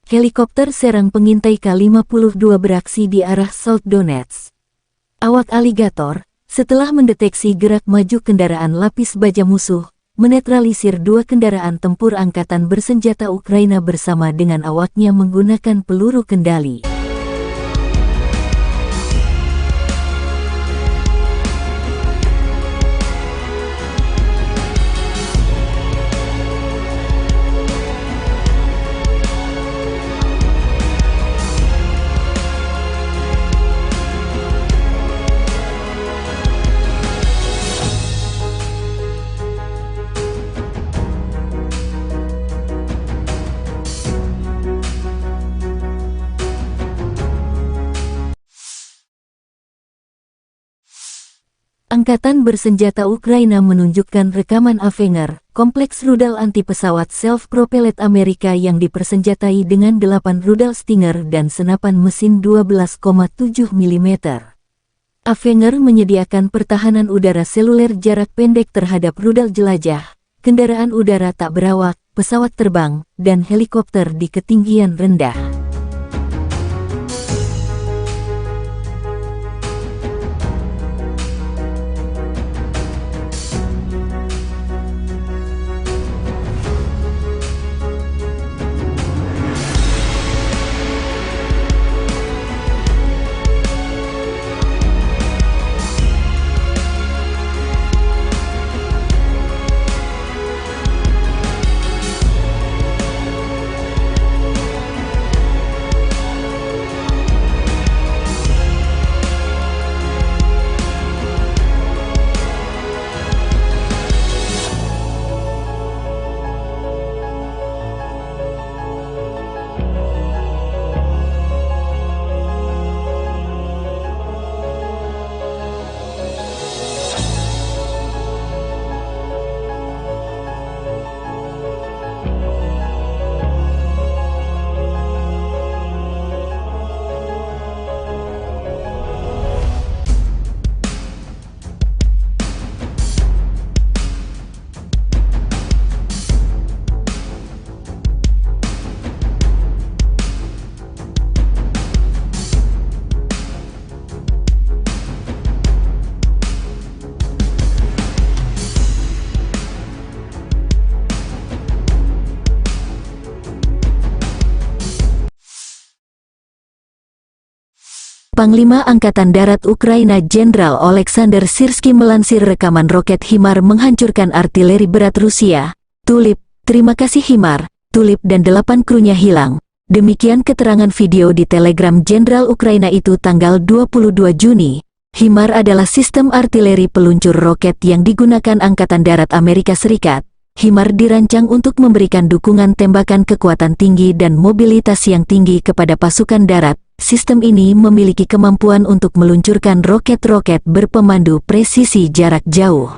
Helikopter serang pengintai K-52 beraksi di arah South Donetsk. Awak aligator, setelah mendeteksi gerak maju kendaraan lapis baja musuh, menetralisir 2 kendaraan tempur angkatan bersenjata Ukraina bersama dengan awaknya menggunakan peluru kendali. Angkatan bersenjata Ukraina menunjukkan rekaman Avenger, kompleks rudal anti-pesawat self-propelled Amerika yang dipersenjatai dengan 8 rudal Stinger dan senapan mesin 12,7 mm. Avenger menyediakan pertahanan udara seluler jarak pendek terhadap rudal jelajah, kendaraan udara tak berawak, pesawat terbang, dan helikopter di ketinggian rendah. Panglima Angkatan Darat Ukraina Jenderal Oleksandr Syrskyi melansir rekaman roket HIMARS menghancurkan artileri berat Rusia. Tulip, terima kasih HIMARS, Tulip dan 8 krunya hilang. Demikian keterangan video di Telegram Jenderal Ukraina itu tanggal 22 Juni. HIMARS adalah sistem artileri peluncur roket yang digunakan Angkatan Darat Amerika Serikat. HIMARS dirancang untuk memberikan dukungan tembakan kekuatan tinggi dan mobilitas yang tinggi kepada pasukan darat. Sistem ini memiliki kemampuan untuk meluncurkan roket-roket berpemandu presisi jarak jauh.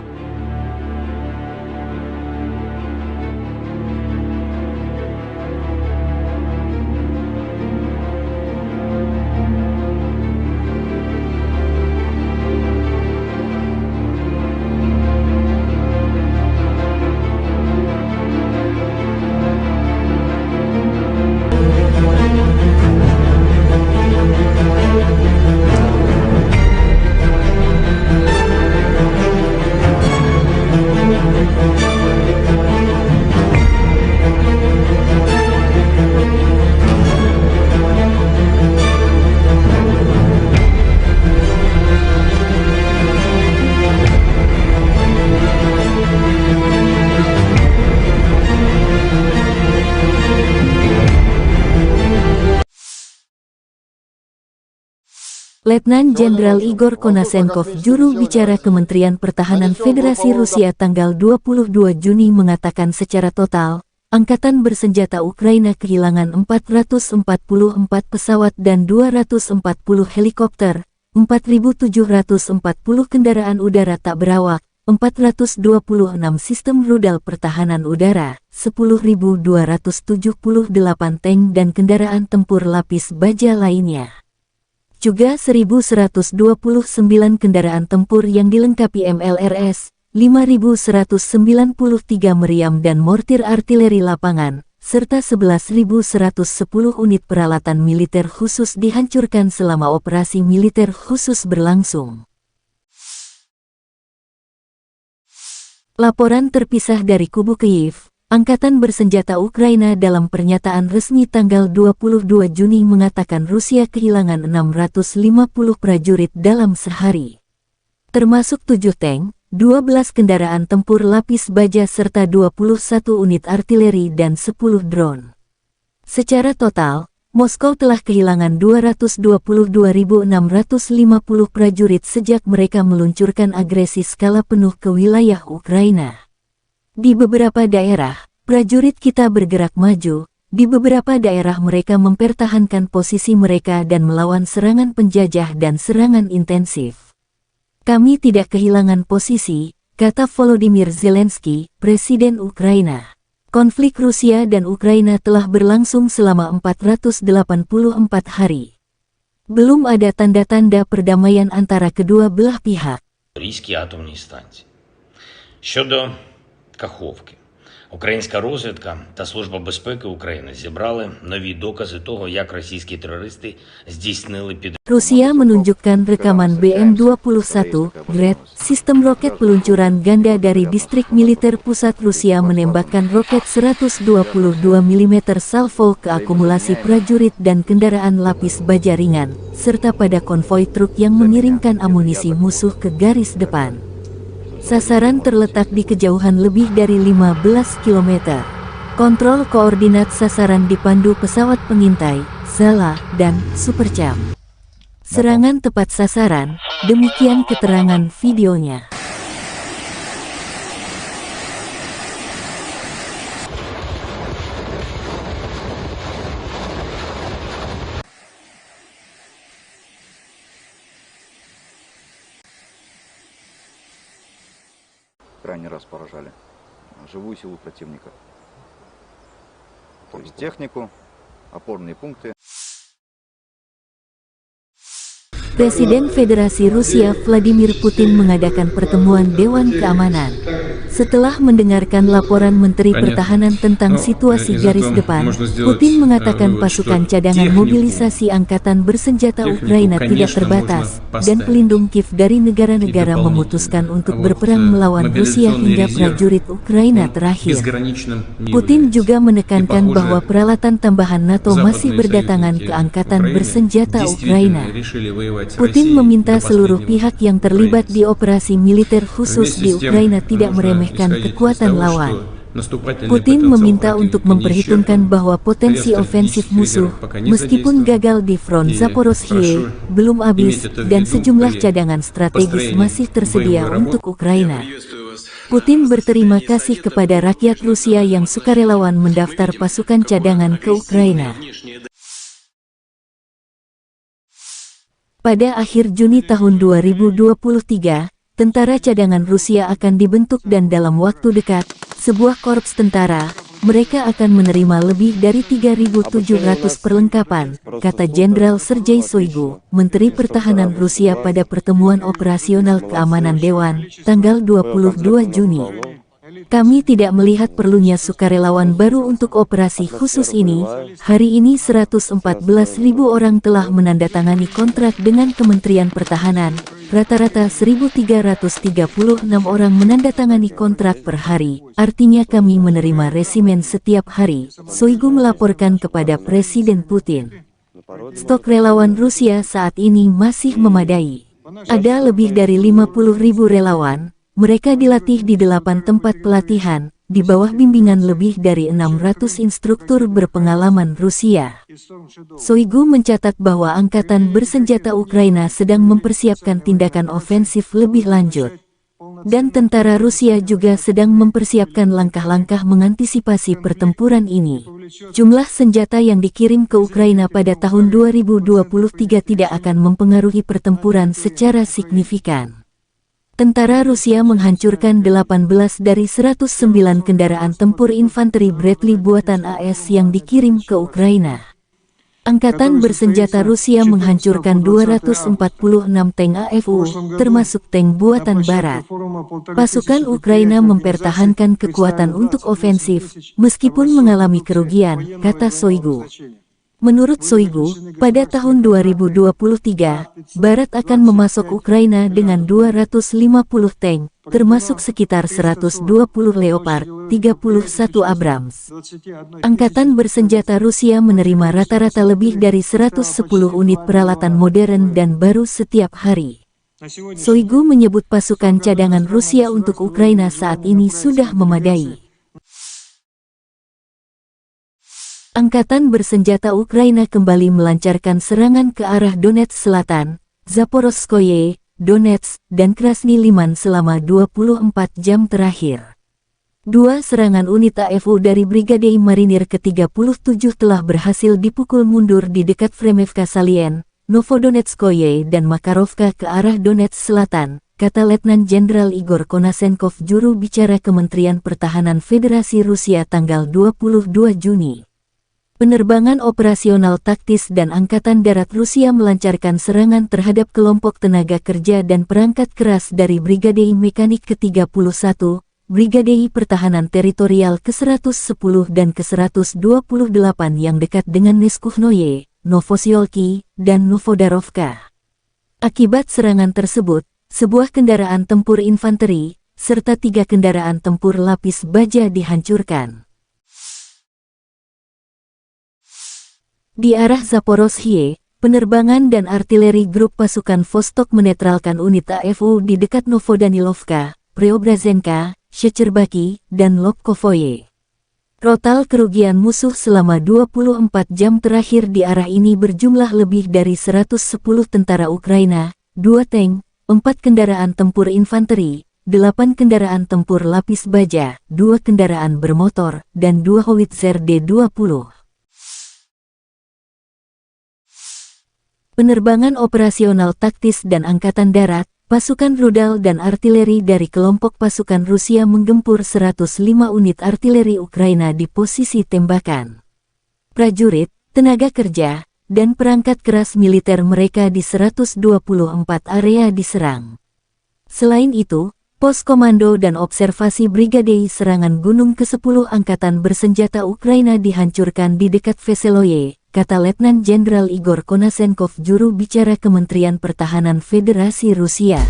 Letnan Jenderal Igor Konasenkov, juru bicara Kementerian Pertahanan Federasi Rusia tanggal 22 Juni mengatakan secara total, Angkatan Bersenjata Ukraina kehilangan 444 pesawat dan 240 helikopter, 4.740 kendaraan udara tak berawak, 426 sistem rudal pertahanan udara, 10.278 tank dan kendaraan tempur lapis baja lainnya. Juga 1.129 kendaraan tempur yang dilengkapi MLRS, 5.193 meriam dan mortir artileri lapangan, serta 11.110 unit peralatan militer khusus dihancurkan selama operasi militer khusus berlangsung. Laporan terpisah dari kubu Kyiv. Angkatan Bersenjata Ukraina dalam pernyataan resmi tanggal 22 Juni mengatakan Rusia kehilangan 650 prajurit dalam sehari. Termasuk 7 tank, 12 kendaraan tempur lapis baja serta 21 unit artileri dan 10 drone. Secara total, Moskow telah kehilangan 222.650 prajurit sejak mereka meluncurkan agresi skala penuh ke wilayah Ukraina. Di beberapa daerah, prajurit kita bergerak maju, di beberapa daerah mereka mempertahankan posisi mereka dan melawan serangan penjajah dan serangan intensif. Kami tidak kehilangan posisi, kata Volodymyr Zelensky, Presiden Ukraina. Konflik Rusia dan Ukraina telah berlangsung selama 484 hari. Belum ada tanda-tanda perdamaian antara kedua belah pihak. Запорізькій атомній станції. Щодо Каховки, українська розвідка та Служба безпеки України зібрали нові докази того, як російські терористи здійснили підриви. Rusia menunjukkan rekaman BM-21 Gred, sistem roket peluncuran ganda dari distrik militer pusat Rusia menembakkan roket 122 mm salvo ke akumulasi prajurit dan kendaraan lapis baja ringan, serta pada konvoi truk yang mengirimkan amunisi musuh ke garis depan. Sasaran terletak di kejauhan lebih dari 15 km. Kontrol koordinat sasaran dipandu pesawat pengintai, Zala, dan Supercam. Serangan tepat sasaran, demikian keterangan videonya. Крайний раз поражали живую силу противника. То есть технику, опорные пункты. Presiden Federasi Rusia Vladimir Putin mengadakan pertemuan Dewan Keamanan. Setelah mendengarkan laporan Menteri Pertahanan tentang situasi garis depan, Putin mengatakan pasukan cadangan mobilisasi angkatan bersenjata Ukraina tidak terbatas, dan pelindung Kiev dari negara-negara memutuskan untuk berperang melawan Rusia hingga prajurit Ukraina terakhir. Putin juga menekankan bahwa peralatan tambahan NATO masih berdatangan ke angkatan bersenjata Ukraina. Putin meminta seluruh pihak yang terlibat di operasi militer khusus di Ukraina tidak meremehkan kekuatan lawan. Putin meminta untuk memperhitungkan bahwa potensi ofensif musuh, meskipun gagal di front Zaporozhye, belum habis, dan sejumlah cadangan strategis masih tersedia untuk Ukraina. Putin berterima kasih kepada rakyat Rusia yang sukarelawan mendaftar pasukan cadangan ke Ukraina. Pada akhir Juni tahun 2023, tentara cadangan Rusia akan dibentuk dan dalam waktu dekat, sebuah korps tentara, mereka akan menerima lebih dari 3.700 perlengkapan, kata Jenderal Sergei Shoigu, Menteri Pertahanan Rusia pada pertemuan operasional keamanan Dewan, tanggal 22 Juni. Kami tidak melihat perlunya sukarelawan baru untuk operasi khusus ini. Hari ini 114.000 orang telah menandatangani kontrak dengan Kementerian Pertahanan. Rata-rata 1.336 orang menandatangani kontrak per hari. Artinya kami menerima resimen setiap hari, Shoigu melaporkan kepada Presiden Putin. Stok relawan Rusia saat ini masih memadai. Ada lebih dari 50.000 relawan. Mereka dilatih di 8 tempat pelatihan, di bawah bimbingan lebih dari 600 instruktur berpengalaman Rusia. Shoigu mencatat bahwa angkatan bersenjata Ukraina sedang mempersiapkan tindakan ofensif lebih lanjut. Dan tentara Rusia juga sedang mempersiapkan langkah-langkah mengantisipasi pertempuran ini. Jumlah senjata yang dikirim ke Ukraina pada tahun 2023 tidak akan mempengaruhi pertempuran secara signifikan. Tentara Rusia menghancurkan 18 dari 109 kendaraan tempur infanteri Bradley buatan AS yang dikirim ke Ukraina. Angkatan bersenjata Rusia menghancurkan 246 tank AFU, termasuk tank buatan Barat. Pasukan Ukraina mempertahankan kekuatan untuk ofensif, meskipun mengalami kerugian, kata Shoigu. Menurut Shoigu, pada tahun 2023, Barat akan memasok Ukraina dengan 250 tank, termasuk sekitar 120 Leopard, 31 Abrams. Angkatan bersenjata Rusia menerima rata-rata lebih dari 110 unit peralatan modern dan baru setiap hari. Shoigu menyebut pasukan cadangan Rusia untuk Ukraina saat ini sudah memadai. Angkatan bersenjata Ukraina kembali melancarkan serangan ke arah Donetsk Selatan, Zaporozhye, Donetsk, dan Krasny Liman selama 24 jam terakhir. Dua serangan unit AFU dari Brigade Marinir ke-37 telah berhasil dipukul mundur di dekat Fremevka Salien, Novodonetskoye dan Makarovka ke arah Donetsk Selatan, kata Letnan Jenderal Igor Konasenkov, juru bicara Kementerian Pertahanan Federasi Rusia tanggal 22 Juni. Penerbangan operasional taktis dan Angkatan Darat Rusia melancarkan serangan terhadap kelompok tenaga kerja dan perangkat keras dari Brigade Mekanik ke-31, Brigade Pertahanan Teritorial ke-110 dan ke-128 yang dekat dengan Neskuhnoye, Novosiolki, dan Novodarovka. Akibat serangan tersebut, sebuah kendaraan tempur infanteri, serta 3 kendaraan tempur lapis baja dihancurkan. Di arah Zaporozhye, penerbangan dan artileri grup pasukan Vostok menetralkan unit AFU di dekat Novodanilovka, Preobrazenka, Shecherbaki, dan Lobkovoye. Total kerugian musuh selama 24 jam terakhir di arah ini berjumlah lebih dari 110 tentara Ukraina, 2 tank, 4 kendaraan tempur infanteri, 8 kendaraan tempur lapis baja, 2 kendaraan bermotor, dan 2 howitzer D-20. Penerbangan operasional taktis dan Angkatan Darat, pasukan rudal dan artileri dari kelompok pasukan Rusia menggempur 105 unit artileri Ukraina di posisi tembakan. Prajurit, tenaga kerja, dan perangkat keras militer mereka di 124 area diserang. Selain itu, pos komando dan observasi Brigade Serangan Gunung ke-10 Angkatan Bersenjata Ukraina dihancurkan di dekat Veseloye, kata Letnan Jenderal Igor Konasenkov, juru bicara Kementerian Pertahanan Federasi Rusia.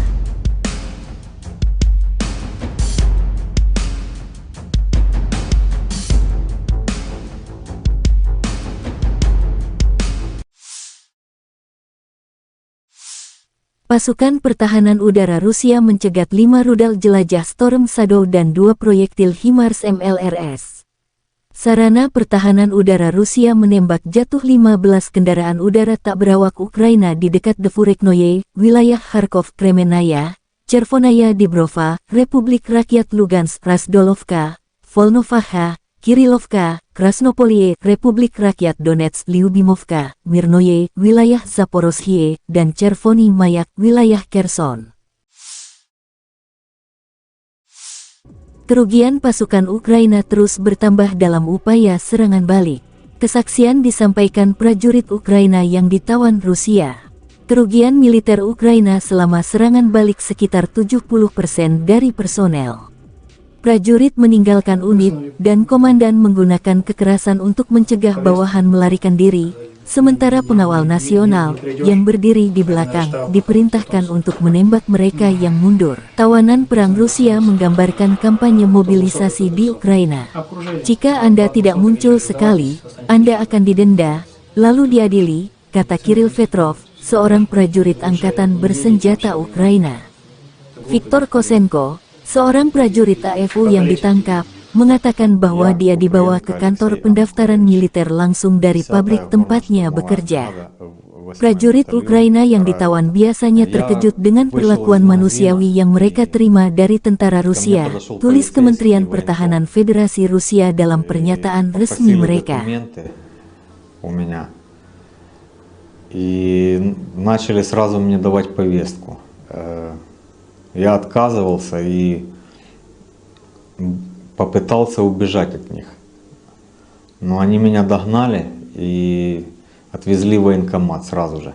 Pasukan Pertahanan Udara Rusia mencegat 5 rudal jelajah Storm Shadow dan 2 proyektil HIMARS MLRS. Sarana Pertahanan Udara Rusia menembak jatuh 15 kendaraan udara tak berawak Ukraina di dekat Devureknoye, wilayah Kharkov, Kremenaya, Chervonaya Dibrova, Republik Rakyat Lugansk, Razdolovka, Volnovakha, Kirilovka, Krasnopolie, Republik Rakyat Donetsk, Lyubimovka, Mirnoye, wilayah Zaporozhye, dan Chervony Mayak, wilayah Kherson. Kerugian pasukan Ukraina terus bertambah dalam upaya serangan balik. Kesaksian disampaikan prajurit Ukraina yang ditawan Rusia. Kerugian militer Ukraina selama serangan balik sekitar 70% dari personel. Prajurit meninggalkan unit, dan komandan menggunakan kekerasan untuk mencegah bawahan melarikan diri, sementara pengawal nasional, yang berdiri di belakang, diperintahkan untuk menembak mereka yang mundur. Tawanan perang Rusia menggambarkan kampanye mobilisasi di Ukraina. Jika Anda tidak muncul sekali, Anda akan didenda, lalu diadili, kata Kirill Petrov, seorang prajurit angkatan bersenjata Ukraina. Viktor Kosenko, seorang prajurit AFU yang ditangkap, mengatakan bahwa dia dibawa ke kantor pendaftaran militer langsung dari pabrik tempatnya bekerja. Prajurit Ukraina yang ditawan biasanya terkejut dengan perlakuan manusiawi yang mereka terima dari tentara Rusia, tulis Kementerian Pertahanan Federasi Rusia dalam pernyataan resmi mereka. И начали сразу мне давать повестку. Я отказывался и попытался убежать от них. Но они меня догнали и отвезли в военкомат сразу же.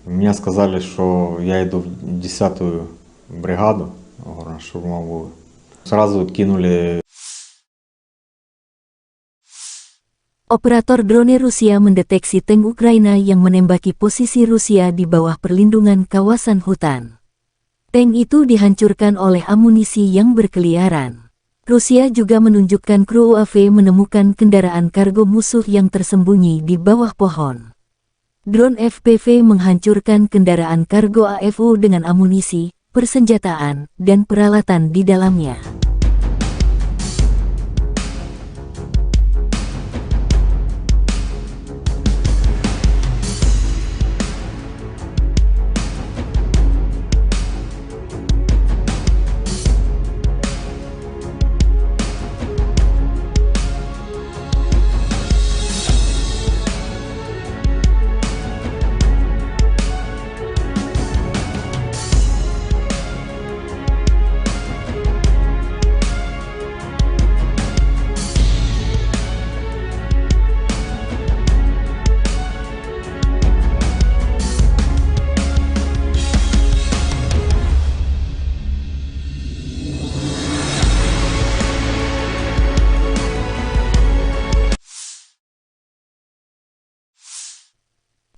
Мне сказали, что я иду в 10-ю бригаду горно-штурмовую. Сразу кинули. Operator drone Rusia mendeteksi tank Ukraina yang menembaki posisi Rusia di bawah perlindungan kawasan hutan. Tank itu dihancurkan oleh amunisi yang berkeliaran. Rusia juga menunjukkan kru UAV menemukan kendaraan kargo musuh yang tersembunyi di bawah pohon. Drone FPV menghancurkan kendaraan kargo AFU dengan amunisi, persenjataan, dan peralatan di dalamnya.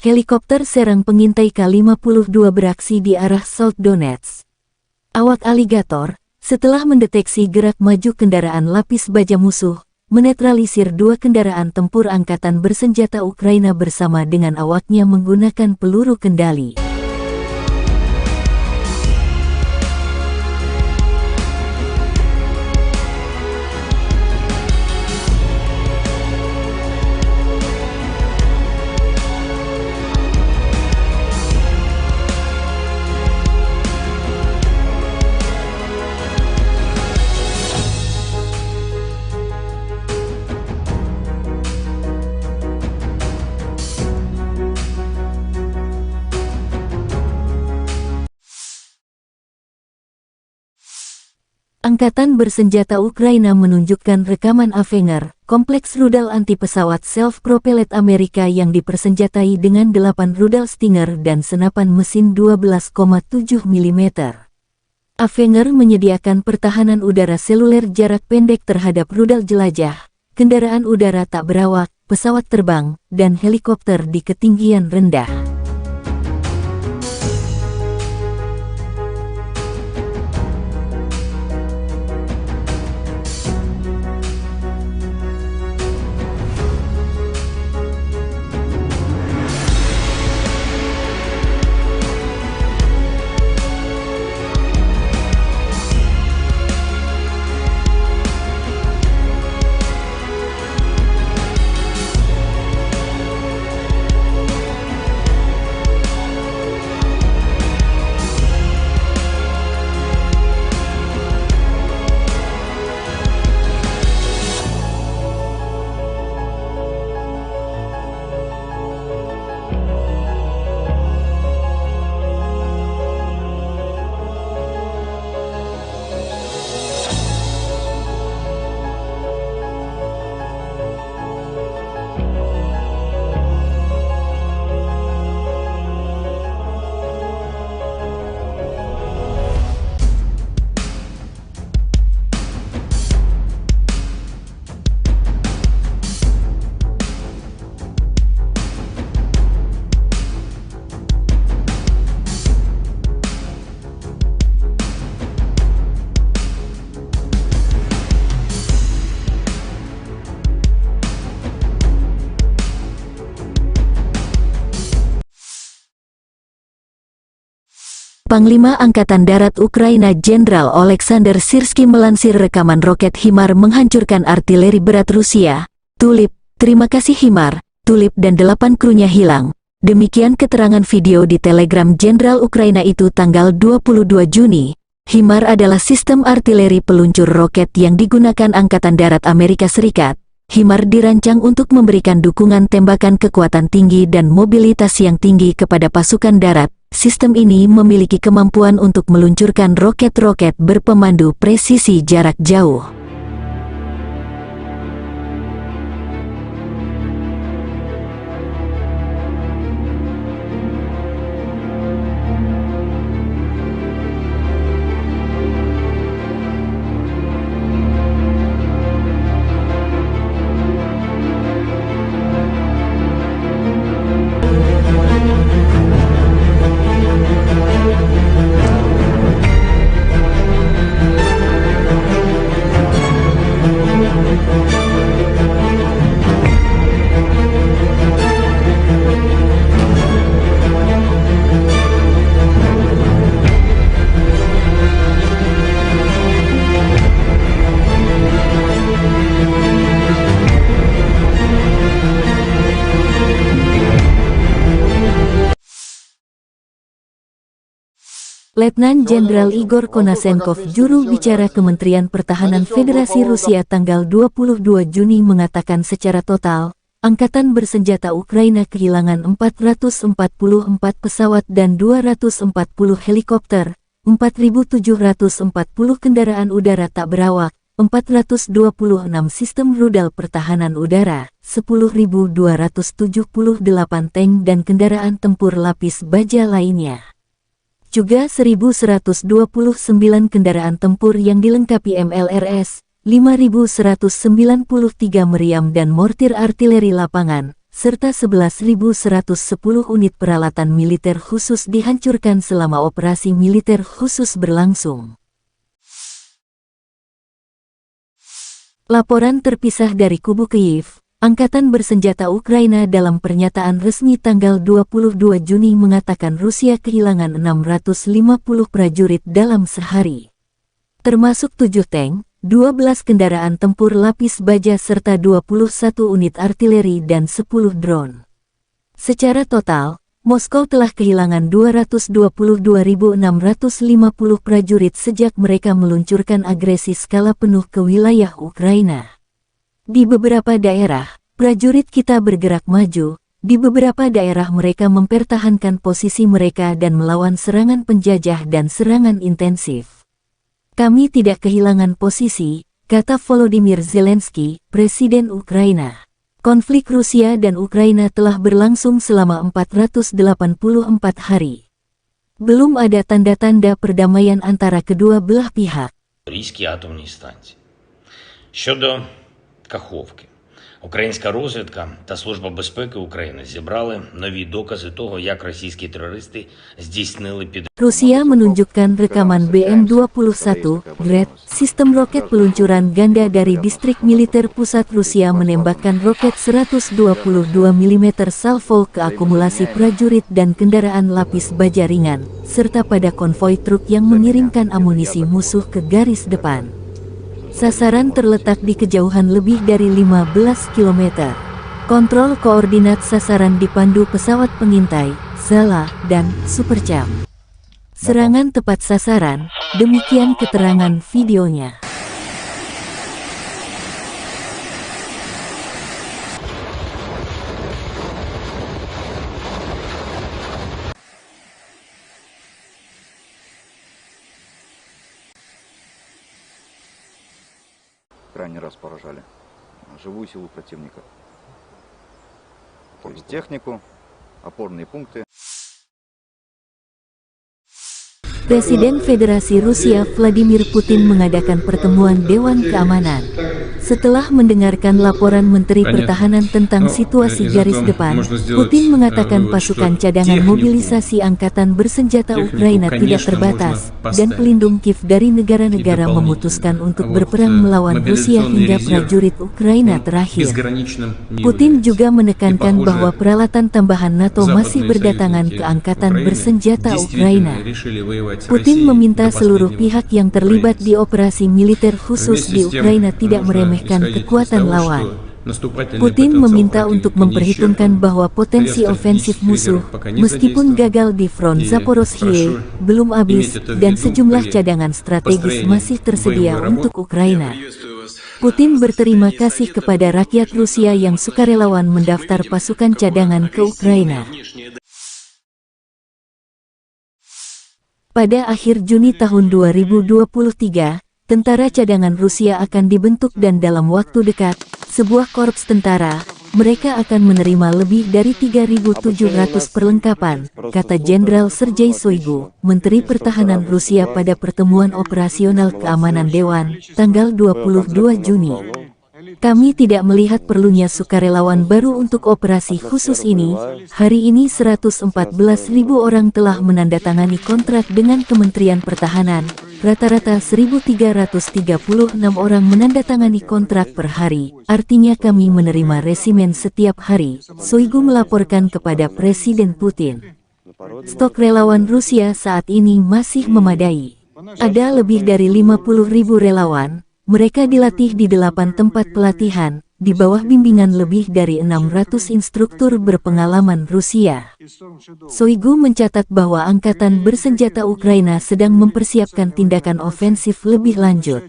Helikopter serang pengintai K-52 beraksi di arah South Donetsk. Awak aligator, setelah mendeteksi gerak maju kendaraan lapis baja musuh, menetralisir 2 kendaraan tempur angkatan bersenjata Ukraina bersama dengan awaknya menggunakan peluru kendali. Angkatan bersenjata Ukraina menunjukkan rekaman Avenger, kompleks rudal anti-pesawat self-propelled Amerika yang dipersenjatai dengan 8 rudal Stinger dan senapan mesin 12,7 mm. Avenger menyediakan pertahanan udara seluler jarak pendek terhadap rudal jelajah, kendaraan udara tak berawak, pesawat terbang, dan helikopter di ketinggian rendah. Panglima Angkatan Darat Ukraina Jenderal Oleksandr Syrskyi melansir rekaman roket HIMARS menghancurkan artileri berat Rusia. Tulip, terima kasih HIMARS, Tulip dan 8 krunya hilang. Demikian keterangan video di Telegram Jenderal Ukraina itu tanggal 22 Juni. HIMARS adalah sistem artileri peluncur roket yang digunakan Angkatan Darat Amerika Serikat. HIMARS dirancang untuk memberikan dukungan tembakan kekuatan tinggi dan mobilitas yang tinggi kepada pasukan darat. Sistem ini memiliki kemampuan untuk meluncurkan roket-roket berpemandu presisi jarak jauh. Letnan Jenderal Igor Konasenkov, juru bicara Kementerian Pertahanan Federasi Rusia tanggal 22 Juni mengatakan secara total, Angkatan Bersenjata Ukraina kehilangan 444 pesawat dan 240 helikopter, 4.740 kendaraan udara tak berawak, 426 sistem rudal pertahanan udara, 10.278 tank dan kendaraan tempur lapis baja lainnya. Juga 1.129 kendaraan tempur yang dilengkapi MLRS, 5.193 meriam dan mortir artileri lapangan, serta 11.110 unit peralatan militer khusus dihancurkan selama operasi militer khusus berlangsung. Laporan terpisah dari kubu Kyiv, Angkatan Bersenjata Ukraina dalam pernyataan resmi tanggal 22 Juni mengatakan Rusia kehilangan 650 prajurit dalam sehari. Termasuk 7 tank, 12 kendaraan tempur lapis baja serta 21 unit artileri dan 10 drone. Secara total, Moskow telah kehilangan 222.650 prajurit sejak mereka meluncurkan agresi skala penuh ke wilayah Ukraina. Di beberapa daerah, prajurit kita bergerak maju, di beberapa daerah mereka mempertahankan posisi mereka dan melawan serangan penjajah dan serangan intensif. Kami tidak kehilangan posisi, kata Volodymyr Zelensky, Presiden Ukraina. Konflik Rusia dan Ukraina telah berlangsung selama 484 hari. Belum ada tanda-tanda perdamaian antara kedua belah pihak. Російській атомній станції. Щодо Каховки. Українська розвідка та Служба безпеки України зібрали нові докази того, як російські терористи здійснили Rusia menunjukkan rekaman BM-21 Grad, sistem roket peluncuran ganda dari distrik militer pusat Rusia menembakkan roket 122 mm salvo ke akumulasi prajurit dan kendaraan lapis baja ringan, serta pada konvoi truk yang mengirimkan amunisi musuh ke garis depan. Sasaran terletak di kejauhan lebih dari 15 km. Kontrol koordinat sasaran dipandu pesawat pengintai, Zala, dan Supercam. Serangan tepat sasaran, demikian keterangan videonya. Крайний раз поражали живую силу противника. То есть технику, опорные пункты. Presiden Federasi Rusia Vladimir Putin mengadakan pertemuan Dewan Keamanan. Setelah mendengarkan laporan Menteri Pertahanan tentang situasi garis depan, Putin mengatakan pasukan cadangan mobilisasi Angkatan Bersenjata Ukraina tidak terbatas, dan pelindung Kiev dari negara-negara memutuskan untuk berperang melawan Rusia hingga prajurit Ukraina terakhir. Putin juga menekankan bahwa peralatan tambahan NATO masih berdatangan ke Angkatan Bersenjata Ukraina. Putin meminta seluruh pihak yang terlibat di operasi militer khusus di Ukraina tidak meremehkan kekuatan lawan. Putin meminta untuk memperhitungkan bahwa potensi ofensif musuh, meskipun gagal di front Zaporozhye, belum habis, dan sejumlah cadangan strategis masih tersedia untuk Ukraina. Putin berterima kasih kepada rakyat Rusia yang sukarelawan mendaftar pasukan cadangan ke Ukraina. Pada akhir Juni tahun 2023, tentara cadangan Rusia akan dibentuk dan dalam waktu dekat, sebuah korps tentara, mereka akan menerima lebih dari 3.700 perlengkapan, kata Jenderal Sergei Shoigu, Menteri Pertahanan Rusia pada pertemuan operasional keamanan Dewan, tanggal 22 Juni. Kami tidak melihat perlunya sukarelawan baru untuk operasi khusus ini. Hari ini 114.000 orang telah menandatangani kontrak dengan Kementerian Pertahanan. Rata-rata 1.336 orang menandatangani kontrak per hari. Artinya kami menerima resimen setiap hari, Shoigu melaporkan kepada Presiden Putin. Stok relawan Rusia saat ini masih memadai. Ada lebih dari 50.000 relawan. Mereka dilatih di 8 tempat pelatihan, di bawah bimbingan lebih dari 600 instruktur berpengalaman Rusia. Shoigu mencatat bahwa Angkatan Bersenjata Ukraina sedang mempersiapkan tindakan ofensif lebih lanjut.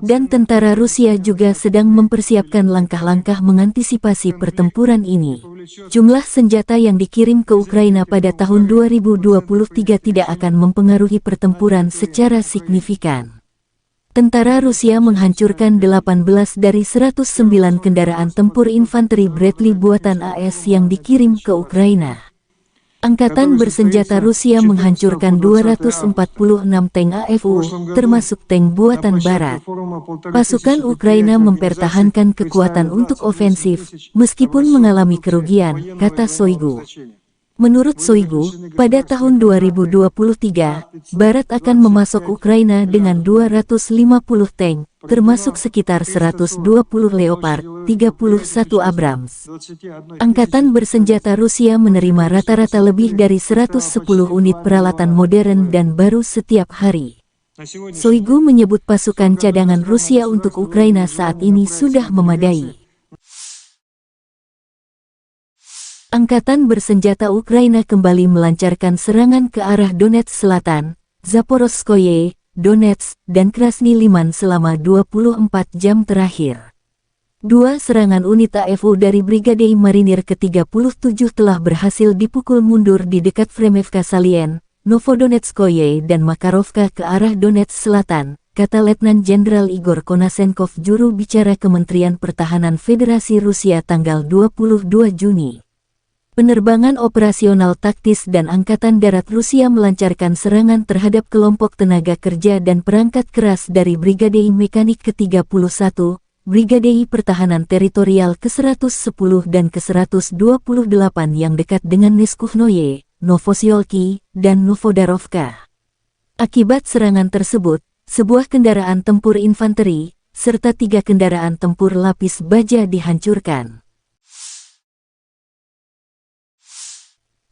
Dan tentara Rusia juga sedang mempersiapkan langkah-langkah mengantisipasi pertempuran ini. Jumlah senjata yang dikirim ke Ukraina pada tahun 2023 tidak akan mempengaruhi pertempuran secara signifikan. Tentara Rusia menghancurkan 18 dari 109 kendaraan tempur infanteri Bradley buatan AS yang dikirim ke Ukraina. Angkatan bersenjata Rusia menghancurkan 246 tank AFU, termasuk tank buatan Barat. Pasukan Ukraina mempertahankan kekuatan untuk ofensif, meskipun mengalami kerugian, kata Shoigu. Menurut Shoigu, pada tahun 2023, Barat akan memasok Ukraina dengan 250 tank, termasuk sekitar 120 Leopard, 31 Abrams. Angkatan bersenjata Rusia menerima rata-rata lebih dari 110 unit peralatan modern dan baru setiap hari. Shoigu menyebut pasukan cadangan Rusia untuk Ukraina saat ini sudah memadai. Angkatan bersenjata Ukraina kembali melancarkan serangan ke arah Donetsk Selatan, Zaporozhye, Donetsk, dan Krasny Liman selama 24 jam terakhir. Dua serangan unit AFU dari Brigade Marinir ke-37 telah berhasil dipukul mundur di dekat Fremevka Salien, Novodonetskoye dan Makarovka ke arah Donetsk Selatan, kata Letnan Jenderal Igor Konasenkov, juru bicara Kementerian Pertahanan Federasi Rusia tanggal 22 Juni. Penerbangan operasional taktis dan Angkatan Darat Rusia melancarkan serangan terhadap kelompok tenaga kerja dan perangkat keras dari Brigade Mekanik ke-31, Brigade Pertahanan Teritorial ke-110 dan ke-128 yang dekat dengan Neskuhnoye, Novosiolki, dan Novodarovka. Akibat serangan tersebut, sebuah kendaraan tempur infanteri, serta 3 kendaraan tempur lapis baja dihancurkan.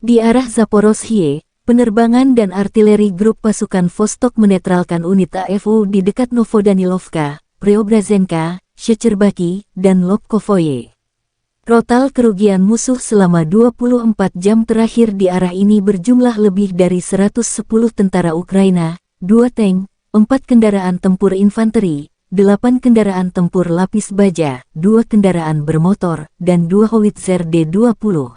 Di arah Zaporozhye, penerbangan dan artileri grup pasukan Vostok menetralkan unit AFU di dekat Novodanilovka, Preobrazenka, Shecherbaki, dan Lobkovoye. Total kerugian musuh selama 24 jam terakhir di arah ini berjumlah lebih dari 110 tentara Ukraina, 2 tank, 4 kendaraan tempur infanteri, 8 kendaraan tempur lapis baja, 2 kendaraan bermotor, dan 2 howitzer D-20.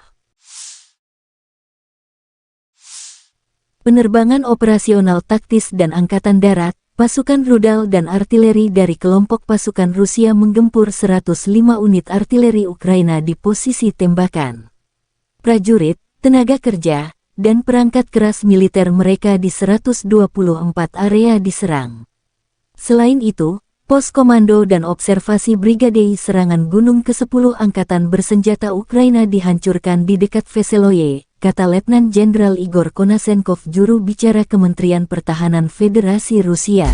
Penerbangan operasional taktis dan Angkatan Darat, pasukan rudal dan artileri dari kelompok pasukan Rusia menggempur 105 unit artileri Ukraina di posisi tembakan. Prajurit, tenaga kerja, dan perangkat keras militer mereka di 124 area diserang. Selain itu, pos komando dan observasi Brigade Serangan Gunung ke-10 Angkatan Bersenjata Ukraina dihancurkan di dekat Veseloye, kata Letnan Jenderal Igor Konasenkov, juru bicara Kementerian Pertahanan Federasi Rusia.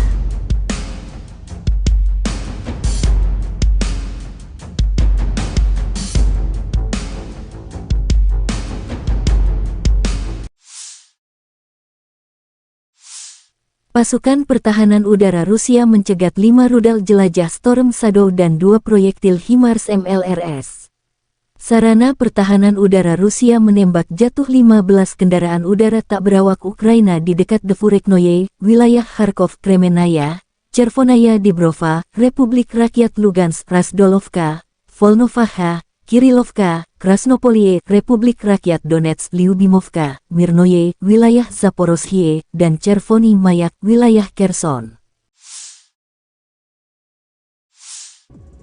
Pasukan Pertahanan Udara Rusia mencegat 5 rudal jelajah Storm Shadow dan 2 proyektil HIMARS MLRS. Sarana Pertahanan Udara Rusia menembak jatuh 15 kendaraan udara tak berawak Ukraina di dekat Devureknoye, wilayah Kharkov, Kremenaya, Chervonaya Dibrova, Republik Rakyat Lugansk, Razdolovka, Volnovaha, Kirilovka, Krasnopolie, Republik Rakyat Donetsk, Lyubimovka, Mirnoye, wilayah Zaporozhye, dan Chervony Mayak, wilayah Kherson.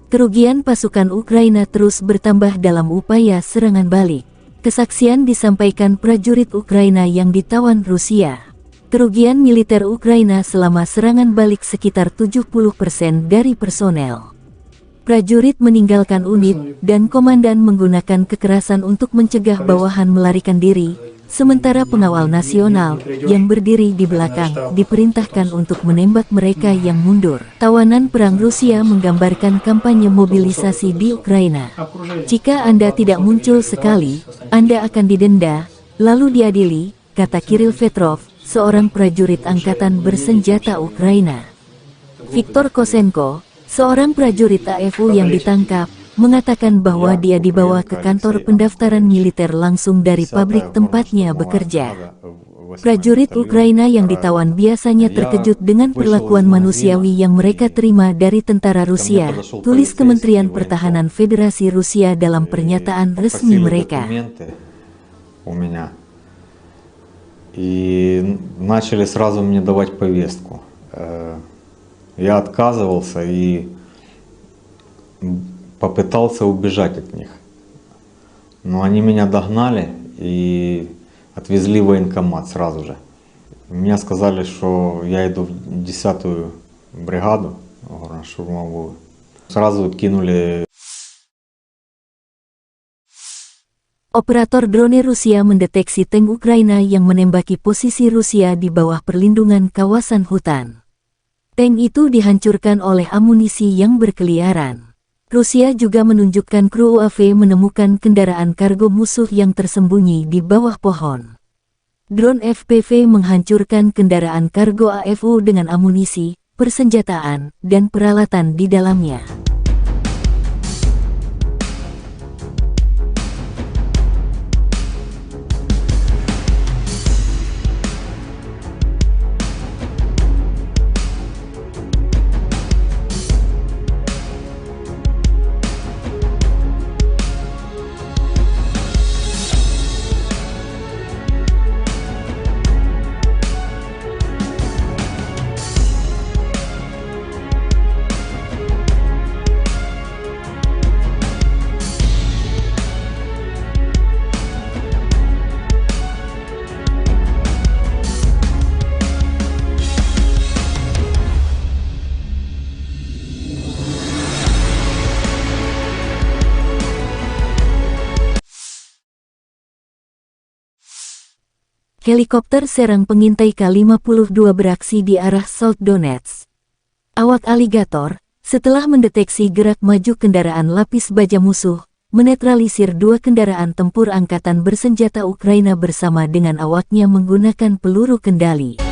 Kerugian pasukan Ukraina terus bertambah dalam upaya serangan balik. Kesaksian disampaikan prajurit Ukraina yang ditawan Rusia. Kerugian militer Ukraina selama serangan balik sekitar 70% dari personel. Prajurit meninggalkan unit, dan komandan menggunakan kekerasan untuk mencegah bawahan melarikan diri, sementara pengawal nasional, yang berdiri di belakang, diperintahkan untuk menembak mereka yang mundur. Tawanan perang Rusia menggambarkan kampanye mobilisasi di Ukraina. Jika Anda tidak muncul sekali, Anda akan didenda, lalu diadili, kata Kirill Petrov, seorang prajurit angkatan bersenjata Ukraina. Viktor Kosenko, seorang prajurit AFU yang ditangkap, mengatakan bahwa dia dibawa ke kantor pendaftaran militer langsung dari pabrik tempatnya bekerja. Prajurit Ukraina yang ditawan biasanya terkejut dengan perlakuan manusiawi yang mereka terima dari tentara Rusia, tulis Kementerian Pertahanan Federasi Rusia dalam pernyataan resmi mereka. И начали сразу мне давать повестку. Я отказывался и попытался убежать от них. Но они меня догнали и отвезли в военкомат сразу же. Мне сказали, что я иду в 10-ю бригаду горно-штурмовую. Сразу кинули. Operator drone Rusia mendeteksi tank Ukraina yang menembaki posisi Rusia di bawah perlindungan kawasan hutan. Tank itu dihancurkan oleh amunisi yang berkeliaran. Rusia juga menunjukkan kru UAV menemukan kendaraan kargo musuh yang tersembunyi di bawah pohon. Drone FPV menghancurkan kendaraan kargo AFU dengan amunisi, persenjataan, dan peralatan di dalamnya. Helikopter serang pengintai K-52 beraksi di arah Salt Donetsk. Awak aligator, setelah mendeteksi gerak maju kendaraan lapis baja musuh, menetralisir 2 kendaraan tempur angkatan bersenjata Ukraina bersama dengan awaknya menggunakan peluru kendali.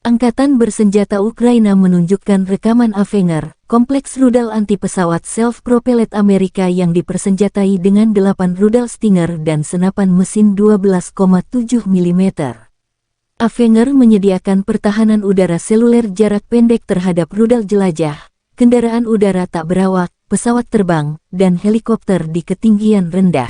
Angkatan bersenjata Ukraina menunjukkan rekaman Avenger, kompleks rudal anti-pesawat self-propelled Amerika yang dipersenjatai dengan 8 rudal Stinger dan senapan mesin 12,7 mm. Avenger menyediakan pertahanan udara seluler jarak pendek terhadap rudal jelajah, kendaraan udara tak berawak, pesawat terbang, dan helikopter di ketinggian rendah.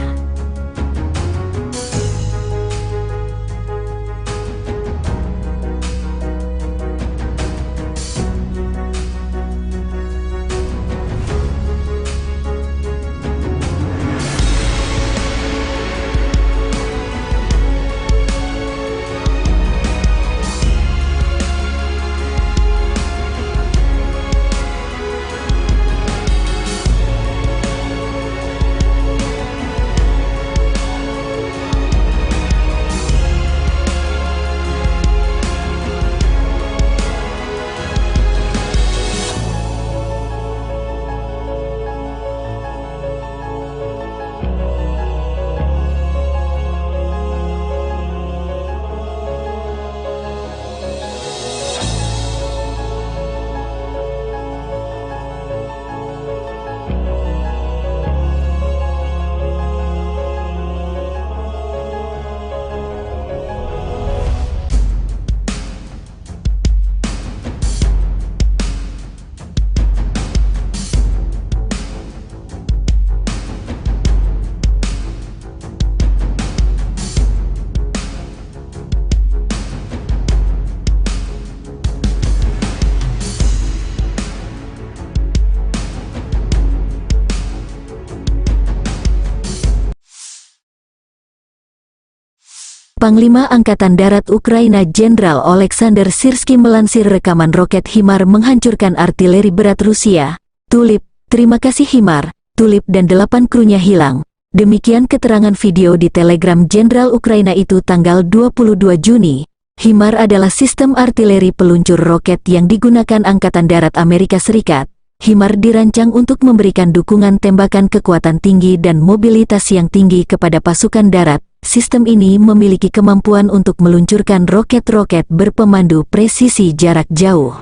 Panglima Angkatan Darat Ukraina Jenderal Oleksandr Syrskyi melansir rekaman roket HIMARS menghancurkan artileri berat Rusia. Tulip, terima kasih HIMARS, Tulip dan 8 krunya hilang. Demikian keterangan video di Telegram Jenderal Ukraina itu tanggal 22 Juni. HIMARS adalah sistem artileri peluncur roket yang digunakan Angkatan Darat Amerika Serikat. HIMARS dirancang untuk memberikan dukungan tembakan kekuatan tinggi dan mobilitas yang tinggi kepada pasukan darat. Sistem ini memiliki kemampuan untuk meluncurkan roket-roket berpemandu presisi jarak jauh.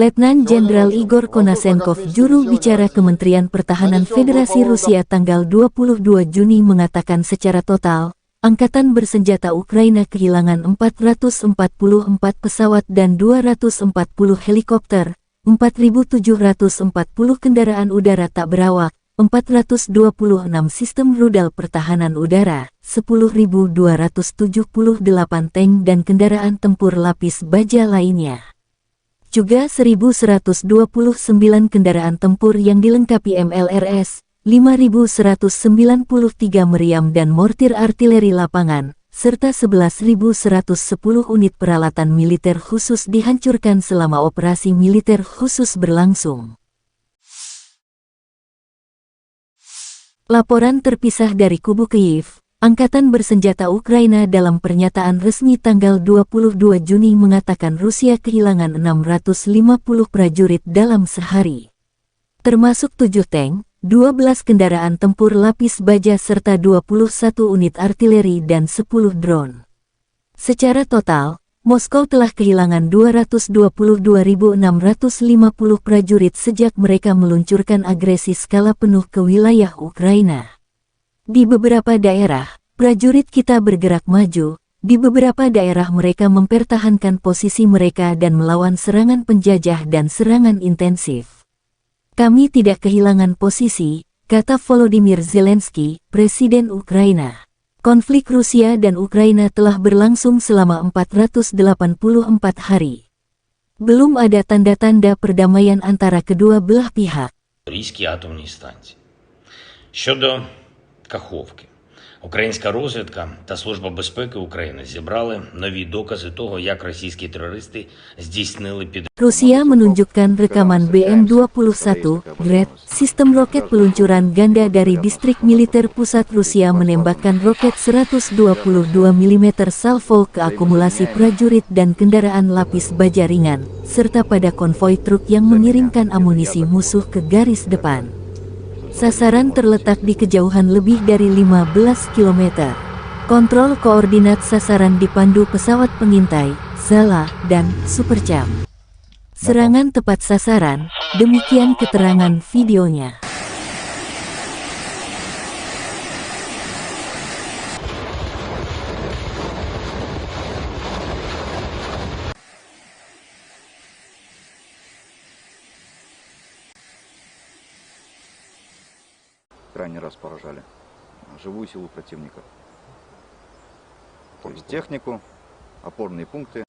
Letnan Jenderal Igor Konasenkov, juru bicara Kementerian Pertahanan Federasi Rusia tanggal 22 Juni mengatakan secara total, Angkatan Bersenjata Ukraina kehilangan 444 pesawat dan 240 helikopter, 4.740 kendaraan udara tak berawak, 426 sistem rudal pertahanan udara, 10.278 tank dan kendaraan tempur lapis baja lainnya. Juga 1.129 kendaraan tempur yang dilengkapi MLRS, 5.193 meriam dan mortir artileri lapangan, serta 11.110 unit peralatan militer khusus dihancurkan selama operasi militer khusus berlangsung. Laporan terpisah dari kubu Kyiv. Angkatan Bersenjata Ukraina dalam pernyataan resmi tanggal 22 Juni mengatakan Rusia kehilangan 650 prajurit dalam sehari. Termasuk 7 tank, 12 kendaraan tempur lapis baja serta 21 unit artileri dan 10 drone. Secara total, Moskow telah kehilangan 222.650 prajurit sejak mereka meluncurkan agresi skala penuh ke wilayah Ukraina. Di beberapa daerah, prajurit kita bergerak maju, di beberapa daerah mereka mempertahankan posisi mereka dan melawan serangan penjajah dan serangan intensif. Kami tidak kehilangan posisi, kata Volodymyr Zelensky, Presiden Ukraina. Konflik Rusia dan Ukraina telah berlangsung selama 484 hari. Belum ada tanda-tanda perdamaian antara kedua belah pihak. Запорізькій атомній станції. Щодо Каховки. Українська розвідка та Служба безпеки України зібрали нові докази того, як російські терористи здійснили Rusia menunjukkan rekaman BM-21 Gred, sistem roket peluncuran ganda dari distrik militer pusat Rusia menembakkan roket 122 mm salvo ke akumulasi prajurit dan kendaraan lapis baja ringan, serta pada konvoi truk yang mengirimkan amunisi musuh ke garis depan. Sasaran terletak di kejauhan lebih dari 15 km. Kontrol koordinat sasaran dipandu pesawat pengintai, Zala, dan Supercam. Serangan tepat sasaran, demikian keterangan videonya. Крайний раз поражали живую силу противника. То есть технику, опорные пункты.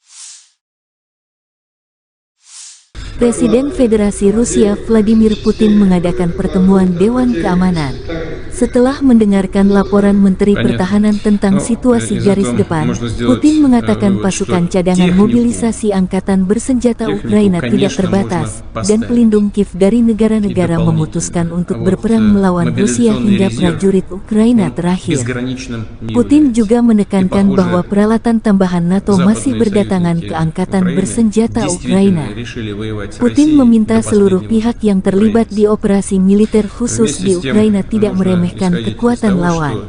Presiden Federasi Rusia Vladimir Putin mengadakan pertemuan Dewan Keamanan. Setelah mendengarkan laporan Menteri Pertahanan tentang situasi garis depan, Putin mengatakan pasukan cadangan mobilisasi Angkatan Bersenjata Ukraina tidak terbatas, dan pelindung Kiev dari negara-negara memutuskan untuk berperang melawan Rusia hingga prajurit Ukraina terakhir. Putin juga menekankan bahwa peralatan tambahan NATO masih berdatangan ke Angkatan Bersenjata Ukraina. Putin meminta seluruh pihak yang terlibat di operasi militer khusus di Ukraina tidak meremehkan kekuatan lawan.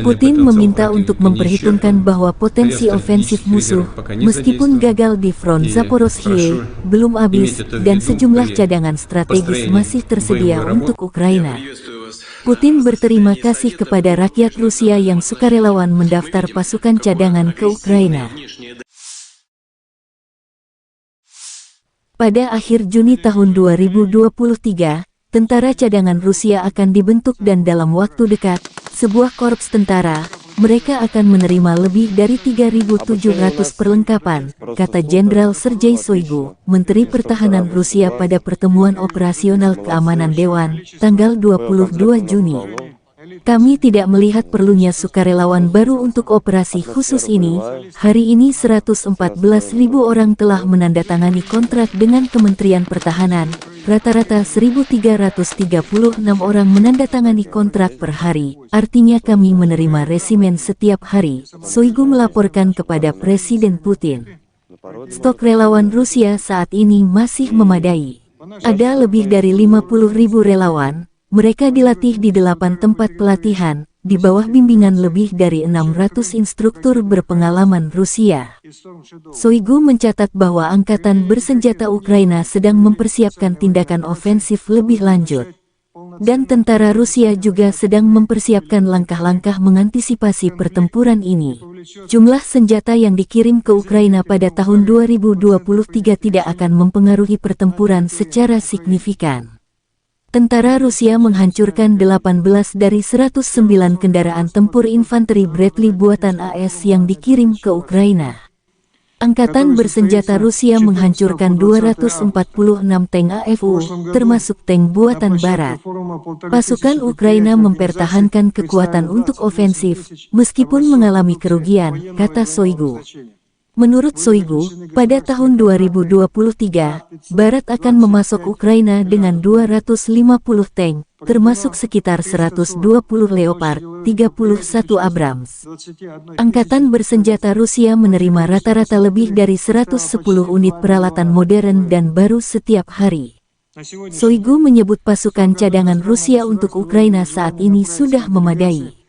Putin meminta untuk memperhitungkan bahwa potensi ofensif musuh, meskipun gagal di front Zaporozhye, belum habis, dan sejumlah cadangan strategis masih tersedia untuk Ukraina. Putin berterima kasih kepada rakyat Rusia yang sukarelawan mendaftar pasukan cadangan ke Ukraina. Pada akhir Juni tahun 2023, tentara cadangan Rusia akan dibentuk dan dalam waktu dekat, sebuah korps tentara, mereka akan menerima lebih dari 3.700 perlengkapan, kata Jenderal Sergei Shoigu, Menteri Pertahanan Rusia pada pertemuan operasional keamanan Dewan, tanggal 22 Juni. Kami tidak melihat perlunya sukarelawan baru untuk operasi khusus ini. Hari ini 114.000 orang telah menandatangani kontrak dengan Kementerian Pertahanan. Rata-rata 1.336 orang menandatangani kontrak per hari. Artinya kami menerima resimen setiap hari, Shoigu melaporkan kepada Presiden Putin. Stok relawan Rusia saat ini masih memadai. Ada lebih dari 50.000 relawan. Mereka dilatih di 8 tempat pelatihan, di bawah bimbingan lebih dari 600 instruktur berpengalaman Rusia. Shoigu mencatat bahwa Angkatan Bersenjata Ukraina sedang mempersiapkan tindakan ofensif lebih lanjut. Dan tentara Rusia juga sedang mempersiapkan langkah-langkah mengantisipasi pertempuran ini. Jumlah senjata yang dikirim ke Ukraina pada tahun 2023 tidak akan mempengaruhi pertempuran secara signifikan. Tentara Rusia menghancurkan 18 dari 109 kendaraan tempur infanteri Bradley buatan AS yang dikirim ke Ukraina. Angkatan Bersenjata Rusia menghancurkan 246 tank AFU, termasuk tank buatan Barat. Pasukan Ukraina mempertahankan kekuatan untuk ofensif, meskipun mengalami kerugian, kata Shoigu. Menurut Shoigu, pada tahun 2023, Barat akan memasok Ukraina dengan 250 tank, termasuk sekitar 120 Leopard, 31 Abrams. Angkatan Bersenjata Rusia menerima rata-rata lebih dari 110 unit peralatan modern dan baru setiap hari. Shoigu menyebut pasukan cadangan Rusia untuk Ukraina saat ini sudah memadai.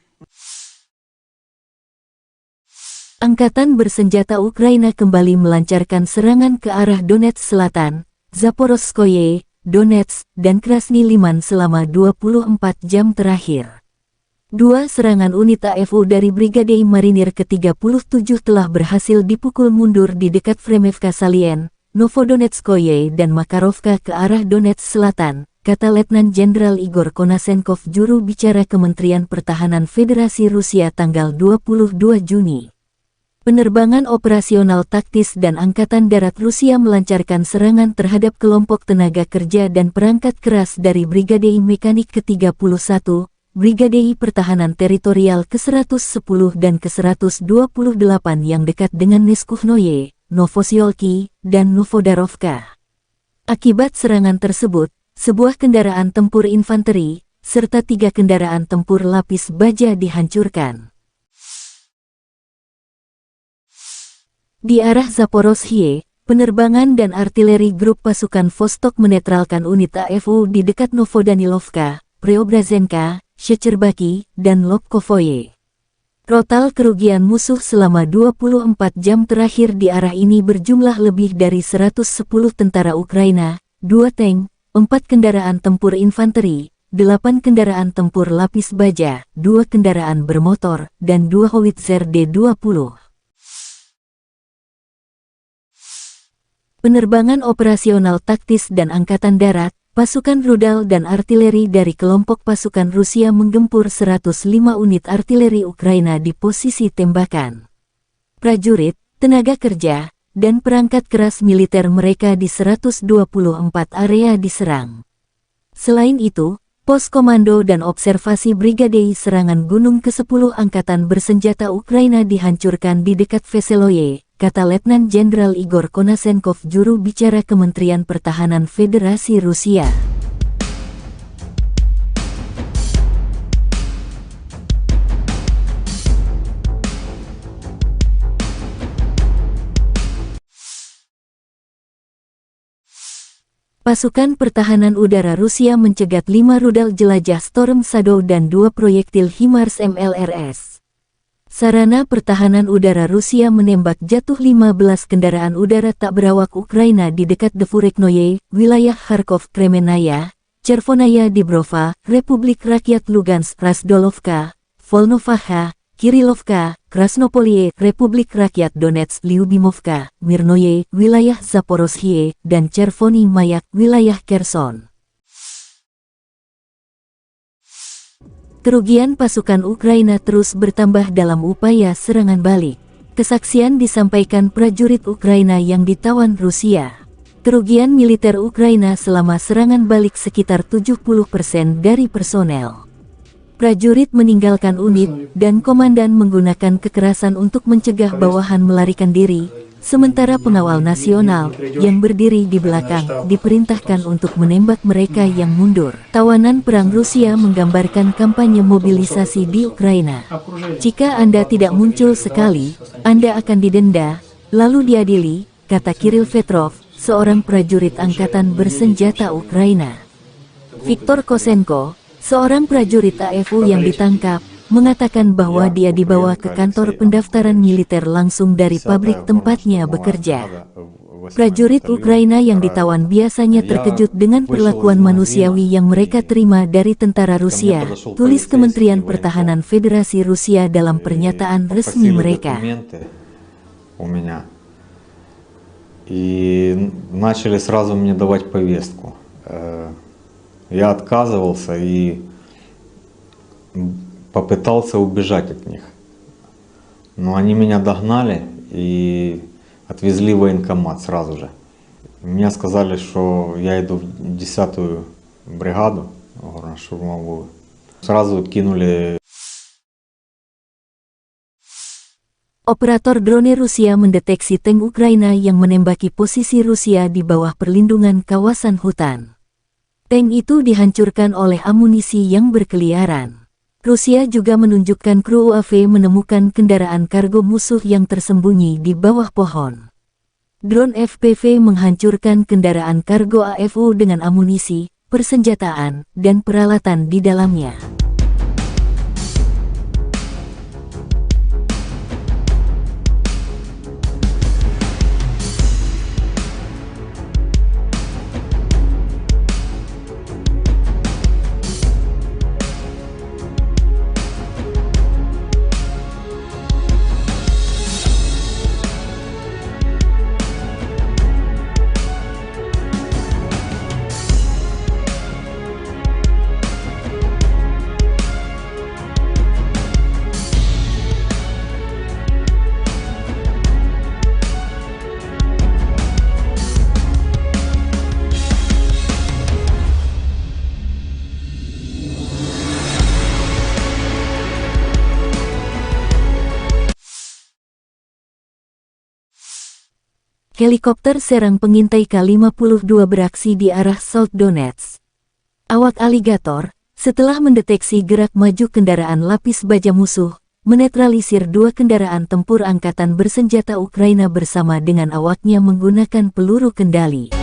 Angkatan Bersenjata Ukraina kembali melancarkan serangan ke arah Donetsk Selatan, Zaporozhye, Donetsk, dan Krasny Liman selama 24 jam terakhir. Dua serangan unit AFU dari Brigade Marinir ke-37 telah berhasil dipukul mundur di dekat Fremevka Salien, Novodonetskoye dan Makarovka ke arah Donetsk Selatan, kata Letnan Jenderal Igor Konasenkov, juru bicara Kementerian Pertahanan Federasi Rusia tanggal 22 Juni. Penerbangan operasional taktis dan Angkatan Darat Rusia melancarkan serangan terhadap kelompok tenaga kerja dan perangkat keras dari Brigade Mekanik ke-31, Brigade Pertahanan Teritorial ke-110 dan ke-128 yang dekat dengan Neskuhnoye, Novosiolki, dan Novodarovka. Akibat serangan tersebut, sebuah kendaraan tempur infanteri, serta 3 kendaraan tempur lapis baja dihancurkan. Di arah Zaporozhye, penerbangan dan artileri grup pasukan Vostok menetralkan unit AFU di dekat Novodanilovka, Preobrazenka, Shecherbaki, dan Lobkovoye. Total kerugian musuh selama 24 jam terakhir di arah ini berjumlah lebih dari 110 tentara Ukraina, 2 tank, 4 kendaraan tempur infanteri, 8 kendaraan tempur lapis baja, 2 kendaraan bermotor, dan 2 howitzer D-20. Penerbangan operasional taktis dan Angkatan Darat, pasukan rudal dan artileri dari kelompok pasukan Rusia menggempur 105 unit artileri Ukraina di posisi tembakan. Prajurit, tenaga kerja, dan perangkat keras militer mereka di 124 area diserang. Selain itu, pos komando dan observasi Brigade Serangan Gunung ke-10 Angkatan Bersenjata Ukraina dihancurkan di dekat Veseloye, kata Letnan Jenderal Igor Konasenkov, juru bicara Kementerian Pertahanan Federasi Rusia. Pasukan Pertahanan Udara Rusia mencegat 5 rudal jelajah Storm Shadow dan 2 proyektil HIMARS MLRS. Sarana Pertahanan Udara Rusia menembak jatuh 15 kendaraan udara tak berawak Ukraina di dekat Devureknoye, wilayah Kharkov, Kremenaya, Chervonaya Dibrova, Republik Rakyat Lugansk, Razdolovka, Volnovaha, Kirilovka, Krasnopolie, Republik Rakyat Donetsk, Lyubimovka, Mirnoye, wilayah Zaporozhye, dan Chervony Mayak, wilayah Kherson. Kerugian pasukan Ukraina terus bertambah dalam upaya serangan balik. Kesaksian disampaikan prajurit Ukraina yang ditawan Rusia. Kerugian militer Ukraina selama serangan balik sekitar 70% dari personel. Prajurit meninggalkan unit, dan komandan menggunakan kekerasan untuk mencegah bawahan melarikan diri, sementara pengawal nasional, yang berdiri di belakang, diperintahkan untuk menembak mereka yang mundur. Tawanan perang Rusia menggambarkan kampanye mobilisasi di Ukraina. Jika Anda tidak muncul sekali, Anda akan didenda, lalu diadili, kata Kirill Petrov, seorang prajurit angkatan bersenjata Ukraina. Viktor Kosenko, seorang prajurit AFU yang ditangkap, mengatakan bahwa dia dibawa ke kantor pendaftaran militer langsung dari pabrik tempatnya bekerja. Prajurit Ukraina yang ditawan biasanya terkejut dengan perlakuan manusiawi yang mereka terima dari tentara Rusia, tulis Kementerian Pertahanan Federasi Rusia dalam pernyataan resmi mereka. У меня. И начали сразу мне давать повестку. Я отказывался и попытался убежать от них. Но они меня догнали и отвезли в военкомат сразу же. Мне сказали, что я иду в 10-ю бригаду горно-штурмовую. Сразу кинули. Operator drone Rusia mendeteksi tank Ukraina yang menembaki posisi Rusia di bawah perlindungan kawasan hutan. Tank itu dihancurkan oleh amunisi yang berkeliaran. Rusia juga menunjukkan kru UAV menemukan kendaraan kargo musuh yang tersembunyi di bawah pohon. Drone FPV menghancurkan kendaraan kargo AFU dengan amunisi, persenjataan, dan peralatan di dalamnya. Helikopter serang pengintai K-52 beraksi di arah South Donetsk. Awak aligator, setelah mendeteksi gerak maju kendaraan lapis baja musuh, menetralisir 2 kendaraan tempur angkatan bersenjata Ukraina bersama dengan awaknya menggunakan peluru kendali.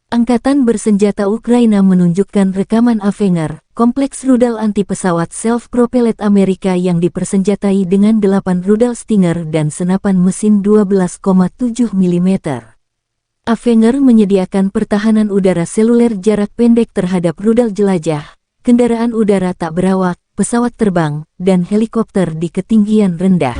Angkatan bersenjata Ukraina menunjukkan rekaman Avenger, kompleks rudal anti-pesawat self-propelled Amerika yang dipersenjatai dengan 8 rudal Stinger dan senapan mesin 12,7 mm. Avenger menyediakan pertahanan udara seluler jarak pendek terhadap rudal jelajah, kendaraan udara tak berawak, pesawat terbang, dan helikopter di ketinggian rendah.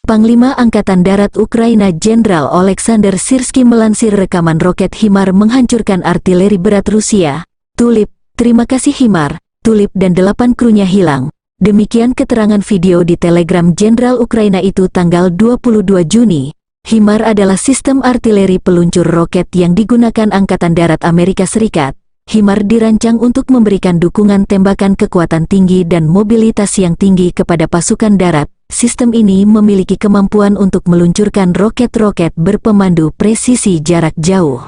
Panglima Angkatan Darat Ukraina Jenderal Oleksandr Syrskyi melansir rekaman roket HIMARS menghancurkan artileri berat Rusia. Tulip, terima kasih HIMARS, Tulip dan 8 krunya hilang. Demikian keterangan video di Telegram Jenderal Ukraina itu tanggal 22 Juni. HIMARS adalah sistem artileri peluncur roket yang digunakan Angkatan Darat Amerika Serikat. HIMARS dirancang untuk memberikan dukungan tembakan kekuatan tinggi dan mobilitas yang tinggi kepada pasukan darat. Sistem ini memiliki kemampuan untuk meluncurkan roket-roket berpemandu presisi jarak jauh.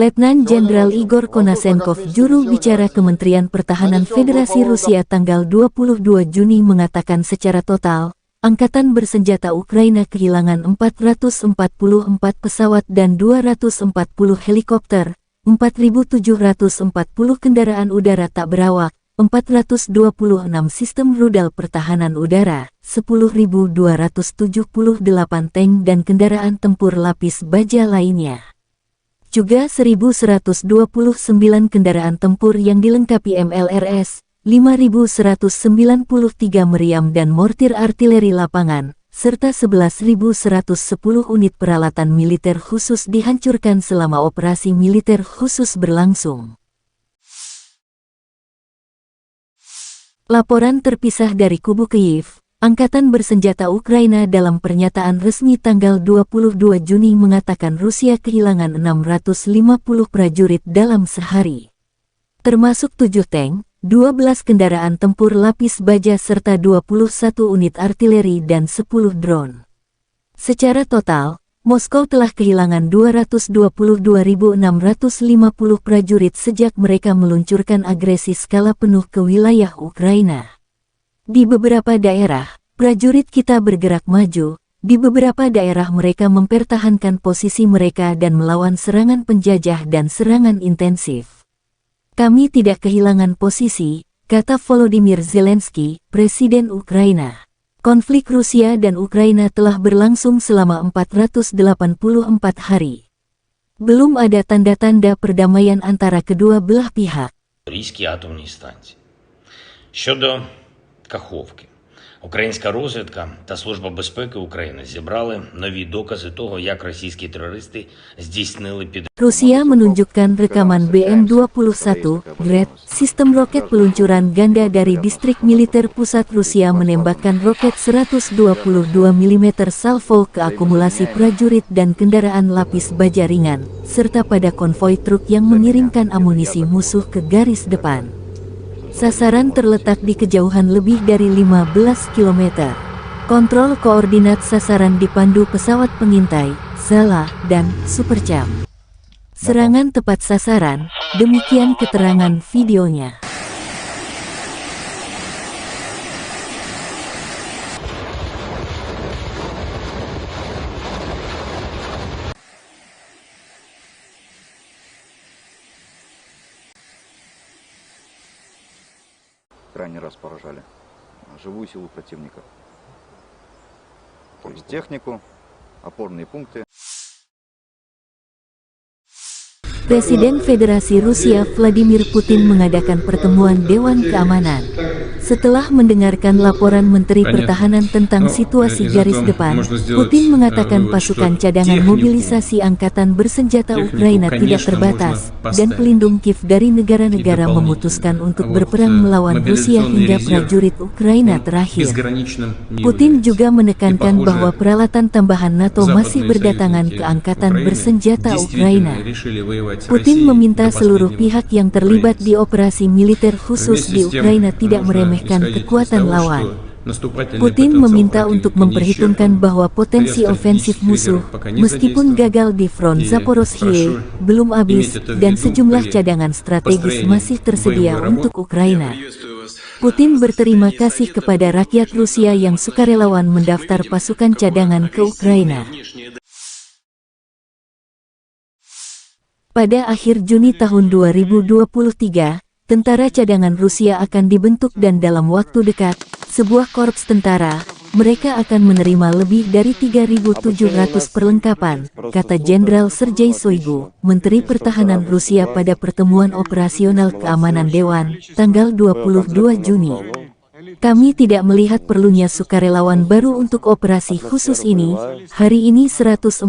Letnan Jenderal Igor Konasenkov, juru bicara Kementerian Pertahanan Federasi Rusia tanggal 22 Juni mengatakan secara total, Angkatan Bersenjata Ukraina kehilangan 444 pesawat dan 240 helikopter, 4.740 kendaraan udara tak berawak, 426 sistem rudal pertahanan udara, 10.278 tank dan kendaraan tempur lapis baja lainnya. Juga 1.129 kendaraan tempur yang dilengkapi MLRS, 5.193 meriam dan mortir artileri lapangan, serta 11.110 unit peralatan militer khusus dihancurkan selama operasi militer khusus berlangsung. Laporan terpisah dari kubu Kyiv. Angkatan Bersenjata Ukraina dalam pernyataan resmi tanggal 22 Juni mengatakan Rusia kehilangan 650 prajurit dalam sehari. Termasuk 7 tank, 12 kendaraan tempur lapis baja serta 21 unit artileri dan 10 drone. Secara total, Moskow telah kehilangan 222.650 prajurit sejak mereka meluncurkan agresi skala penuh ke wilayah Ukraina. Di beberapa daerah, prajurit kita bergerak maju, di beberapa daerah mereka mempertahankan posisi mereka dan melawan serangan penjajah dan serangan intensif. Kami tidak kehilangan posisi, kata Volodymyr Zelensky, Presiden Ukraina. Konflik Rusia dan Ukraina telah berlangsung selama 484 hari. Belum ada tanda-tanda perdamaian antara kedua belah pihak. Різькі атомні станції. Щодо Каховки. Українська розвідка та Служба безпеки України зібрали нові докази того, як російські терористи здійснили Rusia menunjukkan rekaman BM-21 Gred, sistem roket peluncuran ganda dari distrik militer pusat Rusia menembakkan roket 122 mm salvo ke akumulasi prajurit dan kendaraan lapis baja ringan, serta pada konvoi truk yang mengirimkan amunisi musuh ke garis depan. Sasaran terletak di kejauhan lebih dari 15 km. Kontrol koordinat sasaran dipandu pesawat pengintai, Zala, dan Supercam. Serangan tepat sasaran, demikian keterangan videonya. Крайний раз поражали живую силу противника. То есть технику, опорные пункты. Presiden Federasi Rusia Vladimir Putin mengadakan pertemuan Dewan Keamanan. Setelah mendengarkan laporan Menteri Pertahanan tentang situasi garis depan, Putin mengatakan pasukan cadangan mobilisasi angkatan bersenjata Ukraina tidak terbatas, dan pelindung Kiev dari negara-negara memutuskan untuk berperang melawan Rusia hingga prajurit Ukraina terakhir. Putin juga menekankan bahwa peralatan tambahan NATO masih berdatangan ke angkatan bersenjata Ukraina. Putin meminta seluruh pihak yang terlibat di operasi militer khusus di Ukraina tidak meremehkan kekuatan lawan. Putin meminta untuk memperhitungkan bahwa potensi ofensif musuh, meskipun gagal di front Zaporozhye, belum habis, dan sejumlah cadangan strategis masih tersedia untuk Ukraina. Putin berterima kasih kepada rakyat Rusia yang sukarelawan mendaftar pasukan cadangan ke Ukraina. Pada akhir Juni tahun 2023, tentara cadangan Rusia akan dibentuk dan dalam waktu dekat, sebuah korps tentara, mereka akan menerima lebih dari 3.700 perlengkapan, kata Jenderal Sergei Shoigu, Menteri Pertahanan Rusia pada pertemuan operasional keamanan Dewan, tanggal 22 Juni. Kami tidak melihat perlunya sukarelawan baru untuk operasi khusus ini. Hari ini 114.000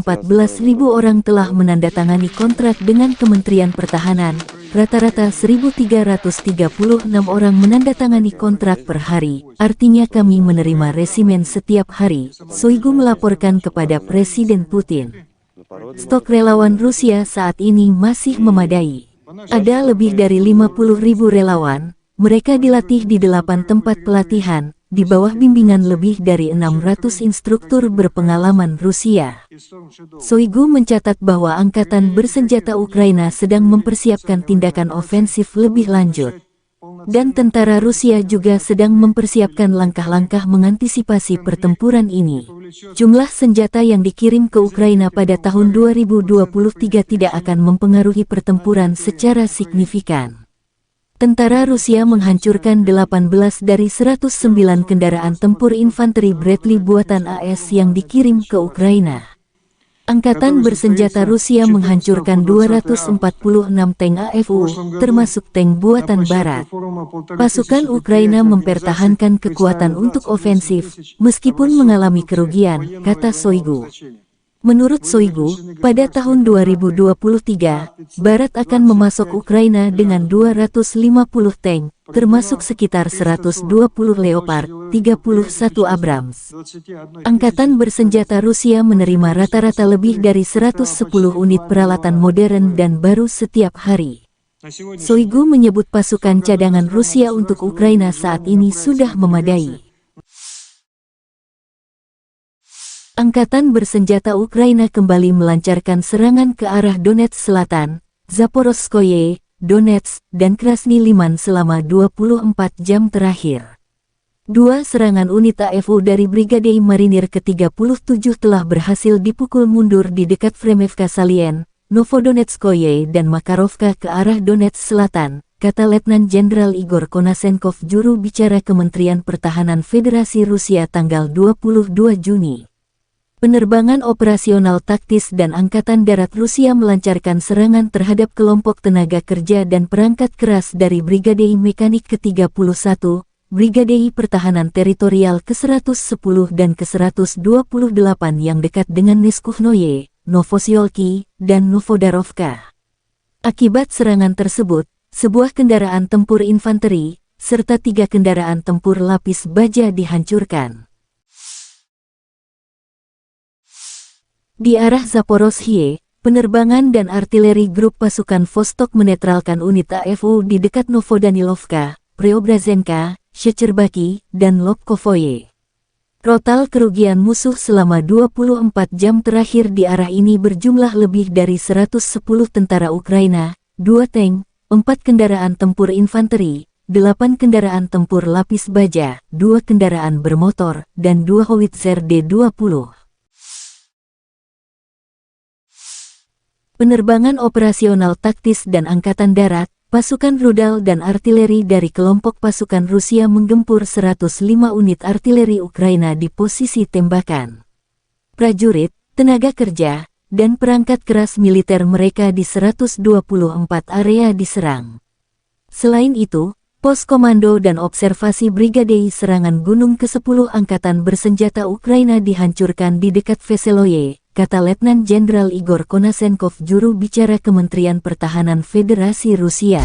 orang telah menandatangani kontrak dengan Kementerian Pertahanan. Rata-rata 1.336 orang menandatangani kontrak per hari. Artinya kami menerima resimen setiap hari, Shoigu melaporkan kepada Presiden Putin. Stok relawan Rusia saat ini masih memadai. Ada lebih dari 50.000 relawan. Mereka dilatih di 8 tempat pelatihan, di bawah bimbingan lebih dari 600 instruktur berpengalaman Rusia. Shoigu mencatat bahwa angkatan bersenjata Ukraina sedang mempersiapkan tindakan ofensif lebih lanjut. Dan tentara Rusia juga sedang mempersiapkan langkah-langkah mengantisipasi pertempuran ini. Jumlah senjata yang dikirim ke Ukraina pada tahun 2023 tidak akan mempengaruhi pertempuran secara signifikan. Tentara Rusia menghancurkan 18 dari 109 kendaraan tempur infanteri Bradley buatan AS yang dikirim ke Ukraina. Angkatan bersenjata Rusia menghancurkan 246 tank AFU, termasuk tank buatan Barat. Pasukan Ukraina mempertahankan kekuatan untuk ofensif, meskipun mengalami kerugian, kata Shoigu. Menurut Shoigu, pada tahun 2023, Barat akan memasok Ukraina dengan 250 tank, termasuk sekitar 120 Leopard, 31 Abrams. Angkatan bersenjata Rusia menerima rata-rata lebih dari 110 unit peralatan modern dan baru setiap hari. Shoigu menyebut pasukan cadangan Rusia untuk Ukraina saat ini sudah memadai. Angkatan bersenjata Ukraina kembali melancarkan serangan ke arah Donetsk Selatan, Zaporozhye, Donetsk, dan Krasny Liman selama 24 jam terakhir. Dua serangan unit AFU dari Brigade Marinir ke-37 telah berhasil dipukul mundur di dekat Fremevka Salien, Novodonetskoye dan Makarovka ke arah Donetsk Selatan, kata Letnan Jenderal Igor Konasenkov juru bicara Kementerian Pertahanan Federasi Rusia tanggal 22 Juni. Penerbangan operasional taktis dan Angkatan Darat Rusia melancarkan serangan terhadap kelompok tenaga kerja dan perangkat keras dari Brigade Mekanik ke-31, Brigade Pertahanan Teritorial ke-110 dan ke-128 yang dekat dengan Neskuhnoye, Novosiolki, dan Novodarovka. Akibat serangan tersebut, sebuah kendaraan tempur infanteri, serta 3 kendaraan tempur lapis baja dihancurkan. Di arah Zaporozhye, penerbangan dan artileri grup pasukan Vostok menetralkan unit AFU di dekat Novodanilovka, Preobrazenka, Shecherbaki, dan Lobkovoye. Total kerugian musuh selama 24 jam terakhir di arah ini berjumlah lebih dari 110 tentara Ukraina, 2 tank, 4 kendaraan tempur infanteri, 8 kendaraan tempur lapis baja, 2 kendaraan bermotor, dan 2 howitzer D-20. Penerbangan operasional taktis dan Angkatan Darat, pasukan rudal dan artileri dari kelompok pasukan Rusia menggempur 105 unit artileri Ukraina di posisi tembakan. Prajurit, tenaga kerja, dan perangkat keras militer mereka di 124 area diserang. Selain itu, pos komando dan observasi Brigade Serangan Gunung ke-10 Angkatan Bersenjata Ukraina dihancurkan di dekat Veseloye, kata Letnan Jenderal Igor Konasenkov, juru bicara Kementerian Pertahanan Federasi Rusia.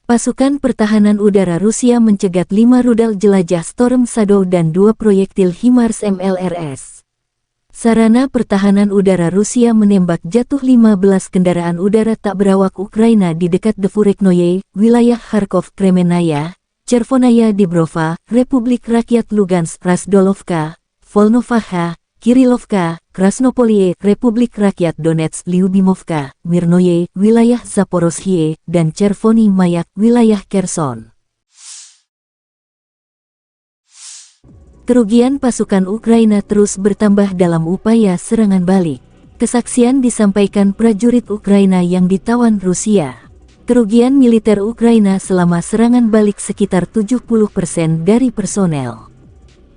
Pasukan pertahanan udara Rusia mencegat 5 rudal jelajah Storm Shadow dan 2 proyektil HIMARS MLRS. Sarana pertahanan udara Rusia menembak jatuh 15 kendaraan udara tak berawak Ukraina di dekat Devureknoye, wilayah Kharkov, Kremenaya, Chervonaya Dibrova, Republik Rakyat Lugansk, Razdolovka, Volnovakha, Kirilovka, Krasnopolie, Republik Rakyat Donetsk, Lyubimovka, Mirnoye, wilayah Zaporozhye, dan Chervony Mayak, wilayah Kherson. Kerugian pasukan Ukraina terus bertambah dalam upaya serangan balik. Kesaksian disampaikan prajurit Ukraina yang ditawan Rusia. Kerugian militer Ukraina selama serangan balik sekitar 70% dari personel.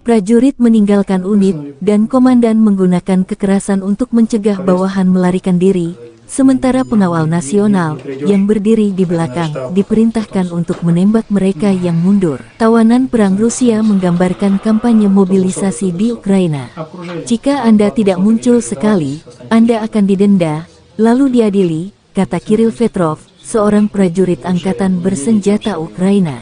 Prajurit meninggalkan unit, dan komandan menggunakan kekerasan untuk mencegah bawahan melarikan diri, sementara pengawal nasional, yang berdiri di belakang, diperintahkan untuk menembak mereka yang mundur. Tawanan perang Rusia menggambarkan kampanye mobilisasi di Ukraina. Jika Anda tidak muncul sekali, Anda akan didenda, lalu diadili, kata Kirill Petrov, seorang prajurit angkatan bersenjata Ukraina.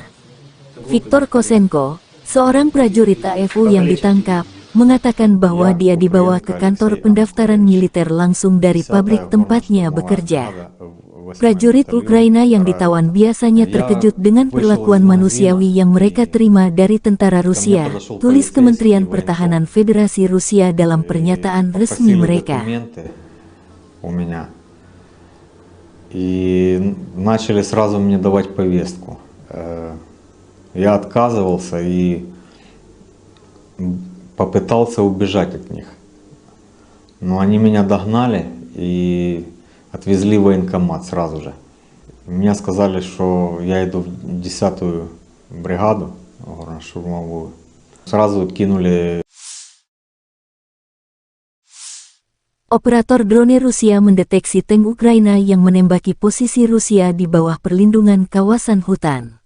Viktor Kosenko, seorang prajurit AFU yang ditangkap, mengatakan bahwa dia dibawa ke kantor pendaftaran militer langsung dari pabrik tempatnya bekerja. Prajurit Ukraina yang ditawan biasanya terkejut dengan perlakuan manusiawi yang mereka terima dari tentara Rusia, tulis Kementerian Pertahanan Federasi Rusia dalam pernyataan resmi mereka. И начали сразу мне давать повестку. Я отказывался и попытался убежать от них. Но они меня догнали и отвезли в военкомат сразу же. Мне сказали, что я иду в 10-ю бригаду горно-штурмовую. Сразу кинули. Operator drone Rusia mendeteksi tank Ukraina yang menembaki posisi Rusia di bawah perlindungan kawasan hutan.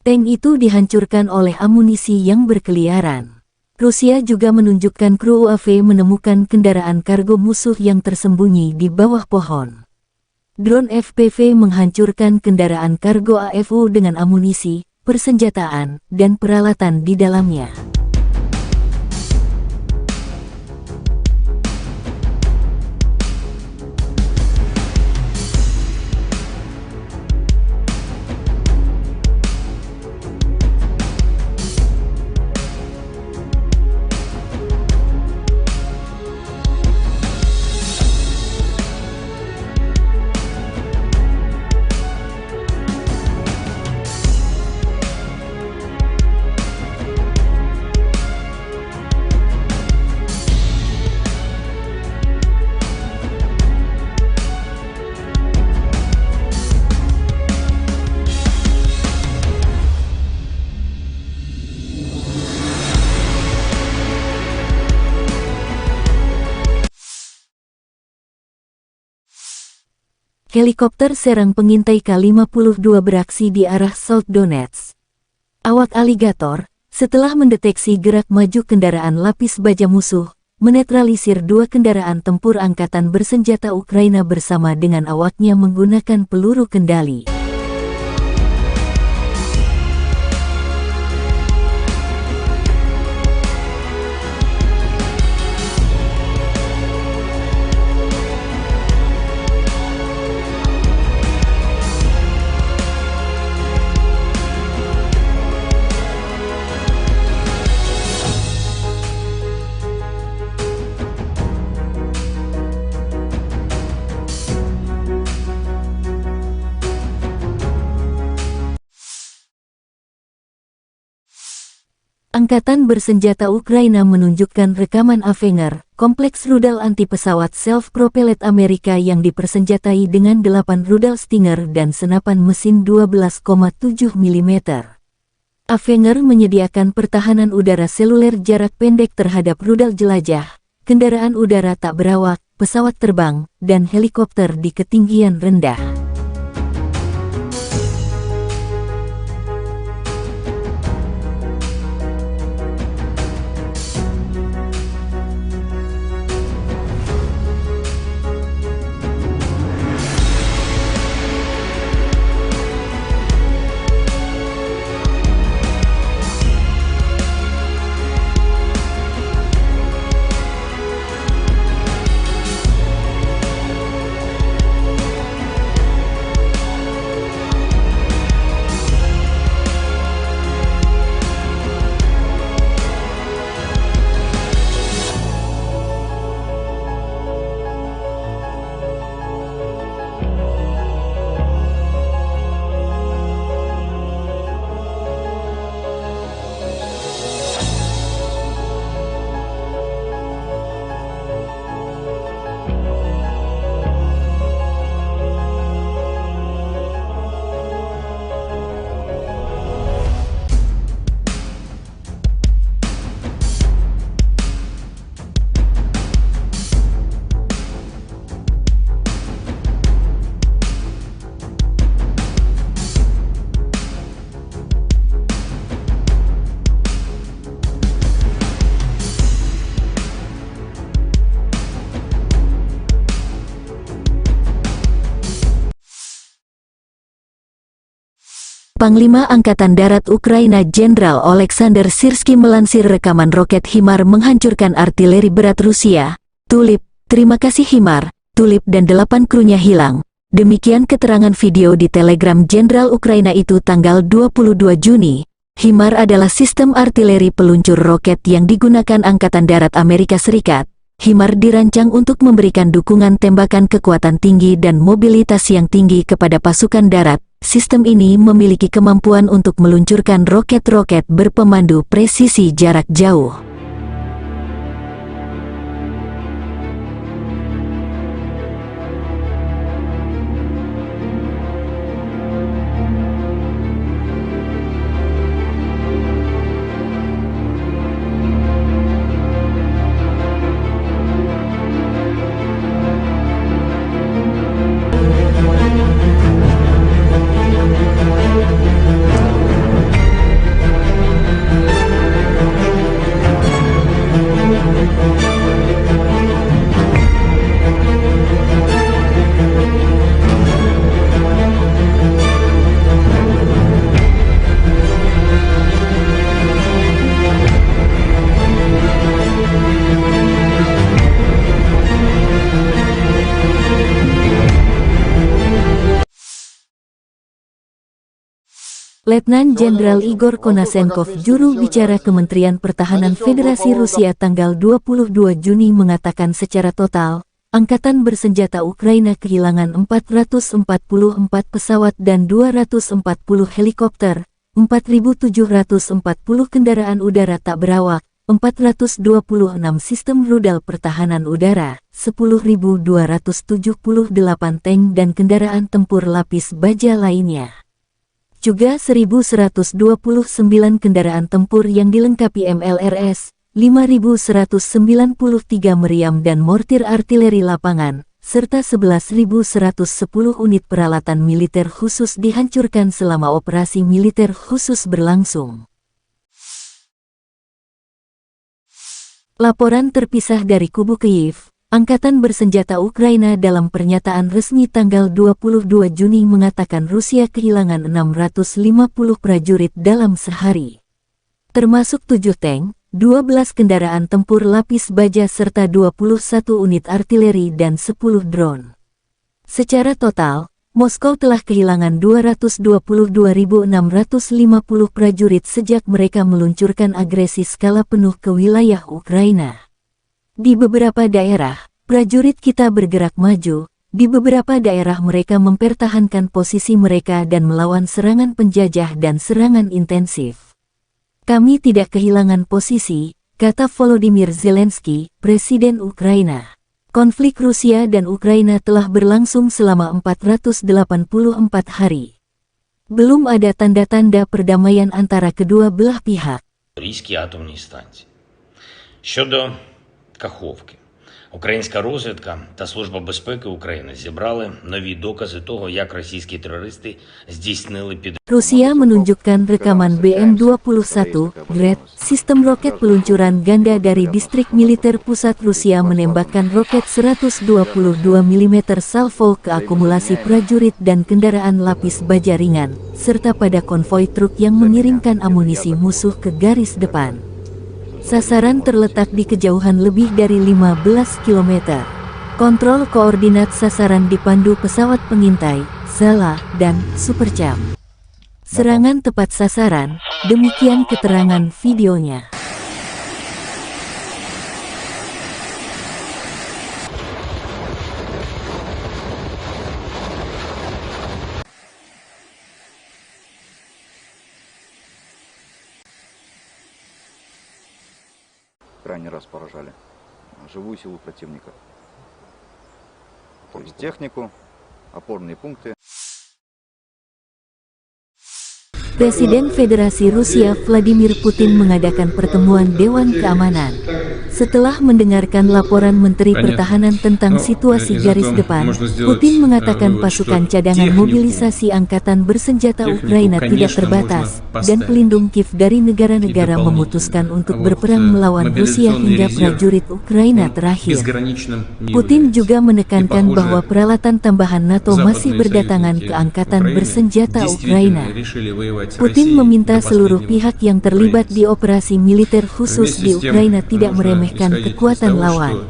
Tank itu dihancurkan oleh amunisi yang berkeliaran. Rusia juga menunjukkan kru UAV menemukan kendaraan kargo musuh yang tersembunyi di bawah pohon. Drone FPV menghancurkan kendaraan kargo AFU dengan amunisi, persenjataan, dan peralatan di dalamnya. Helikopter serang pengintai K-52 beraksi di arah South Donetsk. Awak aligator, setelah mendeteksi gerak maju kendaraan lapis baja musuh, menetralisir 2 kendaraan tempur angkatan bersenjata Ukraina bersama dengan awaknya menggunakan peluru kendali. Angkatan bersenjata Ukraina menunjukkan rekaman Avenger, kompleks rudal anti-pesawat self-propelled Amerika yang dipersenjatai dengan 8 rudal Stinger dan senapan mesin 12,7 mm. Avenger menyediakan pertahanan udara seluler jarak pendek terhadap rudal jelajah, kendaraan udara tak berawak, pesawat terbang, dan helikopter di ketinggian rendah. Panglima Angkatan Darat Ukraina Jenderal Oleksandr Syrskyi melansir rekaman roket HIMARS menghancurkan artileri berat Rusia. Tulip, terima kasih HIMARS, Tulip dan 8 krunya hilang. Demikian keterangan video di Telegram Jenderal Ukraina itu tanggal 22 Juni. HIMARS adalah sistem artileri peluncur roket yang digunakan Angkatan Darat Amerika Serikat. HIMARS dirancang untuk memberikan dukungan tembakan kekuatan tinggi dan mobilitas yang tinggi kepada pasukan darat. Sistem ini memiliki kemampuan untuk meluncurkan roket-roket berpemandu presisi jarak jauh. Letnan Jenderal Igor Konasenkov, juru bicara Kementerian Pertahanan Federasi Rusia tanggal 22 Juni mengatakan secara total, Angkatan Bersenjata Ukraina kehilangan 444 pesawat dan 240 helikopter, 4.740 kendaraan udara tak berawak, 426 sistem rudal pertahanan udara, 10.278 tank dan kendaraan tempur lapis baja lainnya. Juga 1.129 kendaraan tempur yang dilengkapi MLRS, 5.193 meriam dan mortir artileri lapangan, serta 11.110 unit peralatan militer khusus dihancurkan selama operasi militer khusus berlangsung. Laporan terpisah dari kubu Kyiv. Angkatan Bersenjata Ukraina dalam pernyataan resmi tanggal 22 Juni mengatakan Rusia kehilangan 650 prajurit dalam sehari. Termasuk 7 tank, 12 kendaraan tempur lapis baja serta 21 unit artileri dan 10 drone. Secara total, Moskow telah kehilangan 222.650 prajurit sejak mereka meluncurkan agresi skala penuh ke wilayah Ukraina. Di beberapa daerah, prajurit kita bergerak maju, di beberapa daerah mereka mempertahankan posisi mereka dan melawan serangan penjajah dan serangan intensif. Kami tidak kehilangan posisi, kata Volodymyr Zelensky, Presiden Ukraina. Konflik Rusia dan Ukraina telah berlangsung selama 484 hari. Belum ada tanda-tanda perdamaian antara kedua belah pihak. Запорізькій атомній станції. Щодо Каховки. Українська розвідка та Служба безпеки України зібрали нові докази того, як російські терористи здійснили підриви. Rusia menunjukkan rekaman BM-21 Gred, sistem roket peluncuran ganda dari distrik militer pusat Rusia menembakkan roket 122 mm salvo ke akumulasi prajurit dan kendaraan lapis baja ringan, serta pada konvoi truk yang mengirimkan amunisi musuh ke garis depan. Sasaran terletak di kejauhan lebih dari 15 km. Kontrol koordinat sasaran dipandu pesawat pengintai, Zala, dan Supercam. Serangan tepat sasaran, demikian keterangan videonya. Крайний раз поражали живую силу противника. То есть технику, опорные пункты. Presiden Federasi Rusia Vladimir Putin mengadakan pertemuan Dewan Keamanan. Setelah mendengarkan laporan Menteri Pertahanan tentang situasi garis depan, Putin mengatakan pasukan cadangan mobilisasi angkatan bersenjata Ukraina tidak terbatas, dan pelindung Kiev dari negara-negara memutuskan untuk berperang melawan Rusia hingga prajurit Ukraina terakhir. Putin juga menekankan bahwa peralatan tambahan NATO masih berdatangan ke angkatan bersenjata Ukraina. Putin meminta seluruh pihak yang terlibat di operasi militer khusus di Ukraina tidak meremehkan kekuatan lawan.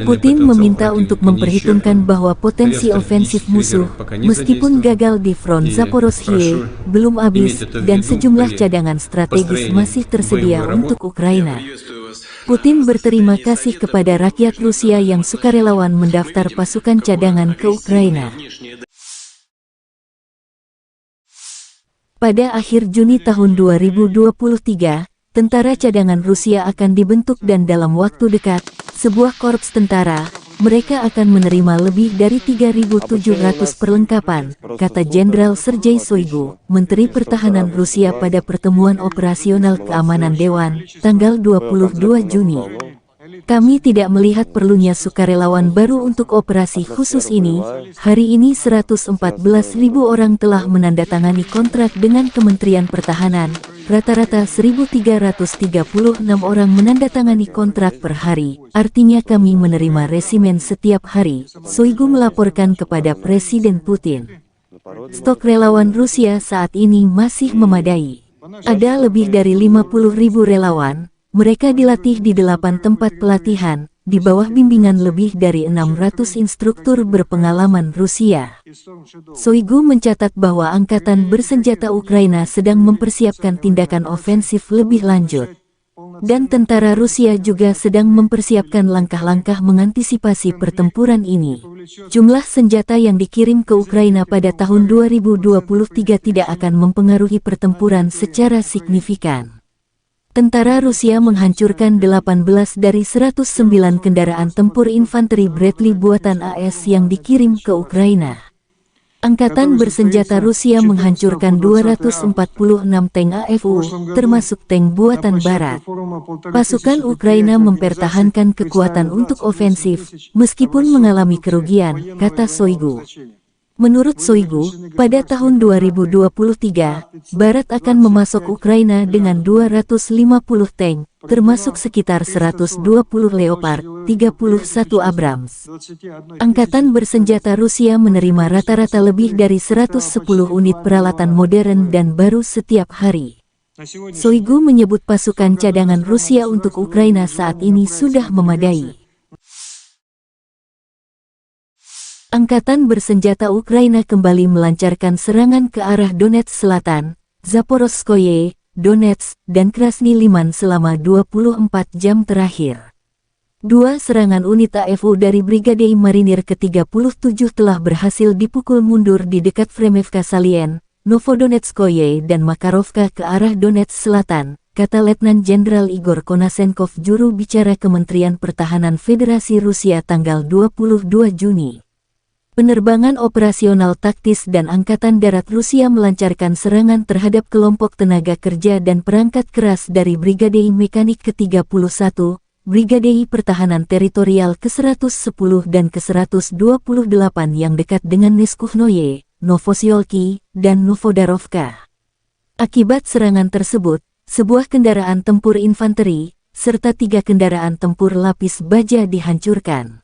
Putin meminta untuk memperhitungkan bahwa potensi ofensif musuh, meskipun gagal di front Zaporozhye, belum habis, dan sejumlah cadangan strategis masih tersedia untuk Ukraina. Putin berterima kasih kepada rakyat Rusia yang sukarelawan mendaftar pasukan cadangan ke Ukraina. Pada akhir Juni tahun 2023, tentara cadangan Rusia akan dibentuk dan dalam waktu dekat, sebuah korps tentara, mereka akan menerima lebih dari 3.700 perlengkapan, kata Jenderal Sergei Shoigu, Menteri Pertahanan Rusia pada pertemuan operasional keamanan Dewan, tanggal 22 Juni. Kami tidak melihat perlunya sukarelawan baru untuk operasi khusus ini. Hari ini 114.000 orang telah menandatangani kontrak dengan Kementerian Pertahanan. Rata-rata 1.336 orang menandatangani kontrak per hari. Artinya kami menerima resimen setiap hari, Shoigu melaporkan kepada Presiden Putin. Stok relawan Rusia saat ini masih memadai. Ada lebih dari 50.000 relawan. Mereka dilatih di 8 tempat pelatihan, di bawah bimbingan lebih dari 600 instruktur berpengalaman Rusia. Shoigu mencatat bahwa angkatan bersenjata Ukraina sedang mempersiapkan tindakan ofensif lebih lanjut. Dan tentara Rusia juga sedang mempersiapkan langkah-langkah mengantisipasi pertempuran ini. Jumlah senjata yang dikirim ke Ukraina pada tahun 2023 tidak akan mempengaruhi pertempuran secara signifikan. Tentara Rusia menghancurkan 18 dari 109 kendaraan tempur infanteri Bradley buatan AS yang dikirim ke Ukraina. Angkatan bersenjata Rusia menghancurkan 246 tank AFU, termasuk tank buatan Barat. Pasukan Ukraina mempertahankan kekuatan untuk ofensif, meskipun mengalami kerugian, kata Shoigu. Menurut Shoigu, pada tahun 2023, Barat akan memasok Ukraina dengan 250 tank, termasuk sekitar 120 Leopard, 31 Abrams. Angkatan bersenjata Rusia menerima rata-rata lebih dari 110 unit peralatan modern dan baru setiap hari. Shoigu menyebut pasukan cadangan Rusia untuk Ukraina saat ini sudah memadai. Angkatan bersenjata Ukraina kembali melancarkan serangan ke arah Donetsk Selatan, Zaporozhye, Donetsk, dan Krasny Liman selama 24 jam terakhir. Dua serangan unit AFU dari Brigade Marinir ke-37 telah berhasil dipukul mundur di dekat Fremevka Salien, Novodonetskoye dan Makarovka ke arah Donetsk Selatan, kata Letnan Jenderal Igor Konasenkov, juru bicara Kementerian Pertahanan Federasi Rusia tanggal 22 Juni. Penerbangan operasional taktis dan Angkatan Darat Rusia melancarkan serangan terhadap kelompok tenaga kerja dan perangkat keras dari Brigade Mekanik ke-31, Brigade Pertahanan Teritorial ke-110 dan ke-128 yang dekat dengan Neskuhnoye, Novosiolki, dan Novodarovka. Akibat serangan tersebut, sebuah kendaraan tempur infanteri, serta 3 kendaraan tempur lapis baja dihancurkan.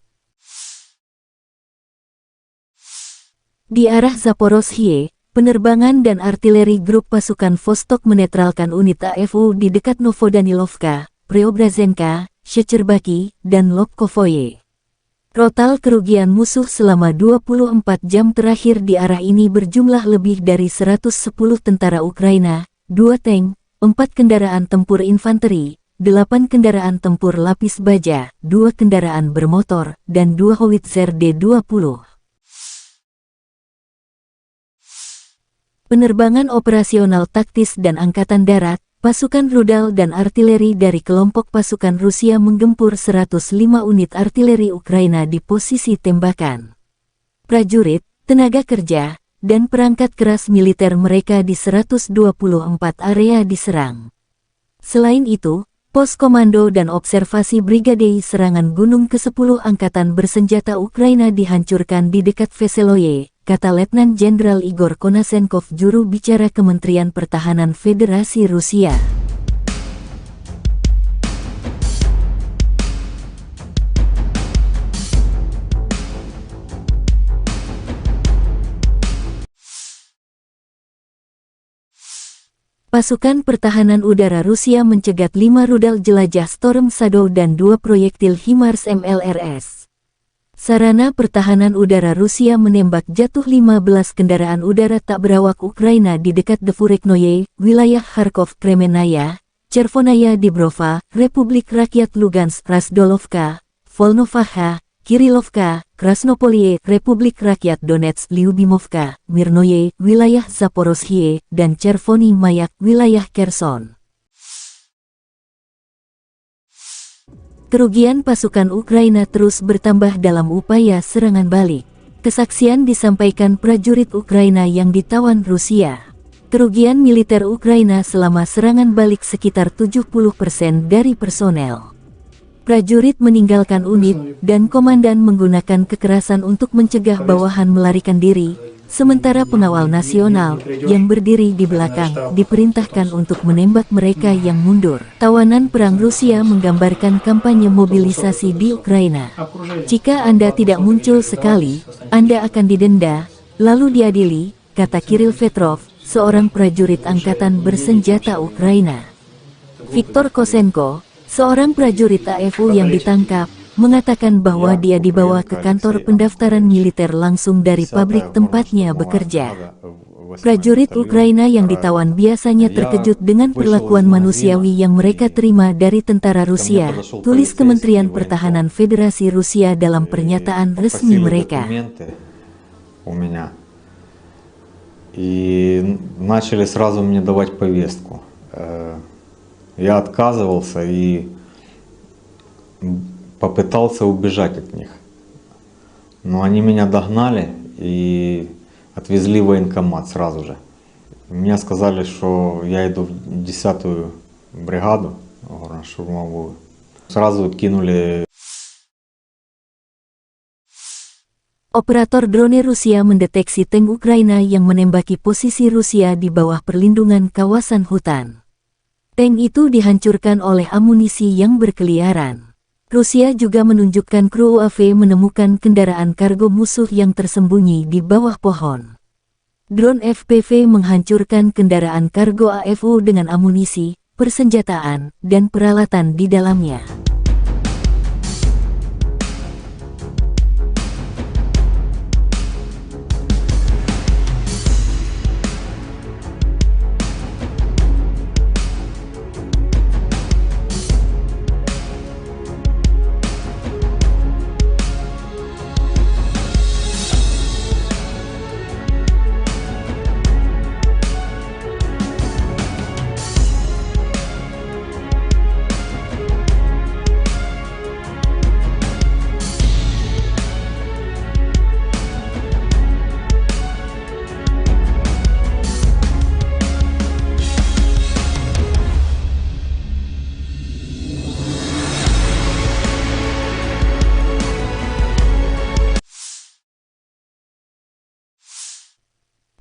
Di arah Zaporozhye, penerbangan dan artileri grup pasukan Vostok menetralkan unit AFU di dekat Novodanilovka, Preobrazenka, Shecherbaki, dan Lobkovoye. Total kerugian musuh selama 24 jam terakhir di arah ini berjumlah lebih dari 110 tentara Ukraina, 2 tank, 4 kendaraan tempur infanteri, 8 kendaraan tempur lapis baja, 2 kendaraan bermotor, dan 2 howitzer D-20. Penerbangan operasional taktis dan Angkatan Darat, pasukan rudal dan artileri dari kelompok pasukan Rusia menggempur 105 unit artileri Ukraina di posisi tembakan. Prajurit, tenaga kerja, dan perangkat keras militer mereka di 124 area diserang. Selain itu, pos komando dan observasi Brigade Serangan Gunung ke-10 Angkatan Bersenjata Ukraina dihancurkan di dekat Veseloye, kata Letnan Jenderal Igor Konasenkov, juru bicara Kementerian Pertahanan Federasi Rusia. Pasukan Pertahanan Udara Rusia mencegat 5 rudal jelajah Storm Shadow dan 2 proyektil HIMARS MLRS. Sarana Pertahanan Udara Rusia menembak jatuh 15 kendaraan udara tak berawak Ukraina di dekat Devureknoye, wilayah Kharkov, Kremenaya, Chervonaya Dibrova, Republik Rakyat Lugansk, Razdolovka, Volnovaha, Kirilovka, Krasnopolie, Republik Rakyat Donetsk, Lyubimovka, Mirnoye, wilayah Zaporozhye, dan Chervony Mayak, wilayah Kherson. Kerugian pasukan Ukraina terus bertambah dalam upaya serangan balik. Kesaksian disampaikan prajurit Ukraina yang ditawan Rusia. Kerugian militer Ukraina selama serangan balik sekitar 70% dari personel. Prajurit meninggalkan unit, dan komandan menggunakan kekerasan untuk mencegah bawahan melarikan diri, sementara pengawal nasional, yang berdiri di belakang, diperintahkan untuk menembak mereka yang mundur. Tawanan perang Rusia menggambarkan kampanye mobilisasi di Ukraina. Jika Anda tidak muncul sekali, Anda akan didenda, lalu diadili, kata Kirill Petrov, seorang prajurit angkatan bersenjata Ukraina. Viktor Kosenko, seorang prajurit AFU yang ditangkap, mengatakan bahwa dia dibawa ke kantor pendaftaran militer langsung dari pabrik tempatnya bekerja. Prajurit Ukraina yang ditawan biasanya terkejut dengan perlakuan manusiawi yang mereka terima dari tentara Rusia, tulis Kementerian Pertahanan Federasi Rusia dalam pernyataan resmi mereka. И начали сразу мне давать повестку. Я отказывался и попытался убежать от них. Но они меня догнали и отвезли в военкомат сразу же. Мне сказали, что я иду в 10-ю бригаду горно-штурмовую. Сразу кинули. Operator drone Rusia mendeteksi tank Ukraina yang menembaki posisi Rusia di bawah perlindungan kawasan hutan. Tank itu dihancurkan oleh amunisi yang berkeliaran. Rusia juga menunjukkan kru UAV menemukan kendaraan kargo musuh yang tersembunyi di bawah pohon. Drone FPV menghancurkan kendaraan kargo AFU dengan amunisi, persenjataan, dan peralatan di dalamnya.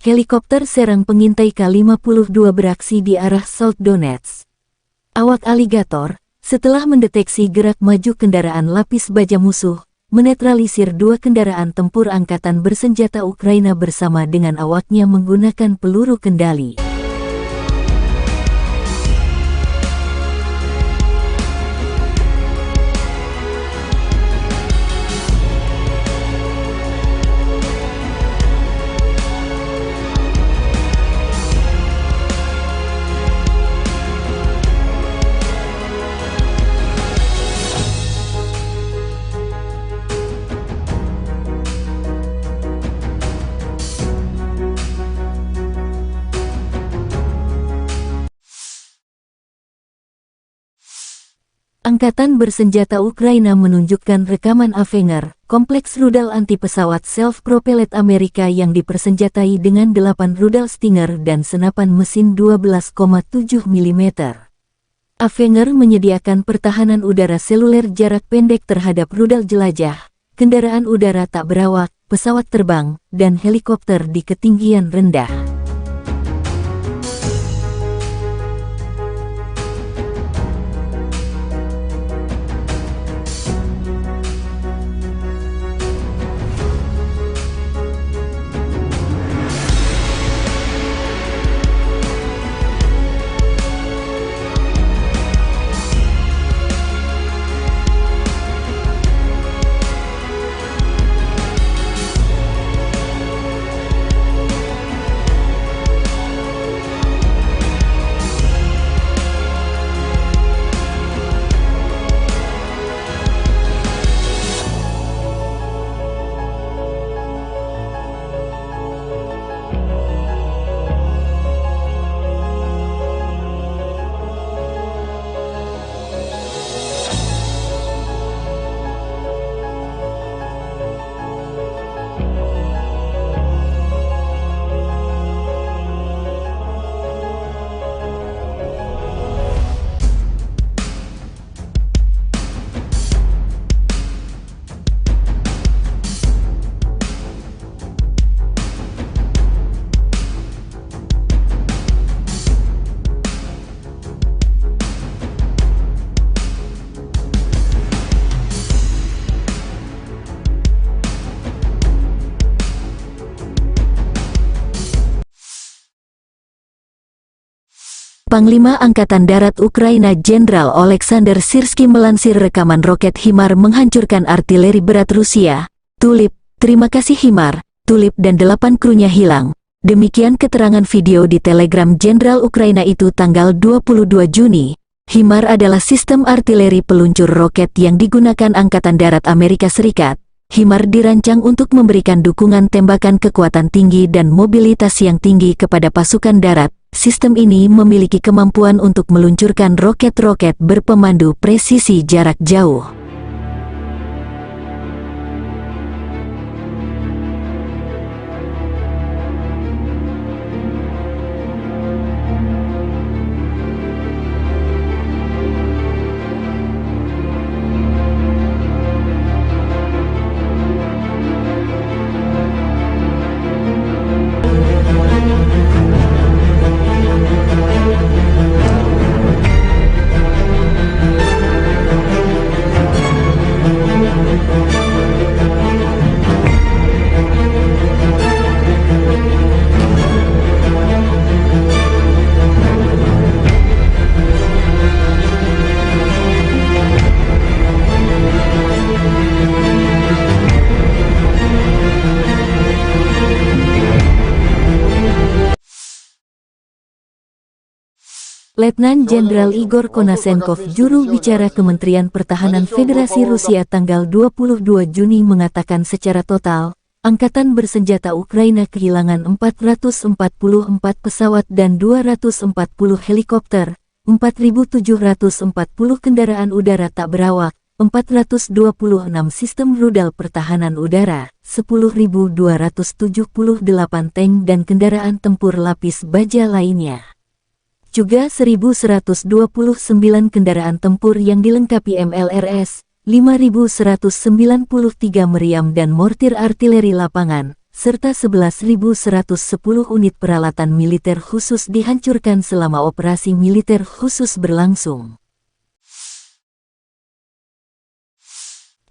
Helikopter serang pengintai K-52 beraksi di arah South Donetsk. Awak aligator, setelah mendeteksi gerak maju kendaraan lapis baja musuh, menetralisir 2 kendaraan tempur angkatan bersenjata Ukraina bersama dengan awaknya menggunakan peluru kendali. Angkatan bersenjata Ukraina menunjukkan rekaman Avenger, kompleks rudal anti-pesawat self-propelled Amerika yang dipersenjatai dengan 8 rudal Stinger dan senapan mesin 12,7 mm. Avenger menyediakan pertahanan udara seluler jarak pendek terhadap rudal jelajah, kendaraan udara tak berawak, pesawat terbang, dan helikopter di ketinggian rendah. Panglima Angkatan Darat Ukraina Jenderal Oleksandr Syrskyi melansir rekaman roket HIMARS menghancurkan artileri berat Rusia. Tulip, terima kasih HIMARS, Tulip dan 8 krunya hilang. Demikian keterangan video di Telegram Jenderal Ukraina itu tanggal 22 Juni. HIMARS adalah sistem artileri peluncur roket yang digunakan Angkatan Darat Amerika Serikat. HIMARS dirancang untuk memberikan dukungan tembakan kekuatan tinggi dan mobilitas yang tinggi kepada pasukan darat. Sistem ini memiliki kemampuan untuk meluncurkan roket-roket berpemandu presisi jarak jauh. Letnan Jenderal Igor Konasenkov, juru bicara Kementerian Pertahanan Federasi Rusia tanggal 22 Juni mengatakan secara total, Angkatan Bersenjata Ukraina kehilangan 444 pesawat dan 240 helikopter, 4.740 kendaraan udara tak berawak, 426 sistem rudal pertahanan udara, 10.278 tank dan kendaraan tempur lapis baja lainnya. Juga 1.129 kendaraan tempur yang dilengkapi MLRS, 5.193 meriam dan mortir artileri lapangan, serta 11.110 unit peralatan militer khusus dihancurkan selama operasi militer khusus berlangsung.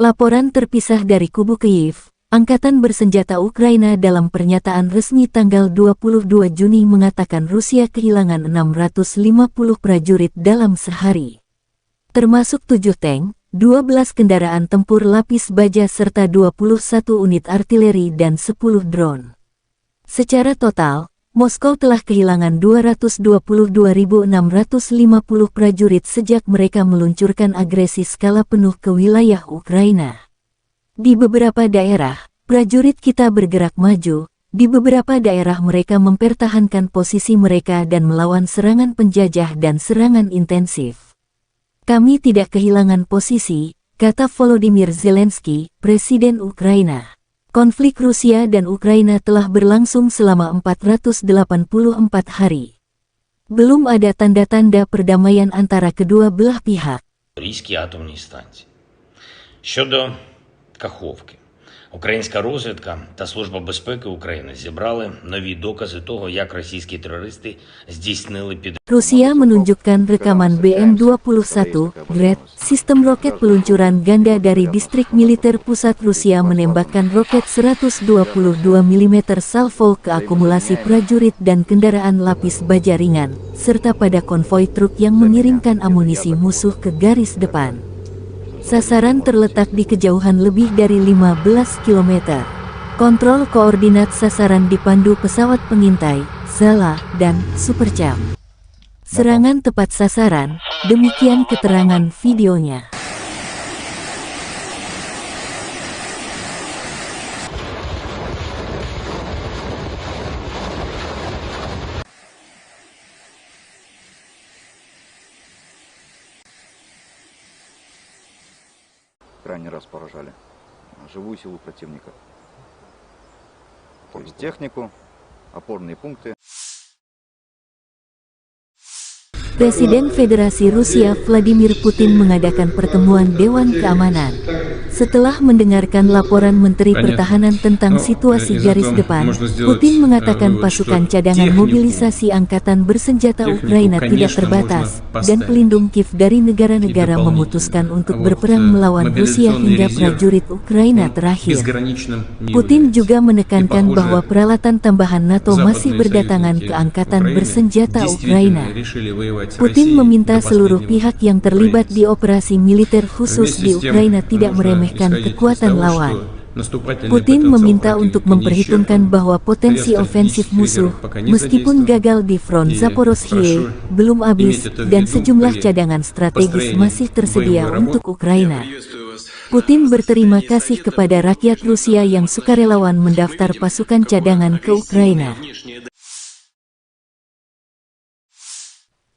Laporan terpisah dari kubu Kyiv, Angkatan Bersenjata Ukraina dalam pernyataan resmi tanggal 22 Juni mengatakan Rusia kehilangan 650 prajurit dalam sehari. Termasuk 7 tank, 12 kendaraan tempur lapis baja serta 21 unit artileri dan 10 drone. Secara total, Moskow telah kehilangan 222.650 prajurit sejak mereka meluncurkan agresi skala penuh ke wilayah Ukraina. Di beberapa daerah, prajurit kita bergerak maju, di beberapa daerah mereka mempertahankan posisi mereka dan melawan serangan penjajah dan serangan intensif. Kami tidak kehilangan posisi, kata Volodymyr Zelensky, Presiden Ukraina. Konflik Rusia dan Ukraina telah berlangsung selama 484 hari. Belum ada tanda-tanda perdamaian antara kedua belah pihak. Запорізькій атомній станції. Щодо Каховки. Українська розвідка та Служба безпеки України зібрали нові докази того, як російські терористи здійснили Rusia menunjukkan rekaman BM-21 Grad, sistem roket peluncuran ganda dari distrik militer pusat Rusia menembakkan roket 122 mm salvo ke akumulasi prajurit dan kendaraan lapis baja ringan, serta pada konvoi truk yang mengirimkan amunisi musuh ke garis depan. Sasaran terletak di kejauhan lebih dari 15 km. Kontrol koordinat sasaran dipandu pesawat pengintai, Zala, dan Supercam. Serangan tepat sasaran, demikian keterangan videonya. Крайний раз поражали живую силу противника. То есть технику, опорные пункты. Presiden Federasi Rusia Vladimir Putin mengadakan pertemuan Dewan Keamanan. Setelah mendengarkan laporan Menteri Pertahanan tentang situasi garis depan, Putin mengatakan pasukan cadangan mobilisasi Angkatan Bersenjata Ukraina tidak terbatas, dan pelindung Kiev dari negara-negara memutuskan untuk berperang melawan Rusia hingga prajurit Ukraina terakhir. Putin juga menekankan bahwa peralatan tambahan NATO masih berdatangan ke Angkatan Bersenjata Ukraina. Putin meminta seluruh pihak yang terlibat di operasi militer khusus di Ukraina tidak meremehkan kekuatan lawan. Putin meminta untuk memperhitungkan bahwa potensi ofensif musuh, meskipun gagal di front Zaporozhye, belum habis, dan sejumlah cadangan strategis masih tersedia untuk Ukraina. Putin berterima kasih kepada rakyat Rusia yang sukarelawan mendaftar pasukan cadangan ke Ukraina.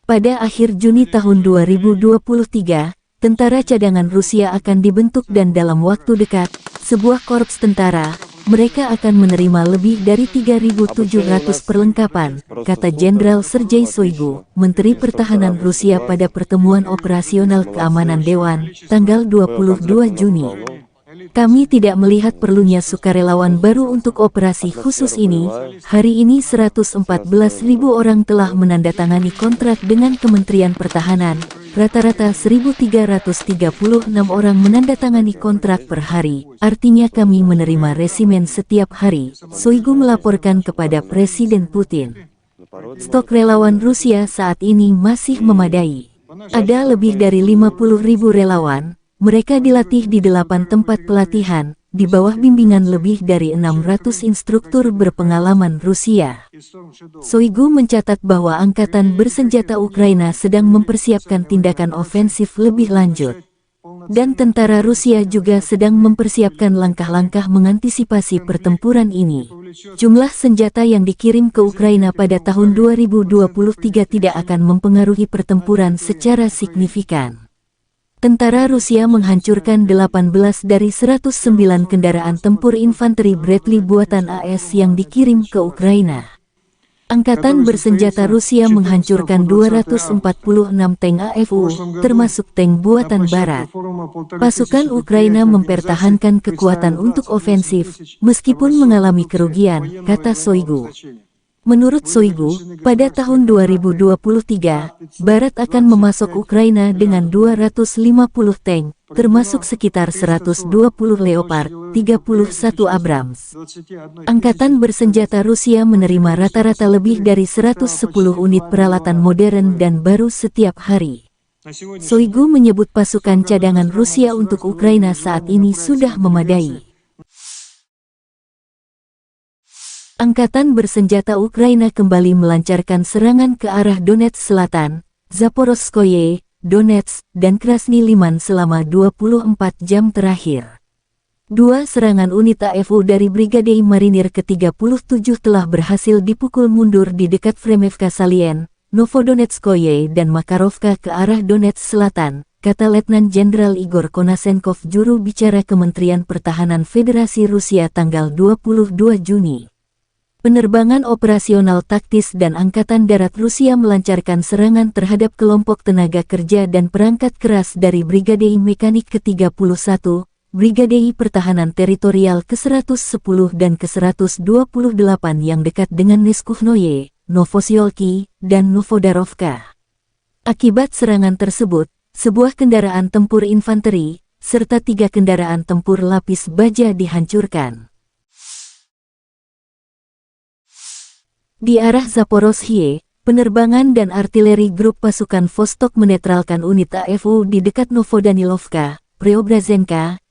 Pada akhir Juni tahun 2023, tentara cadangan Rusia akan dibentuk dan dalam waktu dekat, sebuah korps tentara, mereka akan menerima lebih dari 3.700 perlengkapan, kata Jenderal Sergei Shoigu, Menteri Pertahanan Rusia pada pertemuan operasional keamanan Dewan, tanggal 22 Juni. Kami tidak melihat perlunya sukarelawan baru untuk operasi khusus ini. Hari ini 114.000 orang telah menandatangani kontrak dengan Kementerian Pertahanan. Rata-rata 1.336 orang menandatangani kontrak per hari. Artinya kami menerima resimen setiap hari, Shoigu melaporkan kepada Presiden Putin. Stok relawan Rusia saat ini masih memadai. Ada lebih dari 50.000 relawan. Mereka dilatih di 8 tempat pelatihan, di bawah bimbingan lebih dari 600 instruktur berpengalaman Rusia. Shoigu mencatat bahwa Angkatan Bersenjata Ukraina sedang mempersiapkan tindakan ofensif lebih lanjut. Dan tentara Rusia juga sedang mempersiapkan langkah-langkah mengantisipasi pertempuran ini. Jumlah senjata yang dikirim ke Ukraina pada tahun 2023 tidak akan mempengaruhi pertempuran secara signifikan. Tentara Rusia menghancurkan 18 dari 109 kendaraan tempur infanteri Bradley buatan AS yang dikirim ke Ukraina. Angkatan bersenjata Rusia menghancurkan 246 tank AFU, termasuk tank buatan Barat. Pasukan Ukraina mempertahankan kekuatan untuk ofensif, meskipun mengalami kerugian, kata Shoigu. Menurut Shoigu, pada tahun 2023, Barat akan memasok Ukraina dengan 250 tank, termasuk sekitar 120 Leopard, 31 Abrams. Angkatan bersenjata Rusia menerima rata-rata lebih dari 110 unit peralatan modern dan baru setiap hari. Shoigu menyebut pasukan cadangan Rusia untuk Ukraina saat ini sudah memadai. Angkatan bersenjata Ukraina kembali melancarkan serangan ke arah Donetsk Selatan, Zaporozhye, Donetsk, dan Krasny Liman selama 24 jam terakhir. Dua serangan unit AFU dari Brigade Marinir ke-37 telah berhasil dipukul mundur di dekat Fremevka Salien, Novodonetskoye dan Makarovka ke arah Donetsk Selatan, kata Letnan Jenderal Igor Konasenkov, juru bicara Kementerian Pertahanan Federasi Rusia tanggal 22 Juni. Penerbangan operasional taktis dan Angkatan Darat Rusia melancarkan serangan terhadap kelompok tenaga kerja dan perangkat keras dari Brigade Mekanik ke-31, Brigade Pertahanan Teritorial ke-110 dan ke-128 yang dekat dengan Neskuhnoye, Novosiolki, dan Novodarovka. Akibat serangan tersebut, sebuah kendaraan tempur infanteri, serta 3 kendaraan tempur lapis baja dihancurkan. Di arah Zaporozhye, penerbangan dan artileri grup pasukan Vostok menetralkan unit AFU di dekat Novodanilovka, Preobrazenka,